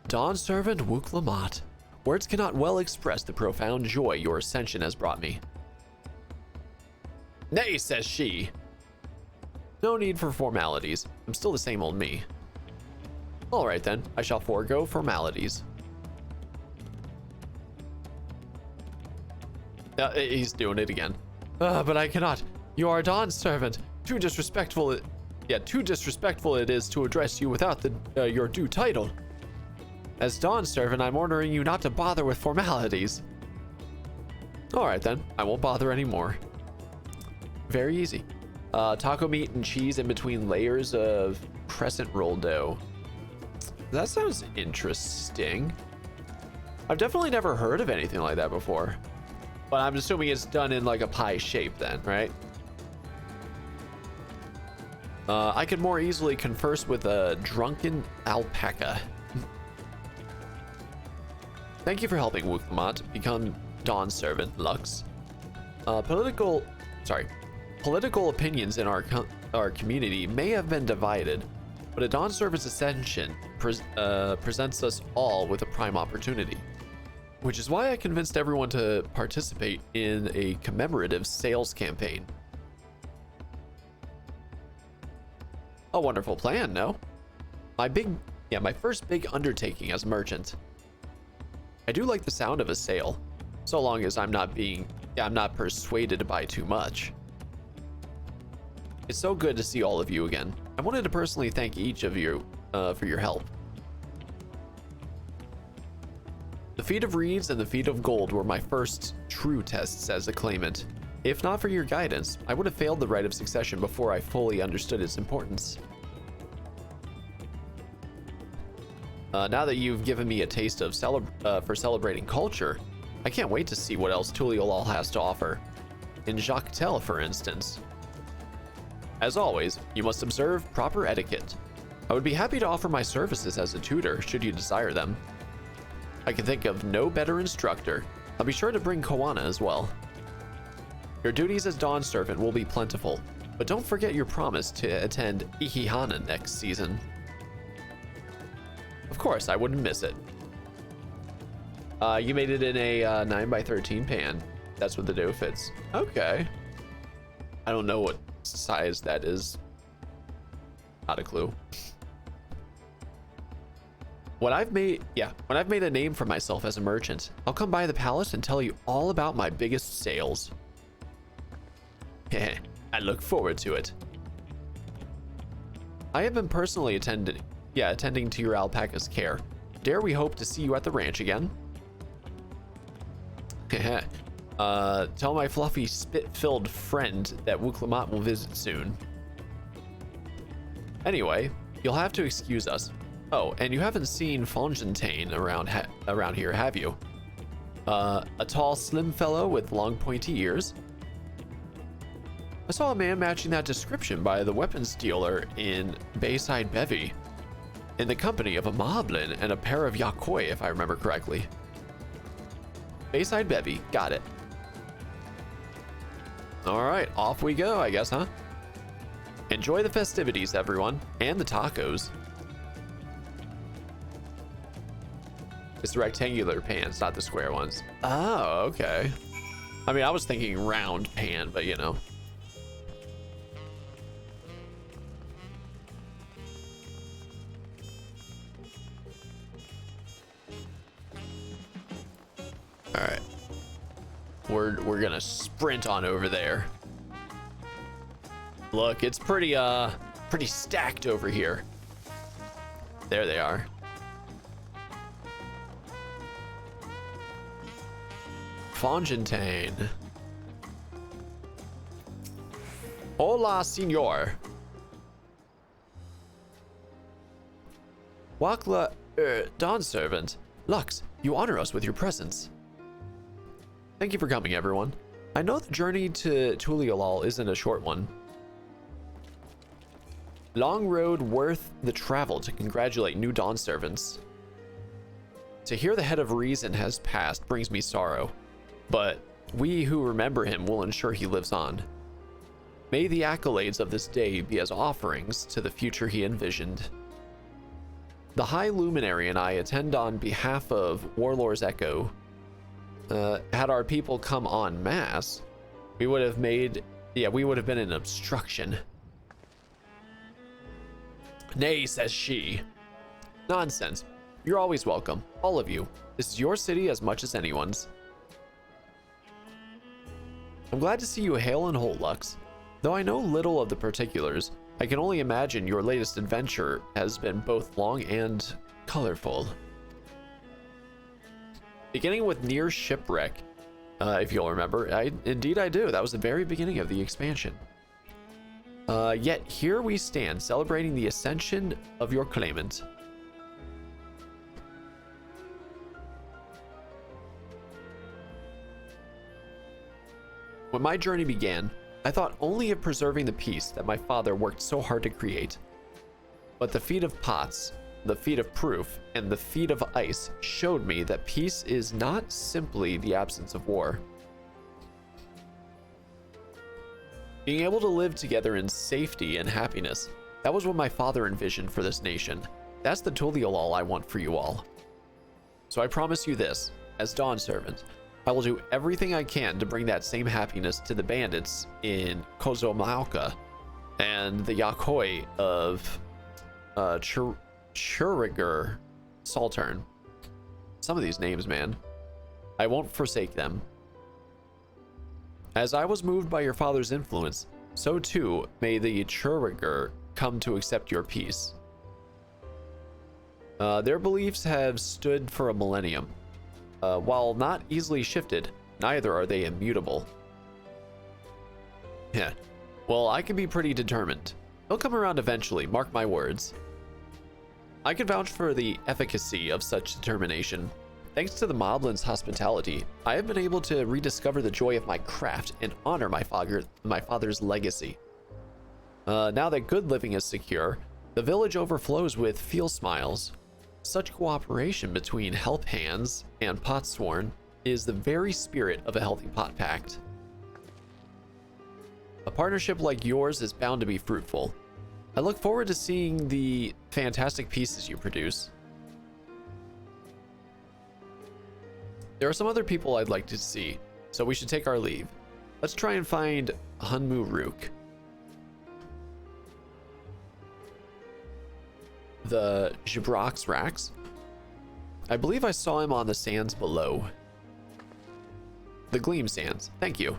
Dawn Servant Wook Lamont. Words cannot well express the profound joy your ascension has brought me. Nay, says she. No need for formalities. I'm still the same old me. All right then, I shall forego formalities. He's doing it again. But I cannot. You are Dawn's servant. Too disrespectful. Too disrespectful it is to address you without your due title. As Dawn's servant, I'm ordering you not to bother with formalities. All right then, I won't bother anymore. Very easy. Taco meat and cheese in between layers of crescent roll dough. That sounds interesting. I've definitely never heard of anything like that before. But I'm assuming it's done in like a pie shape then, right? I could more easily converse with a drunken alpaca. Thank you for helping Wook Lamont become Dawn's servant, Lux. Political opinions in our community may have been divided, but a Dawn servant's ascension presents us all with a prime opportunity, which is why I convinced everyone to participate in a commemorative sales campaign. A wonderful plan, no? My first big undertaking as merchant. I do like the sound of a sale, so long as I'm not persuaded by too much. It's so good to see all of you again. I wanted to personally thank each of you for your help. The feat of reeds and the feat of gold were my first true tests as a claimant. If not for your guidance, I would have failed the rite of succession before I fully understood its importance. Now that you've given me a taste of for celebrating culture, I can't wait to see what else Tuliolal has to offer. In Jacques-Tel, for instance. As always, you must observe proper etiquette. I would be happy to offer my services as a tutor, should you desire them. I can think of no better instructor. I'll be sure to bring Koana as well. Your duties as Dawn servant will be plentiful, but don't forget your promise to attend Ihihana next season. Of course, I wouldn't miss it. You made it in a 9x13 pan. That's what the dough fits. Okay. I don't know what size that is. Not a clue. When I've made a name for myself as a merchant, I'll come by the palace and tell you all about my biggest sales. I look forward to it. I have been personally attending to your alpaca's care. Dare we hope to see you at the ranch again? Tell my fluffy spit-filled friend that Wook Lamont will visit soon. Anyway, you'll have to excuse us. Oh, and you haven't seen Fontaine around here, have you? A tall, slim fellow with long, pointy ears. I saw a man matching that description by the weapons dealer in Bayside Bevy, in the company of a moblin and a pair of Yakoi, if I remember correctly. Bayside Bevy, got it. All right, off we go, I guess, huh? Enjoy the festivities, everyone, and the tacos. It's the rectangular pans, not the square ones. Oh, okay. I mean, I was thinking round pan, but you know. All right. We're gonna sprint on over there. Look, it's pretty stacked over here. There they are. Fontaine. Hola, senor. Wakla, Dawn Servant. Lux, you honor us with your presence. Thank you for coming, everyone. I know the journey to Tuliolal isn't a short one. Long road worth the travel to congratulate new Dawn Servants. To hear the head of reason has passed brings me sorrow, but we who remember him will ensure he lives on. May the accolades of this day be as offerings to the future he envisioned. The High Luminary and I attend on behalf of Warlord's Echo. Had our people come en masse, we would have been an obstruction. Nay, says she. Nonsense. You're always welcome, all of you. This is your city as much as anyone's. I'm glad to see you hale and whole, Lux. Though I know little of the particulars, I can only imagine your latest adventure has been both long and colorful. Beginning with near shipwreck, if you'll remember. Indeed I do. That was the very beginning of the expansion. Yet here we stand, celebrating the ascension of your claimant. When my journey began, I thought only of preserving the peace that my father worked so hard to create. But the feat of pots, the feat of proof, and the feat of ice showed me that peace is not simply the absence of war. Being able to live together in safety and happiness, that was what my father envisioned for this nation. That's the Tuliolal I want for you all. So I promise you this, as Dawn Servant, I will do everything I can to bring that same happiness to the bandits in Kozomauka and the Yakoi of Churiger Saltern. Some of these names, man. I won't forsake them. As I was moved by your father's influence, so too may the Churiger come to accept your peace. Their beliefs have stood for a millennium. While not easily shifted, neither are they immutable. Yeah, well, I can be pretty determined. He'll come around eventually, mark my words. I can vouch for the efficacy of such determination. Thanks to the Moblin's hospitality, I have been able to rediscover the joy of my craft and honor my father's legacy. Now that good living is secure, the village overflows with feel smiles. Such cooperation between help hands and potsworn is the very spirit of a healthy pot pact. A partnership like yours is bound to be fruitful. I look forward to seeing the fantastic pieces you produce. There are some other people I'd like to see, so we should take our leave. Let's try and find Hunmu Rook. The Jibrox Rax. I believe I saw him on the sands below. The Gleam Sands. Thank you.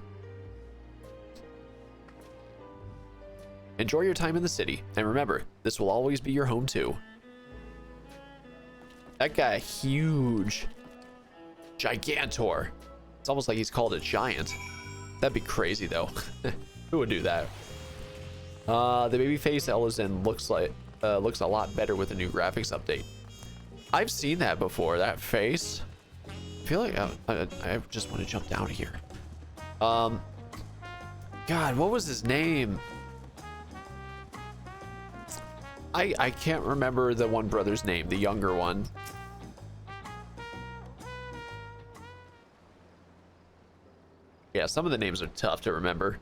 Enjoy your time in the city, and remember, this will always be your home too. That guy, huge. Gigantor. It's almost like he's called a giant. That'd be crazy though. Who would do that? The babyface Elizin looks a lot better with the new graphics update. I've seen that before, that face. I feel like I just want to jump down here. God, what was his name? I can't remember the one brother's name, the younger one. Yeah, some of the names are tough to remember.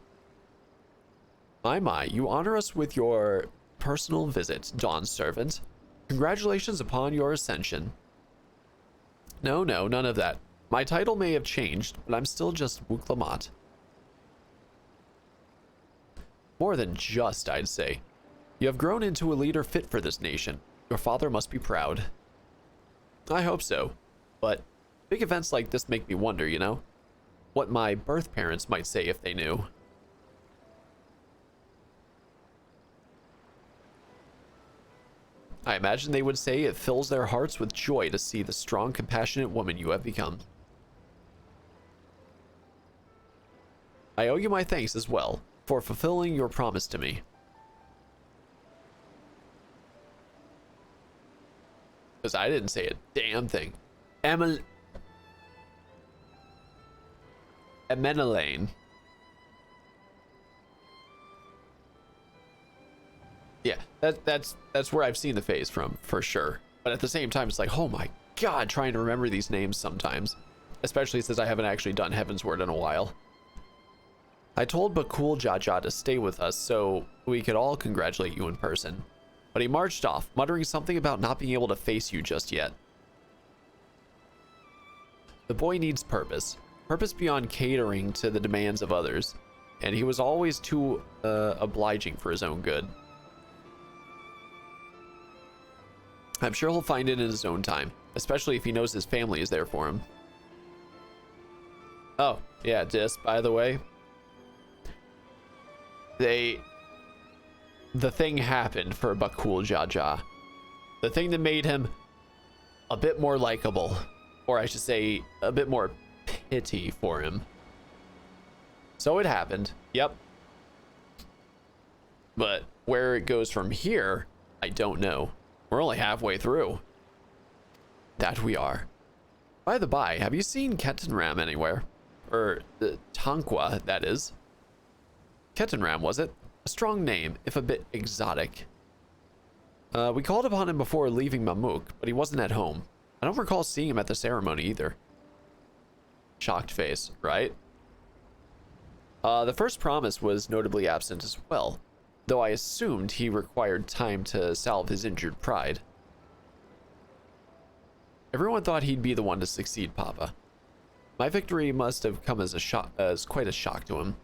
My, you honor us with your personal visit, Dawn Servant. Congratulations upon your ascension. No, none of that. My title may have changed, but I'm still just Wuklamat. More than just, I'd say. You have grown into a leader fit for this nation. Your father must be proud. I hope so, but Big events like this make me wonder, you know, what my birth parents might say if they knew. I imagine they would say it fills their hearts with joy to see the strong, compassionate woman you have become. I owe you my thanks as well for fulfilling your promise to me. Because I didn't say a damn thing. Emenelaine. Yeah, that's where I've seen the phase from, for sure. But at the same time, it's like, oh my god, trying to remember these names sometimes. Especially since I haven't actually done Heaven's Word in a while. I told Bakul Jaja to stay with us so we could all congratulate you in person. But he marched off, muttering something about not being able to face you just yet. The boy needs purpose. Purpose beyond catering to the demands of others. And he was always too obliging for his own good. I'm sure he'll find it in his own time, especially if he knows his family is there for him. Oh, yeah, Dis, by the way. The thing happened for Bakul Jaja. The thing that made him a bit more likable, or I should say a bit more pity for him. So it happened, yep. But where it goes from here, I don't know. We're only halfway through. That we are. By the by, have you seen Ketenram anywhere? Or Tanqua, that is. Ketenram, was it? A strong name, if a bit exotic. We called upon him before leaving Mamuk, but he wasn't at home. I don't recall seeing him at the ceremony either. Shocked face, right? The first promise was notably absent as well, though I assumed he required time to salve his injured pride. Everyone thought he'd be the one to succeed Papa. My victory must have come as quite a shock to him.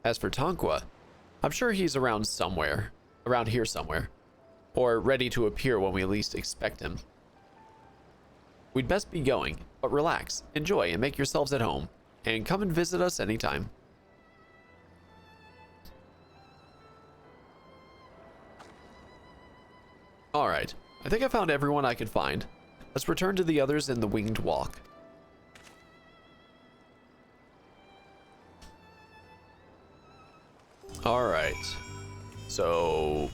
As for Tanqua, I'm sure he's around here somewhere, or ready to appear when we least expect him. We'd best be going, but relax, enjoy, and make yourselves at home, and come and visit us anytime. Alright, I think I found everyone I could find. Let's return to the others in the Winged Walk. Alright. So,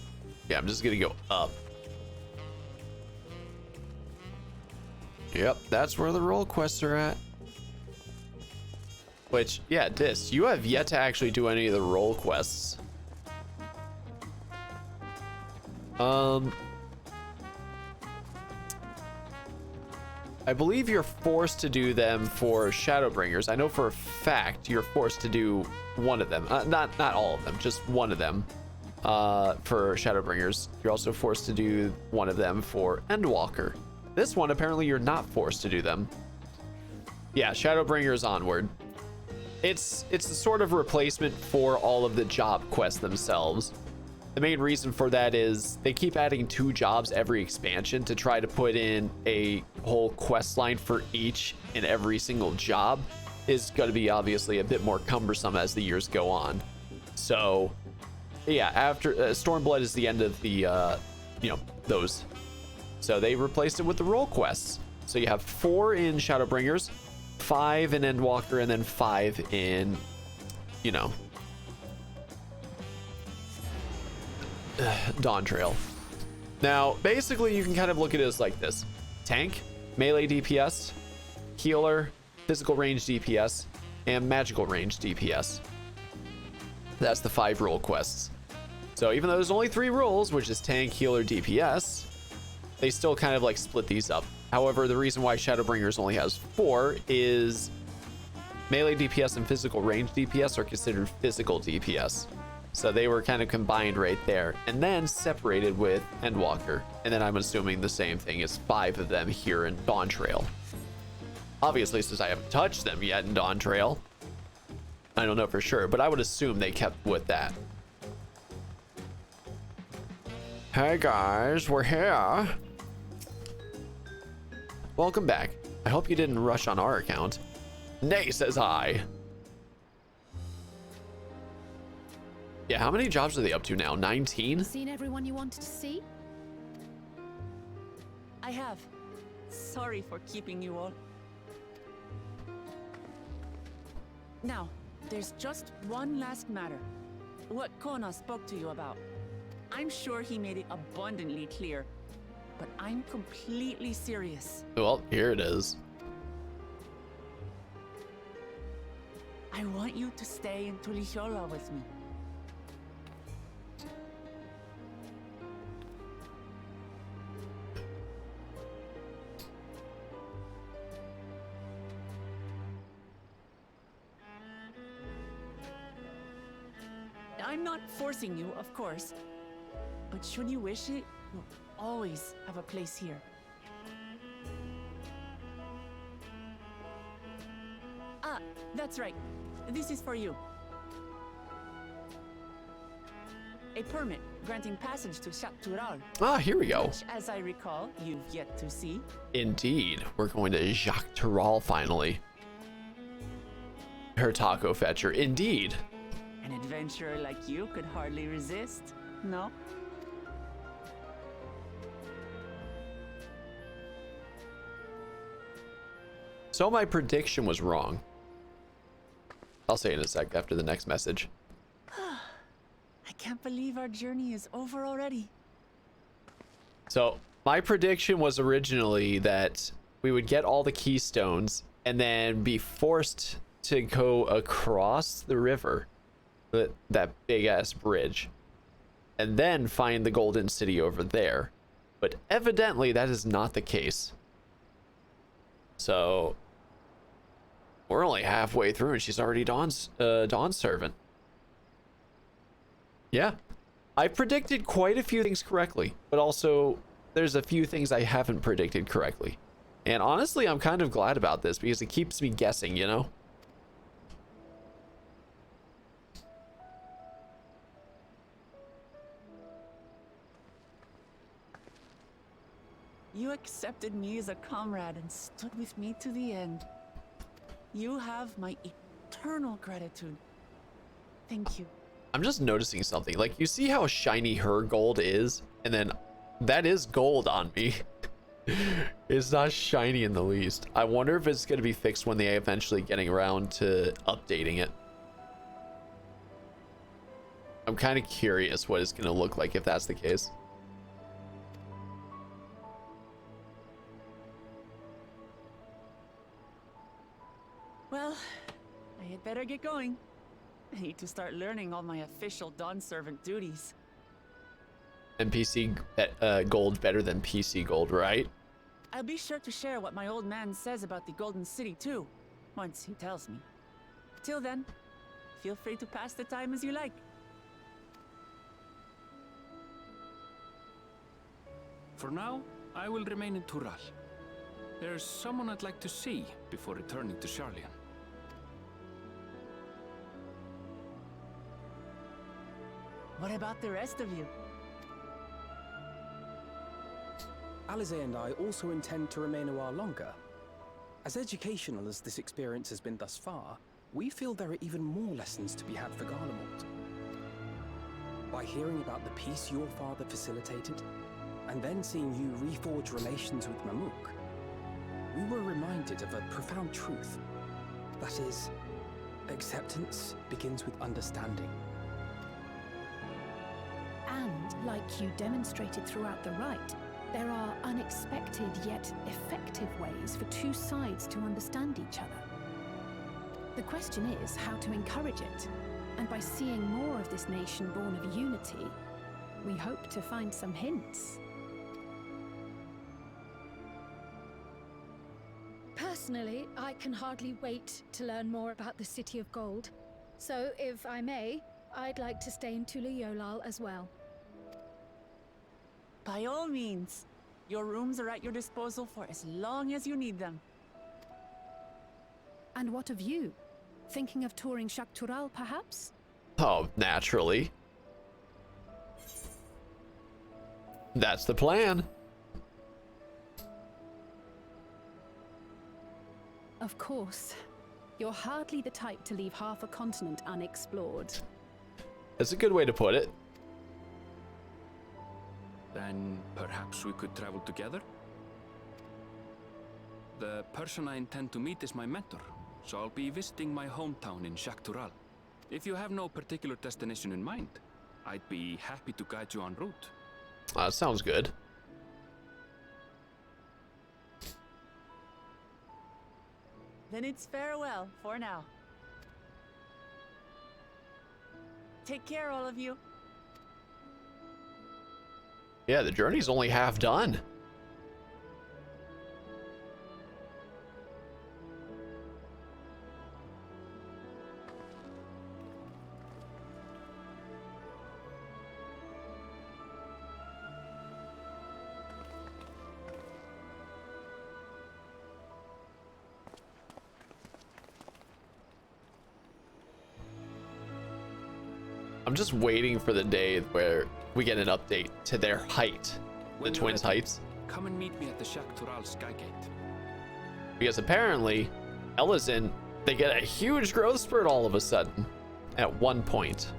yeah, I'm just gonna go up. Yep, that's where the role quests are at. Which, yeah, Dis, you have yet to actually do any of the role quests. I believe you're forced to do them for Shadowbringers. I know for a fact you're forced to do one of them. Not all of them, just one of them for Shadowbringers. You're also forced to do one of them for Endwalker. This one, apparently you're not forced to do them. Yeah, Shadowbringers Onward. It's a sort of replacement for all of the job quests themselves. The main reason for that is they keep adding 2 jobs every expansion to try to put in a whole quest line for each and every single job. Is going to be obviously a bit more cumbersome as the years go on. So, yeah, after Stormblood is the end of the, those. So they replaced it with the role quests. So you have 4 in Shadowbringers, 5 in Endwalker, and then 5 in, Dawntrail. Now, basically, you can kind of look at it as like this: tank, melee DPS, healer, physical range DPS, and magical range DPS. That's the 5 role quests. So even though there's only 3 roles, which is tank, healer, DPS, they still kind of like split these up. However, the reason why Shadowbringers only has 4 is melee DPS and physical range DPS are considered physical DPS. So they were kind of combined right there, and then separated with Endwalker. And then I'm assuming the same thing is 5 of them here in Dawntrail. Obviously, since I haven't touched them yet in Dawntrail, I don't know for sure, but I would assume they kept with that. Hey guys, we're here. Welcome back. I hope you didn't rush on our account. Nay, says I. Yeah, how many jobs are they up to now? 19? Seen everyone you wanted to see? I have. Sorry for keeping you all. Now, there's just one last matter. What Kona spoke to you about. I'm sure he made it abundantly clear, but I'm completely serious. Well, here it is. I want you to stay in Tulishola with me. I'm not forcing you, of course, but should you wish it, you'll always have a place here. Ah, that's right. This is for you. A permit granting passage to Shaktural. Ah, here we go. Which, as I recall, you've yet to see. Indeed, we're going to Jacques Tural finally. Her taco fetcher, indeed. An adventurer like you could hardly resist, no? So my prediction was wrong. I'll say in a sec after the next message. I can't believe our journey is over already. So my prediction was originally that we would get all the keystones and then be forced to go across the river, that big ass bridge, and then find the golden city over there. But evidently that is not the case. So we're only halfway through and she's already Dawn's servant. Yeah, I predicted quite a few things correctly, but also there's a few things I haven't predicted correctly. And honestly, I'm kind of glad about this because it keeps me guessing, you know? You accepted me as a comrade and stood with me to the end. You have my eternal gratitude. Thank you. I'm just noticing something. Like, you see how shiny her gold is? And then that is gold on me. It's not shiny in the least. I wonder if it's going to be fixed when they eventually getting around to updating it. I'm kind of curious what it's going to look like if that's the case. Well, I had better get going. I need to start learning all my official Dawn servant duties. NPC gold better than PC gold, right? I'll be sure to share what my old man says about the Golden City too, once he tells me. Till then, feel free to pass the time as you like. For now, I will remain in Tural. There's someone I'd like to see before returning to Charlian. What about the rest of you? Alize and I also intend to remain a while longer. As educational as this experience has been thus far, we feel there are even more lessons to be had for Garlemald. By hearing about the peace your father facilitated, and then seeing you reforge relations with Mamuk, we were reminded of a profound truth. That is, acceptance begins with understanding. And, like you demonstrated throughout the rite, there are unexpected yet effective ways for two sides to understand each other. The question is how to encourage it, and by seeing more of this nation born of unity, we hope to find some hints. Personally, I can hardly wait to learn more about the City of Gold. So, if I may, I'd like to stay in Tuliyollal as well. By all means. Your rooms are at your disposal for as long as you need them. And what of you? Thinking of touring Shaktural, perhaps? Oh, naturally. That's the plan. Of course. You're hardly the type to leave half a continent unexplored. That's a good way to put it. Then perhaps we could travel together? The person I intend to meet is my mentor, so I'll be visiting my hometown in Shaktural. If you have no particular destination in mind, I'd be happy to guide you en route. That sounds good. Then it's farewell for now. Take care, all of you. Yeah, the journey's only half done. I'm just waiting for the day where we get an update to their height, the twins' heights. Come and meet me at the Shaktural Skygate. Because apparently, Ellison, they get a huge growth spurt all of a sudden at one point.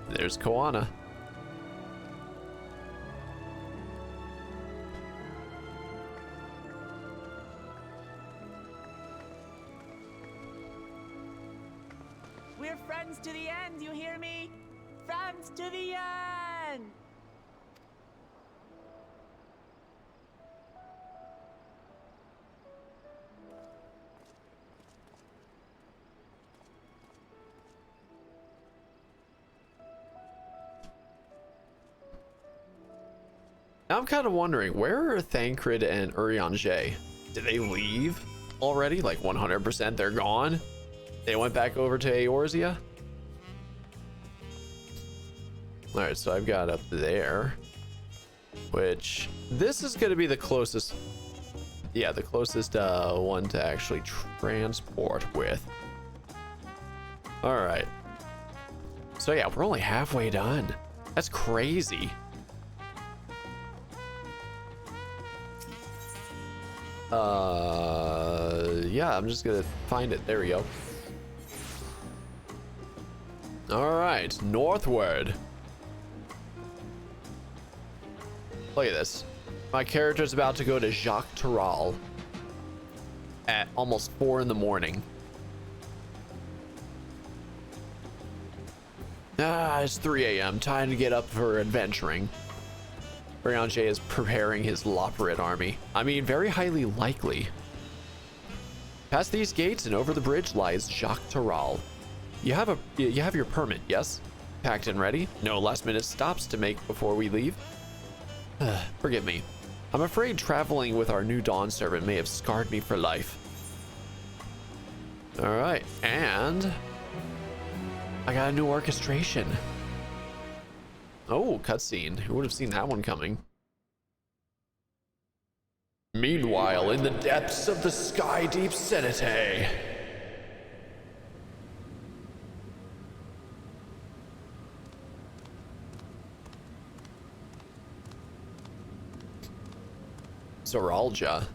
There's Koana. We're friends to the end, you hear me? Friends to the end! Now I'm kind of wondering, where are Thancred and Urianger? Did they leave already? Like 100% they're gone? They went back over to Eorzea? Alright, so I've got up there. Which, this is going to be the closest... Yeah, the closest one to actually transport with. Alright. So yeah, we're only halfway done. That's crazy. Yeah, I'm just gonna find it. There we go. Alright, northward. Look at this. My character's about to go to Jacques Terral at almost 4 in the morning. It's 3 a.m. Time to get up for adventuring. Urianger is preparing his Loperid army. I mean, very highly likely. Past these gates and over the bridge lies Jacques Terral. You have your permit, yes? Packed and ready? No last minute stops to make before we leave? Forgive me. I'm afraid traveling with our new Dawn servant may have scarred me for life. Alright, and I got a new orchestration. Oh, cutscene. Who would have seen that one coming? Meanwhile, in the depths of the sky deep Senate. Zoralja.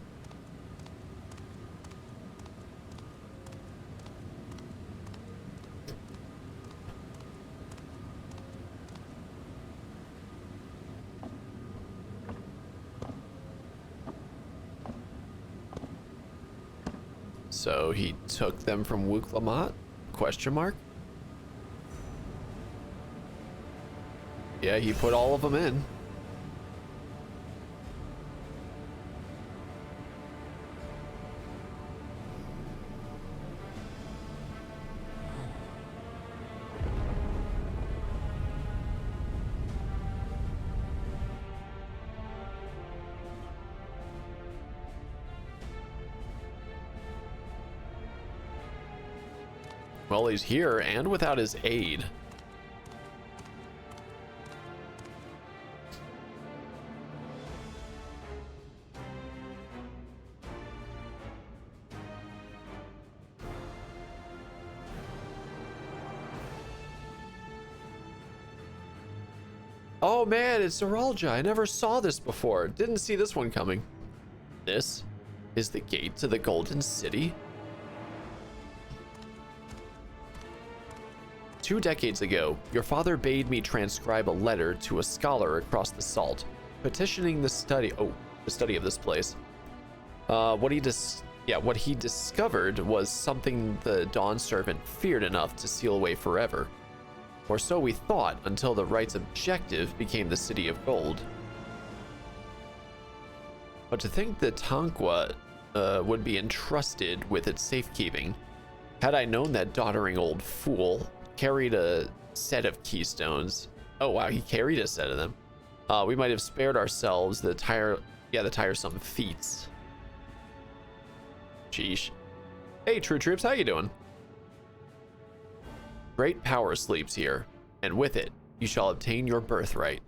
So he took them from Wuklamat? Question mark? Yeah, he put all of them in. Well, he's here and without his aid. Oh man, it's Zeralja. I never saw this before. Didn't see this one coming. This is the gate to the Golden City. 2 decades ago, your father bade me transcribe a letter to a scholar across the salt, petitioning the study of this place. What he discovered was something the Dawn Servant feared enough to seal away forever. Or so we thought, until the right's objective became the City of Gold. But to think that Tanqua would be entrusted with its safekeeping. Had I known that doddering old fool carried a set of keystones. Oh wow, he carried a set of them. We might have spared ourselves the tiresome feats. Sheesh. Hey, True Troops, how you doing? Great power sleeps here, and with it, you shall obtain your birthright.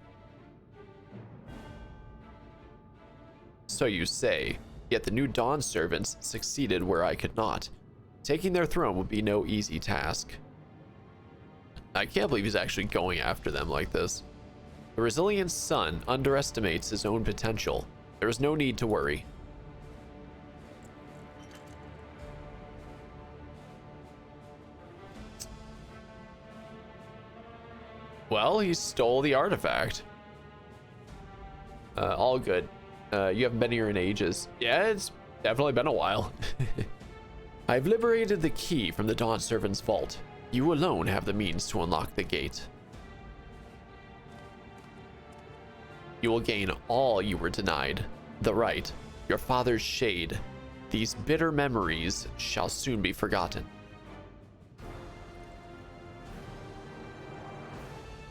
So you say, yet the new Dawn servants succeeded where I could not. Taking their throne would be no easy task. I can't believe he's actually going after them like this. The resilient son underestimates his own potential. There is no need to worry. Well, he stole the artifact. All good. You haven't been here in ages. Yeah, it's definitely been a while. I've liberated the key from the Dawn Servant's vault. You alone have the means to unlock the gate. You will gain all you were denied. The right, your father's shade. These bitter memories shall soon be forgotten.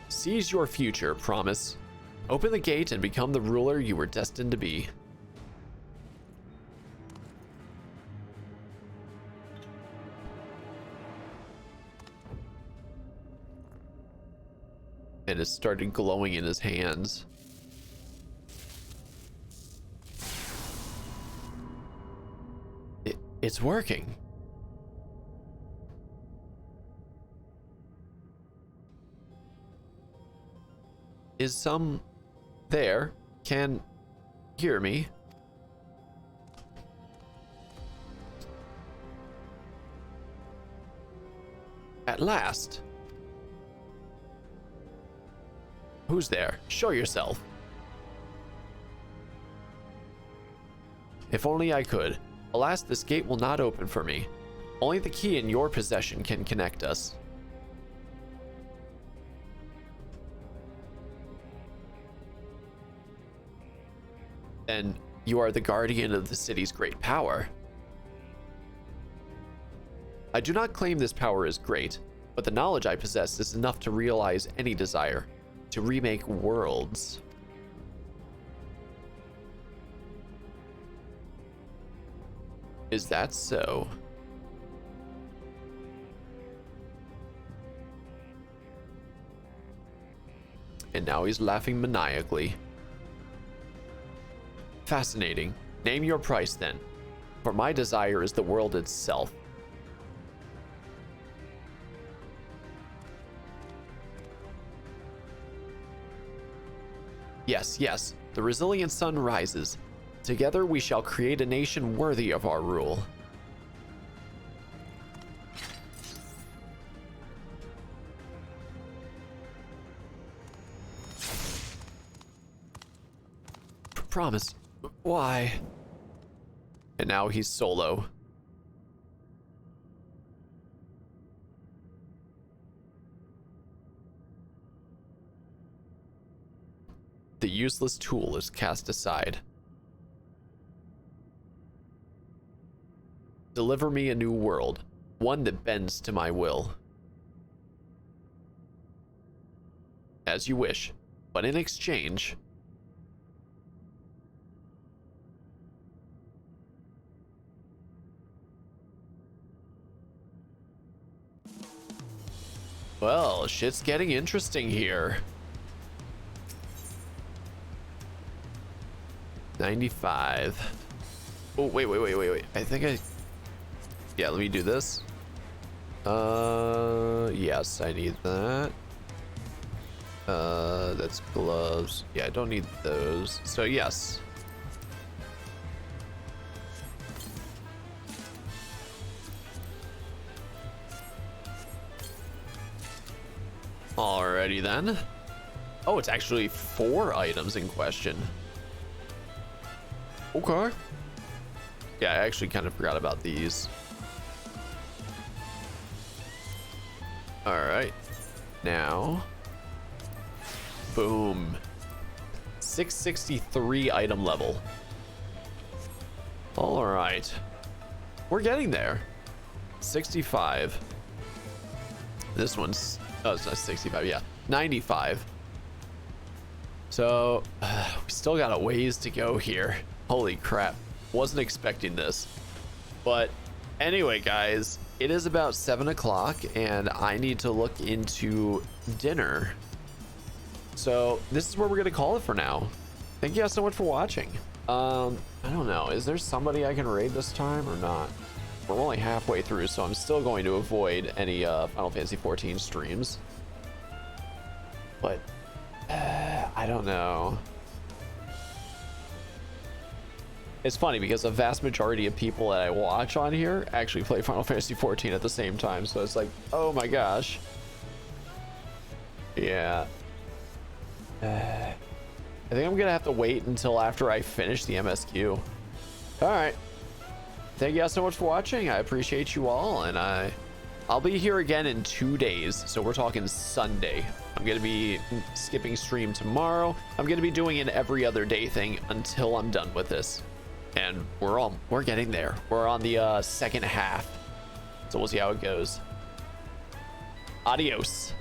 Seize your future, promise. Open the gate and become the ruler you were destined to be. And it started glowing in his hands. It's working. Is some there can hear me? At last. Who's there? Show yourself. If only I could. Alas, this gate will not open for me. Only the key in your possession can connect us. Then you are the guardian of the city's great power. I do not claim this power is great, but the knowledge I possess is enough to realize any desire, to remake worlds. Is that so? And now he's laughing maniacally. Fascinating. Name your price then, for my desire is the world itself. Yes, yes, the resilient sun rises. Together we shall create a nation worthy of our rule. Promise. Why? And now he's solo. The useless tool is cast aside. Deliver me a new world, one that bends to my will. As you wish, but in exchange... Well, shit's getting interesting here. 95. Oh, wait. I think yeah, let me do this. Yes, I need that. That's gloves. Yeah, I don't need those. So yes. Alrighty then. Oh, it's actually 4 items in question. Okay. Yeah, I actually kind of forgot about these. Alright. Now. Boom. 663 item level. Alright. We're getting there. 65. This one's... Oh, it's not 65. Yeah. 95. So, we still got a ways to go here. Holy crap. Wasn't expecting this. But anyway, guys, it is about 7 o'clock and I need to look into dinner. So this is where we're going to call it for now. Thank you guys so much for watching. I don't know. Is there somebody I can raid this time or not? We're only halfway through, so I'm still going to avoid any Final Fantasy 14 streams. But I don't know. It's funny because the vast majority of people that I watch on here actually play Final Fantasy 14 at the same time. So it's like, oh my gosh. Yeah. I think I'm gonna have to wait until after I finish the MSQ. All right. Thank you guys so much for watching. I appreciate you all, and I'll be here again in 2 days. So we're talking Sunday. I'm gonna be skipping stream tomorrow. I'm gonna be doing an every other day thing until I'm done with this. And we're getting there. We're on the second half. So we'll see how it goes. Adios.